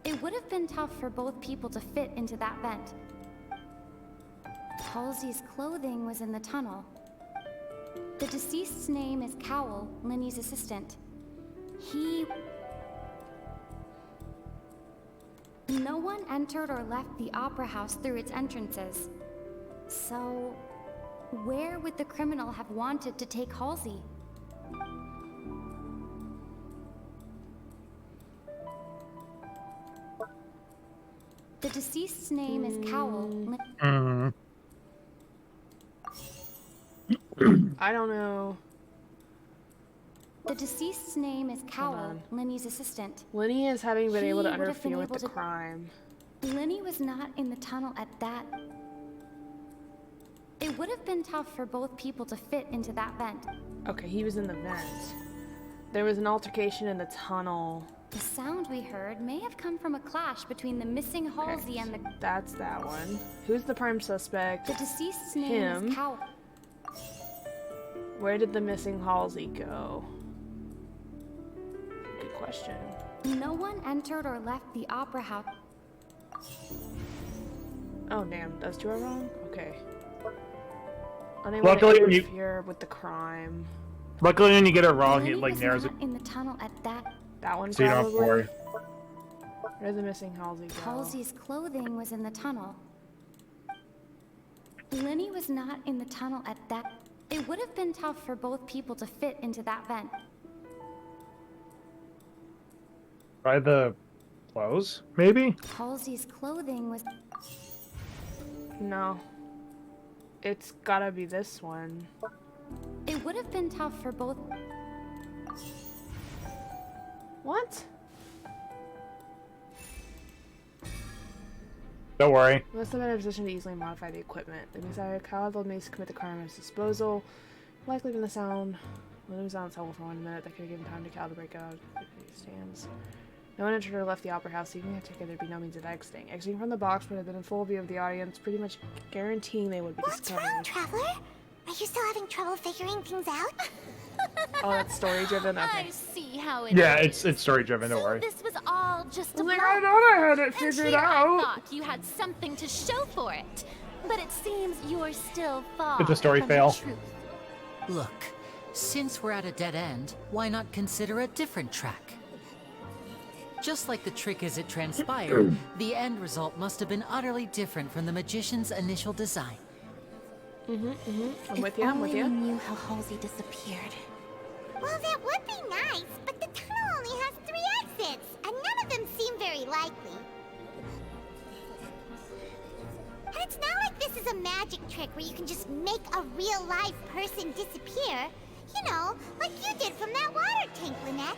It would have been tough for both people to fit into that vent. Halsey's clothing was in the tunnel. The deceased's name is Cowell, Linny's assistant. No one entered or left the opera house through its entrances. So, where would the criminal have wanted to take Halsey? The deceased's name is Cowell. I don't know. The deceased's name is Cowell, Linny's assistant. Linny is having been able to He would have been interfere with able the to- crime. Linny was not in the tunnel at that... It would have been tough for both people to fit into that vent. Okay, he was in the vent. There was an altercation in the tunnel. The sound we heard may have come from a clash between the missing Halsey and the... That's that one. Who's the prime suspect? The deceased's name Him. is Cowell. Where did the missing Halsey go? Good question. No one entered or left the opera house. Oh damn, those two are wrong? Okay. Unable Luckily, to when you- interfere with the crime. Luckily, when you get it wrong, Linny it like was narrows it. not in the tunnel at that... That one So you don't have to probably? worry. Where's the missing Halsey go? Halsey's clothing was in the tunnel. Lenny was not in the tunnel at that. It would have been tough for both people to fit into that vent. Try the clothes, maybe? Halsey's clothing was. No. It's gotta be this one. It would have been tough for both. What? Don't worry. Must have been in a position to easily modify the equipment. The decided Kyle told me to commit the crime at his disposal. Likely been the sound. When it was on its level for 1 minute, that could have given time to Cal to break out if he stands. No one entered or left the opera house, even if there'd be no means of exiting. Exiting from the box would have been in full view of the audience, pretty much guaranteeing they would be discovered. What's wrong, Traveler? Are you still having trouble figuring things out? Oh, that's story driven? Okay. I see how it Yeah, is. it's story driven, don't worry. This was all just a Like, bluff. I thought I had it And figured here I out. thought you had something to show for it. But it seems you're still far It's a story from fail. the truth. Look, since we're at a dead end, why not consider a different track? Just like the trick as it transpired, the end result must have been utterly different from the magician's initial design. I'm with you, I'm with If only we you. knew how Halsey disappeared. Well, that would be nice, but the tunnel only has 3 exits, and none of them seem very likely. And it's not like this is a magic trick where you can just make a real-life person disappear. You know, like you did from that water tank, Lynette.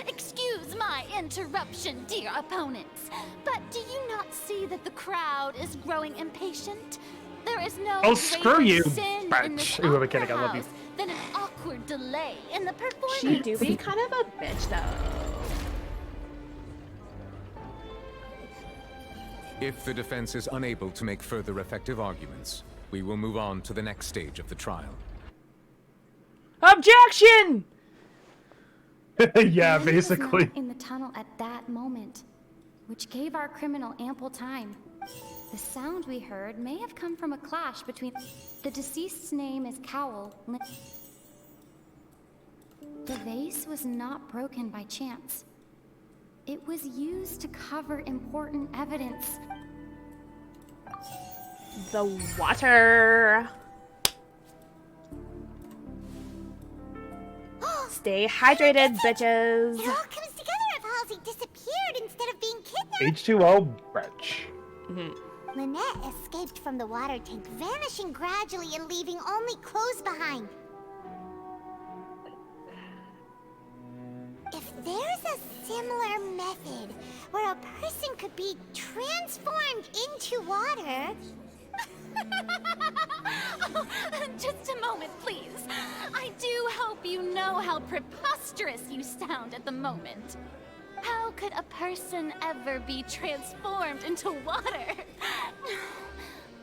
Excuse my interruption, dear opponents, but do you not see that the crowd is growing impatient? There is no Oh, screw greater you, sin in this bitch. Ooh, I'm opera kidding, I love you. house than an awkward delay in the performance. She do be kind of a bitch, though. If the defense is unable to make further effective arguments, we will move on to the next stage of the trial. Objection! Yeah, Lenny was basically. not in the tunnel at that moment, which gave our criminal ample time. The sound we heard may have come from a clash between. The deceased's name is Cowell. The vase was not broken by chance. It was used to cover important evidence. The water. Stay hydrated, bitches. It all comes together if Halsey disappeared instead of being kidnapped. H2O, bitch. Lynette escaped from the water tank, vanishing gradually and leaving only clothes behind. If there's a similar method where a person could be transformed into water... Just a moment, please. I do hope you know how preposterous you sound at the moment. How could a person ever be transformed into water?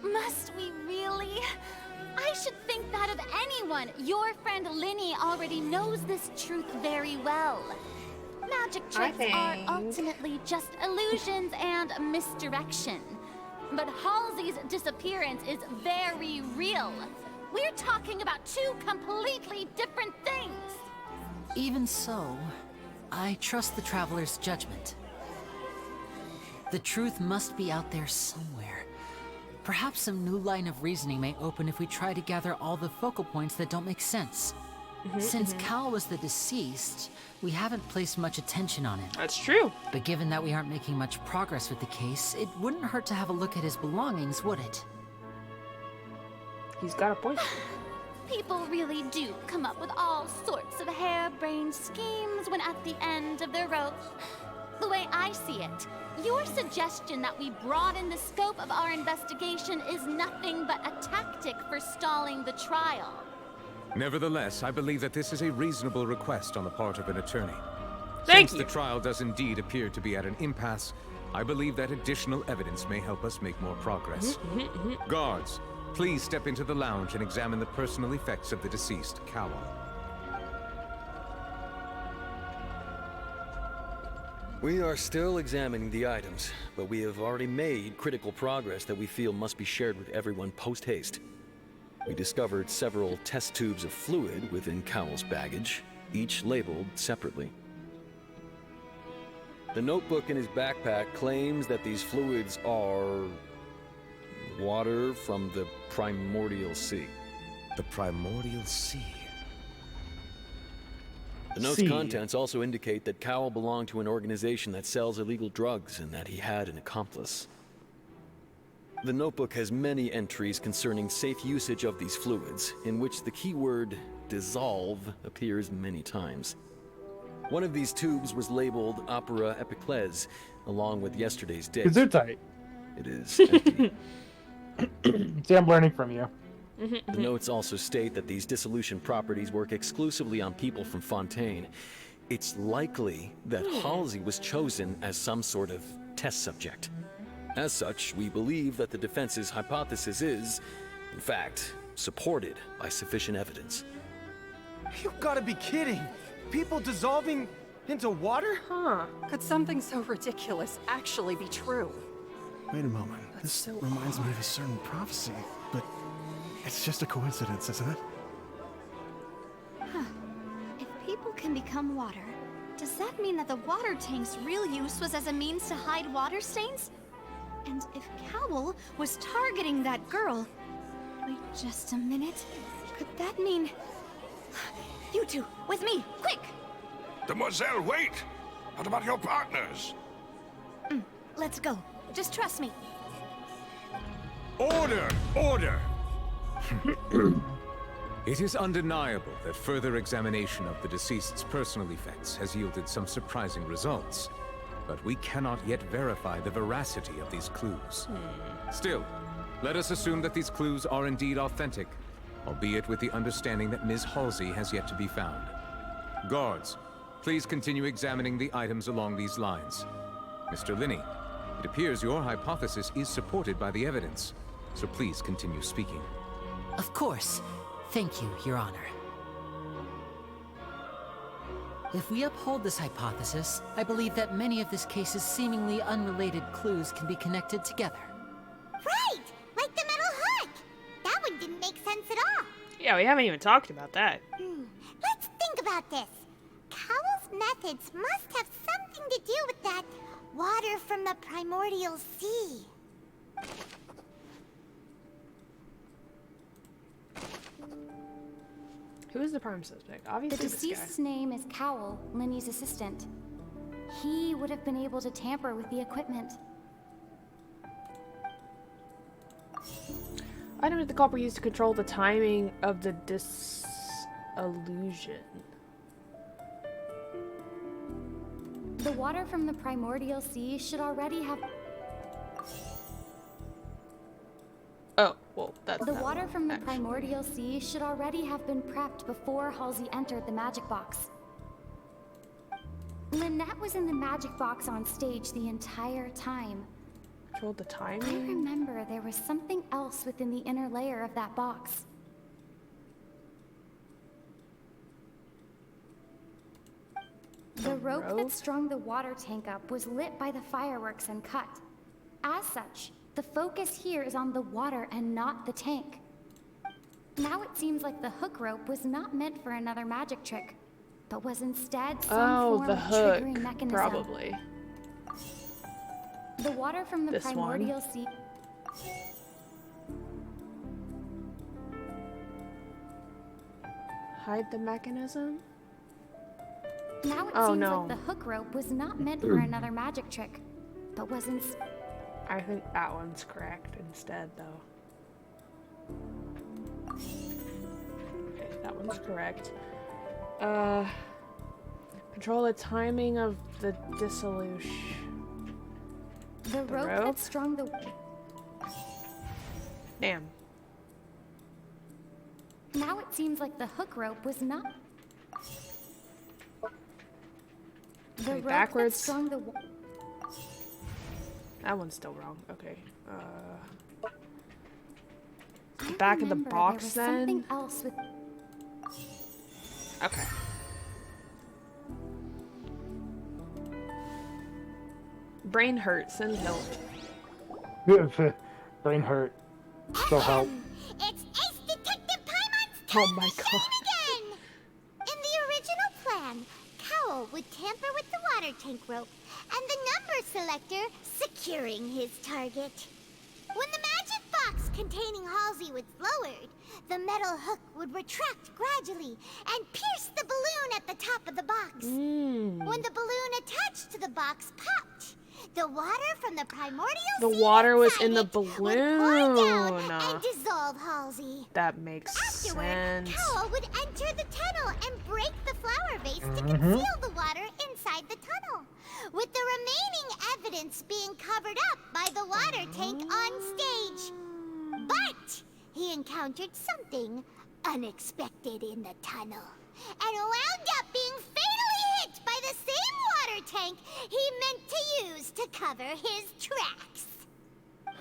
Must we really? I should think that of anyone. Your friend Linny already knows this truth very well. Magic tricks are ultimately just illusions and misdirection. But Halsey's disappearance is very real. We're talking about 2 completely different things. Even so, I trust the Traveler's judgment. The truth must be out there somewhere. Perhaps some new line of reasoning may open if we try to gather all the focal points that don't make sense. Since Cal was the deceased, we haven't placed much attention on him. That's true. But given that we aren't making much progress with the case, it wouldn't hurt to have a look at his belongings, would it? He's got a point. People really do come up with all sorts of harebrained schemes when at the end of their rope. The way I see it, your suggestion that we broaden the scope of our investigation is nothing but a tactic for stalling the trial. Nevertheless, I believe that this is a reasonable request on the part of an attorney. Thank Since you. the trial does indeed appear to be at an impasse, I believe that additional evidence may help us make more progress. Guards, please step into the lounge and examine the personal effects of the deceased, Cowell. We are still examining the items, but we have already made critical progress that we feel must be shared with everyone post-haste. We discovered several test tubes of fluid within Cowell's baggage, each labeled separately. The notebook in his backpack claims that these fluids are water from the primordial sea. The primordial sea. The note's contents also indicate that Cowell belonged to an organization that sells illegal drugs and that he had an accomplice. The notebook has many entries concerning safe usage of these fluids, in which the keyword dissolve appears many times. One of these tubes was labeled Opera Epiclese, along with yesterday's date. Is it tight? It is empty. See, I'm learning from you. The notes also state that these dissolution properties work exclusively on people from Fontaine. It's likely that Halsey was chosen as some sort of test subject. As such, we believe that the defense's hypothesis is, in fact, supported by sufficient evidence. You gotta be kidding! People dissolving into water? Huh. Could something so ridiculous actually be true? Wait a moment. This reminds me of a certain prophecy, but it's just a coincidence, isn't it? Huh. If people can become water, does that mean that the water tank's real use was as a means to hide water stains? And if Cowell was targeting that girl... Wait just a minute. Could that mean... You two, with me, quick! Demoiselle, wait! What about your partners? Let's go. Just trust me. Order! Order! It is undeniable that further examination of the deceased's personal effects has yielded some surprising results. But we cannot yet verify the veracity of these clues. Still, let us assume that these clues are indeed authentic, albeit with the understanding that Ms. Halsey has yet to be found. Guards, please continue examining the items along these lines. Mr. Linney, it appears your hypothesis is supported by the evidence, so please continue speaking. Of course. Thank you, Your Honor. If we uphold this hypothesis, I believe that many of this case's seemingly unrelated clues can be connected together. Right! Like the metal hook! That one didn't make sense at all. Yeah, we haven't even talked about that. Let's think about this. Cowell's methods must have something to do with that water from the primordial sea. Who is the prime suspect? Obviously The this guy. deceased's name is Cowell, Linny's assistant. He would have been able to tamper with the equipment. Item that the culprit used to control the timing of the dissolution. The water from the primordial sea should already have... Oh, well, that's The not water one, from the actually. primordial sea should already have been prepped before Halsey entered the magic box. Lynette was in the magic box on stage the entire time. Controlled the I timing? remember there was something else within the inner layer of that box. The rope that strung the water tank up was lit by the fireworks and cut. As such, the focus here is on the water and not the tank. Now it seems like the hook rope was not meant for another magic trick, but was instead some form the of hook, triggering mechanism. probably. The water from the This one? primordial sea... Hide the mechanism? Now it Oh, seems no. like the hook rope was not meant for another magic trick, but was instead... I think that one's correct instead, though. Okay, that one's correct. Control the timing of the dissolution. The rope that strung the... Damn. Now it seems like the hook rope was not... The Wait, rope backwards? that strung the... That one's still wrong. Okay. I Back of the remember box, there was then? something else with... Okay. Brain hurt. Send help. Brain hurt. So help. It's Ace Detective Paimon's Oh my god. again! In the original plan, Cowell would tamper with the water tank rope, and the number selector securing his target. When the magic box containing Halsey was lowered, the metal hook would retract gradually and pierce the balloon at the top of the box. When the balloon attached to the box popped, the water from the primordial sea water was in the would pour balloon. down and dissolve Halsey. That makes Afterward, sense. Cowl would enter the tunnel and break the flower vase to conceal the water inside the tunnel, with the remaining evidence being covered up by the water tank on stage. But he encountered something unexpected in the tunnel, and wound up being fatally hit by the same water tank he meant to use to cover his tracks.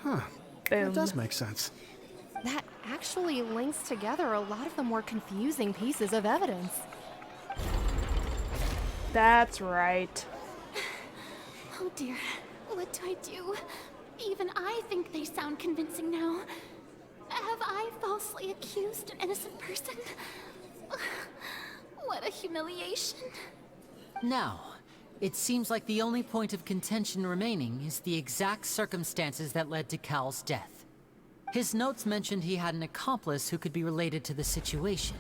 Huh. That does make sense. That actually links together a lot of the more confusing pieces of evidence. That's right. Oh dear, what do I do? Even I think they sound convincing now. Have I falsely accused an innocent person? What a humiliation. Now, it seems like the only point of contention remaining is the exact circumstances that led to Cowl's death. His notes mentioned he had an accomplice who could be related to the situation.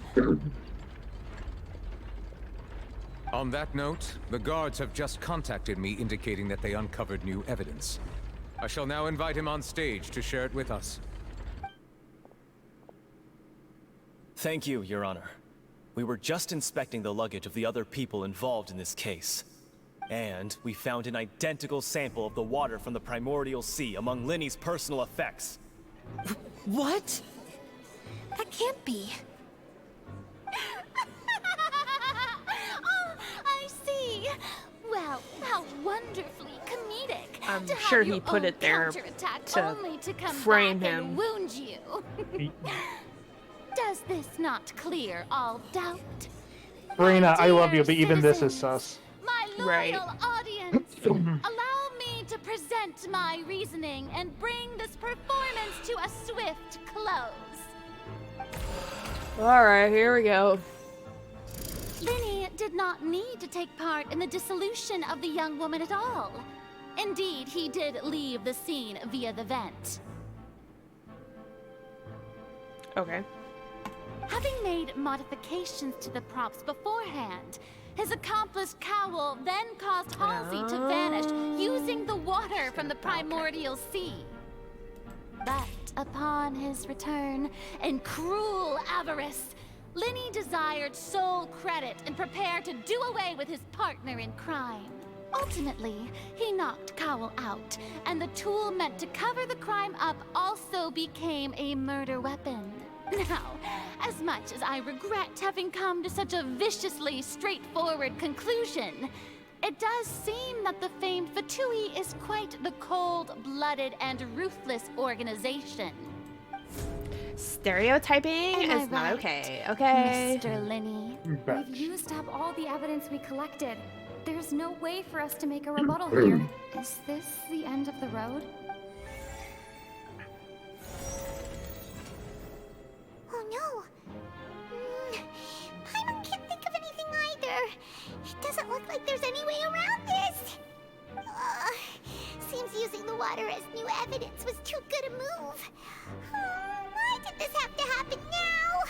On that note, the guards have just contacted me indicating that they uncovered new evidence. I shall now invite him on stage to share it with us. Thank you, Your Honor. We were just inspecting the luggage of the other people involved in this case. And we found an identical sample of the water from the primordial sea among Linny's personal effects. What? That can't be. Oh, I see. Well, how wonderfully comedic. I'm to have sure your he put own it there counterattack to only to come frame back him. and wound you. Does this not clear all doubt? Marina, I love you, but even this is sus. My loyal audience, allow me to present my reasoning and bring this performance to a swift close. Alright, here we go. Linny did not need to take part in the dissolution of the young woman at all. Indeed, he did leave the scene via the vent. Okay. Having made modifications to the props beforehand, his accomplice Cowl then caused Halsey to vanish using the water from the primordial sea. But upon his return, in cruel avarice, Linny desired sole credit and prepared to do away with his partner in crime. Ultimately, he knocked Cowl out, and the tool meant to cover the crime up also became a murder weapon. Now, as much as I regret having come to such a viciously straightforward conclusion, it does seem that the famed Vtuber is quite the cold-blooded and ruthless organization. Stereotyping Am I is not right, okay. Okay. Mr. Linny? We've used up all the evidence we collected. There's no way for us to make a rebuttal here. Is this the end of the road? Oh no! Paimon can't think of anything either. It doesn't look like there's any way around this. Seems using the water as new evidence was too good a move. Why did this have to happen now?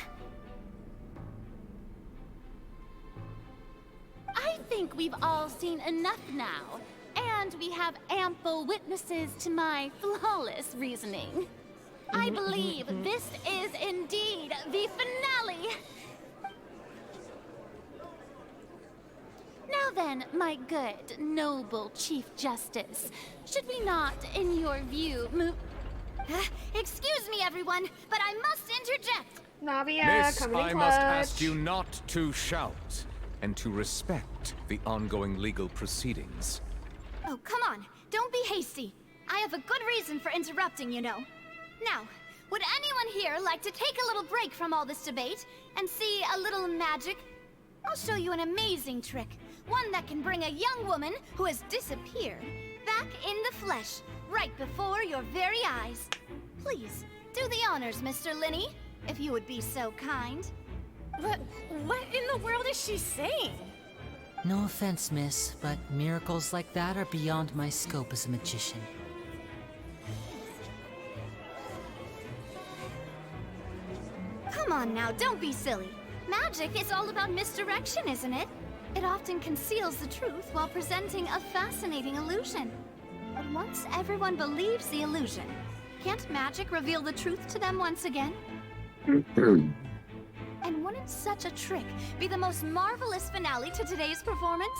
I think we've all seen enough now, and we have ample witnesses to my flawless reasoning. I believe this is indeed the finale. Now then, my good, noble Chief Justice, should we not, in your view, move... Excuse me, everyone, but I must interject. Navia, Miss, coming in I clutch. must ask you not to shout, and to respect the ongoing legal proceedings. Oh, come on. Don't be hasty. I have a good reason for interrupting, you know. Now, would anyone here like to take a little break from all this debate and see a little magic? I'll show you an amazing trick. One that can bring a young woman who has disappeared back in the flesh, right before your very eyes. Please, do the honors, Mr. Linny, if you would be so kind. What in the world is she saying? No offense, miss, but miracles like that are beyond my scope as a magician. Come on now, don't be silly. Magic is all about misdirection, isn't it? It often conceals the truth while presenting a fascinating illusion. But once everyone believes the illusion, can't magic reveal the truth to them once again? And wouldn't such a trick be the most marvelous finale to today's performance?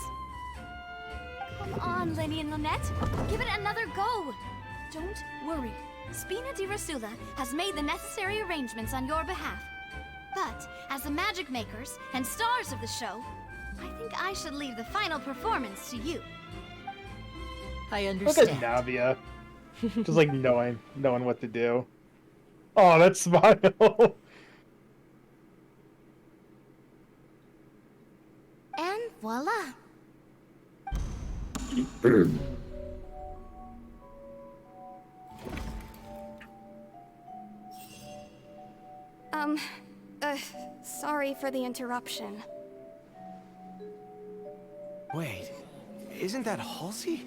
Come on, Lenny and Lynette. Give it another go. Don't worry. Spina di Rosula has made the necessary arrangements on your behalf. But, as the magic makers and stars of the show, I think I should leave the final performance to you. I Look understand. at Navia. Just like knowing what to do. Oh, that smile. And voila. Sorry for the interruption. Wait, isn't that Halsey?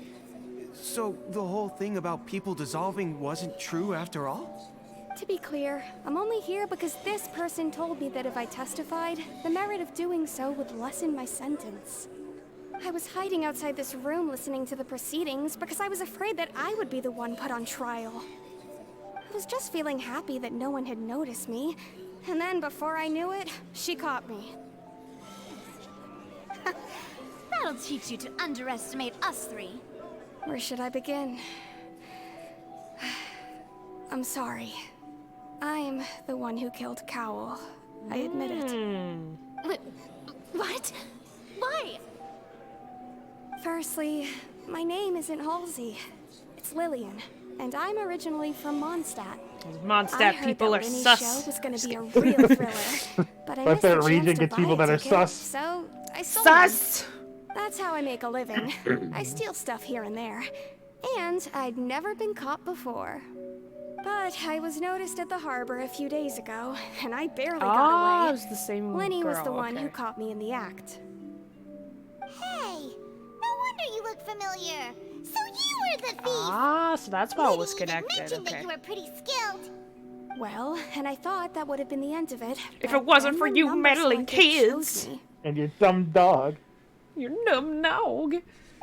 So the whole thing about people dissolving wasn't true after all? To be clear, I'm only here because this person told me that if I testified, the merit of doing so would lessen my sentence. I was hiding outside this room listening to the proceedings because I was afraid that I would be the one put on trial. I was just feeling happy that no one had noticed me, and then before I knew it, she caught me. That'll teach you to underestimate us three. Where should I begin? I'm sorry. I'm the one who killed Cowl. I admit it. What? Why? Firstly, my name isn't Halsey. It's Lillian, and I'm originally from Mondstadt. Mondstadt people are sus. Show was going to be a real thriller, but I missed the that region chance to gets buy people a that are ticket, sus. So I sold Sus! them. That's how I make a living. I steal stuff here and there, and I'd never been caught before. But I was noticed at the harbor a few days ago, and I barely got away. it was the same Lenny was girl, the one who okay. caught me in the act. Hey, no wonder you look familiar. So you were the thief. Ah, so that's why it was Lenny even connected, mentioned that okay. you were pretty skilled. Well, and I thought that would have been the end of it. If but it wasn't then for the you number meddling selector chose kids. me. And your dumb dog. Your dumb dog.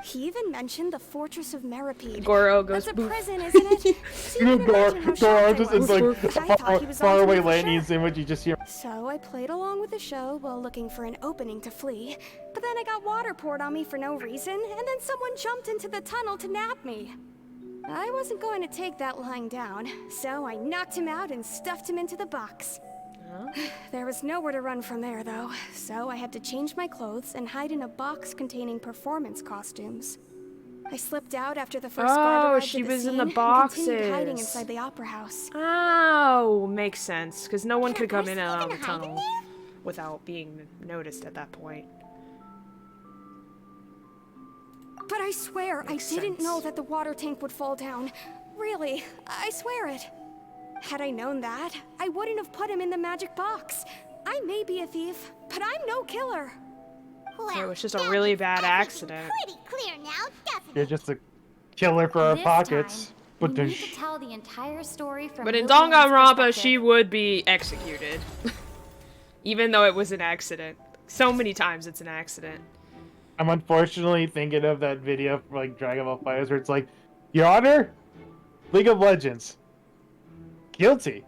He even mentioned the Fortress of Meripede. Goro goes That's a boof. prison, isn't it? So you can imagine how Goro shocked just I is was. like I thought he was far onto away me for landing sure. in what you just hear. So I played along with the show while looking for an opening to flee. But then I got water poured on me for no reason, and then someone jumped into the tunnel to nab me. I wasn't going to take that lying down, so I knocked him out and stuffed him into the box. There was nowhere to run from there, though, so I had to change my clothes and hide in a box containing performance costumes. I slipped out after the first guard arrived she at the was scene in the and continued hiding boxes. inside the opera house. Oh, makes sense. Because no one could come in and out of the tunnel without being noticed at that point. But I swear, I didn't know that the water tank would fall down. Really, I swear it. Had I known that, I wouldn't have put him in the magic box. I may be a thief, but I'm no killer. It was just a really bad accident. Pretty clear now, doesn't You're just a killer for our This pockets. We But need to tell the entire story from But in Lillian's Danganronpa, perspective. she would be executed. Even though it was an accident. So many times it's an accident. I'm unfortunately thinking of that video from like Dragon Ball FighterZ where it's like, Your Honor, League of Legends, guilty.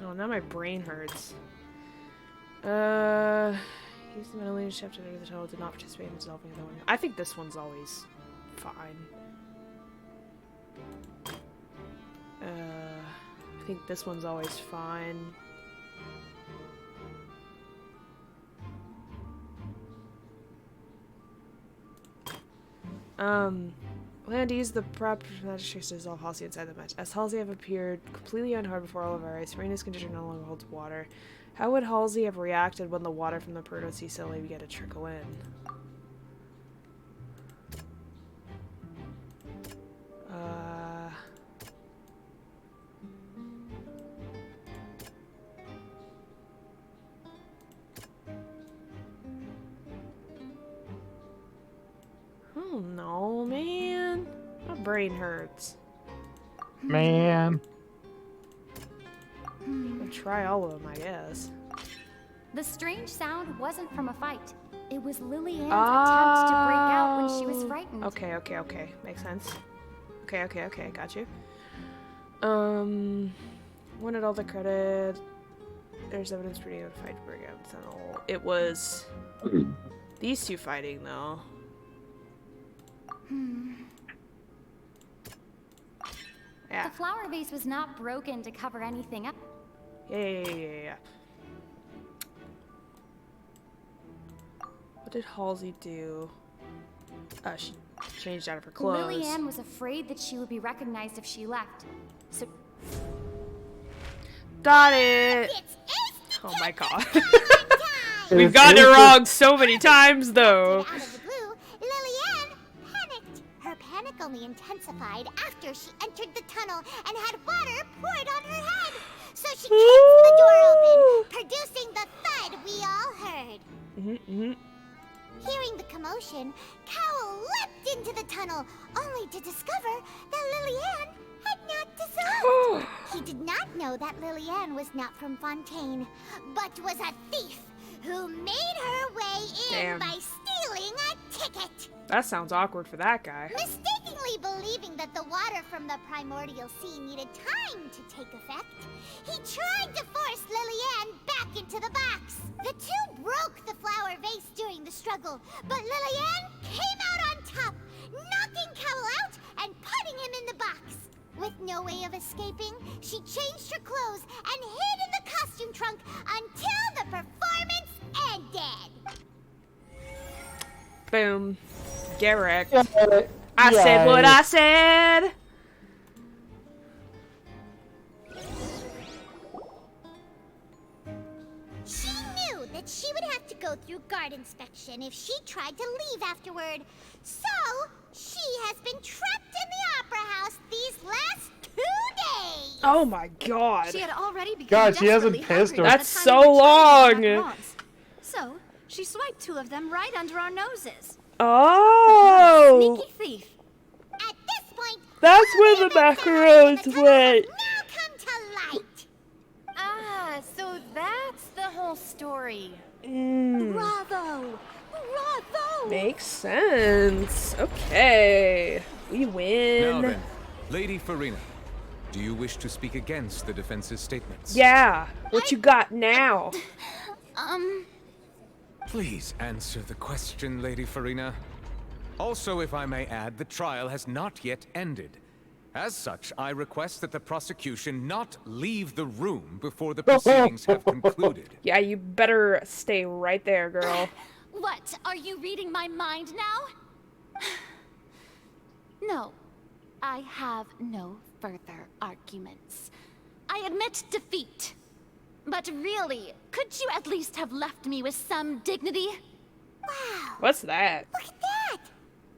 Oh, now my brain hurts. Use the metal leadership to enter the tunnel, did not participate in dissolving the one. I think this one's always fine. I think this one's always fine. Plan to use the prop magic tricks to dissolve Halsey inside the match. As Halsey have appeared completely unharmed before all of our eyes, Serena's condition no longer holds water. How would Halsey have reacted when the water from the Proto Sea suddenly began to trickle in? Oh no, man. My brain hurts. Man. I'll try all of them, I guess. The strange sound wasn't from a fight. It was Lily-Ann's attempt to break out when she was frightened. Okay. Makes sense. Okay, got you. Wanted all the credit. There's evidence for you to fight to break out the tunnel. It was these two fighting, though. Yeah. The flower vase was not broken to cover anything up. Yeah. What did Halsey do? She changed out of her clothes. Lily-Ann was afraid that she would be recognized if she left. So got it! Oh my god. We've gotten it wrong so many times, though. Out of the blue, Lily-Ann panicked. Her panic only intensified after she entered the tunnel and had water poured on her head. So she kicked the door open, producing the thud we all heard. Hearing the commotion, Cowl leapt into the tunnel, only to discover that Lily-Ann had not dissolved. He did not know that Lily-Ann was not from Fontaine, but was a thief who made her way in by stealing a ticket. That sounds awkward for that guy. Mistakenly believing that the water from the primordial sea needed time to take effect, he tried to force Lily-Ann back into the box. The two broke the flower vase during the struggle, but Lily-Ann came out on top, knocking Cowl out and putting him in the box. With no way of escaping, she changed her clothes and hid in the costume trunk until the performance ended. Boom. Get wrecked. I said what I said. She knew that she would have to go through guard inspection if she tried to leave afterward. So, she has been trapped in the Opera House these last 2 days. Oh my god. She had already become God, she hasn't pissed her. That's so long. So, she swiped 2 of them right under our noses. Oh. Sneaky thief. At this point, that's where the macarons went. now come to light. Ah, so that's the whole story. Bravo! Bravo! Makes sense. Okay. We win. Now then, Lady Farina, do you wish to speak against the defense's statements? Yeah. What you got now? Please answer the question, Lady Farina. Also, if I may add, the trial has not yet ended. As such, I request that the prosecution not leave the room before the proceedings have concluded. Yeah, you better stay right there, girl. What? Are you reading my mind now? No. I have no further arguments. I admit defeat. But really, could you at least have left me with some dignity? Wow. What's that? Look at that.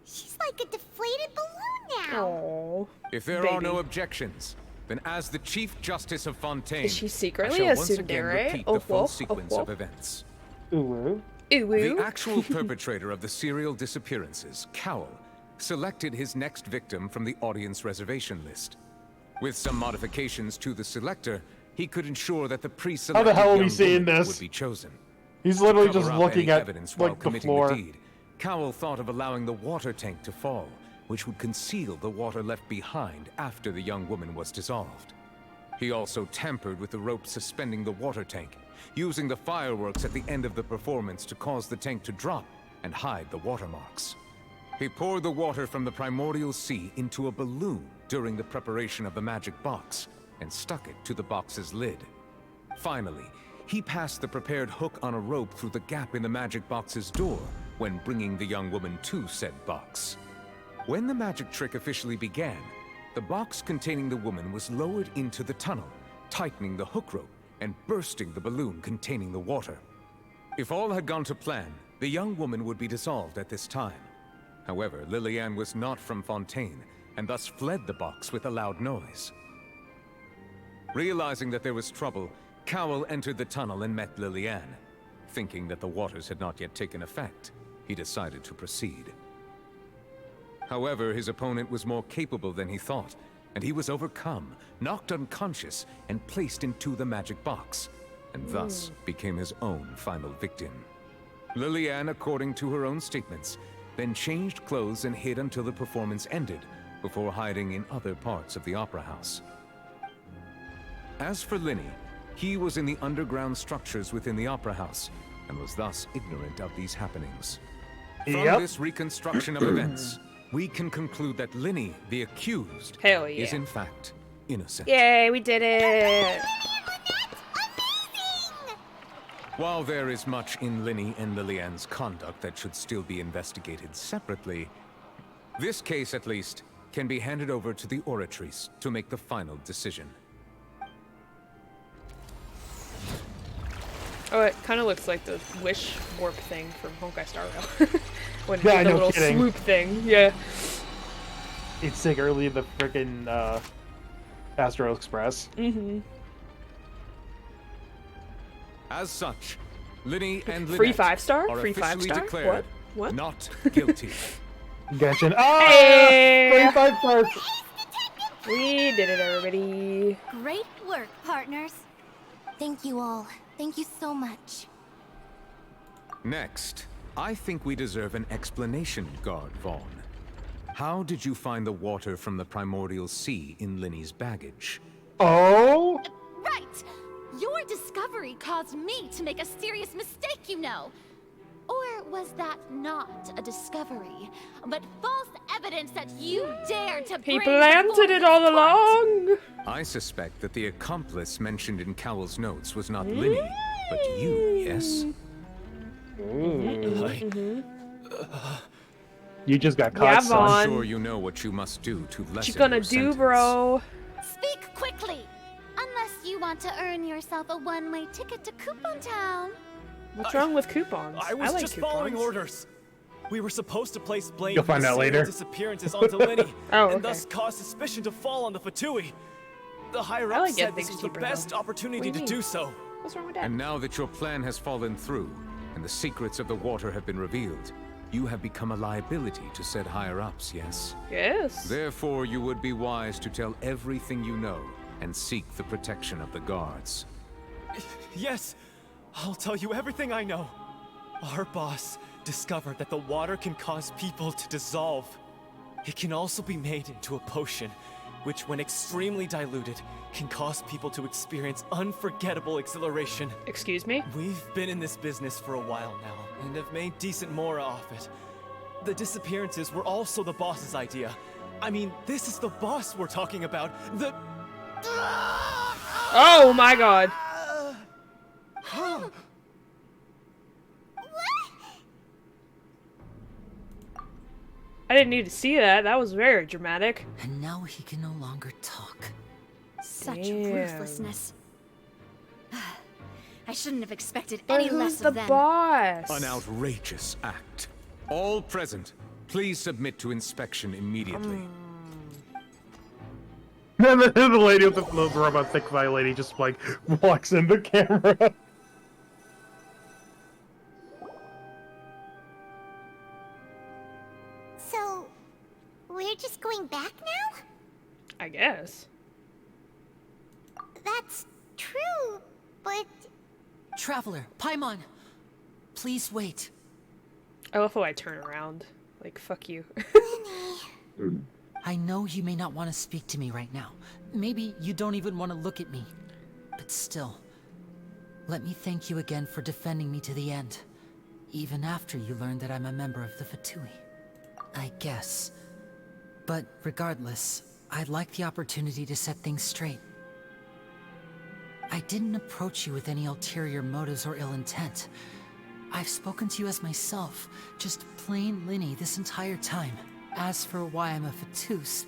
She's like a deflated balloon now. Oh. If there are no objections, then as the Chief Justice of Fontaine, Is she secretly I a shall once again tsundere? repeat Oh, the full whoa, sequence oh, of whoa. events. Ooh. The actual perpetrator of the serial disappearances, Cowl, selected his next victim from the audience reservation list. With some modifications to the selector, he could ensure that the pre-selected How the hell are we young seeing woman this? would be chosen. He's literally To just cover up looking any at, evidence like, while the committing floor. the deed. Cowl thought of allowing the water tank to fall, which would conceal the water left behind after the young woman was dissolved. He also tampered with the rope suspending the water tank, using the fireworks at the end of the performance to cause the tank to drop and hide the watermarks. He poured the water from the primordial sea into a balloon during the preparation of the magic box and stuck it to the box's lid. Finally, he passed the prepared hook on a rope through the gap in the magic box's door when bringing the young woman to said box. When the magic trick officially began, the box containing the woman was lowered into the tunnel, tightening the hook rope and bursting the balloon containing the water. If all had gone to plan, the young woman would be dissolved at this time. However, Lillian was not from Fontaine, and thus fled the box with a loud noise. Realizing that there was trouble, Cowell entered the tunnel and met Lillian. Thinking that the waters had not yet taken effect, he decided to proceed. However, his opponent was more capable than he thought, and he was overcome, knocked unconscious, and placed into the magic box, and thus became his own final victim. Lillian, according to her own statements, then changed clothes and hid until the performance ended, before hiding in other parts of the opera house. As for Linny, he was in the underground structures within the opera house, and was thus ignorant of these happenings. From this reconstruction of events, we can conclude that Linny, the accused, is in fact innocent. Yay, we did it! While there is much in Linny and Lillian's conduct that should still be investigated separately, this case, at least, can be handed over to the Oratrice to make the final decision. Oh, it kind of looks like the wish warp thing from Honkai Star Rail. When it Yeah, did the no little kidding. swoop thing. Yeah. It's sick early in the frickin' Astro Express. Mm-hmm. As such, Linny and Free Lynette 5-star? are Free officially 5-star? declared What? not guilty. Genshin. Hey! 25 stars. We did it, everybody. Great work, partners. Thank you all. Thank you so much. Next, I think we deserve an explanation, Guard Vaughn. How did you find the water from the primordial sea in Linny's baggage? Oh? Right! Your discovery caused me to make a serious mistake, you know. Or was that not a discovery, but false evidence that you dared to He bring planted it all along! I suspect that the accomplice mentioned in Cowell's notes was not Linny, but you, yes? You just got Yeah, caught, son. Vaughn. I'm sure you know what you must do to lessen What you gonna your do, sentence. bro? Speak quickly! Unless you want to earn yourself a one-way ticket to Coupon Town. What's wrong with coupons? I was like just coupons. following orders. We were supposed to place blame You'll for find the out serial later. disappearances onto Linny, Oh, and okay. thus cause suspicion to fall on the Fatui. The I higher-ups like said getting this things was the cheaper, best though. opportunity What do to you do mean? so. What's wrong with that? And now that your plan has fallen through, and the secrets of the water have been revealed, you have become a liability to said higher-ups, yes? Yes. Therefore, you would be wise to tell everything you know, and seek the protection of the guards. Yes, I'll tell you everything I know. Our boss discovered that the water can cause people to dissolve. It can also be made into a potion, which when extremely diluted, can cause people to experience unforgettable exhilaration. Excuse me? We've been in this business for a while now, and have made decent mora off it. The disappearances were also the boss's idea. I mean, this is the boss we're talking about. The... Oh my god. I didn't need to see that. That was very dramatic. And now he can no longer talk. Such Damn. ruthlessness. I shouldn't have expected But any who's less the of them. boss? An outrageous act. All present, please submit to inspection immediately. And then the lady with the robot thick thigh lady just like walks in the camera. So, we're just going back now? I guess. That's true, but... Traveler, Paimon, please wait. I love how I turn around. Like, fuck you. I know you may not want to speak to me right now. Maybe you don't even want to look at me. But still, let me thank you again for defending me to the end. Even after you learned that I'm a member of the Fatui. I guess. But regardless, I'd like the opportunity to set things straight. I didn't approach you with any ulterior motives or ill intent. I've spoken to you as myself, just plain Linny this entire time. as for why I'm a Vtuber,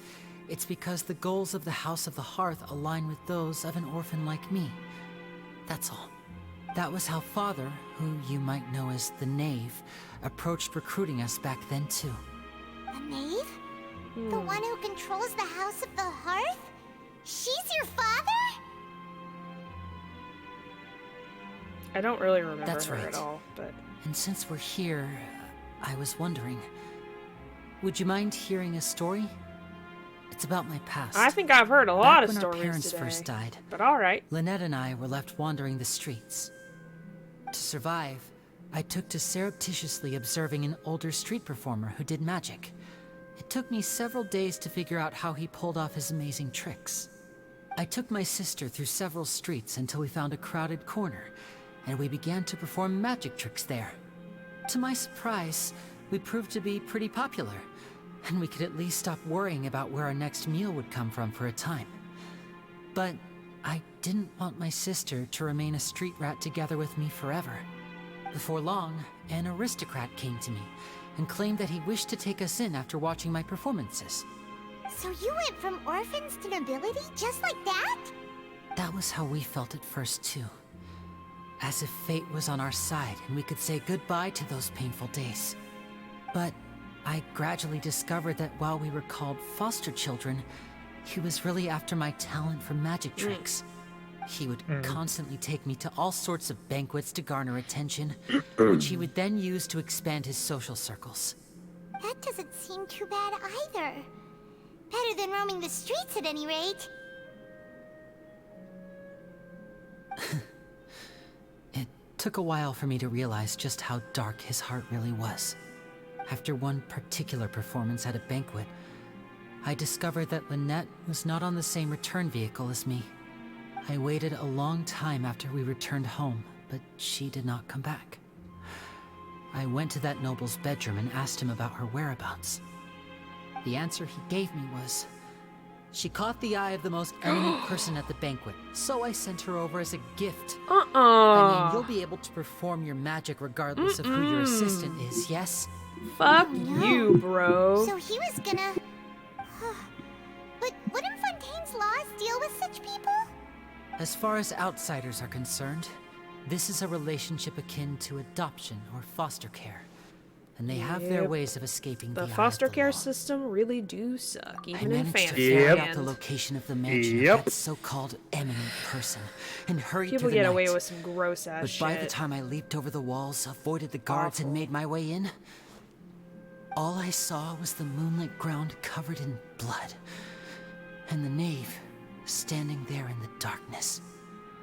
it's because the goals of the House of the Hearth align with those of an orphan like me. That's all. That was how Father, who you might know as the Knave, approached recruiting us back then too. The Knave? The one who controls the House of the Hearth? She's your father? I don't really remember That's her right. at all, but... And since we're here, I was wondering, would you mind hearing a story? It's about my past. I think I've heard a lot of Back when stories our parents today, first died, but alright. Lynette and I were left wandering the streets. To survive, I took to surreptitiously observing an older street performer who did magic. It took me several days to figure out how he pulled off his amazing tricks. I took my sister through several streets until we found a crowded corner, and we began to perform magic tricks there. To my surprise, we proved to be pretty popular, and we could at least stop worrying about where our next meal would come from for a time. But I didn't want my sister to remain a street rat together with me forever. Before long, an aristocrat came to me and claimed that he wished to take us in after watching my performances. So you went from orphans to nobility just like that? That was how we felt at first too. As if fate was on our side and we could say goodbye to those painful days. But I gradually discovered that while we were called foster children, he was really after my talent for magic tricks. He would constantly take me to all sorts of banquets to garner attention, which he would then use to expand his social circles. That doesn't seem too bad either. Better than roaming the streets at any rate. It took a while for me to realize just how dark his heart really was. After one particular performance at a banquet, I discovered that Lynette was not on the same return vehicle as me. I waited a long time after we returned home, but she did not come back. I went to that noble's bedroom and asked him about her whereabouts. The answer he gave me was, she caught the eye of the most eminent person at the banquet, so I sent her over as a gift. I mean, you'll be able to perform your magic regardless of who your assistant is, yes? Fuck you, bro. So he was gonna... But wouldn't Fontaine's laws deal with such people? As far as outsiders are concerned, this is a relationship akin to adoption or foster care. And they have their ways of escaping the eye of foster the care law. system really do suck, I even in managed to fantasy find out land. the location of the mansion of that so-called eminent person and hurried People through the get night. away with some gross ass But shit. by the time I leaped over the walls, avoided the guards, and made my way in, all I saw was the moonlit ground covered in blood, and the knave standing there in the darkness.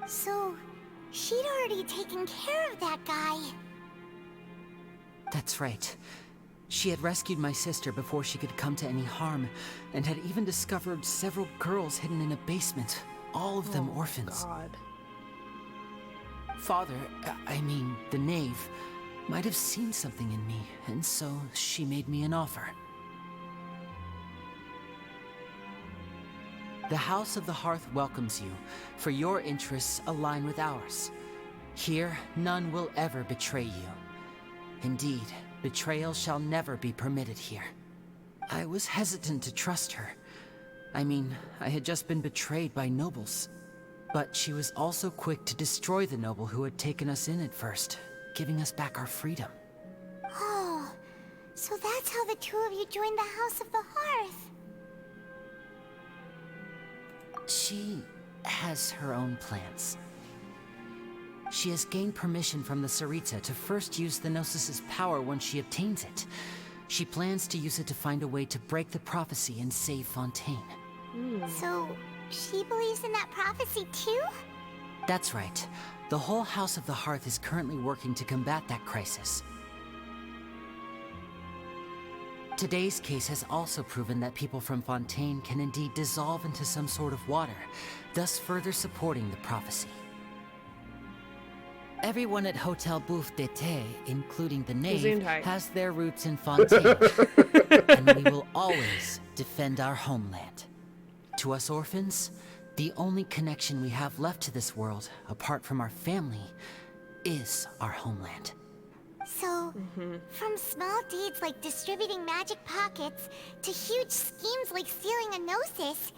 So, she'd already taken care of that guy. That's right. She had rescued my sister before she could come to any harm, and had even discovered several girls hidden in a basement, all of them orphans. God. Father, I mean, the knave, might have seen something in me, and so she made me an offer. The House of the Hearth welcomes you, for your interests align with ours. Here, none will ever betray you. Indeed, betrayal shall never be permitted here. I was hesitant to trust her. I mean, I had just been betrayed by nobles. But she was also quick to destroy the noble who had taken us in at first, giving us back our freedom. Oh, so that's how the two of you joined the House of the Hearth. She has her own plans. She has gained permission from the Sarita to first use the Gnosis' power once she obtains it. She plans to use it to find a way to break the prophecy and save Fontaine. So, she believes in that prophecy too? That's right. The whole House of the Hearth is currently working to combat that crisis. Today's case has also proven that people from Fontaine can indeed dissolve into some sort of water, thus further supporting the prophecy. Everyone at Hotel Bouffe d'été, including the knave, has their roots in Fontaine, and we will always defend our homeland. To us orphans, the only connection we have left to this world, apart from our family, is our homeland. So, from small deeds like distributing magic pockets to huge schemes like stealing a gnosis,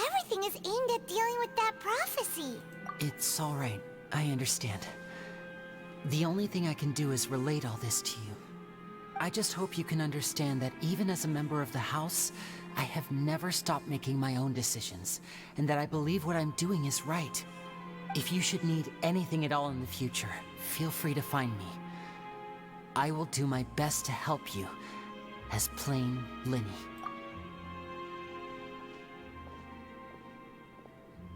everything is aimed at dealing with that prophecy. It's all right. I understand. The only thing I can do is relate all this to you. I just hope you can understand that even as a member of the house, I have never stopped making my own decisions, and that I believe what I'm doing is right. If you should need anything at all in the future, feel free to find me. I will do my best to help you, as plain Linny.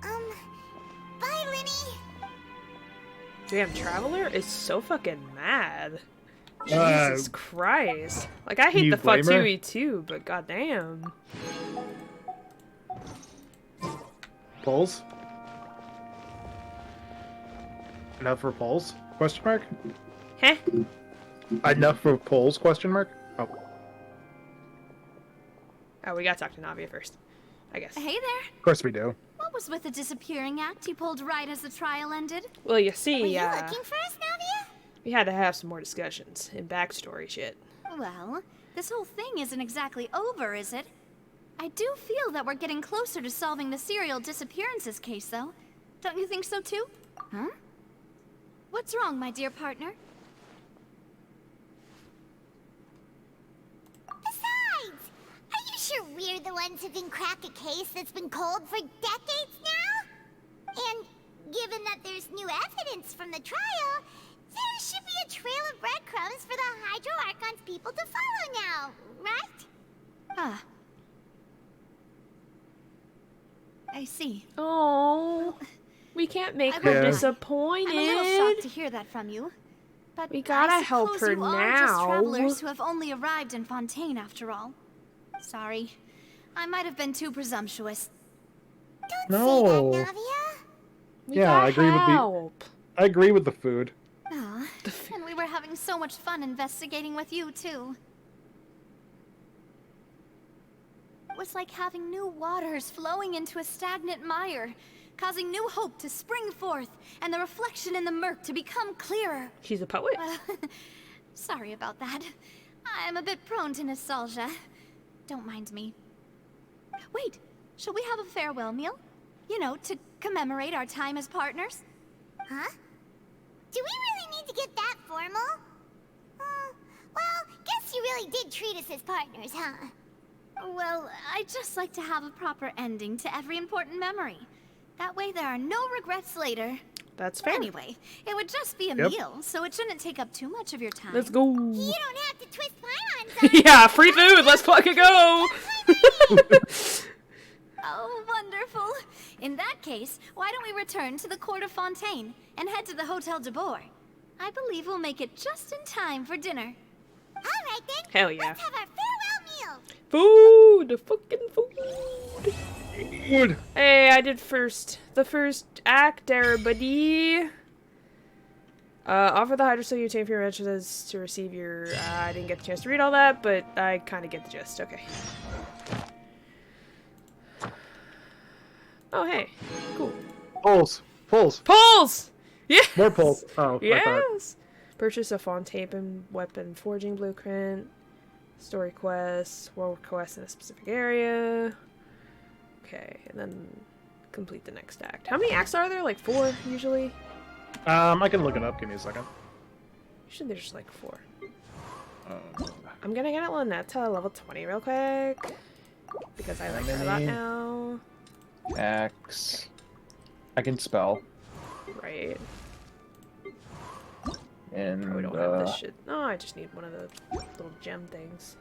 Bye, Linny! Damn, Traveler is so fucking mad. Jesus Christ. Like, I hate the Fatui too, but goddamn. Polls? Enough for polls? Question mark? Huh? Enough for polls? Question mark? Oh. Oh, we gotta talk to Navia first, I guess. Hey there. Of course we do. What was with the disappearing act you pulled right as the trial ended? Well, you see, Were you looking for us, Navia? we had to have some more discussions and backstory shit. Well, this whole thing isn't exactly over, is it? I do feel that we're getting closer to solving the serial disappearances case, though. Don't you think so, too? Huh? What's wrong, my dear partner? Besides, are you sure we're the ones who can crack a case that's been cold for decades now? And given that there's new evidence from the trial, there should be a trail of breadcrumbs for the Hydro Archon's people to follow now, right? Ah. I see. Oh, we can't make I her won't lie. disappointed. I'm a little shocked to hear that from you. But We gotta I help suppose her you are just now. travelers who have only arrived in Fontaine after all. Sorry. I might have been too presumptuous. No. Yeah, I agree with the. I agree with the food. Aw, and we were having so much fun investigating with you, too. It was like having new waters flowing into a stagnant mire, causing new hope to spring forth, and the reflection in the murk to become clearer. She's a poet. Well, sorry about that. I'm a bit prone to nostalgia. Don't mind me. Wait, shall we have a farewell meal? You know, to commemorate our time as partners? Huh? Do we really need to get that formal? Well, guess you really did treat us as partners, huh? Well, I'd just like to have a proper ending to every important memory. That way there are no regrets later. That's fair. Anyway, it would just be a Yep. meal, so it shouldn't take up too much of your time. Let's go. You don't have to twist pylons. Yeah, free food. Let's fucking go. Oh, wonderful. In that case, why don't we return to the court of Fontaine and head to the Hotel de Boer? I believe we'll make it just in time for dinner. All right then. Hell yeah. Let's have our farewell meal. Food. Fucking food. Food. Hey, I did the first act there, buddy. Offer the Hydrosol you obtain for your adventures to receive your... I didn't get the chance to read all that, but I kind of get the gist. Okay. Oh, hey. Cool. Polls. Polls. Polls! Yes! More polls. Oh, I thought. Yes! Purchase a Fontaine weapon forging blueprint. Story quests. World quests in a specific area. Okay, and then complete the next act. How many acts are there? Like 4, usually? I can look it up. Give me a second. Usually there's like 4. I'm gonna get Lynetta level 20 real quick. Because I like her a lot now. X. I can spell. Right. And Probably don't have this shit. No, I just need one of the little gem things.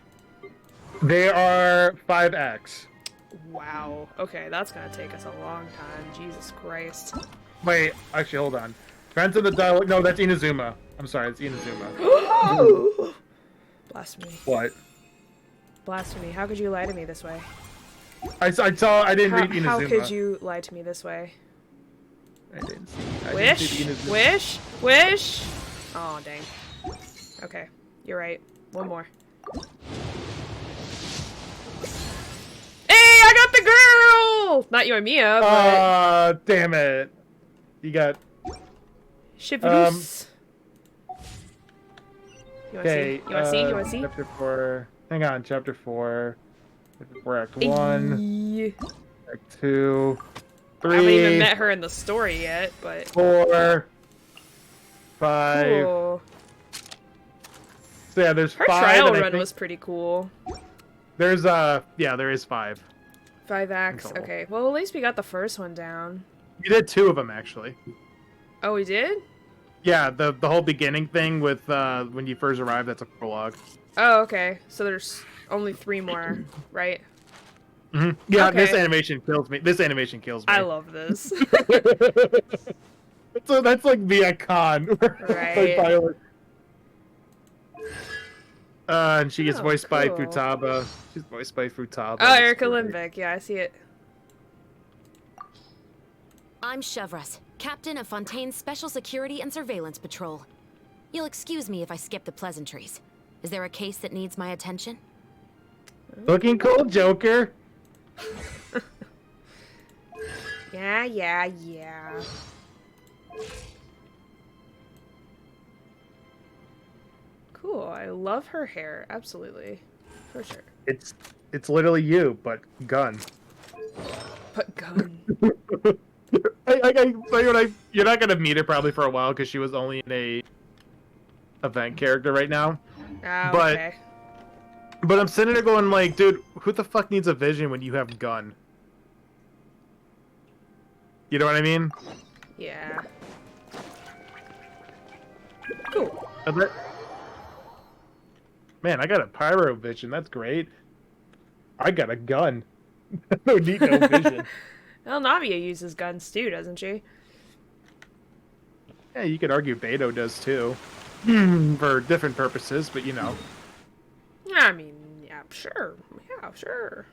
There are 5 acts. Wow. Okay, that's gonna take us a long time. Jesus Christ. Wait, actually, hold on. Friends of the Dialogue. No, that's Inazuma. I'm sorry, it's Inazuma. Blasphemy. What? Blasphemy. How could you lie to me this way? I didn't read Inazuma. How could you lie to me this way? I didn't see. Wish? Wish? Wish? Oh, dang. Okay, you're right. One more. Hey, I got the girl! Not Yoimiya, but... damn it. You got... Shivrus. You want to see? You want to see? You want to see? Chapter 4. Hang on, chapter 4. We're Act 1. Act 2. 3. I haven't even met her in the story yet, but... 4. 5. Cool. So yeah, there's Her 5. trial and run was pretty cool. There's, yeah, there is 5. 5 acts. Okay, well, at least we got the first one down. You did 2 of them, actually. Oh, we did? Yeah, the whole beginning thing with when you first arrive, that's a prologue. Oh, okay. So there's only 3 more, right? Mm-hmm. Yeah, Okay. this animation kills me. This animation kills me. I love this. So that's like the icon. Right. And she is voiced by cool. Futaba. She's voiced by Futaba. Oh, Erica Limbeck. Yeah, I see it. I'm Chevres, captain of Fontaine's Special Security and Surveillance Patrol. You'll excuse me if I skip the pleasantries. Is there a case that needs my attention? Looking cool, Joker. Yeah. Cool. I love her hair. Absolutely. For sure. It's literally you, but gun. But gun. You're not gonna meet her probably for a while because she was only in a event character right now. Oh, but okay. but I'm sitting there going like, dude, who the fuck needs a vision when you have gun? You know what I mean? Yeah. Cool. Man, I got a pyro vision. That's great. I got a gun. No need no vision. Well, Navia uses guns too, doesn't she? Yeah, you could argue Beto does too. For different purposes, but you know. I mean, yeah, sure. Yeah, sure.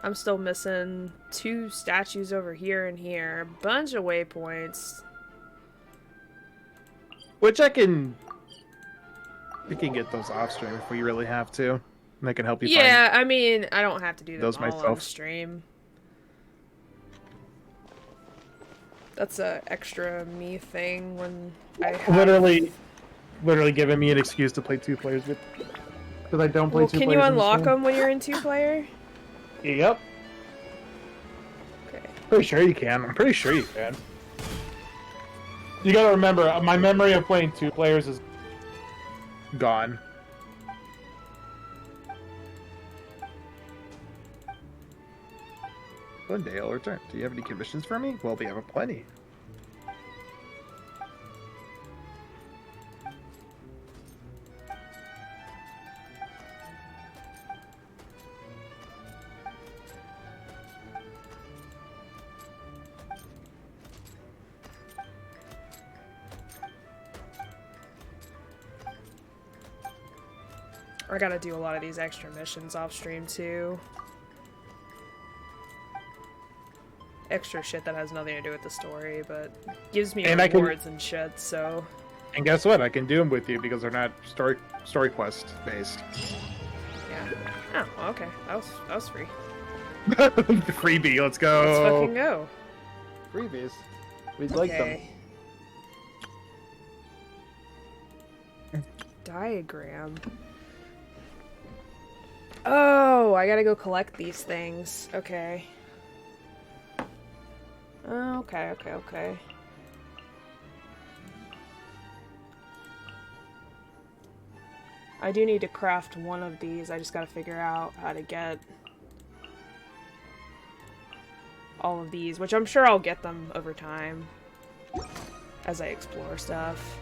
I'm still missing 2 statues over here and here. A bunch of waypoints. Which we can get those off stream if we really have to. And I can help you Yeah, I mean, I don't have to do them those all on myself. stream. That's a extra me thing when I have... Literally giving me an excuse to play 2 players with. Because I don't play 2 players. Can you unlock them when you're in 2-player? Yep. Okay. Pretty sure you can. I'm pretty sure you can. You gotta remember, my memory of playing 2 players is gone. One day I'll return. Do you have any commissions for me? Well, we have plenty. I gotta do a lot of these extra missions off stream too. Extra shit that has nothing to do with the story, but gives me rewards and shit, so... And guess what? I can do them with you because they're not story quest based. Yeah. Oh, okay. That was free. Freebie, let's go! Let's fucking go. Freebies. We'd like them. Diagram. Oh, I gotta go collect these things. Okay. Okay. I do need to craft one of these. I just gotta figure out how to get all of these, which I'm sure I'll get them over time as I explore stuff.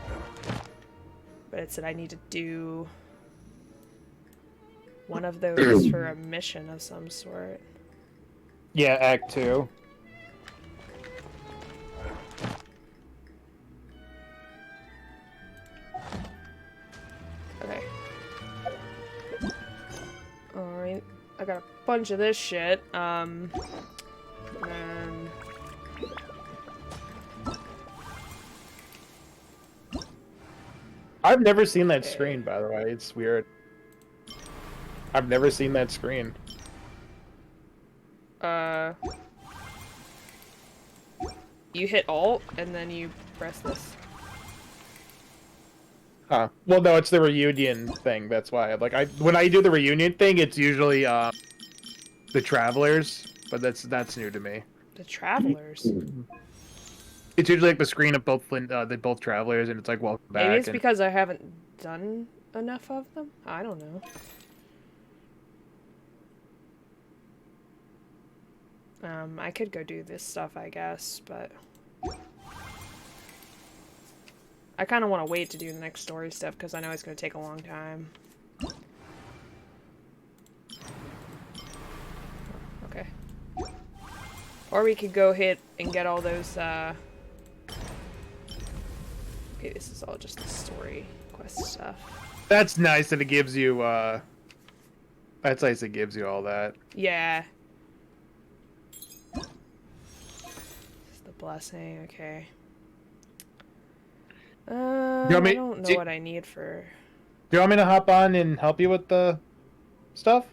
But it said I need to do one of those for a mission of some sort. Yeah, Act 2. Okay. Alright. I got a bunch of this shit. And... I've never seen that screen, by the way. It's weird. I've never seen that screen. You hit Alt, and then you press this. Well, no, it's the reunion thing. That's why. Like, when I do the reunion thing, it's usually the travelers, but that's new to me. The travelers. It's usually like the screen of both both travelers, and it's like welcome back. Maybe it's because I haven't done enough of them. I don't know. I could go do this stuff, I guess, but I kind of want to wait to do the next story stuff because I know it's going to take a long time. Okay. Or we could go hit and get all those, okay, this is all just the story quest stuff. That's nice that it gives you, that's nice it gives you all that. Yeah. Blessing, okay. I don't know what I need for... Do you want me to hop on and help you with the stuff?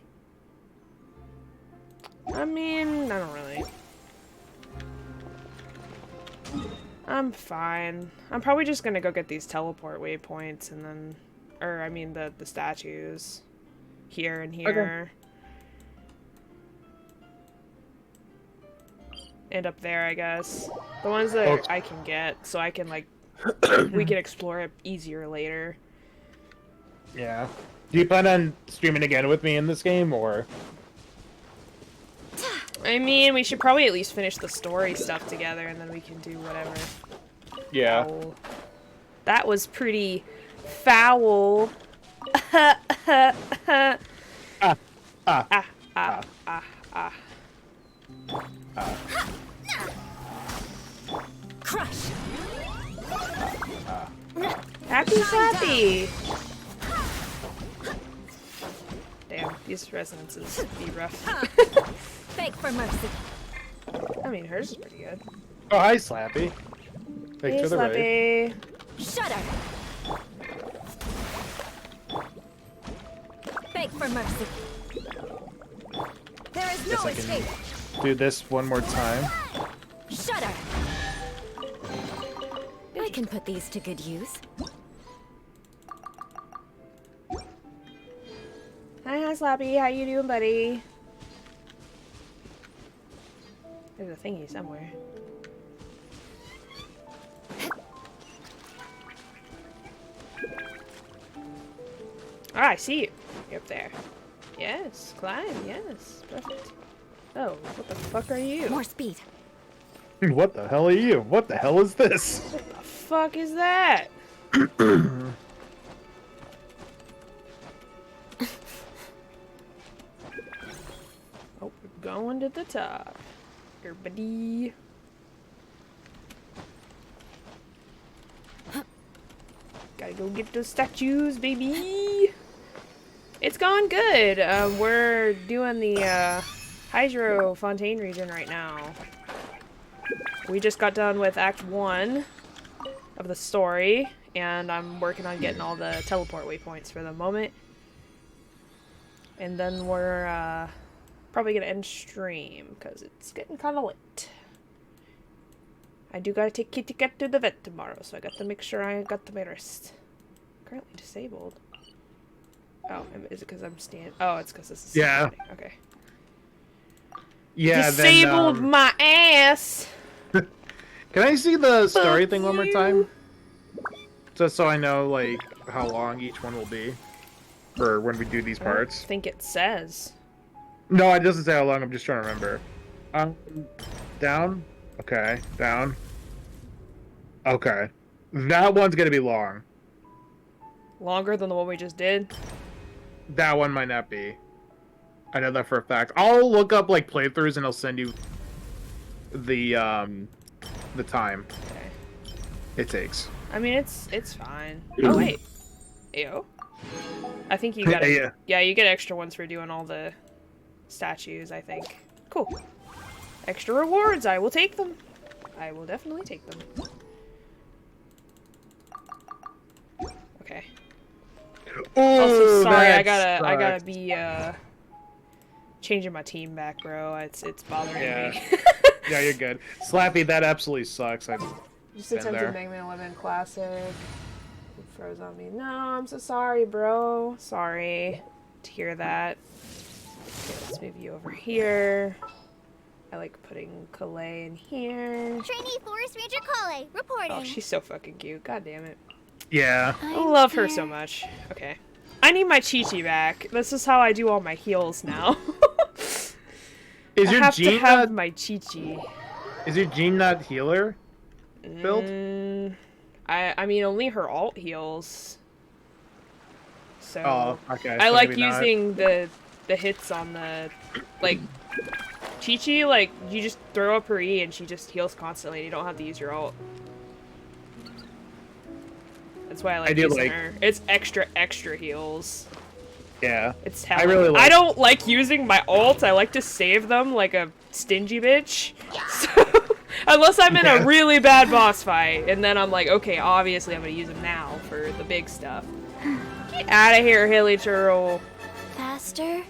I mean, I don't really. I'm fine. I'm probably just gonna go get these teleport waypoints and then... Or, I mean, the statues. Here and here. Okay. And up there, I guess. The ones that I can get, so I can, like, we can explore it easier later. Yeah. Do you plan on streaming again with me in this game, or? I mean, we should probably at least finish the story stuff together, and then we can do whatever. Yeah. Foul. That was pretty foul. Crush. Happy. Damn, these resonances be rough. Beg for mercy. I mean, hers is pretty good. Oh, hi, Slappy. Thanks Hey, for the raid. Shudder. Beg for mercy. There is no escape. Do this one more time. Shudder. I can put these to good use. Hi, Slappy. How you doing, buddy? There's a thingy somewhere. Ah, I see you. You're up there. Yes, climb. Yes, perfect. Oh, what the fuck are you? More speed. What the hell are you? What the hell is this? What the fuck is that? Oh, we're going to the top. Here, buddy. Gotta go get those statues, baby. It's going good. We're doing the Hydro Fontaine region right now. We just got done with Act 1 of the story, and I'm working on getting all the teleport waypoints for the moment. And then we're probably gonna end stream because it's getting kind of late. I do gotta take Kitty Cat to the vet tomorrow, so I got to make sure I got my rest. Currently disabled. Oh, is it because I'm standing? Oh, it's because this is standing. Okay. Yeah. Disabled my ass. Can I see the story thing one more time? Just so I know, like, how long each one will be. For when we do these parts. I think it says. No, it doesn't say how long. I'm just trying to remember. Down. Okay. Down. Okay. That one's gonna be long. Longer than the one we just did? That one might not be. I know that for a fact. I'll look up, like, playthroughs and I'll send you the time it takes. I mean, it's fine. Oh, wait. Ayo. I think you got yeah, you get extra ones for doing all the statues, I think. Cool. Extra rewards. I will take them. I will definitely take them. Okay. Ooh, also, sorry, I that gotta be changing my team back, bro. It's bothering me. Yeah, you're good. Slappy, that absolutely sucks. I've Just been attempted there. Mega Man 11 Classic. froze on me. No, I'm so sorry, bro. Sorry to hear that. Okay, let's move you over here. I like putting Calais in here. Trainee Forest Ranger Calais, reporting. Oh, she's so fucking cute. God damn it. Yeah. I love her so much. Okay. I need my Chi-Chi back. This is how I do all my heals now. Is your I have Jean to have not, my Chi-Chi. Is your Jean not healer build? I mean, only her alt heals. So Oh, okay. I so like maybe not. using the hits on the like Chi-Chi. Like you just throw up her E and she just heals constantly. You don't have to use your alt. That's why I like using her. It's extra heals. Yeah. It's I really like. I don't like using my ult. I like to save them like a stingy bitch. So, unless I'm in a really bad boss fight, and then I'm like, okay, obviously I'm gonna use them now for the big stuff. Get out of here, Hilly Turtle. Faster?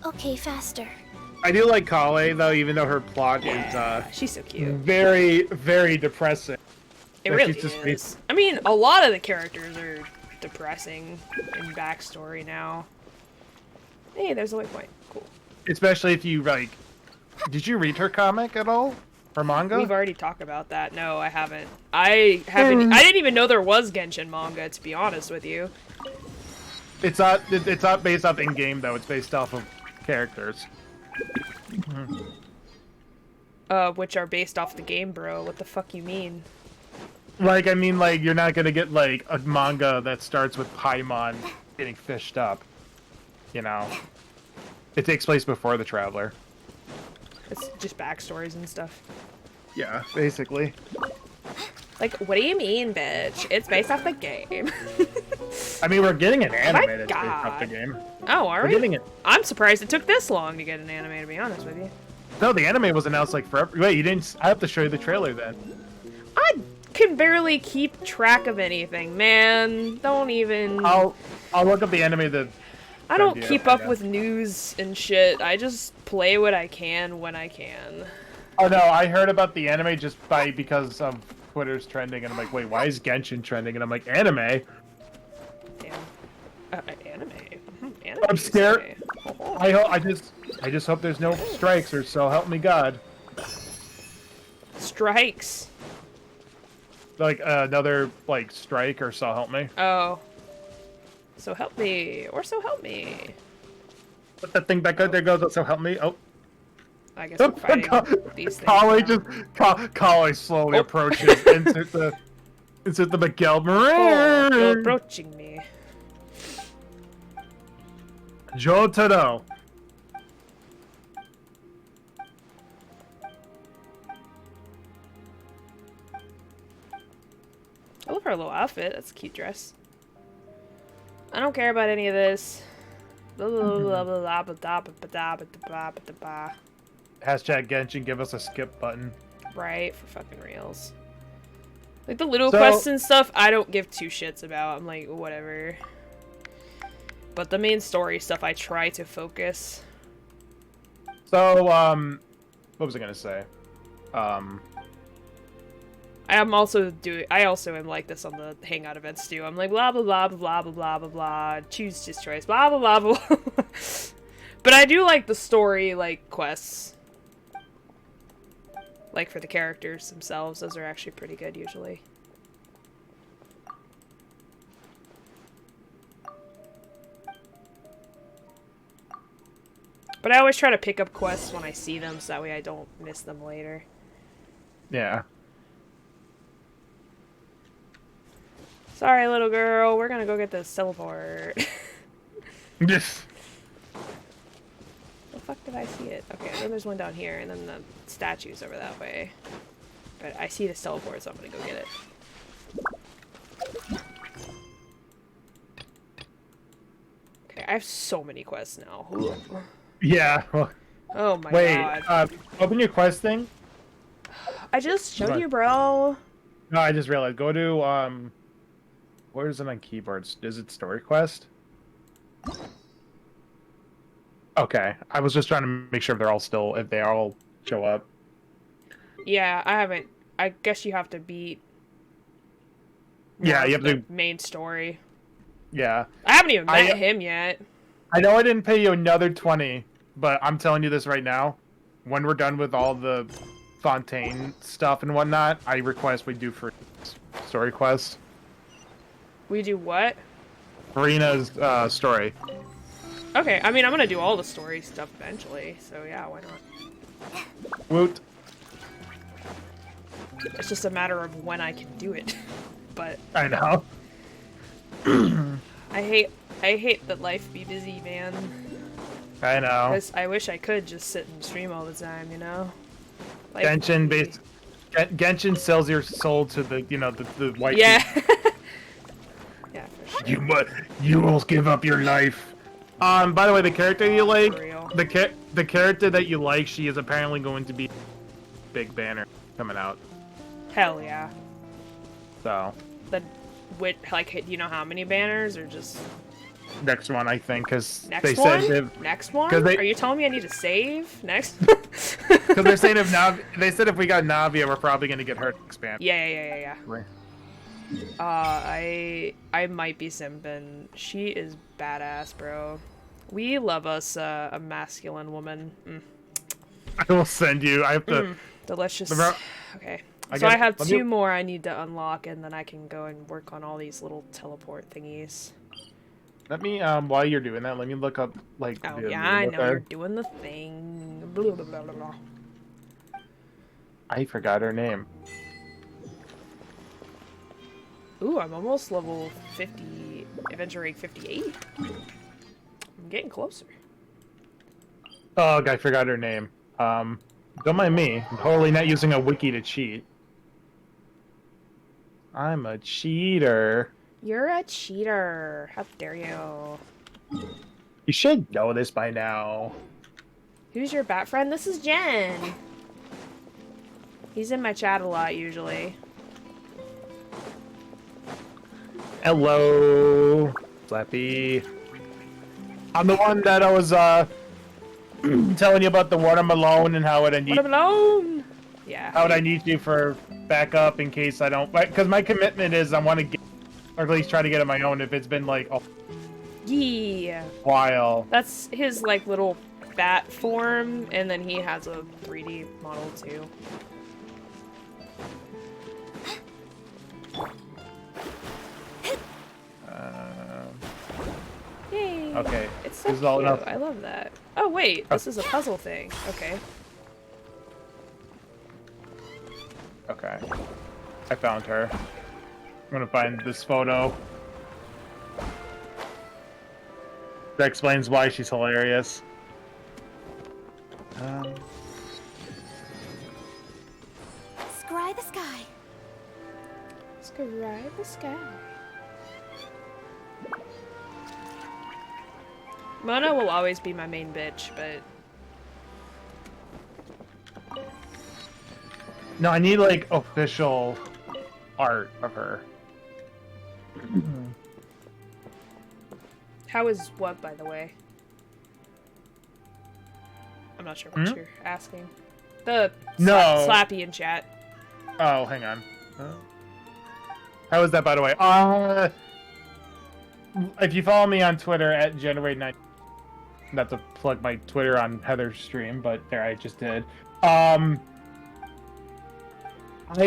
Okay, faster. I do like Kale though, even though her plot is she's so cute. Very, very depressing. It That really she's just is. I mean, a lot of the characters are depressing in backstory now. Hey, there's a waypoint. Cool. Especially if you like. Did you read her comic at all? Her manga? We've already talked about that. No, I haven't. I didn't even know there was Genshin manga, to be honest with you. It's not. It's not based off in game though. It's based off of characters. Which are based off the game, bro. What the fuck you mean? Like, I mean, like, you're not gonna get, like, a manga that starts with Paimon getting fished up. You know? It takes place before the Traveler. It's just backstories and stuff. Yeah, basically. Like, what do you mean, bitch? It's based off the game. I mean, we're getting an anime my that's based off the game. Oh, are We're we? getting it. I'm surprised it took this long to get an anime, to be honest with you. No, the anime was announced, like, forever. Wait, you didn't... I have to show you the trailer, then. I can barely keep track of anything, man. Don't even... I'll look up the anime that... I don't keep up with news and shit. I just play what I can when I can. Oh, no, I heard about the anime just because of Twitter's trending, and I'm like, wait, why is Genshin trending? And I'm like, anime? Damn. Anime? Anime? I'm scared. I just hope there's no strikes, or so help me God. Strikes? Like, another, like, strike, or so help me. Oh. So help me, or so help me. But that thing back there goes, so help me. Oh. I guess I'm fighting these things. Kale slowly approaches into the Miguel Oh, you're approaching me. Jotaro. I love her little outfit. That's a cute dress. I don't care about any of this. Hashtag Genshin, give us a skip button. Right, for fucking reals. Like the little quests and stuff, I don't give two shits about. I'm like, whatever. But the main story stuff, I try to focus. So, what was I gonna say? I also am like this on the Hangout events too. I'm like blah blah blah blah blah blah blah blah. Choose his choice. Blah blah blah blah. But I do like the story like quests. Like for the characters themselves, those are actually pretty good usually. But I always try to pick up quests when I see them so that way I don't miss them later. Yeah. Sorry, little girl. We're gonna go get this teleport. Yes. The fuck did I see it? Okay, then there's one down here, and then the statue's over that way. But I see this teleport, so I'm gonna go get it. Okay, I have so many quests now. Yeah. Well, oh my Wait, god. open your quest thing. I just showed you, bro. No, I just realized. Go to, where is it on keyboards? Is it story quest? Okay, I was just trying to make sure if they're all still, if they all show up. Yeah, I haven't. I guess you have to beat Yeah, you have the to. main story. Yeah. I haven't even met him yet. I know I didn't pay you another 20, but I'm telling you this right now. When we're done with all the Fontaine stuff and whatnot, I request we do for story quest. We do what? Marina's story. Okay, I mean, I'm gonna do all the story stuff eventually, so yeah, why not? Woot. It's just a matter of when I can do it. But I know. I hate that life be busy, man. I know. 'Cause I wish I could just sit and stream all the time, you know? Life Genshin be busy. Genshin sells your soul to the the white. Yeah. Yeah, for sure. You will give up your life. By the way, the character you like, the character that you like, she is apparently going to be big banner coming out. Hell yeah. So. Like, do you know how many banners, or just Next one, I think, because next they one? said Next one? They, Are you telling me I need to save next? Because they're saying they said if we got Navia, we're probably gonna get her to expand. Yeah. I might be simping. She is badass, bro. We love us a masculine woman. I will send you. I have to. Delicious. Okay. So I have two more I need to unlock, and then I can go and work on all these little teleport thingies. Let me, while you're doing that, let me look up, like... Oh, yeah, I know you're doing the thing. Blah, blah, blah, blah, blah. I forgot her name. Ooh, I'm almost level 50, adventure rate 58. I'm getting closer. Oh, I forgot her name. Don't mind me. I'm totally not using a wiki to cheat. I'm a cheater. You're a cheater. How dare you? You should know this by now. Who's your bat friend? This is Jen. He's in my chat a lot, usually. Hello, Flappy. I'm the one that I was, telling you about the watermelon and how would I need... Watermelon! Yeah. How would I need you for backup in case I don't... Because my commitment is I want to get... Or at least try to get it my own if it's been, like, a while. That's his, like, little bat form, and then he has a 3D model, too. Yay! Okay. It's so cute. I love that. Oh, wait. This is a puzzle thing. Okay. Okay. I found her. I'm gonna find this photo. That explains why she's hilarious. Scry the sky. Scry the sky. Mona will always be my main bitch, but... No, I need, like, official art of her. How is what, by the way? I'm not sure what you're asking. The Slappy in chat. Oh, hang on. How is that, by the way? If you follow me on Twitter at Generated97, not to plug my Twitter on Heather's stream, but there, I just did. I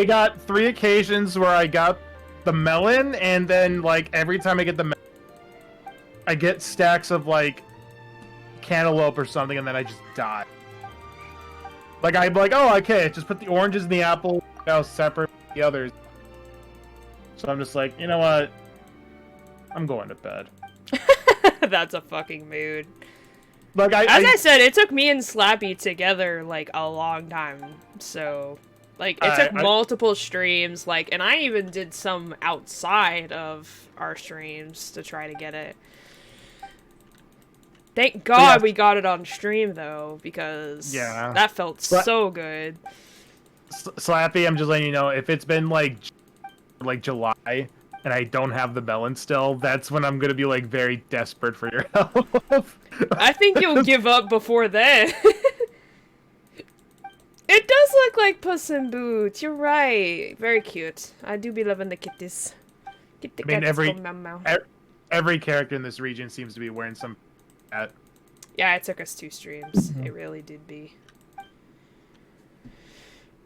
got 3 occasions where I got the melon, and then, like, every time I get the melon, I get stacks of, like, cantaloupe or something, and then I just die. Like, I'm like, oh, okay, just put the oranges and the apple, separate from the others. So I'm just like, you know what? I'm going to bed. That's a fucking mood. Like, As I said, it took me and Slappy together, like, a long time, so... Like, it took multiple streams, like, and I even did some outside of our streams to try to get it. Thank God we got it on stream, though, because that felt so good. Slappy, I'm just letting you know, if it's been, like July, and I don't have the melon still, that's when I'm gonna be, like, very desperate for your help. I think you'll give up before then. It does look like Puss in Boots. You're right. Very cute. I do be loving the kitties. Keep the I mean, cats every from Mau. every character in this region seems to be wearing some hat. Yeah, it took us 2 streams. It really did be.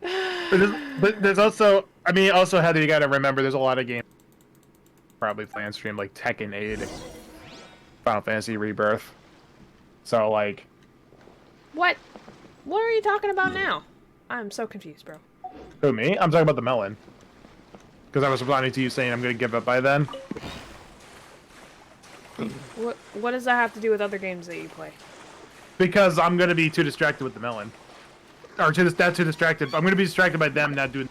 But there's also, I mean, also Heather, you gotta remember, there's a lot of games probably play on stream, like Tekken 8, Final Fantasy Rebirth. So, like... What? What are you talking about now? I'm so confused, bro. Who, me? I'm talking about the melon. Because I was responding to you saying I'm gonna give up by then. What does that have to do with other games that you play? Because I'm gonna be too distracted with the melon. Or too distracted. I'm gonna be distracted by them not doing...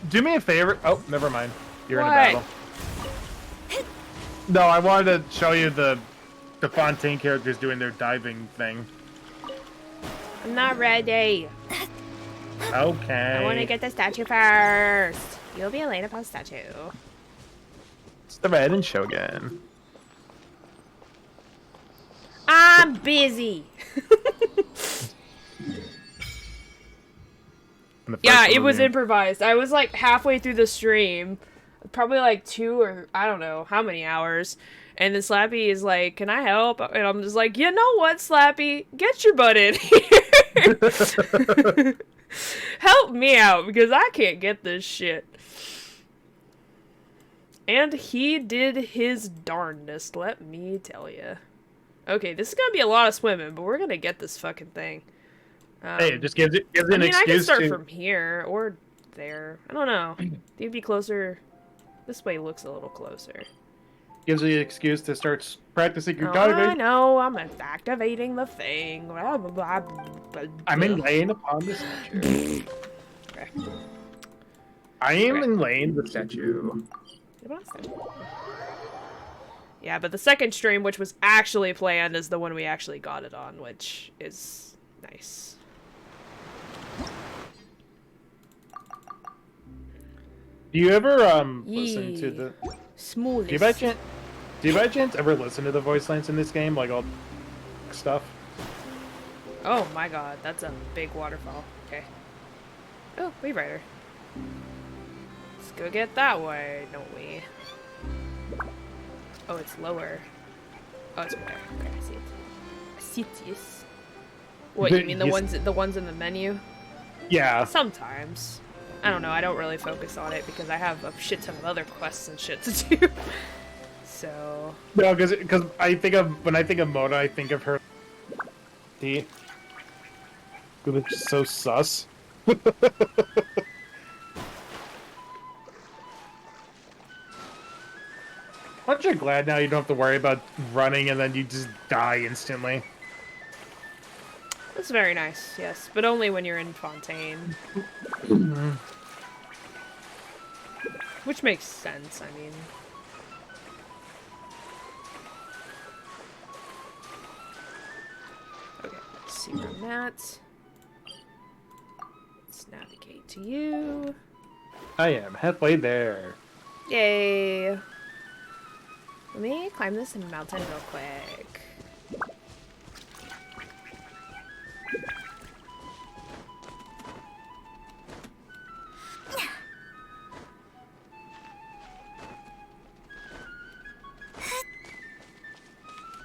Do me a favor. Oh, never mind. You're in a battle. No, I wanted to show you the Fontaine characters doing their diving thing. I'm not ready. Okay. I want to get the statue first. You'll be Ayla post statue. It's the Red and Shogun. I'm busy. Yeah, it was improvised. I was like halfway through the stream, probably like 2 or I don't know how many hours, and then Slappy is like, "Can I help?" And I'm just like, "You know what, Slappy? Get your butt in here. Help me out because I can't get this shit." And he did his darndest, let me tell you. Okay, this is gonna be a lot of swimming, but we're gonna get this fucking thing. Hey, it just gives an excuse I can start to... from here or there. I don't know. You'd be closer. This way looks a little closer. Gives you an excuse to start practicing your Oh, diving. I know. I'm activating the thing. Blah, blah, blah, blah, I'm blah. laying upon the statue. Okay. I am laying the statue. Yeah, but the second stream, which was actually planned, is the one we actually got it on, which is nice. Do you ever listen to the smooth? Do you by chance ever listen to the voice lines in this game, like all stuff? Oh my god, that's a big waterfall. Okay. Oh, Wave Rider. Let's go get that way, don't we? Oh, it's lower. Oh, it's higher. Okay, I see it. I see it, yes. What, you mean the ones in the menu? Yeah. Sometimes. I don't know, I don't really focus on it because I have a shit ton of other quests and shit to do. So... No, because I think of, when I think of Mona, I think of her... Which is so sus. Aren't you glad now you don't have to worry about running and then you just die instantly? That's very nice, yes. But only when you're in Fontaine. Which makes sense, I mean. Okay, let's see where I'm at. Let's navigate to you. I am halfway there. Yay! Let me climb this mountain real quick.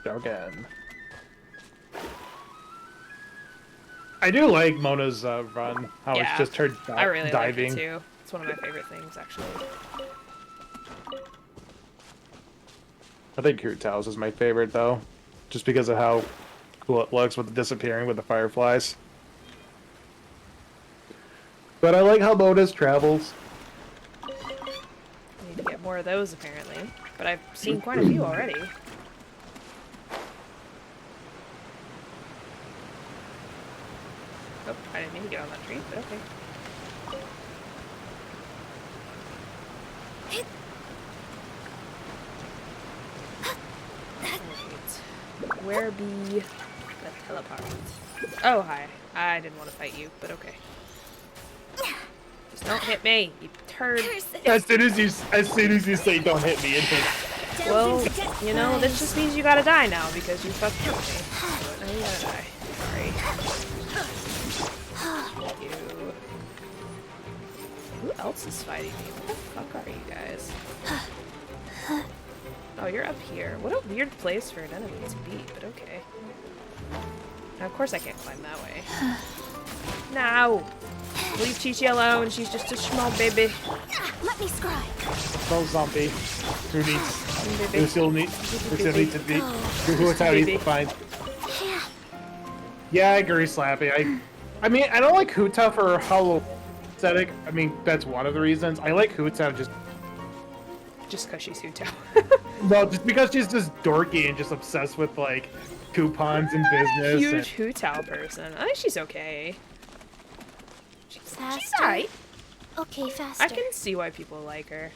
Again. I do like Mona's run. How Yeah, it's just her I really diving. like it too. It's one of my favorite things, actually. I think Kurtao's is my favorite though, just because of how cool it looks with the disappearing with the fireflies. But I like how Mona's travels. I need to get more of those apparently, but I've seen quite a few already. Oh, I didn't mean to get on that tree, but okay. Right. Where be the teleport? Oh, hi. I didn't want to fight you, but okay. Just don't hit me, you turd. As soon as you say don't hit me, it hits. Well, you know, this just means you gotta die now because you fucked with me. But now you gotta die. Sorry. You. else is fighting me. What the fuck are you guys? Oh, you're up here. What a weird place for an enemy to be, but okay. Now, of course I can't climb that way. No! Leave Chi-Chi alone, she's just a small baby. Let me scribe. No zombie. Who needs... Who still needs to be... Who needs to find... Yeah, I agree, Slappy. I mean, I don't like Huta for Hollow aesthetic. I mean, that's one of the reasons. I like Huta just because she's Huta. Well, just because she's just dorky and just obsessed with, like, coupons and business. Huge Huta person. I think she's okay. She's alright. Okay, faster. I can see why people like her.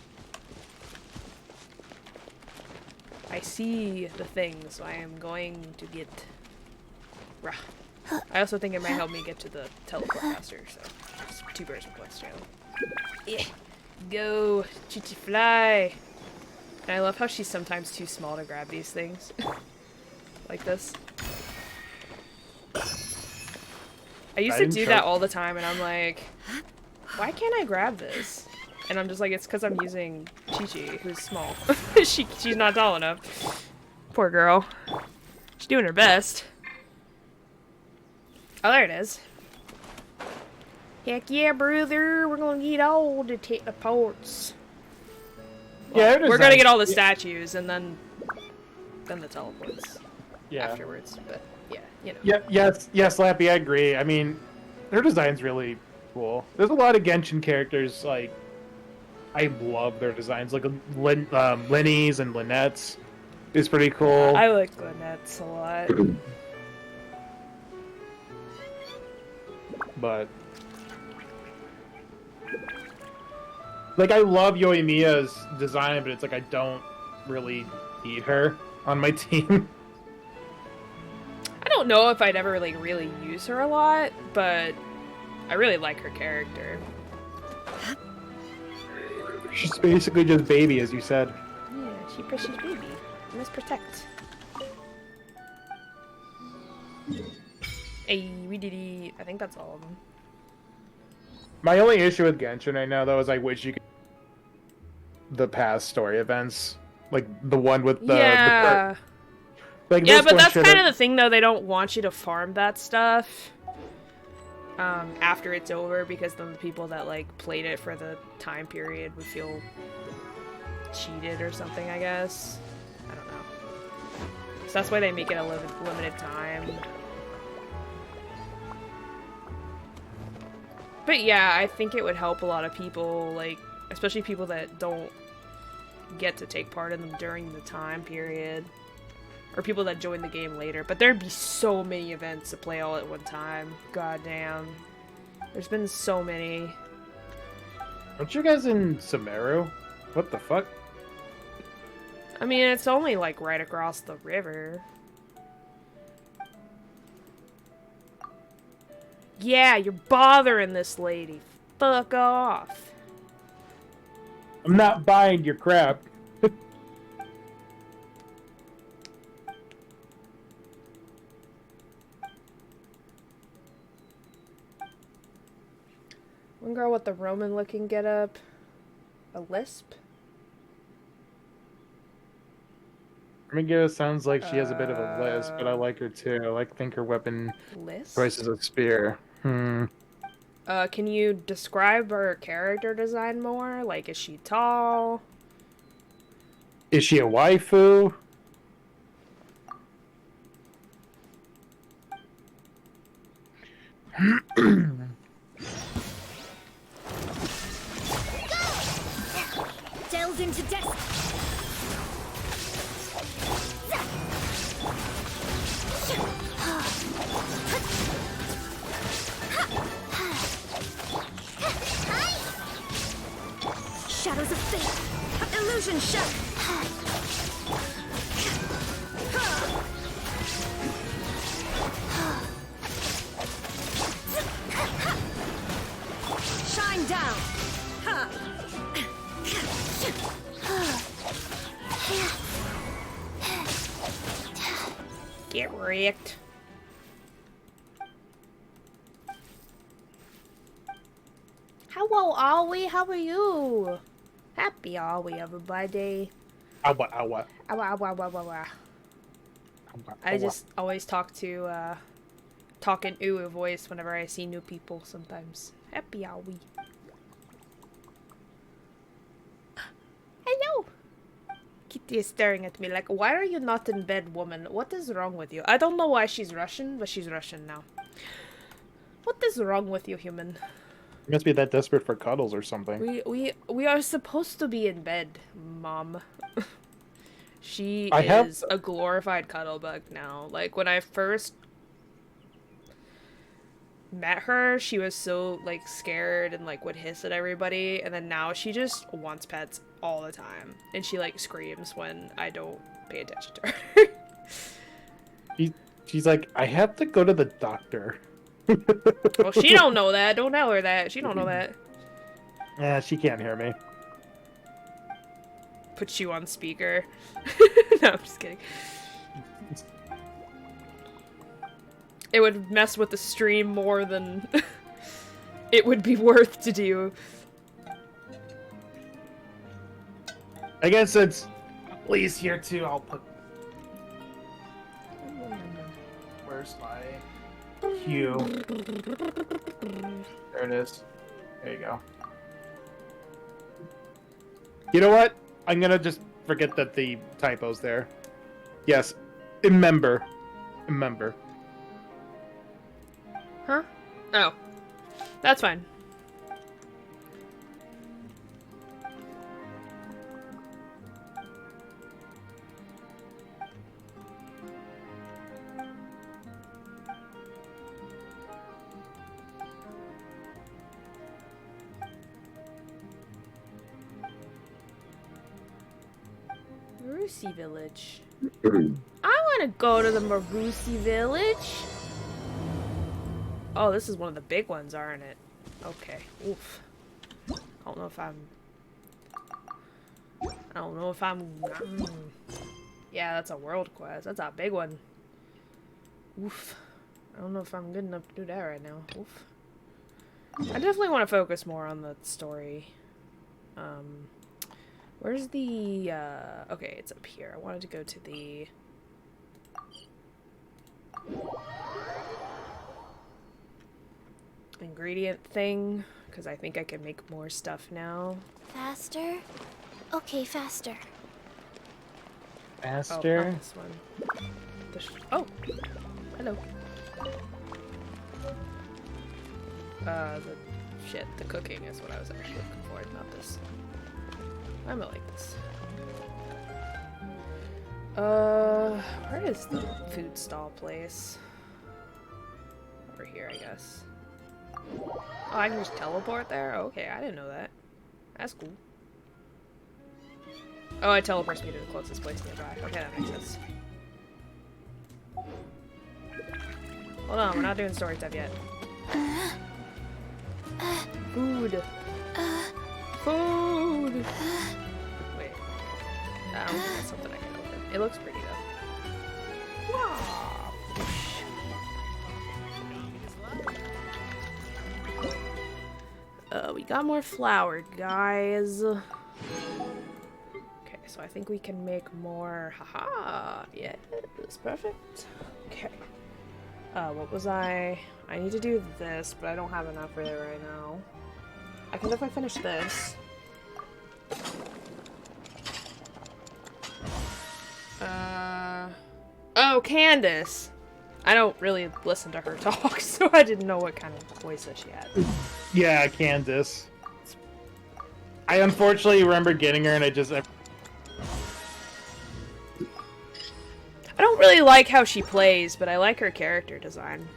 I see the things, so I am going to get... Rah. I also think it might help me get to the teleport faster, so it's 2 birds with one stone. Yeah. Go, Chichi fly. And I love how she's sometimes too small to grab these things. Like this. I used to do that all the time, and I'm like, why can't I grab this? And I'm just like, it's because I'm using Chi-Chi, who's small. She's not tall enough. Poor girl. She's doing her best. Oh, there it is. Heck yeah, brother. We're gonna get all the teleports. Well, Yeah, we're gonna get all the statues and then the teleports afterwards. But yeah, you know. Yes, Slappy, I agree. I mean, her design's really cool. There's a lot of Genshin characters, like, I love their designs. Like, Lenny's and Lynette's is pretty cool. I like Lynette's a lot. But like, I love Yoimiya's design, but it's like I don't really need her on my team. I don't know if I'd ever like really use her a lot, but I really like her character. She's basically just baby, as you said. Yeah, she's baby. We must protect. Hey, we did it. I think that's all of them. My only issue with Genshin right now, though, is I wish you could the past story events, like the one with the yeah, like yeah, but that's kind of the thing, though. They don't want you to farm that stuff after it's over, because then the people that like played it for the time period would feel cheated or something, I guess. I don't know. So that's why they make it a limited time. But yeah, I think it would help a lot of people, like, especially people that don't get to take part in them during the time period. Or people that join the game later. But there'd be so many events to play all at one time. God damn. There's been so many. Aren't you guys in Sumeru? What the fuck? I mean, it's only, like, right across the river. Yeah, you're bothering this lady. Fuck off. I'm not buying your crap. One girl with the Roman-looking getup. A lisp? Ringo sounds like she has a bit of a lisp, but I like her too. I think her weapon choice is a spear. Can you describe her character design more? Like, is she tall? Is she a waifu? Delved into death. Shadows of fate. Illusion shock. Shine down. Get wrecked. Hello, Ollie. How are you? Happy Ollie, everybody. Awa, awa. Awa, awa, awa, awa. I just always talk to, talk in ooh voice whenever I see new people sometimes. Happy Ollie. Hello! Kitty is staring at me like, why are you not in bed, woman? What is wrong with you? I don't know why she's Russian, but she's Russian now. What is wrong with you, human? You must be that desperate for cuddles or something. We are supposed to be in bed, Mom. She is a glorified cuddle bug now. Like, when I first met her, she was so, like, scared and, like, would hiss at everybody. And then now she just wants pets all the time. And she, like, screams when I don't pay attention to her. She's like, I have to go to the doctor. Well, she don't know that. Don't tell her that. She don't know that. Yeah, she can't hear me. Put you on speaker. No, I'm just kidding. It would mess with the stream more than it would be worth to do. I guess since Lee's here too, I'll put... Where's my cue? There it is. There you go. You know what? I'm gonna just forget that the typo's there. Yes. Remember. Remember. Huh? Oh. That's fine. Marusi Village. I want to go to the Marusi Village. Oh, this is one of the big ones, aren't it? Okay. Oof. I don't know if I'm... Yeah, that's a world quest. That's a big one. Oof. I don't know if I'm good enough to do that right now. Oof. I definitely want to focus more on the story. Where's the, okay, it's up here. I wanted to go to the... ingredient thing, because I think I can make more stuff now. Faster? Okay, faster. Faster? Oh, not this one. Oh! Hello. The cooking is what I was actually looking for, not this. I'm gonna like this. Where is the food stall place? Over here, I guess. Oh, I can just teleport there? Okay, I didn't know that. That's cool. Oh, it teleports me to the closest place nearby. Okay, that makes sense. Hold on, we're not doing story stuff yet. Food. Food! Wait. I don't think that's something I can open. It looks pretty though. Wow. We got more flour, guys. Okay, so I think we can make more. Haha! Yeah, that's perfect. Okay. What was I need to do this, but I don't have enough for it right now. I can definitely finish this. Oh, Candace! I don't really listen to her talk, so I didn't know what kind of voice that she had. Yeah, Candace. I unfortunately remember getting her and I don't really like how she plays, but I like her character design.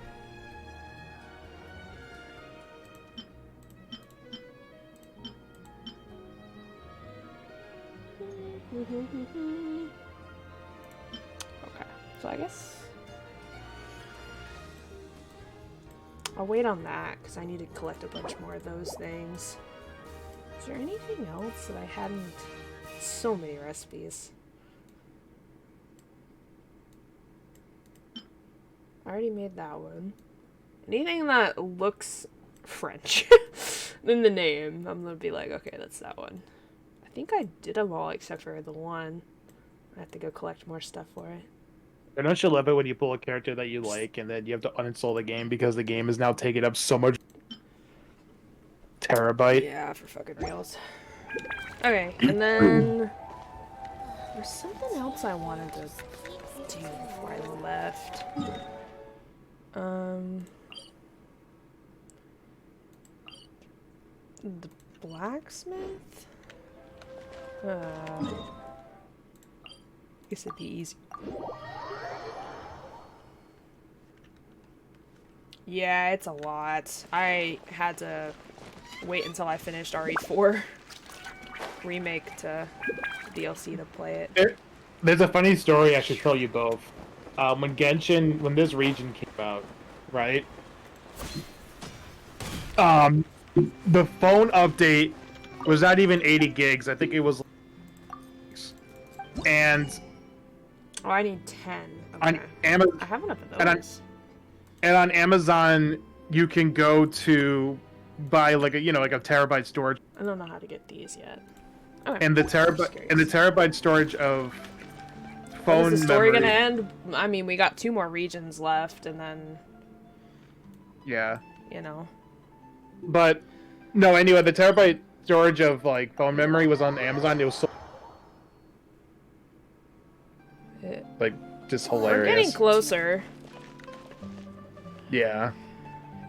Okay, so I guess I'll wait on that because I need to collect a bunch more of those things. Is there anything else that I hadn't? So many recipes. I already made that one. Anything that looks French. In the name, I'm gonna be like, okay, that's that one. I think I did them all except for the one. I have to go collect more stuff for it. And don't you love it when you pull a character that you like and then you have to uninstall the game because the game is now taking up so much terabyte? Yeah, for fucking reals. Okay, and then there's something else I wanted to do before I left. The blacksmith? Guess it'd be easy. Yeah, it's a lot. I had to wait until I finished RE4 remake to DLC to play it. There's a funny story I should tell you both. When Genshin, when this region came out, right? The phone update was not even 80 gigs. I think it was. And oh, I need 10. Okay. On Amazon, I have enough of those. And on Amazon, you can go to buy like a terabyte storage. I don't know how to get these yet. Okay. And the terabyte storage of phone Is the story memory. gonna end? I mean, we got 2 more regions left, and then Yeah. you know. But no, anyway, the terabyte storage of like phone memory was on Amazon. It was so like just hilarious. We're getting closer. Yeah.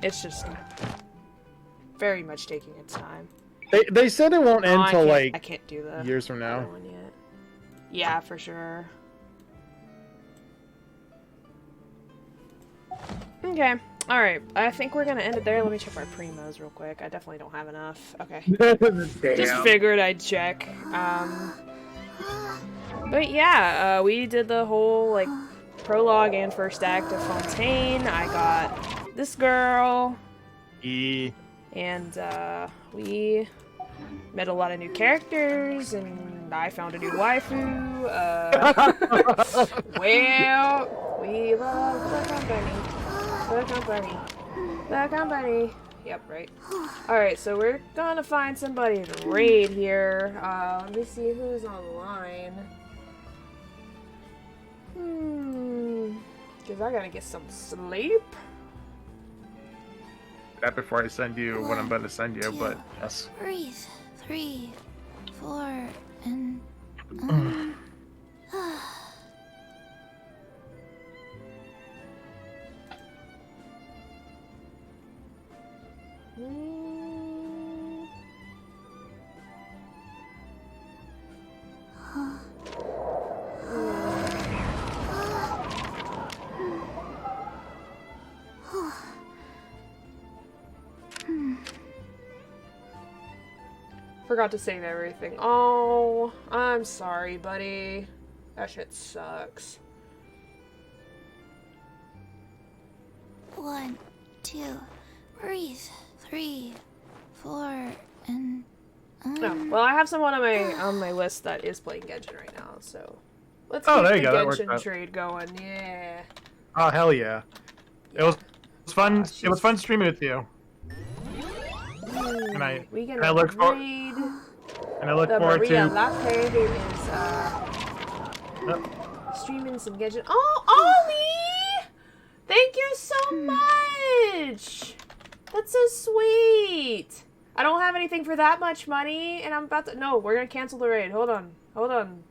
It's just very much taking its time. They said it won't end till I like can't do the years from now. other one yet. Yeah, for sure. Okay. Alright. I think we're gonna end it there. Let me check my primos real quick. I definitely don't have enough. Okay. Just figured I'd check. But yeah, we did the whole like prologue and first act of Fontaine. I got this girl. And we met a lot of new characters, and I found a new waifu. Well, we love the company. The company. The company. Yep, right. Alright, so we're gonna find somebody to raid here. Let me see who's online. Because I gotta get some sleep. That before I send you what I'm about to send you, but yes. Breathe. 3, 4, and... Forgot to save everything. Oh, I'm sorry, buddy. That shit sucks. 1, 2, breathe. 3, 4, and... Oh, well, I have someone on my list that is playing Genshin right now, so let's Oh, keep there you the go, that worked Genshin out. trade going. Yeah. Oh hell yeah! It was fun. It was fun streaming with you. And I look forward. And I look the forward Maria to. Latte, who is streaming some Genshin. Oh, Ollie! Thank you so much. That's so sweet. I don't have anything for that much money, and I'm about to. No, we're gonna cancel the raid. Hold on. Hold on.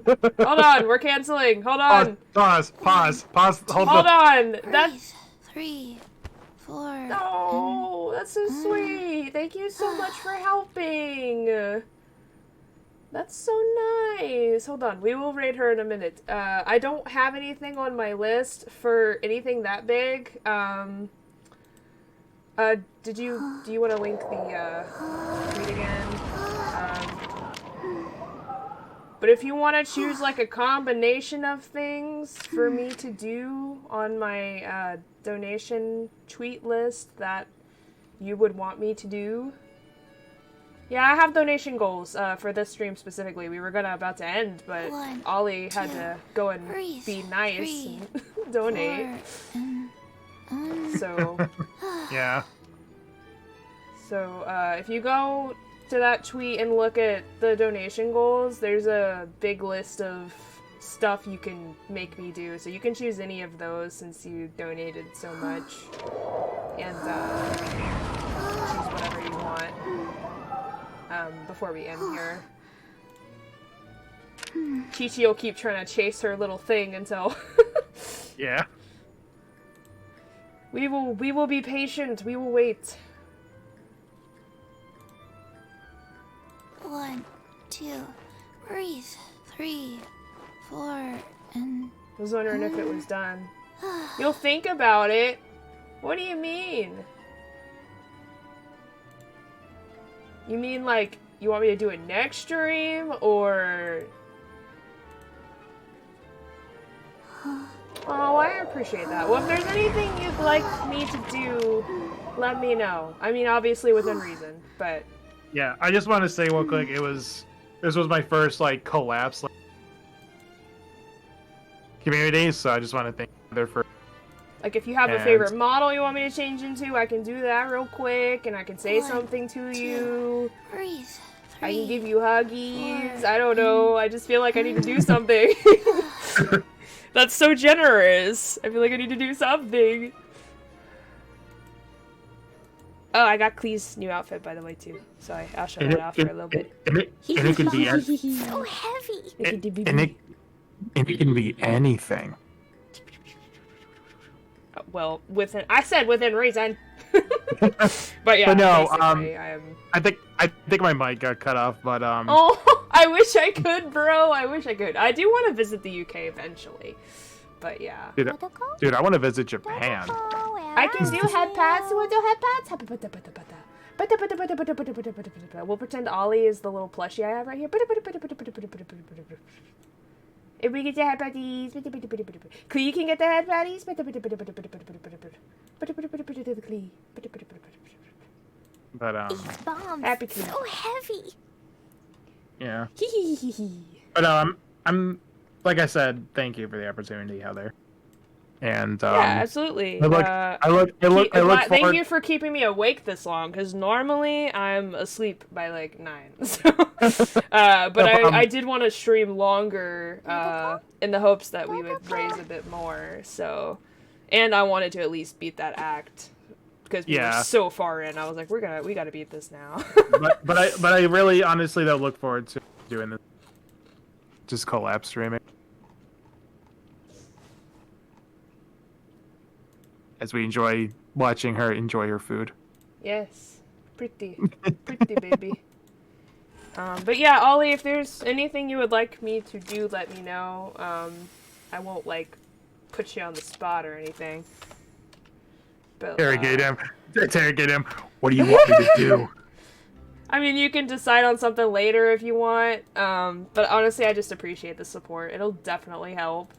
Hold on. We're canceling. Hold on. Pause. Hold on. That's 3, 4. Oh, that's so sweet. Thank you so much for helping. That's so nice. Hold on. We will raid her in a minute. I don't have anything on my list for anything that big. Do you want to link the tweet again? But if you want to choose like a combination of things for me to do on my donation tweet list that you would want me to do. Yeah, I have donation goals for this stream specifically. We were about to end, but Ollie had to go and be nice and donate. So Yeah. So if you go to that tweet and look at the donation goals, there's a big list of stuff you can make me do. So you can choose any of those since you donated so much. And choose whatever you want before we end here. Chi-Chi will keep trying to chase her little thing until... Yeah. We will be patient. We will wait. 1, 2, breathe. 3, 4, and... I was wondering if it was done. You'll think about it. What do you mean? You mean like you want me to do it next stream or... Oh, I appreciate that. Well, if there's anything you'd like me to do, let me know. I mean, obviously within reason, but... Yeah, I just want to say real quick, this was my first, like, collapse community, so I just want to thank them for... Like, if you have a favorite model you want me to change into, I can do that real quick, and I can say something to you. Breathe. I can give you huggies. I don't know. I just feel like I need to do something. That's so generous. I feel like I need to do something. Oh, I got Klee's new outfit, by the way, too. So I'll show that off for a little bit. And it can be... So heavy. And it can be anything. Well, I said within reason. But yeah, but no, I am... I think my mic got cut off, but Oh, I wish I could, bro. I wish I could. I do want to visit the UK eventually. But yeah. Dude, I want to visit Japan. I can do head pats. You want to do head pats? We'll pretend Ollie is the little plushie I have right here. If we get the head patties, Klee can get the head patties. But happy Klee. So heavy. Yeah. But I'm like I said, thank you for the opportunity, Heather. And yeah, absolutely. I look forward. Thank you for keeping me awake this long, because normally I'm asleep by like 9. So, but I did want to stream longer in the hopes that we would raise a bit more. So, and I wanted to at least beat that act because we were so far in. I was like, we gotta beat this now. but I really honestly though look forward to doing this. Just collab streaming. As we enjoy watching her enjoy her food. Yes. Pretty baby. But yeah, Ollie, if there's anything you would like me to do, let me know. I won't, like, put you on the spot or anything. But, Interrogate him. What do you want me to do? I mean, you can decide on something later if you want. But honestly, I just appreciate the support. It'll definitely help.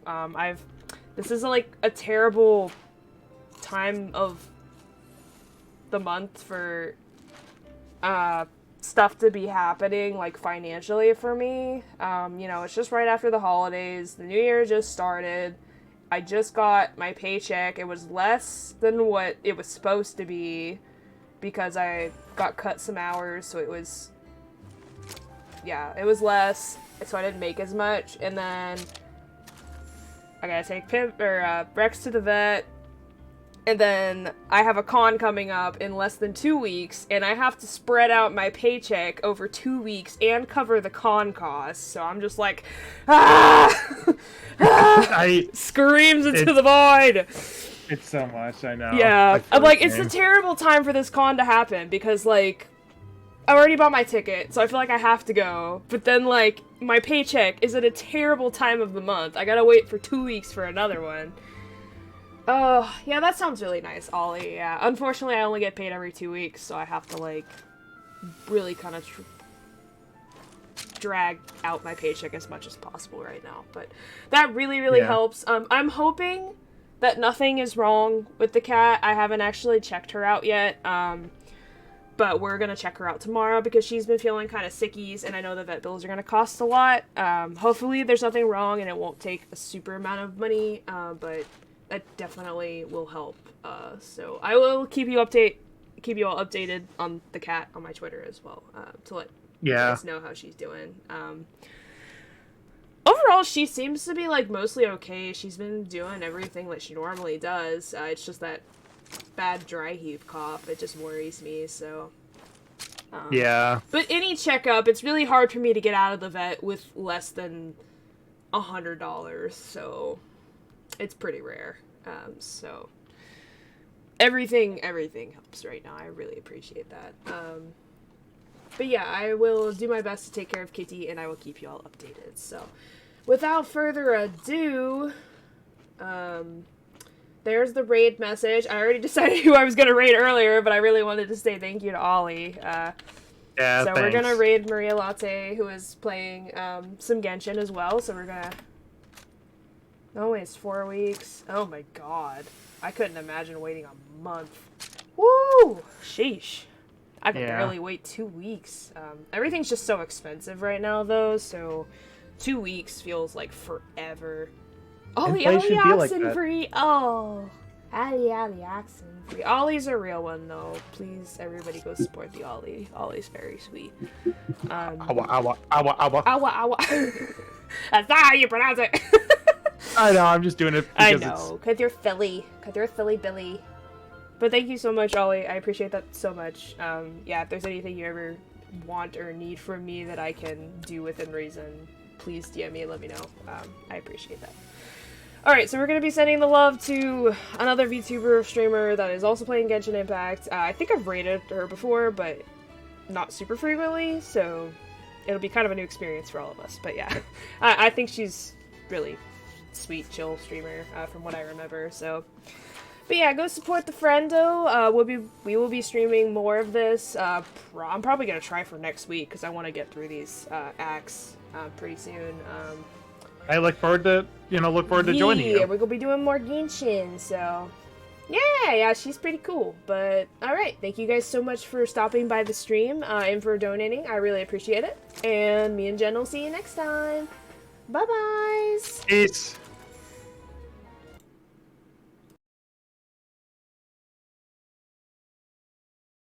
This is, like, a terrible time of the month for stuff to be happening, like, financially for me. You know, it's just right after the holidays. The new year just started. I just got my paycheck. It was less than what it was supposed to be because I got cut some hours, so it was, yeah, it was less, so I didn't make as much. And then I gotta take Rex to the vet. And then I have a con coming up in less than 2 weeks, and I have to spread out my paycheck over 2 weeks and cover the con costs. So I'm just like, screams into the void. It's so much, I know. Yeah, I'm like, it's a terrible time for this con to happen because, like, I already bought my ticket, so I feel like I have to go. But then, like, my paycheck is at a terrible time of the month. I gotta wait for 2 weeks for another one. Oh, yeah, that sounds really nice, Ollie, yeah. Unfortunately, I only get paid every 2 weeks, so I have to, like, really kind of drag out my paycheck as much as possible right now. But that really, really helps. I'm hoping that nothing is wrong with the cat. I haven't actually checked her out yet, but we're gonna check her out tomorrow because she's been feeling kind of sickies, and I know the vet bills are gonna cost a lot. Hopefully there's nothing wrong and it won't take a super amount of money, but that definitely will help. So I will keep you keep you all updated on the cat on my Twitter as well, to let you guys know how she's doing. Overall, she seems to be, like, mostly okay. She's been doing everything that she normally does. It's just that bad dry heave cough. It just worries me, so... yeah. But any checkup, it's really hard for me to get out of the vet with less than $100, so it's pretty rare. So everything helps right now. I really appreciate that. But yeah, I will do my best to take care of Kitty, and I will keep you all updated. So without further ado, there's the raid message. I already decided who I was going to raid earlier, but I really wanted to say thank you to Ollie. Yeah, so thanks. we're going to raid Maria Latte, who is playing some Genshin as well. So we're going to... Oh, it's 4 weeks. Oh my god. I couldn't imagine waiting a month. Woo! Sheesh. I can barely wait 2 weeks. Everything's just so expensive right now, though, so 2 weeks feels like forever. Ollie Oxenfree! Oh! Ollie Oxenfree. Ollie's a real one, though. Please, everybody go support the Ollie. Ollie's very sweet. Awa. That's not how you pronounce it! I know, I'm just doing it I because know, because you're Philly. Because you're Philly Billy. But thank you so much, Ollie. I appreciate that so much. Yeah, if there's anything you ever want or need from me that I can do within reason, please DM me and let me know. I appreciate that. Alright, so we're going to be sending the love to another VTuber streamer that is also playing Genshin Impact. I think I've rated her before, but not super frequently, so it'll be kind of a new experience for all of us. But yeah, I think she's really sweet, chill streamer from what I remember, so... But yeah, go support the friendo. We will be streaming more of this. I'm probably gonna try for next week because I want to get through these acts pretty soon. I look forward to joining you. Yeah, we're gonna be doing more Genshin, so yeah, she's pretty cool. But all right, thank you guys so much for stopping by the stream and for donating. I really appreciate it. And me and Jen will see you next time. Bye bye. Peace.